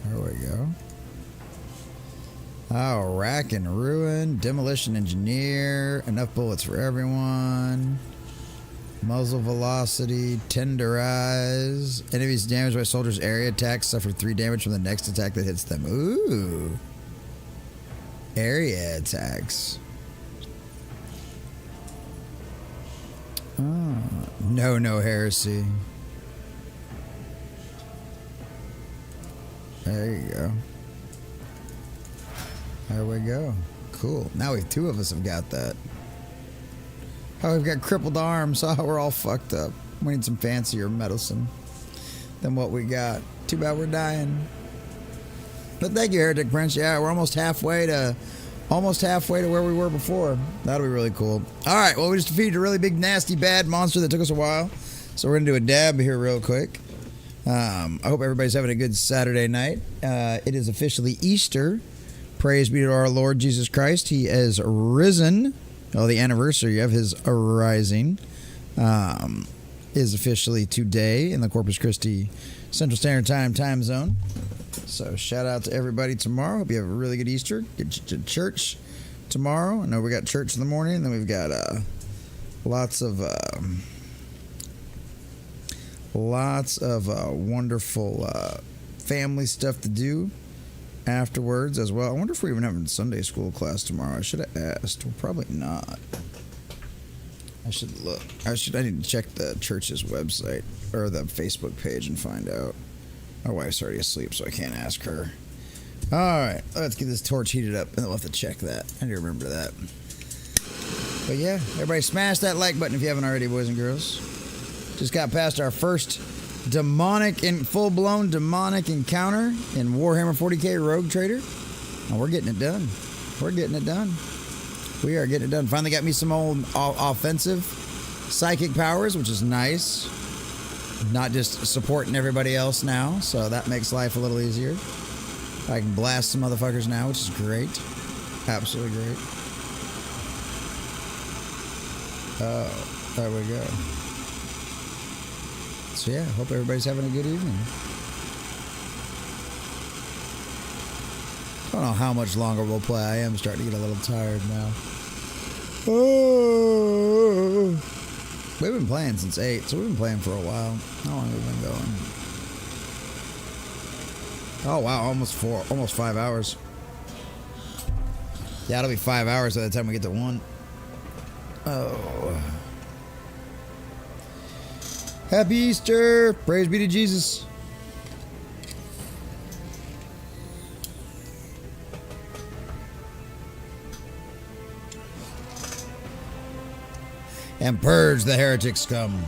Speaker 1: There we go. Oh, rack and ruin. Demolition engineer. Enough bullets for everyone. Muzzle velocity. Tenderize. Enemies damaged by soldiers' area attacks suffer 3 damage from the next attack that hits them. Ooh. Area attacks. Oh. No heresy. There you go. There we go. Cool. Now we 2 of us have got that. Oh, we've got crippled arms. Oh, we're all fucked up. We need some fancier medicine than what we got. Too bad we're dying. But thank you, Heretic Prince. Yeah, we're almost halfway to where we were before. That'll be really cool. All right, well, we just defeated a really big, nasty, bad monster that took us a while. So we're going to do a dab here real quick. I hope everybody's having a good Saturday night. It is officially Easter. Praise be to our Lord Jesus Christ. He has risen. Well, the anniversary of his arising is officially today in the Corpus Christi Central Standard Time zone. So shout out to everybody tomorrow. Hope you have a really good Easter. Get to church tomorrow. I know we got church in the morning, and then we've got lots of wonderful family stuff to do afterwards as well. I wonder if we're even having Sunday school class tomorrow. I should have asked. We're probably not. I should look. I need to check the church's website or the Facebook page and find out. My wife's already asleep, so I can't ask her. All right, let's get this torch heated up, and then we'll have to check that. I need to remember that. But yeah, everybody smash that like button if you haven't already, boys and girls. Just got past our first full-blown demonic encounter in Warhammer 40k Rogue Trader. And we're getting it done. We're getting it done. We are getting it done. Finally got me some old offensive psychic powers, which is nice. Not just supporting everybody else now, so that makes life a little easier. I can blast some motherfuckers now, which is great. Absolutely great. Oh, there we go. So yeah, hope everybody's having a good evening. I don't know how much longer we'll play. I am starting to get a little tired now. Oh. We've been playing since 8, so we've been playing for a while. How long have we been going? Oh wow, almost 5 hours. Yeah, it'll be 5 hours by the time we get to 1. Oh. Happy Easter! Praise be to Jesus. And purge the heretic scum.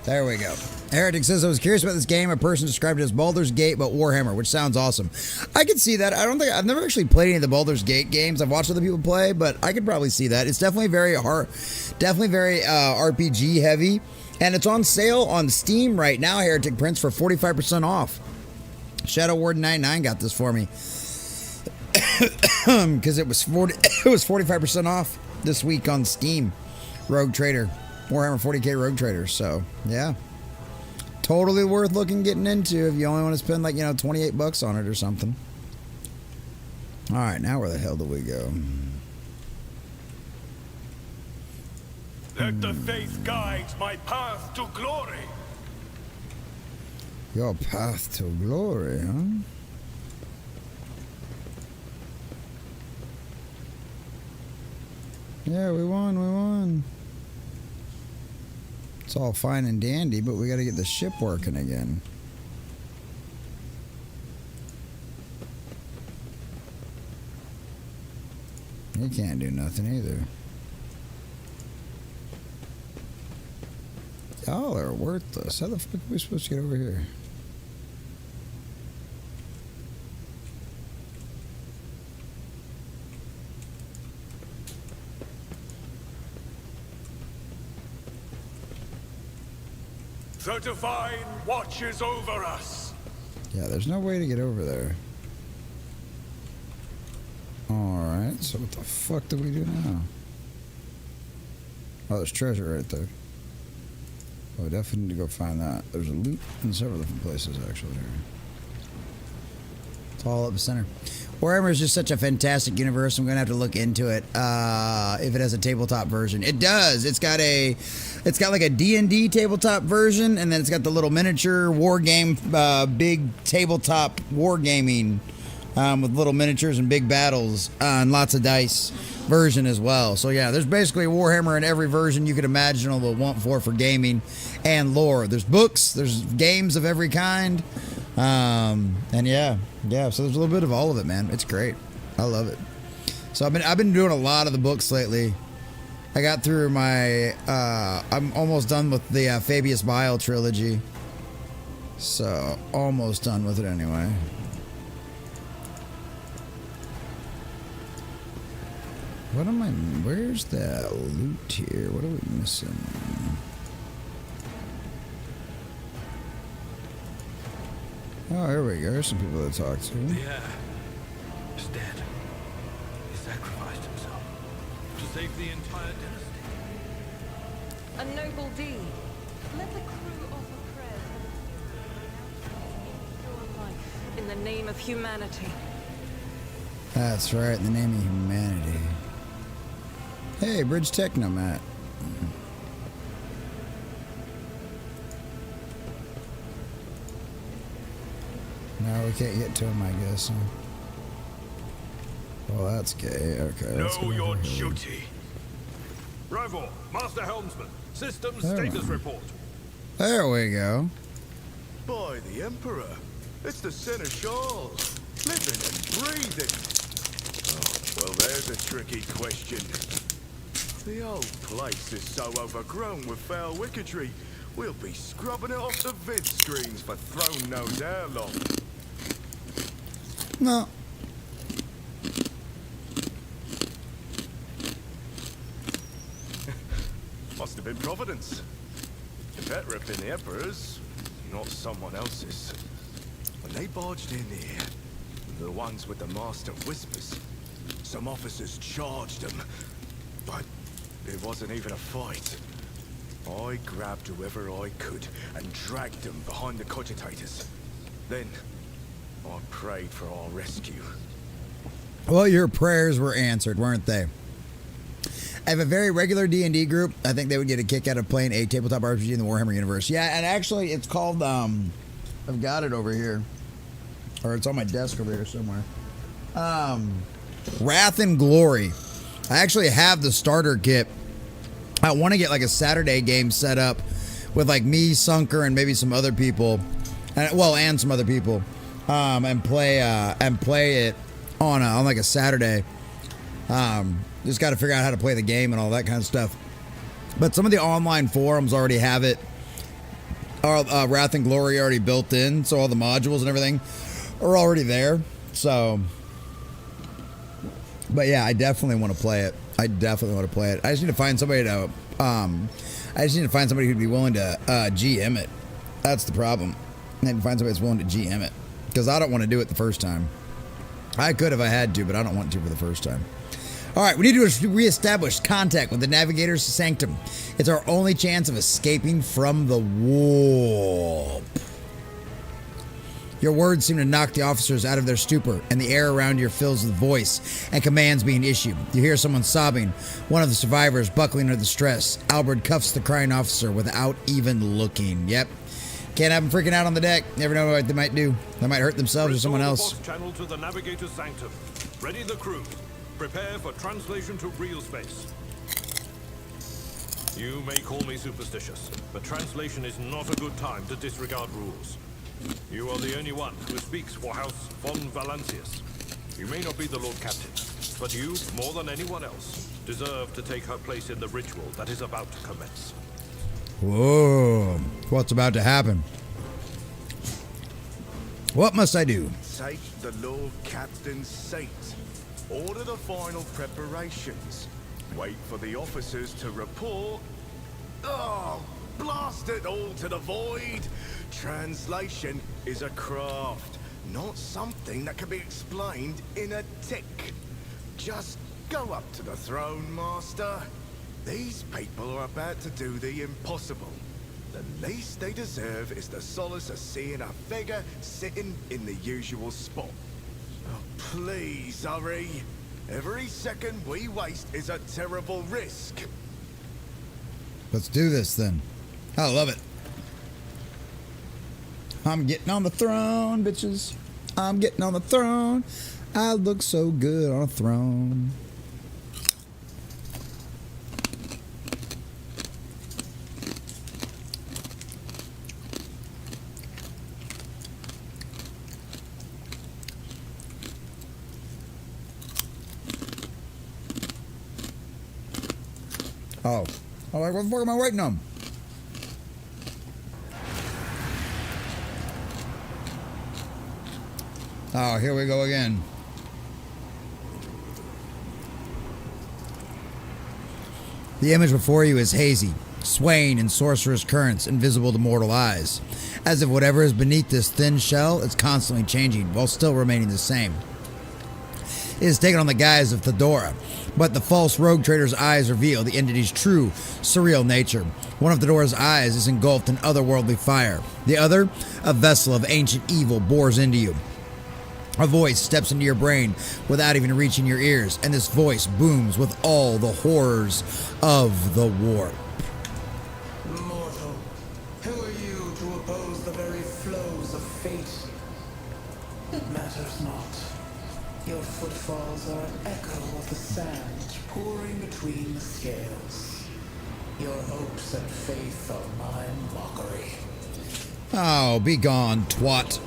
Speaker 1: There we go. Heretic says, I was curious about this game. A person described it as Baldur's Gate, but Warhammer, which sounds awesome. I could see that. I've never actually played any of the Baldur's Gate games. I've watched other people play, but I could probably see that. It's definitely very hard, definitely very RPG heavy. And it's on sale on Steam right now, Heretic Prince, for 45% off. Shadow Warden 99 got this for me. Because it was 45% off this week on Steam. Rogue Trader. Warhammer 40k Rogue Trader. So, yeah. Totally worth getting into if you only want to spend like, $28 on it or something. All right, now where the hell do we go?
Speaker 16: Let the faith guide my path to glory.
Speaker 1: Your path to glory, huh? Yeah, we won. It's all fine and dandy, but we got to get the ship working again. He can't do nothing either. Y'all are worthless. How the fuck are we supposed to get over here?
Speaker 16: The divine watches over us.
Speaker 1: Yeah, there's no way to get over there. Alright, so what the fuck do we do now? Oh, there's treasure right there. Oh, we definitely need to go find that. There's a loot in several different places, actually, here. It's all up the center. Warhammer is just such a fantastic universe. I'm going to have to look into it if it has a tabletop version. It does. It's got like a D&D tabletop version, and then it's got the little miniature war game, big tabletop wargaming with little miniatures and big battles and lots of dice version as well. So yeah, there's basically Warhammer in every version you could imagine or will want for gaming and lore. There's books, there's games of every kind, and yeah. So there's a little bit of all of it, man. It's great. I love it. So I've been doing a lot of the books lately. I got through my I'm almost done with the Fabius Bile trilogy. So almost done with it anyway. What am I? Where's the loot here? What are we missing? Oh, here we go. There's some people to talk to.
Speaker 2: The heir is dead. He sacrificed himself to save the entire dynasty.
Speaker 14: A noble deed. Let the crew offer prayers for life in the name of humanity.
Speaker 1: That's right, in the name of humanity. Hey, Bridge Technomat. No, we can't get to him, I guess. Huh? Well, that's gay. Okay. Let's
Speaker 7: Know
Speaker 1: go
Speaker 7: your
Speaker 1: over here.
Speaker 7: duty.
Speaker 2: Rival, Master Helmsman, systems
Speaker 1: There
Speaker 2: status
Speaker 1: we-
Speaker 2: report.
Speaker 1: There we go.
Speaker 16: By the Emperor, it's the Seneschal, living and breathing. Oh, well, there's a tricky question. The old place is so overgrown with foul wickedry, we'll be scrubbing it off the vid screens for throne knows how long.
Speaker 1: No.
Speaker 16: Must have been Providence. It better have been the Emperor's, not someone else's. When they barged in here, the ones with the Master Whispers, some officers charged them, but it wasn't even a fight. I grabbed whoever I could and dragged them behind the cogitators. Then, I prayed for our rescue.
Speaker 1: Well, your prayers were answered, weren't they? I have a very regular D&D group. I think they would get a kick out of playing a tabletop RPG in the Warhammer universe. Yeah, and actually, it's called, I've got it over here. Or it's on my desk over here somewhere. Wrath and Glory. I actually have the starter kit. I want to get like a Saturday game set up with like me, Sunker, and maybe some other people. And some other people. And play it on like a Saturday. Just got to figure out how to play the game and all that kind of stuff. But some of the online forums already have it. Wrath and Glory already built in, so all the modules and everything are already there. So, but yeah, I definitely want to play it. I just need to find somebody to. Who'd be willing to GM it. That's the problem. I need to find somebody that's willing to GM it because I don't want to do it the first time. I could if I had to, but I don't want to for the first time. All right, we need to reestablish contact with the Navigator's Sanctum. It's our only chance of escaping from the warp. Your words seem to knock the officers out of their stupor, and the air around you fills with voice and commands being issued. You hear someone sobbing, one of the survivors buckling under the stress. Albert cuffs the crying officer without even looking. Yep. Can't have them freaking out on the deck. Never know what they might do. They might hurt themselves or someone else.
Speaker 2: Restore the boss channel to the Navigator's Sanctum. Ready the crew. Prepare for translation to real space. You may call me superstitious, but translation is not a good time to disregard rules. You are the only one who speaks for House von Valancius. You may not be the Lord Captain, but you, more than anyone else, deserve to take her place in the ritual that is about to commence.
Speaker 1: Whoa. What's about to happen? What must I do?
Speaker 16: Take the Lord Captain's seat. Order the final preparations. Wait for the officers to report. Oh, blast it all to the void. Translation is a craft, not something that can be explained in a tick. Just go up to the throne, Master. These people are about to do the impossible. The least they deserve is the solace of seeing a figure sitting in the usual spot. Oh, please, hurry. Every second we waste is a terrible risk.
Speaker 1: Let's do this then. I love it. I'm getting on the throne, bitches. I'm getting on the throne. I look so good on a throne. Oh, what the fuck am I waiting on? Oh, here we go again. The image before you is hazy, swaying in sorcerous currents invisible to mortal eyes, as if whatever is beneath this thin shell is constantly changing while still remaining the same. It is taken on the guise of Thedora, but the false rogue trader's eyes reveal the entity's true, surreal nature. One of Thedora's eyes is engulfed in otherworldly fire. The other, a vessel of ancient evil, bores into you. A voice steps into your brain without even reaching your ears, and this voice booms with all the horrors of the warp.
Speaker 17: Mortal, who are you to oppose the very flows of fate? It matters not. Your footfalls are an echo of the sand pouring between the scales. Your hopes and faith are my mockery.
Speaker 1: Oh, be gone, twat.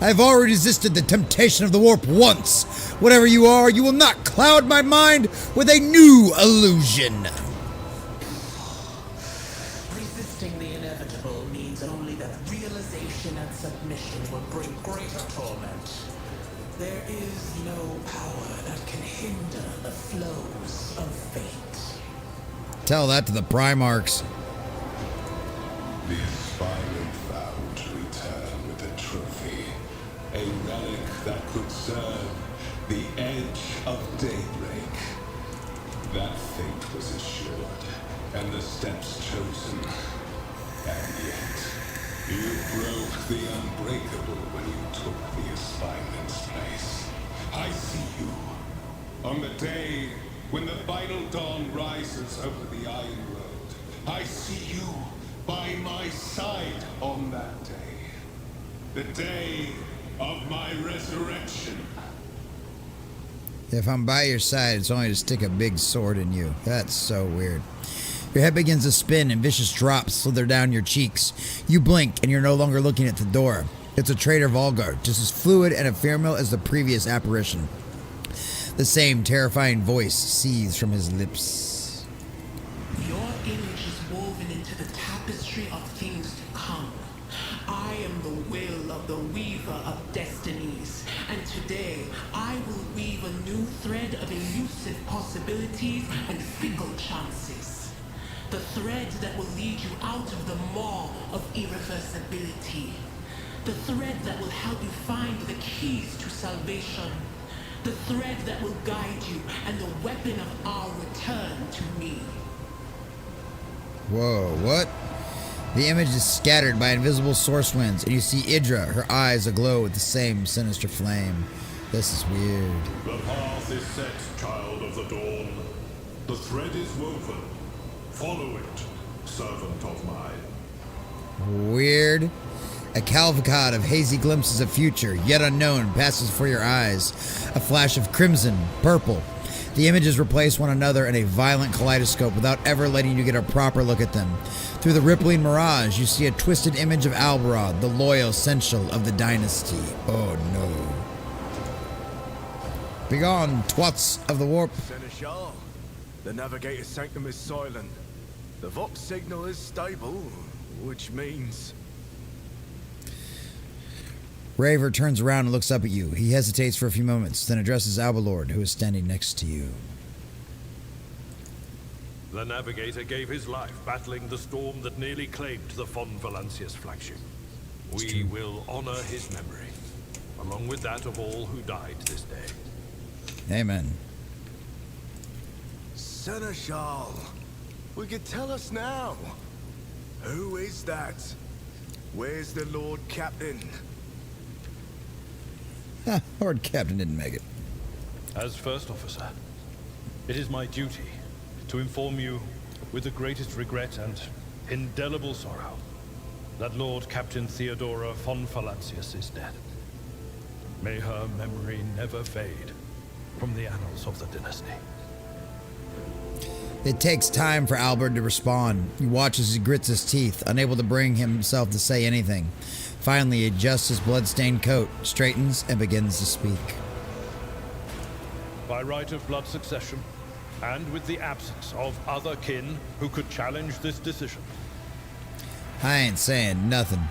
Speaker 1: I have already resisted the temptation of the warp once. Whatever you are, you will not cloud my mind with a new illusion.
Speaker 17: Resisting the inevitable means only that realization and submission will bring greater torment. There is no power that can hinder the flows of fate.
Speaker 1: Tell that to the Primarchs.
Speaker 13: The aspirant vowed to return with a trophy, a relic that could serve the edge of daybreak. That fate was assured, and the steps chosen. And yet, you broke the unbreakable when you took the aspirant's place. I see you. On the day when the final dawn rises over the Iron Road, I see you by my side on that day. The day of my resurrection.
Speaker 1: If I'm by your side, it's only to stick a big sword in you. That's so weird. Your head begins to spin and vicious drops slither down your cheeks. You blink and you're no longer looking at the door. It's a traitor Volgar, just as fluid and ephemeral as the previous apparition. The same terrifying voice seethes from his lips.
Speaker 17: Your image is woven into the tapestry of things to come. I am the will of the weaver of destinies, and today I will weave a new thread of elusive possibilities and fickle chances. The thread that will lead you out of the maw of irreversibility. The thread that will help you find the keys to salvation. The thread that will guide you and the weapon of our return to me.
Speaker 1: Whoa, what? The image is scattered by invisible source winds, and you see Idra, her eyes aglow with the same sinister flame. This is weird.
Speaker 13: The path is set, child of the dawn. The thread is woven. Follow it, servant of mine.
Speaker 1: Weird. A cavalcade of hazy glimpses of future, yet unknown, passes before your eyes. A flash of crimson, purple. The images replace one another in a violent kaleidoscope without ever letting you get a proper look at them. Through the rippling mirage, you see a twisted image of Alberod, the loyal seneschal of the dynasty. Oh no. Begone, twats of the warp.
Speaker 16: Seneschal, the navigator's sanctum is silent. The Vox signal is stable, which means...
Speaker 1: Raver turns around and looks up at you. He hesitates for a few moments, then addresses Albalord, who is standing next to you.
Speaker 2: The Navigator gave his life battling the storm that nearly claimed the Von Valancius flagship. We will honor his memory, along with that of all who died this day.
Speaker 1: Amen.
Speaker 16: Seneschal, will you tell us now? Who is that? Where's the Lord Captain?
Speaker 1: Lord Captain didn't make it.
Speaker 7: As First Officer, it is my duty to inform you with the greatest regret and indelible sorrow that Lord Captain Theodora von Valancius is dead. May her memory never fade from the annals of the dynasty.
Speaker 1: It takes time for Albert to respond. He watches as he grits his teeth, unable to bring himself to say anything. Finally, he adjusts his blood-stained coat, straightens, and begins to speak.
Speaker 7: By right of blood succession, and with the absence of other kin who could challenge this decision,
Speaker 1: I ain't saying nothing.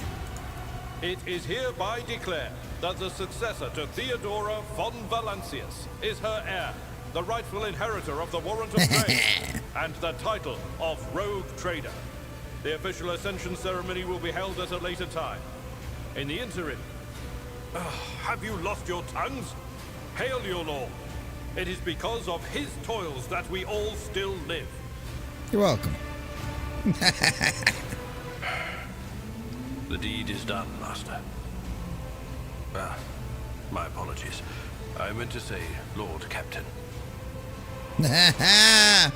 Speaker 2: It is hereby declared that the successor to Theodora von Valancius is her heir, the rightful inheritor of the Warrant of Trade, and the title of Rogue Trader. The official ascension ceremony will be held at a later time. In the interim, have you lost your tongues? Hail your lord. It is because of his toils that we all still live.
Speaker 1: You're welcome.
Speaker 2: The deed is done, Master. My apologies. I meant to say Lord Captain.
Speaker 1: I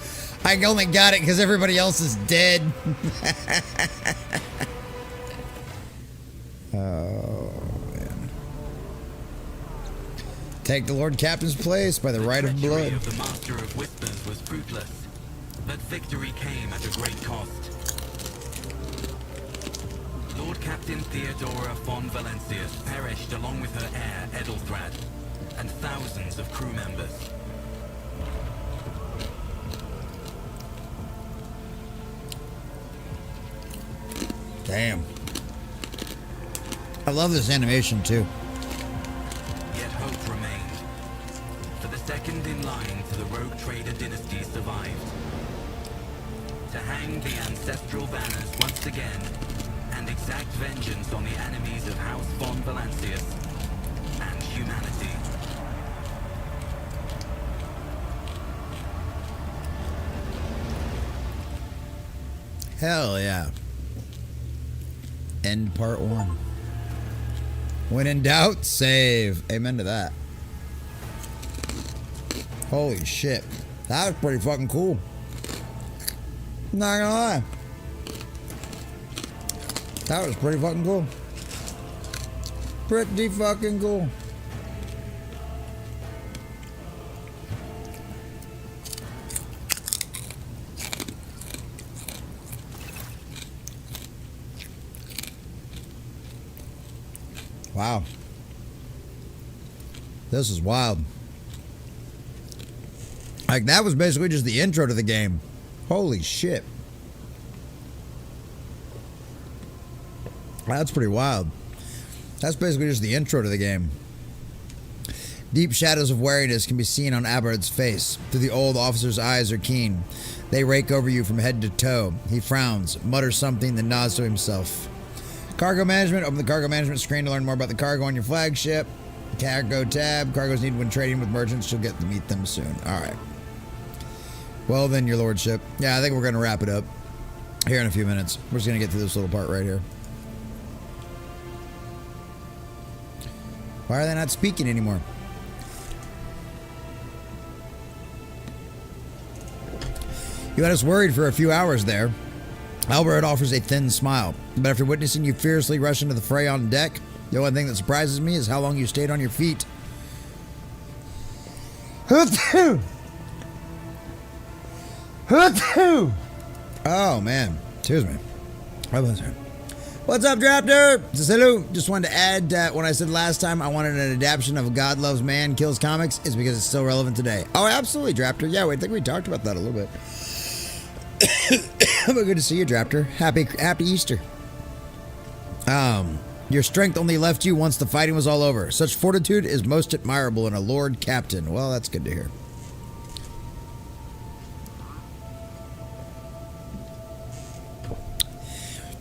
Speaker 1: only got it because everybody else is dead. Oh, man. Take the Lord Captain's place by the right of blood.
Speaker 19: The Master of Whispers was fruitless, but victory came at a great cost. Lord Captain Theodora von Valancius perished along with her heir, Edelthrad, and thousands of crew members.
Speaker 1: Damn. I love this animation, too.
Speaker 19: Yet hope remained. For the second in line to the Rogue Trader dynasty survived. To hang the ancestral banners once again, and exact vengeance on the enemies of House von Valancius and humanity.
Speaker 1: Hell yeah. End part 1. When in doubt, save. Amen to that. Holy shit. That was pretty fucking cool. Not gonna lie. That was pretty fucking cool. Pretty fucking cool. Wow. This is wild. Like, that was basically just the intro to the game. Holy shit. That's pretty wild. That's basically just the intro to the game. Deep shadows of wariness can be seen on Aberard's face. Through the old officer's eyes are keen. They rake over you from head to toe. He frowns, mutters something, then nods to himself. Cargo management. Open the cargo management screen to learn more about the cargo on your flagship. Cargo tab. Cargo's needed when trading with merchants. You'll get to meet them soon. Alright. Well then, your lordship. Yeah, I think we're going to wrap it up here in a few minutes. We're just going to get through this little part right here. Why are they not speaking anymore? You had us worried for a few hours there. Albert offers a thin smile, but after witnessing you fiercely rush into the fray on deck, the only thing that surprises me is how long you stayed on your feet. Oh, man. Excuse me. What's up, Draptor? Hello. Just wanted to add that when I said last time I wanted an adaptation of God Loves Man Kills Comics, it's because it's still relevant today. Oh, absolutely, Draptor. Yeah, I think we talked about that a little bit. But good to see you, Draptor. Happy Easter. Your strength only left you once the fighting was all over. Such fortitude is most admirable in a Lord Captain. Well, that's good to hear.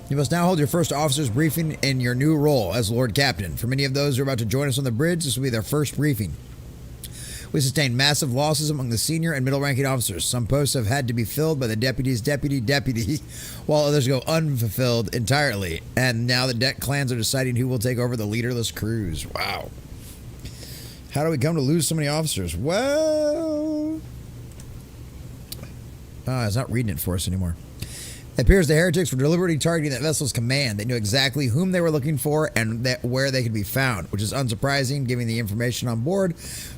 Speaker 1: You must now hold your first officer's briefing in your new role as Lord Captain. For many of those who are about to join us on the bridge, this will be their first briefing. We sustained massive losses among the senior and middle-ranking officers. Some posts have had to be filled by the deputy's deputy, while others go unfulfilled entirely. And now the deck clans are deciding who will take over the leaderless crews. Wow. How do we come to lose so many officers? Well... it's not reading it for us anymore. It appears the heretics were deliberately targeting that vessel's command. They knew exactly whom they were looking for and where they could be found, which is unsurprising given the information on board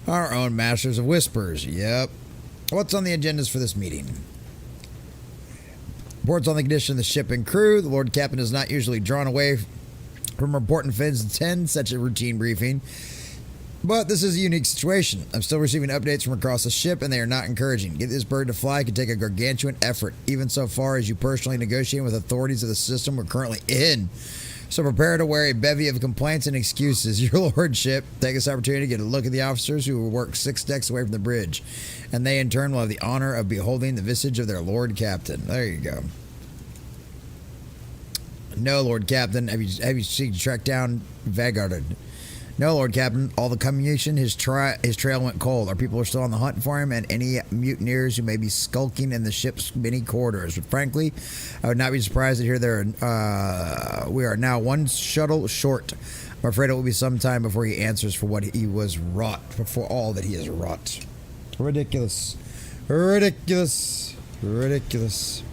Speaker 1: our own Masters of Whispers. Yep. What's on the agendas for this meeting? Reports on the condition of the ship and crew. The Lord Captain is not usually drawn away from reporting fins to attend such a routine briefing. But this is a unique situation. I'm still receiving updates from across the ship, and they are not encouraging. Get this bird to fly could take a gargantuan effort, even so far as you personally negotiating with authorities of the system we're currently in. So prepare to wear a bevy of complaints and excuses. Your lordship, take this opportunity to get a look at the officers who will work 6 decks away from the bridge, and they in turn will have the honor of beholding the visage of their Lord Captain. There you go. No, Lord Captain, have you seek to track down Vagard? No, Lord Captain. All the communication, his trail went cold. Our people are still on the hunt for him and any mutineers who may be skulking in the ship's many corridors. But frankly, I would not be surprised to hear we are now 1 shuttle short. I'm afraid it will be some time before he answers for what he was wrought, for all that he has wrought. Ridiculous. Ridiculous. Ridiculous.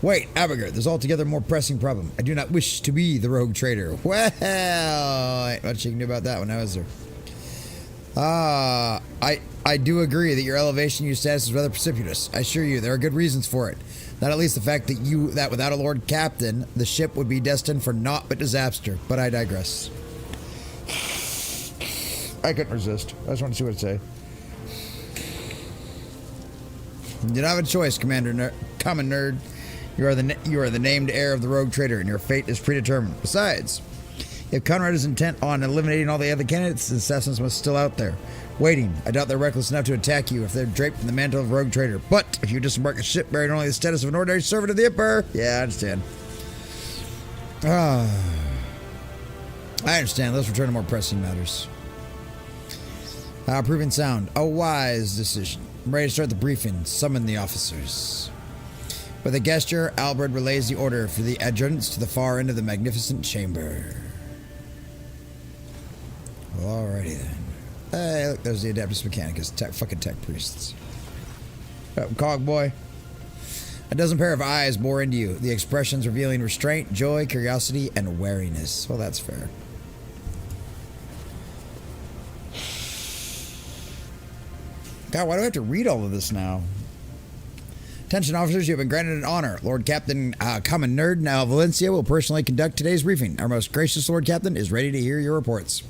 Speaker 1: Wait, Abigail, there's altogether more pressing problem. I do not wish to be the rogue trader. Well, ain't much you can do about that one, now is there? I do agree that your elevation in your status is rather precipitous. I assure you, there are good reasons for it. Not at least the fact that without a Lord Captain, the ship would be destined for naught but disaster. But I digress. I couldn't resist. I just want to see what it say. You don't have a choice, Common Nerd. You are the named heir of the rogue trader, and your fate is predetermined. Besides, if Conrad is intent on eliminating all the other candidates, the assassins must still out there, waiting. I doubt they're reckless enough to attack you if they're draped in the mantle of rogue trader. But if you disembark a ship bearing only the status of an ordinary servant of the Emperor, yeah, I understand. I understand. Let's return to more pressing matters. Proving sound. A wise decision. I'm ready to start the briefing. Summon the officers. With a gesture, Albert relays the order for the adjutants to the far end of the magnificent chamber. Alrighty then. Hey, look, there's the Adeptus Mechanicus, fucking tech priests. Cog boy. A dozen pair of eyes bore into you, the expressions revealing restraint, joy, curiosity, and wariness. Well, that's fair. God, why do I have to read all of this now? Attention officers, you have been granted an honor. Lord Captain Common Nerd, now Valencia, will personally conduct today's briefing. Our most gracious Lord Captain is ready to hear your reports.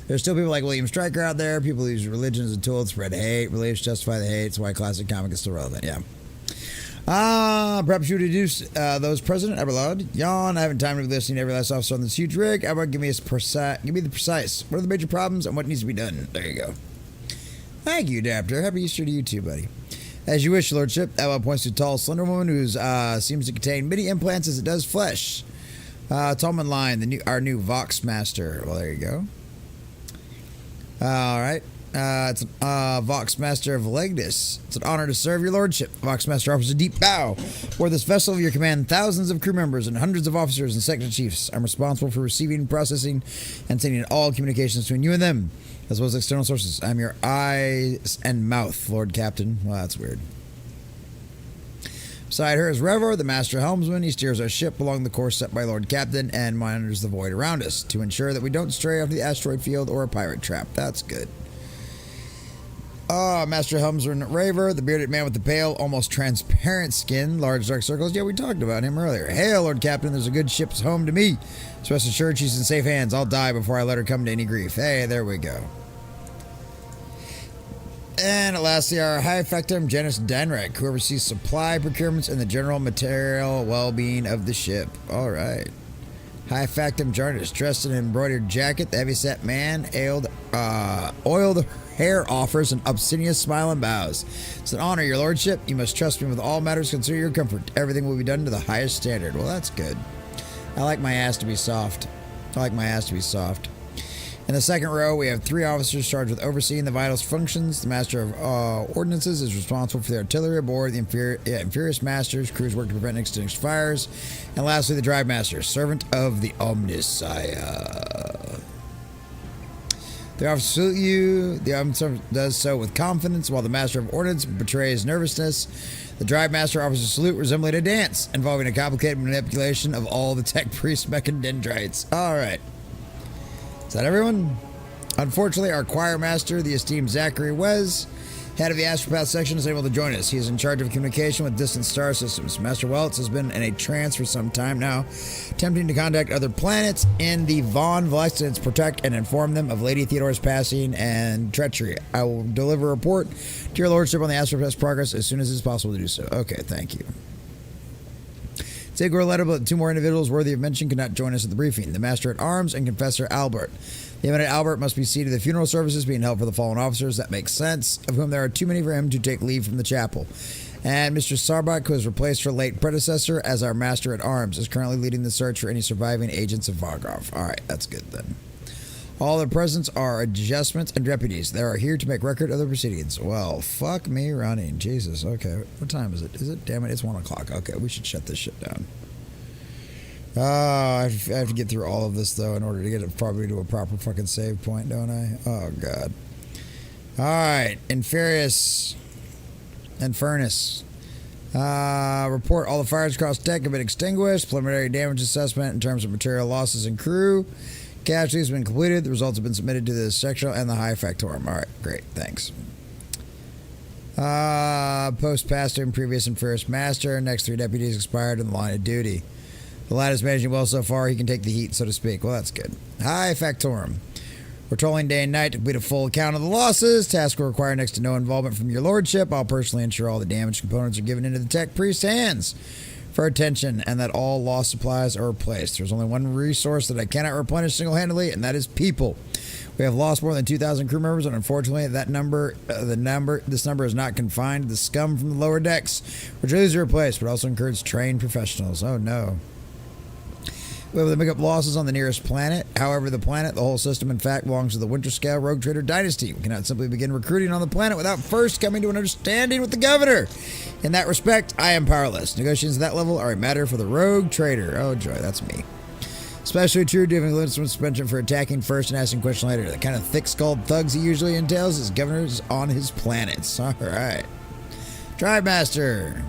Speaker 1: There's still people like William Stryker out there, people who use religion as a tool to spread hate, religions justify the hate. It's why classic comic is still relevant, yeah. Perhaps you would introduce those present, Everlord. Yawn, I haven't time to be listening to every last officer on this huge rig. Everlord, give me the precise. What are the major problems and what needs to be done? There you go. Thank you, Adapter. Happy Easter to you too, buddy. As you wish, Lordship. Ella points to a tall, slender woman who seems to contain many implants as it does flesh. Tallman Line, our new Vox Master. Well, there you go. All right. It's Vox Master of Legdus. It's an honor to serve your Lordship. Vox Master offers a deep bow. Aboard this vessel of your command, thousands of crew members and hundreds of officers and sector chiefs. I'm responsible for receiving, processing, and sending all communications between you and them, as well as external sources. I'm your eyes and mouth, Lord Captain. Well, that's weird. Beside her is Revor, the master helmsman. He steers our ship along the course set by Lord Captain and monitors the void around us to ensure that we don't stray off the asteroid field or a pirate trap. That's good. Master helmsman Raver, the bearded man with the pale, almost transparent skin, large dark circles. Yeah, we talked about him earlier. Hail, Lord Captain, there's a good ship's home to me. So rest assured she's in safe hands. I'll die before I let her come to any grief. Hey, there we go. And lastly, our High Factum Janus Danrek, who oversees supply procurements and the general material well-being of the ship. All right. High Factum Janus, dressed in an embroidered jacket, the heavy-set man, oiled hair offers an obscene smile and bows. It's an honor, your lordship. You must trust me with all matters concerning your comfort. Everything will be done to the highest standard. Well, that's good. I like my ass to be soft. In the second row, we have 3 officers charged with overseeing the vital functions. The Master of Ordnances is responsible for the artillery aboard. The Inferious Masters, crews work to prevent and extinguish fires. And lastly, the Drive Master, servant of the Omnissiah. The officer salute you. The officer does so with confidence, while the master of ordnance betrays nervousness. The drive master offers a salute resembling a dance, involving a complicated manipulation of all the tech priest mechadendrites. All right. Is that everyone? Unfortunately, our choir master, the esteemed Zachary Wes, head of the astropath section, is able to join us. He is in charge of communication with distant star systems. Master Weltz has been in a trance for some time now, attempting to contact other planets in the Von Valextons to protect and inform them of Lady Theodore's passing and treachery. I will deliver a report to your lordship on the astropath's progress as soon as it's possible to do so. Okay, thank you. Sigor letter, but 2 more individuals worthy of mention cannot join us at the briefing. The Master at Arms and Confessor Albert. The eminent Albert must be seated at the funeral services being held for the fallen officers. That makes sense, of whom there are too many for him to take leave from the chapel. And Mr. Sarbach, who has replaced her late predecessor as our Master at Arms, is currently leading the search for any surviving agents of Vargov. Alright, that's good then. All the presents are adjustments and deputies. They are here to make record of the proceedings. Well, fuck me running. Jesus, okay. What time is it? Is it? Damn it, it's 1 o'clock. Okay, we should shut this shit down. I have to get through all of this, though, in order to get it probably to a proper fucking save point, don't I? Oh, God. Alright, Infernus. Report all the fires across deck have been extinguished. Preliminary damage assessment in terms of material losses and crew. Casualties have been completed. The results have been submitted to the sectional and the high factorum. Alright, great, thanks. Post pastor and previous and first master. Next 3 deputies expired in the line of duty. The lad is managing well so far. He can take the heat, so to speak. Well, that's good. High factorum. We're trolling day and night to complete a full account of the losses. Task will require next to no involvement from your lordship. I'll personally ensure all the damaged components are given into the tech priest's hands for attention, and that all lost supplies are replaced. There's only one resource that I cannot replenish single-handedly, and that is people. We have lost more than 2,000 crew members, and unfortunately, this number is not confined to the scum from the lower decks, which are easily replaced, but also includes trained professionals. Oh no. We're able to make up losses on the nearest planet. However, the whole system, in fact, belongs to the Winter Scale Rogue Trader Dynasty. We cannot simply begin recruiting on the planet without first coming to an understanding with the governor. In that respect, I am powerless. Negotiations at that level are a matter for the Rogue Trader. Oh, joy, that's me. Especially true giving limits of suspension for attacking first and asking questions later. The kind of thick-skulled thugs he usually entails as governors on his planets. All right. Drive Master.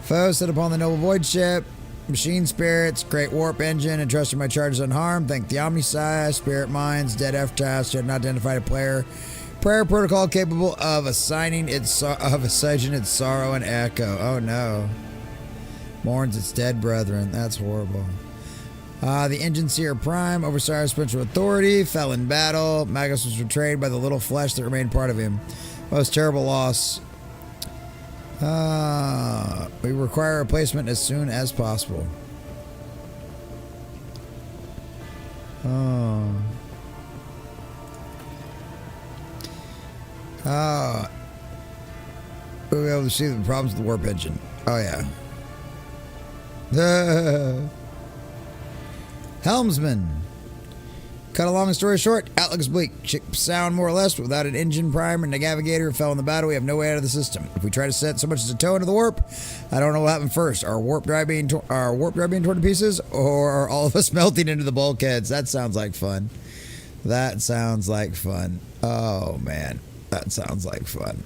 Speaker 1: Foe set upon the Noble Void ship. Machine spirits, great warp engine, entrusted my charges unharmed. Thank the Omnisci, spirit minds, dead F-tasks, had not identified a player. Prayer protocol capable of assigning its sorrow and echo. Oh no. Mourns its dead brethren. That's horrible. The Engine Seer Prime, Oversire's spiritual authority, fell in battle. Magus was betrayed by the little flesh that remained part of him. Most terrible loss. We require a replacement as soon as possible. We'll be able to see the problems with the warp engine. Oh yeah. Helmsman. Cut a long story short, outlook is bleak. Ship sound more or less, but without an engine primer and a navigator fell in the battle, we have no way out of the system. If we try to set so much as a toe into the warp, I don't know what happened first. Our warp drive being torn to pieces, or are all of us melting into the bulkheads? That sounds like fun. That sounds like fun. Oh man, that sounds like fun.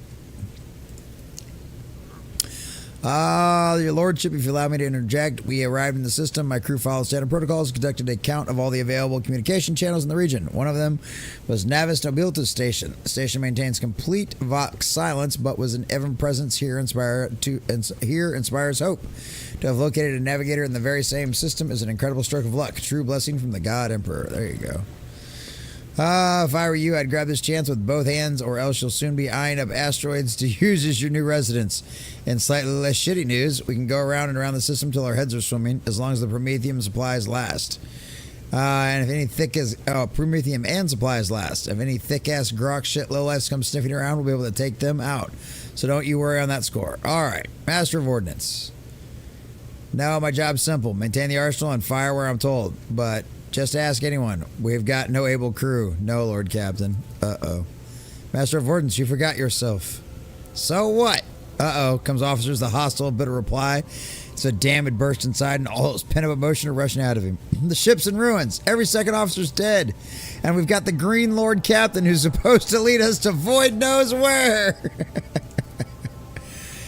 Speaker 1: Your lordship, if you allow me to interject, we arrived in the system. My crew followed standard protocols, conducted a count of all the available communication channels in the region. One of them was Navis Nobilita's station. The station maintains complete Vox silence, but was an ever-presence here inspires hope. To have located a navigator in the very same system is an incredible stroke of luck. True blessing from the God Emperor. There you go. If I were you, I'd grab this chance with both hands, or else you'll soon be eyeing up asteroids to use as your new residence. In slightly less shitty news, we can go around and around the system till our heads are swimming, as long as the Prometheum supplies last. And if any Prometheum and supplies last. If any thick-ass grok shit lowlifes come sniffing around, we'll be able to take them out. So don't you worry on that score. Alright, Master of Ordnance. Now my job's simple. Maintain the arsenal and fire where I'm told. But just ask anyone. We've got no able crew. No, Lord Captain. Uh-oh. Master of Ordnance, you forgot yourself. So what? Uh-oh. Comes officers the hostile, bitter reply. So damn had burst inside and all his pent-up emotion are rushing out of him. The ship's in ruins. Every second officer's dead. And we've got the Green Lord Captain who's supposed to lead us to Void knows where.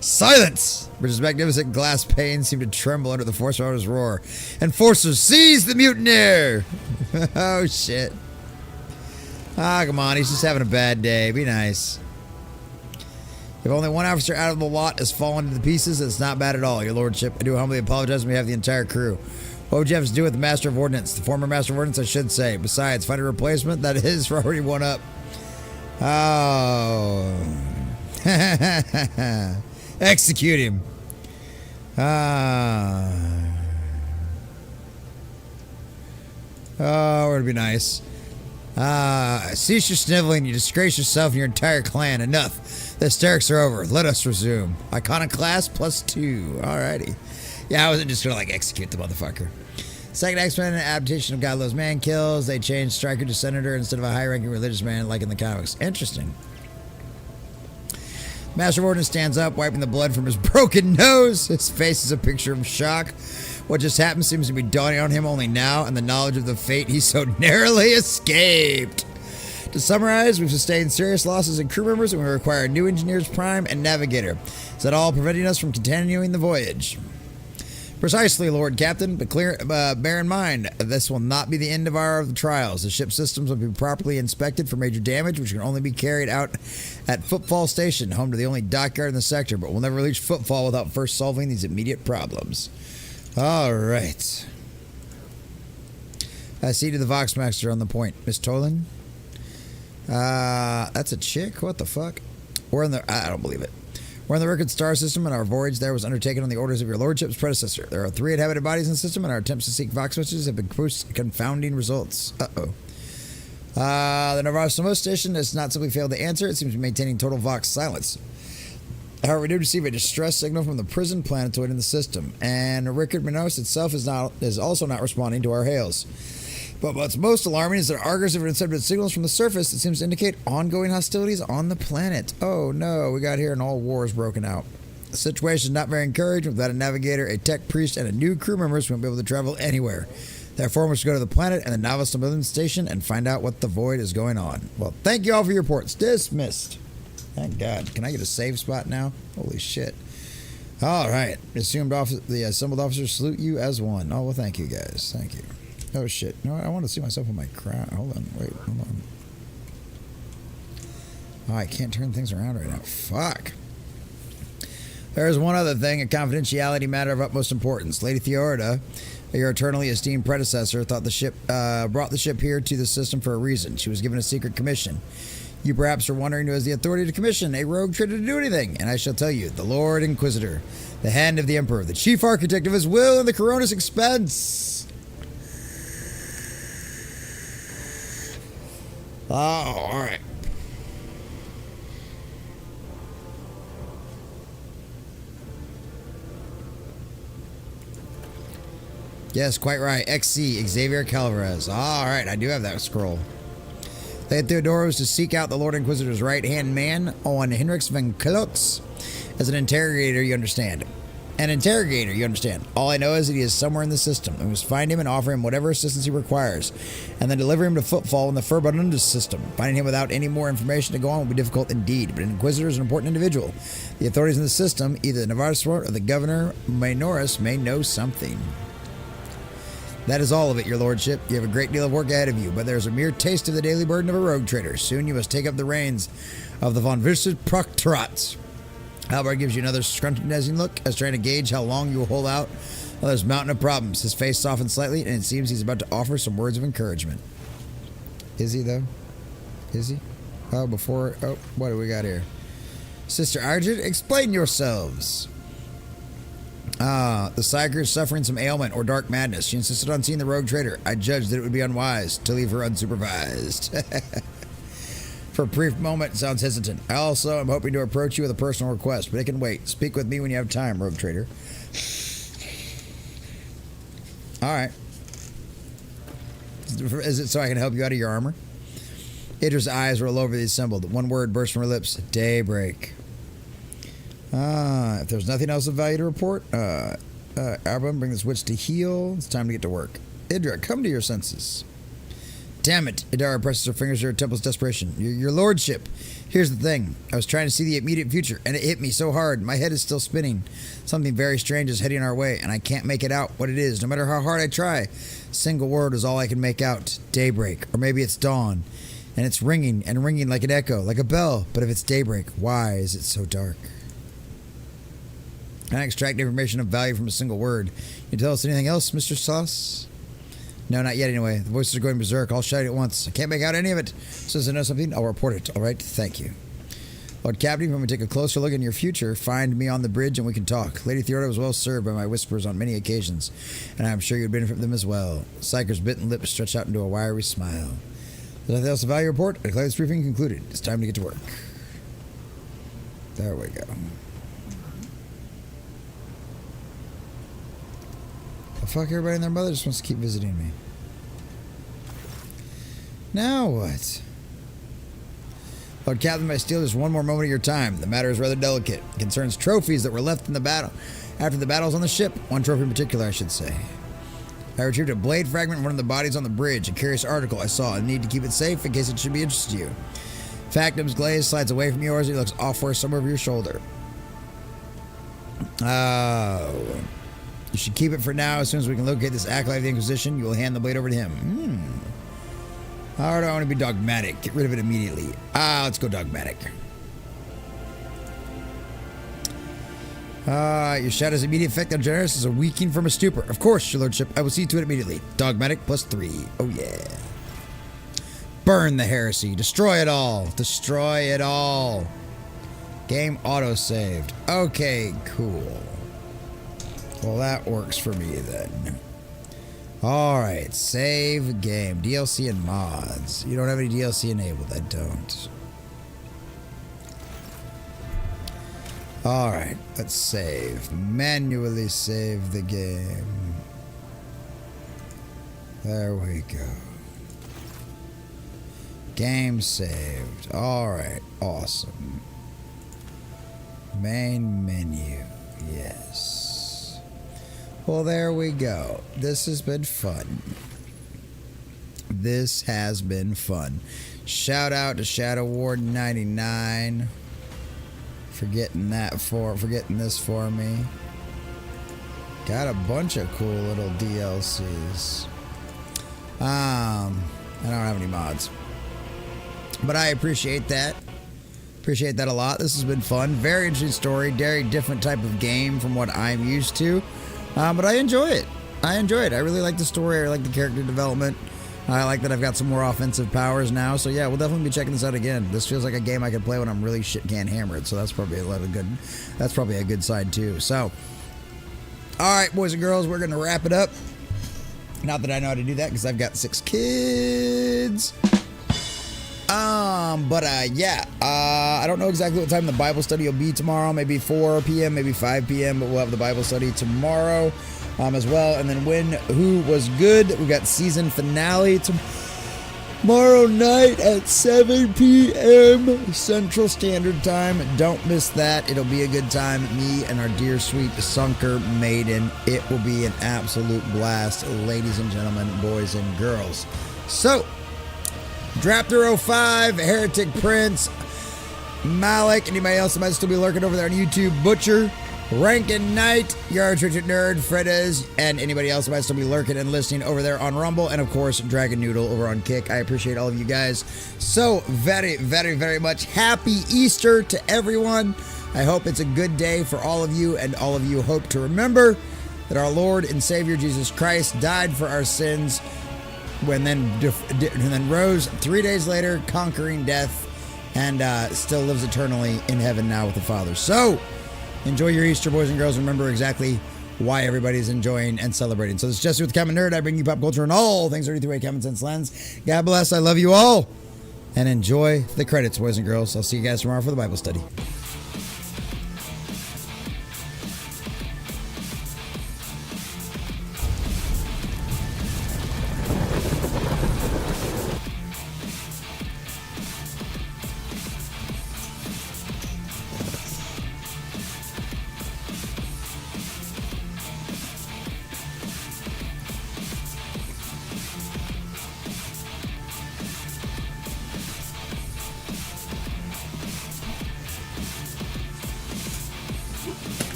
Speaker 1: Silence! Bridges' magnificent glass panes seemed to tremble under the Force Rider's roar. Enforcers, seize the mutineer! Oh, shit. Ah, come on. He's just having a bad day. Be nice. If only one officer out of the lot has fallen to the pieces, it's not bad at all, your lordship. I do humbly apologize on behalf of the entire crew. What would you have to do with the Master of Ordnance? The former Master of Ordnance, I should say. Besides, find a replacement that is already one up. Oh. Execute him. Oh, it would be nice. Cease your sniveling. You disgrace yourself and your entire clan. Enough. The hysterics are over. Let us resume. Iconoclast +2. Alrighty. Yeah, I wasn't just gonna, like, execute the motherfucker. Second X-Men, an adaptation of God Loves Man Kills. They changed Stryker to Senator instead of a high-ranking religious man like in the comics. Interesting. Master of Ordnance stands up, wiping the blood from his broken nose. His face is a picture of shock. What just happened seems to be dawning on him only now, and the knowledge of the fate he so narrowly escaped. To summarize, we've sustained serious losses in crew members, and we require new engineers prime and navigator. Is that all preventing us from continuing the voyage? Precisely, Lord Captain, but bear in mind, this will not be the end of our trials. The ship systems will be properly inspected for major damage, which can only be carried out at Footfall Station, home to the only dockyard in the sector, but we'll never reach Footfall without first solving these immediate problems. All right. I see to the Voxmaster on the point. Miss Tolan? That's a chick? What the fuck? I don't believe it. We're in the Rickard star system, and our voyage there was undertaken on the orders of your lordship's predecessor. There are 3 inhabited bodies in the system, and our attempts to seek Vox switches have been confounding results. The Navarro station has not simply failed to answer. It seems to be maintaining total Vox silence. However, we did receive a distress signal from the prison planetoid in the system, and Rickard Minos itself is also not responding to our hails. But what's most alarming is that Argers have intercepted signals from the surface that seems to indicate ongoing hostilities on the planet. Oh no, we got here and all war is broken out. The situation is not very encouraging. Without a navigator, a tech priest, and a new crew members, we won't be able to travel anywhere. Therefore, we must go to the planet and the Novice Millennium Station and find out what the void is going on. Well, thank you all for your reports. Dismissed. Thank God. Can I get a save spot now? Holy shit. All right. The assembled officers salute you as one. Oh, well, thank you guys. Thank you. Oh, shit. No, I want to see myself on my crown. Hold on. Wait. Hold on. Oh, I can't turn things around right now. Fuck. There's one other thing, a confidentiality matter of utmost importance. Lady Theorida, your eternally esteemed predecessor, brought the ship here to the system for a reason. She was given a secret commission. You perhaps are wondering who has the authority to commission a rogue trader to do anything, and I shall tell you, the Lord Inquisitor, the hand of the Emperor, the chief architect of his will and the Coronis expense. Oh, all right. Yes, quite right. XC, Xavier Calvarez. All right, I do have that scroll. Lady Theodora was to seek out the Lord Inquisitor's right-hand man on Henrix van Klux as an interrogator, you understand. An interrogator, you understand. All I know is that he is somewhere in the system. We must find him and offer him whatever assistance he requires, and then deliver him to Footfall in the Furbundus system. Finding him without any more information to go on will be difficult indeed, but an Inquisitor is an important individual. The authorities in the system, either the Navarro or the Governor Minoris, may know something. That is all of it, your lordship. You have a great deal of work ahead of you, but there's a mere taste of the daily burden of a rogue trader. Soon you must take up the reins of the von Virsed Proctorat. Albert gives you another scrutinizing look as trying to gauge how long you will hold out. Well, there's a mountain of problems. His face softened slightly, and it seems he's about to offer some words of encouragement. Is he, though? Is he? Oh, what do we got here? Sister Argent, explain yourselves. The Psyker is suffering some ailment or dark madness. She insisted on seeing the rogue trader. I judged that it would be unwise to leave her unsupervised. For a brief moment, sounds hesitant. I also am hoping to approach you with a personal request, but it can wait. Speak with me when you have time, rogue trader. All right. Is it so I can help you out of your armor? Idra's eyes roll over the assembled. One word burst from her lips. Daybreak. If there's nothing else of value to report, Album, bring this witch to heal. It's time to get to work. Idra, come to your senses. Damn it. Idara presses her fingers to her temple's desperation. Your lordship. Here's the thing. I was trying to see the immediate future, and it hit me so hard. My head is still spinning. Something very strange is heading our way, and I can't make it out what it is, no matter how hard I try. Single word is all I can make out. Daybreak. Or maybe it's dawn. And it's ringing and ringing like an echo, like a bell. But if it's daybreak, why is it so dark? Can I extract information of value from a single word? Can you tell us anything else, Mr. Sauce? No, not yet anyway. The voices are going berserk. I'll shout it at once. I can't make out any of it. So as I know something, I'll report it. All right? Thank you. Lord Captain, when we take a closer look in your future, find me on the bridge and we can talk. Lady Theodora was well served by my whispers on many occasions, and I'm sure you'd benefit from them as well. Psyker's bitten lips stretch out into a wiry smile. There's nothing else to value report. I declare this briefing concluded. It's time to get to work. There we go. The fuck, everybody and their mother just wants to keep visiting me. Now what? Lord Captain, I steal just one more moment of your time. The matter is rather delicate. It concerns trophies that were left in the battle. After the battles on the ship. One trophy in particular, I should say. I retrieved a blade fragment from one of the bodies on the bridge. A curious article I saw. I need to keep it safe in case it should be interested to you. Factum's glaze slides away from yours. He looks off-where somewhere over your shoulder. Oh. You should keep it for now. As soon as we can locate this acolyte of the Inquisition, you will hand the blade over to him. How do I want to be dogmatic? Get rid of it immediately. Let's go dogmatic. Your shadow's immediate effect on Generous is a weakening from a stupor. Of course, your lordship. I will see to it immediately. Dogmatic +3. Oh, yeah. Burn the heresy. Destroy it all. Destroy it all. Game auto-saved. Okay, cool. Well, that works for me then. Alright, save game. DLC and mods. You don't have any DLC enabled. I don't. Alright, let's save. Manually save the game. There we go. Game saved. Alright, awesome. Main menu. Yes. Well, there we go. This has been fun. This has been fun. Shout out to Shadow Ward 99 for getting this for me. Got a bunch of cool little DLCs. I don't have any mods, but I appreciate that. Appreciate that a lot. This has been fun. Very interesting story. Very different type of game from what I'm used to. But I enjoy it. I really like the story. I like the character development. I like that I've got some more offensive powers now. So yeah, we'll definitely be checking this out again. This feels like a game I could play when I'm really shit can't hammer it. So that's probably a good side too. So, all right, boys and girls, we're gonna wrap it up. Not that I know how to do that because I've got 6 kids. I don't know exactly what time the Bible study will be tomorrow. Maybe 4 p.m., maybe 5 p.m., but we'll have the Bible study tomorrow as well. And then Who Was Good? We got season finale tomorrow night at 7 p.m. Central Standard Time. Don't miss that. It'll be a good time. Me and our dear sweet Sunker Maiden. It will be an absolute blast, ladies and gentlemen, boys and girls. So, Draptor 05, Heretic Prince, Malik, anybody else that might still be lurking over there on YouTube, Butcher, Rankin Knight, Yard Richard Nerd, Fredez, and anybody else that might still be lurking and listening over there on Rumble, and of course, Dragon Noodle over on Kick. I appreciate all of you guys so very, very, very much. Happy Easter to everyone. I hope it's a good day for all of you, and all of you hope to remember that our Lord and Savior Jesus Christ died for our sins, and then rose 3 days later, conquering death, and still lives eternally in heaven now with the Father. So, enjoy your Easter, boys and girls. Remember exactly why everybody's enjoying and celebrating. So, this is Jesse with the Common Nerd. I bring you pop culture and all things 33 Common Sense Lens. God bless. I love you all. And enjoy the credits, boys and girls. I'll see you guys tomorrow for the Bible study.